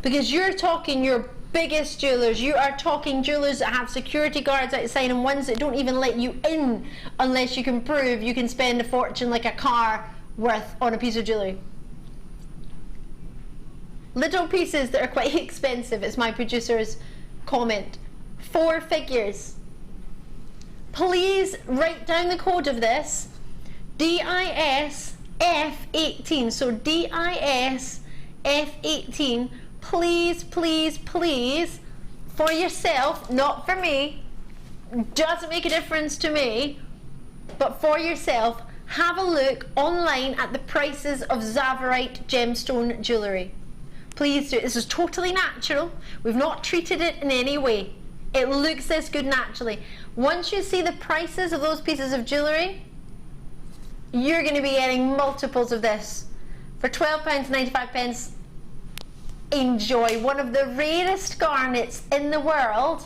Because you're talking your biggest jewellers, you are talking jewellers that have security guards outside and ones that don't even let you in unless you can prove you can spend a fortune like a car worth on a piece of jewellery. Little pieces that are quite expensive, it's my producer's comment. 4 figures. Please write down the code of this, DISF18, so DISF18, please, please, please, for yourself, not for me, doesn't make a difference to me, but for yourself, have a look online at the prices of Zavarite gemstone jewellery. Please do. This is totally natural. We've not treated it in any way. It looks this good naturally. Once you see the prices of those pieces of jewellery, you're going to be getting multiples of this. For £12.95, enjoy one of the rarest garnets in the world.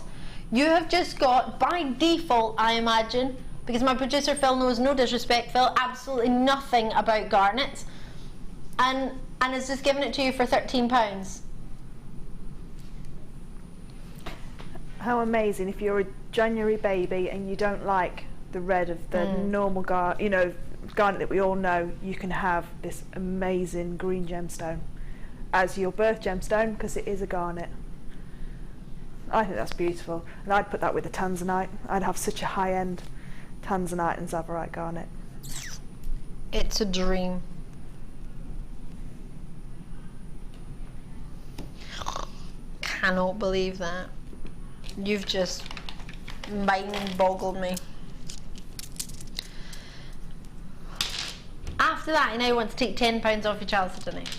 You have just got, by default I imagine, because my producer Phil knows, no disrespect Phil, absolutely nothing about garnets, and has just given it to you for £13. How amazing. If you're a January baby and you don't like the red of the normal garnet that we all know, you can have this amazing green gemstone as your birth gemstone because it is a garnet. I think that's beautiful, and I'd put that with a tanzanite. I'd have such a high-end tanzanite and Zavarite garnet. It's a dream. Cannot believe that. You've just mind-boggled me. After that, I now want to take £10 off your Charleston tonight.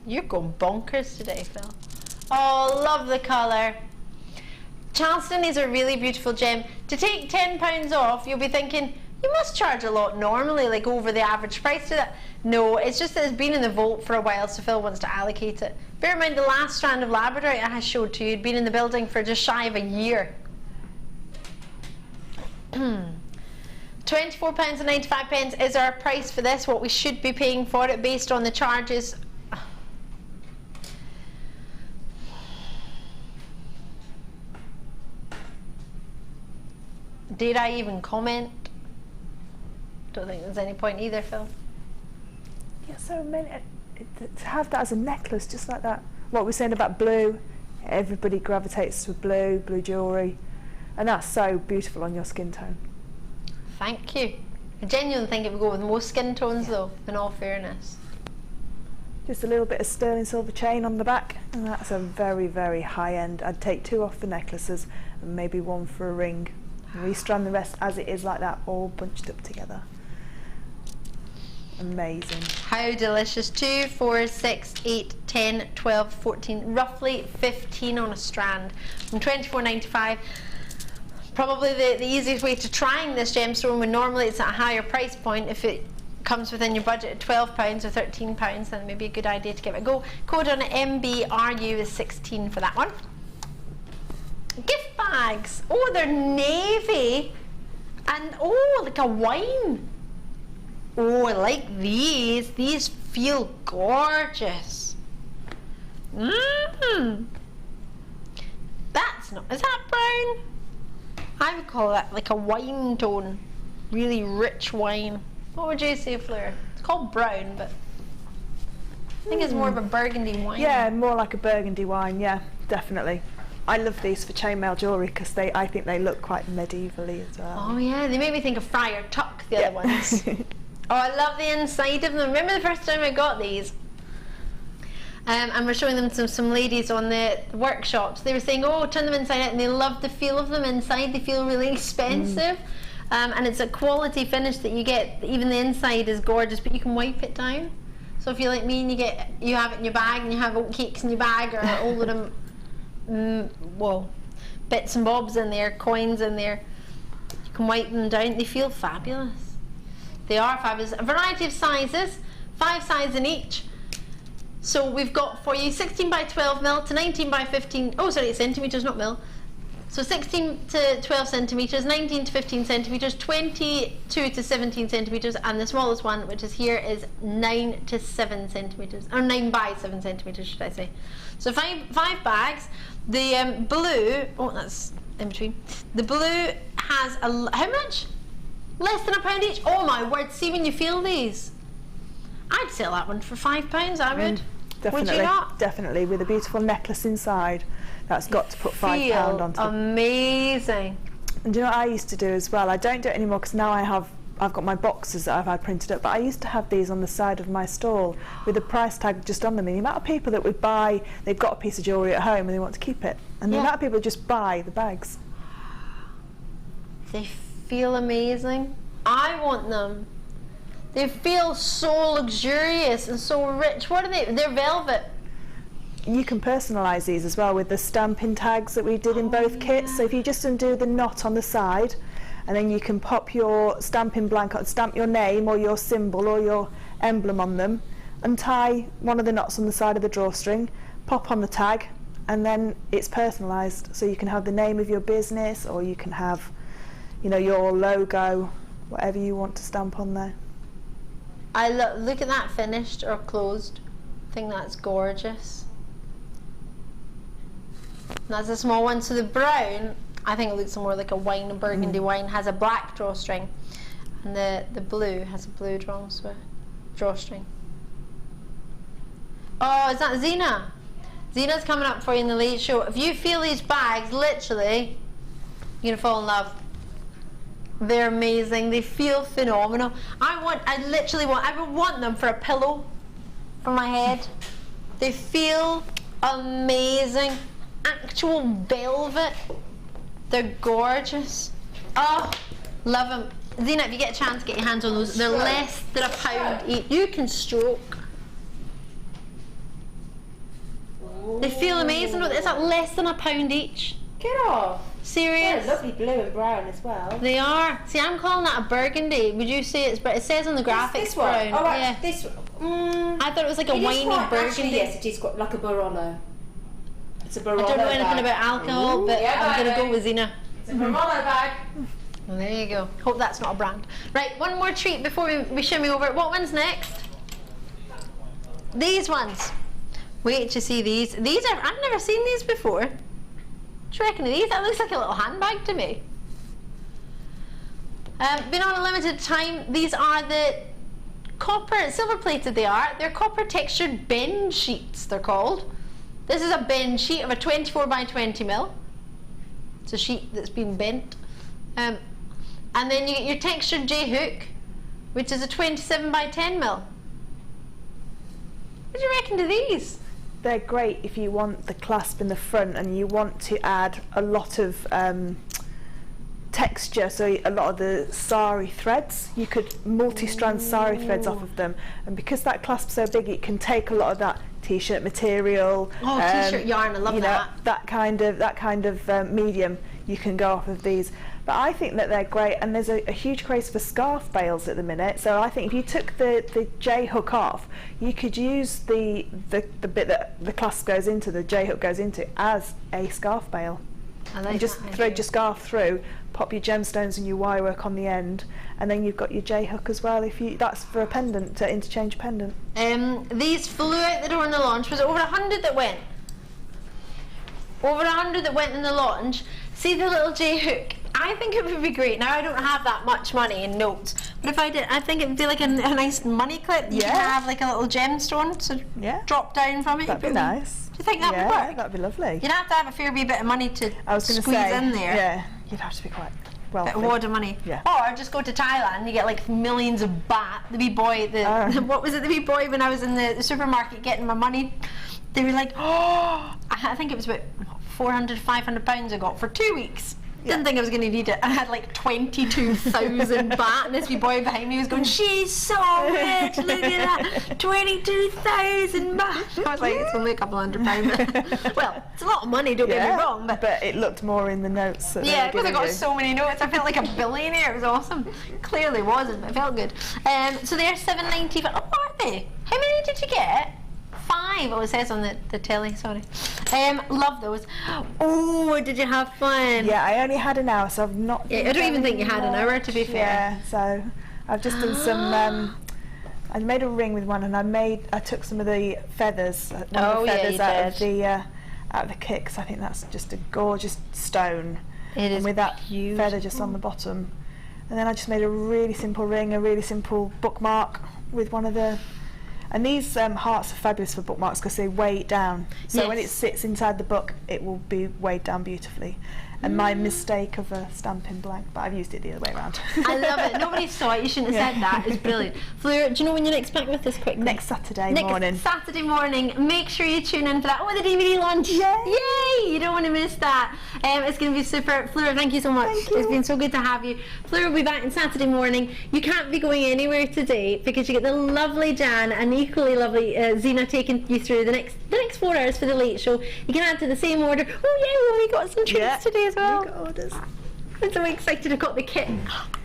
You're going bonkers today, Phil. Oh, love the colour. Charleston is a really beautiful gem. To take £10 off, you'll be thinking, you must charge a lot normally, like over the average price to that. No, it's just that it's been in the vault for a while, so Phil wants to allocate it. Bear in mind, the last strand of labradorite I showed to you had been in the building for just shy of a year. £24.95 is our price for this, what we should be paying for it based on the charges. Did I even comment? Don't think there's any point either, Phil. Yeah, so many, to have that as a necklace, just like that. What we're saying about blue, everybody gravitates to blue jewellery, and that's so beautiful on your skin tone. Thank you. I genuinely think it would go with most skin tones though, in all fairness. Just a little bit of sterling silver chain on the back, and that's a very, very high end. I'd take 2 off the necklaces and maybe 1 for a ring. Restrand the rest as it is like that, all bunched up together. Amazing. How delicious. 2, 4, 6, 8, 10, 12, 14, roughly 15 on a strand from £24.95. Probably the easiest way to trying this gemstone, when normally it's at a higher price point. If it comes within your budget at £12 or £13, then it may be a good idea to give it a go. Code on it MBRU is 16 for that one. Gift bags. Oh, they're navy, and oh, like a wine. Oh, I like these. These feel gorgeous. That's not, is that brown? I would call that like a wine tone. Really rich wine. What would you say, Fleur? It's called brown, but I think it's more of a burgundy wine. Yeah, more like a burgundy wine, yeah, definitely. I love these for chainmail jewellery because I think they look quite medievally as well. Oh yeah, they make me think of Friar Tuck, the other ones. Oh, I love the inside of them. Remember the first time I got these? And we're showing them to some ladies on the workshops. They were saying, oh, turn them inside out, and they love the feel of them inside. They feel really expensive. And it's a quality finish that you get. Even the inside is gorgeous, but you can wipe it down. So if you're like me and you have it in your bag and you have oat cakes in your bag, or all of them, well, bits and bobs in there, coins in there, can wipe them down. They feel fabulous. They are fabulous. A variety of sizes, 5 sizes in each. So we've got for you 16 by 12 mil to 19 by 15, oh sorry, centimetres, not mil. So 16 to 12 centimetres, 19 to 15 centimetres, 22 to 17 centimetres, and the smallest one, which is here, is 9 to 7 centimetres, or 9 by 7 centimetres, should I say. So five bags. The blue, oh that's in between. The blue has, how much? Less than £1 each? Oh my word, see when you feel these. I'd sell that one for £5, I would. Definitely, would you not? Definitely, with a beautiful necklace inside. That's got to put £5 onto it. Amazing. And do you know what I used to do as well? I don't do it anymore because now I've got my boxes that I've had printed up, but I used to have these on the side of my stall with a price tag just on them. And the amount of people that would buy, they've got a piece of jewellery at home and they want to keep it. And the amount of people just buy the bags. They feel amazing. I want them. They feel so luxurious and so rich. What are they? They're velvet. You can personalise these as well with the stamping tags that we did in both kits. So if you just undo the knot on the side, and then you can pop your stamping blank on, stamp your name or your symbol or your emblem on them, untie one of the knots on the side of the drawstring, pop on the tag, and then it's personalised. So you can have the name of your business, or you can have, you know, your logo, whatever you want to stamp on there. I look at that finished or closed. I think that's gorgeous. That's a small one. So the brown, I think it looks more like a wine, a burgundy wine, has a black drawstring, and the blue has a blue drawstring. Oh, is that Zena? Zena's coming up for you in the late show. If you feel these bags, literally, you're gonna fall in love. They're amazing. They feel phenomenal. I would want them for a pillow for my head. They feel amazing. Actual velvet. They're gorgeous. Oh, love them. Zena, if you get a chance, get your hands on those. They're less than £1 each. You can stroke. They feel amazing. It's like less than £1 each. Get off. Serious? They're lovely blue and brown as well. They are. See, I'm calling that a burgundy. Would you say it's brown? It says on the graphics this brown. One? Oh, right, yeah. This I thought it was like a winey burgundy. Actually, yes, it is got like a Barolo. It's a Barolo I don't know anything about alcohol, but yeah, I'm going to go with Zena. It's a Barolo bag. Well, there you go. Hope that's not a brand. Right, one more treat before we shimmy over. What one's next? These ones. Wait to see these. I've never seen these before. What do you reckon of these? That looks like a little handbag to me. Been on a limited time. These are the copper, silver plated they are. They're copper textured bend sheets, they're called. This is a bend sheet of a 24 by 20 mil. It's a sheet that's been bent. And then you get your textured J-hook, which is a 27 by 10 mil. What do you reckon to these? They're great if you want the clasp in the front and you want to add a lot of texture, so a lot of the sari threads, you could multi-strand sari threads off of them, and because that clasp's so big, it can take a lot of that t-shirt material. Oh, t-shirt yarn, I love that. That kind of medium you can go off of these. But I think that they're great, and there's a huge craze for scarf bails at the minute. So I think if you took the J hook off, you could use the bit that the clasp goes into, the J hook goes into, as a scarf bail. I like and just that thread idea. your scarf through, pop your gemstones and your wire work on the end, and then you've got your J hook as well. That's for a pendant, to interchange pendant. These flew out the door in the launch. Was it over 100 that went? Over 100 that went in the launch. See the little J hook? I think it would be great. Now I don't have that much money in notes, but if I did, I think it would be like a nice money clip. You can have like a little gemstone to drop down from it. That'd be nice. Do you think that would work? Yeah, that'd be lovely. You'd have to have a fair wee bit of money to squeeze in there. Yeah, you'd have to be quite wealthy. A wad of money. Yeah. Or just go to Thailand, you get like millions of baht. The wee boy, what was it, the wee boy when I was in the supermarket getting my money, they were like, oh, I think it was about £400, £500 I got for 2 weeks. Didn't think I was going to need it. I had like 22,000 baht, and this wee boy behind me was going, she's so rich, look at that, 22,000 baht. I was like, it's only a couple £100. Well, it's a lot of money, don't get me wrong. But it looked more in the notes. That yeah, because I got so many notes. I felt like a billionaire. It was awesome. Clearly wasn't, but it felt good. So they're $7.95. Oh, are they? How many did you get? 5. Oh, it says on the telly, sorry. Love those. Oh, did you have fun? Yeah, I only had an hour, so I've not... Yeah, I don't even think you had an hour, to be fair. Yeah, so I've just done some... I made a ring with one, and I took some of the feathers, out of the kit, 'cause I think that's just a gorgeous stone. It is and with that beautiful. feather just on the bottom. And then I just made a really simple ring, a really simple bookmark with one of the... And these hearts are fabulous for bookmarks because they weigh it down. So when it sits inside the book, it will be weighed down beautifully. And my mistake of a stamping blank, but I've used it the other way around. I love it. Nobody saw it. You shouldn't have said that. It's brilliant. Fleur, do you know when you're next back with us quickly? Next Saturday morning. Next Saturday morning. Make sure you tune in for that. Oh, the DVD launch. Yay! Yay! You don't want to miss that. It's going to be super. Fleur, thank you so much. It's been so good to have you. Fleur will be back on Saturday morning. You can't be going anywhere today because you get the lovely Jan and equally lovely Zena taking you through the next 4 hours for the late show. You can add to the same order. Oh yeah, we got some treats today as well. I'm so excited. I got the kit.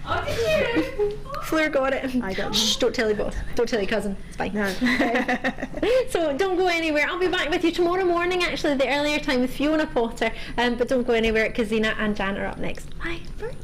Oh, did you? Fleur got it. I got it. Shh, don't tell you both. Don't tell your cousin. It's fine. No. So don't go anywhere. I'll be back with you tomorrow morning, actually, the earlier time with Fiona Potter. But don't go anywhere because Zena and Jan are up next. Bye. Bye.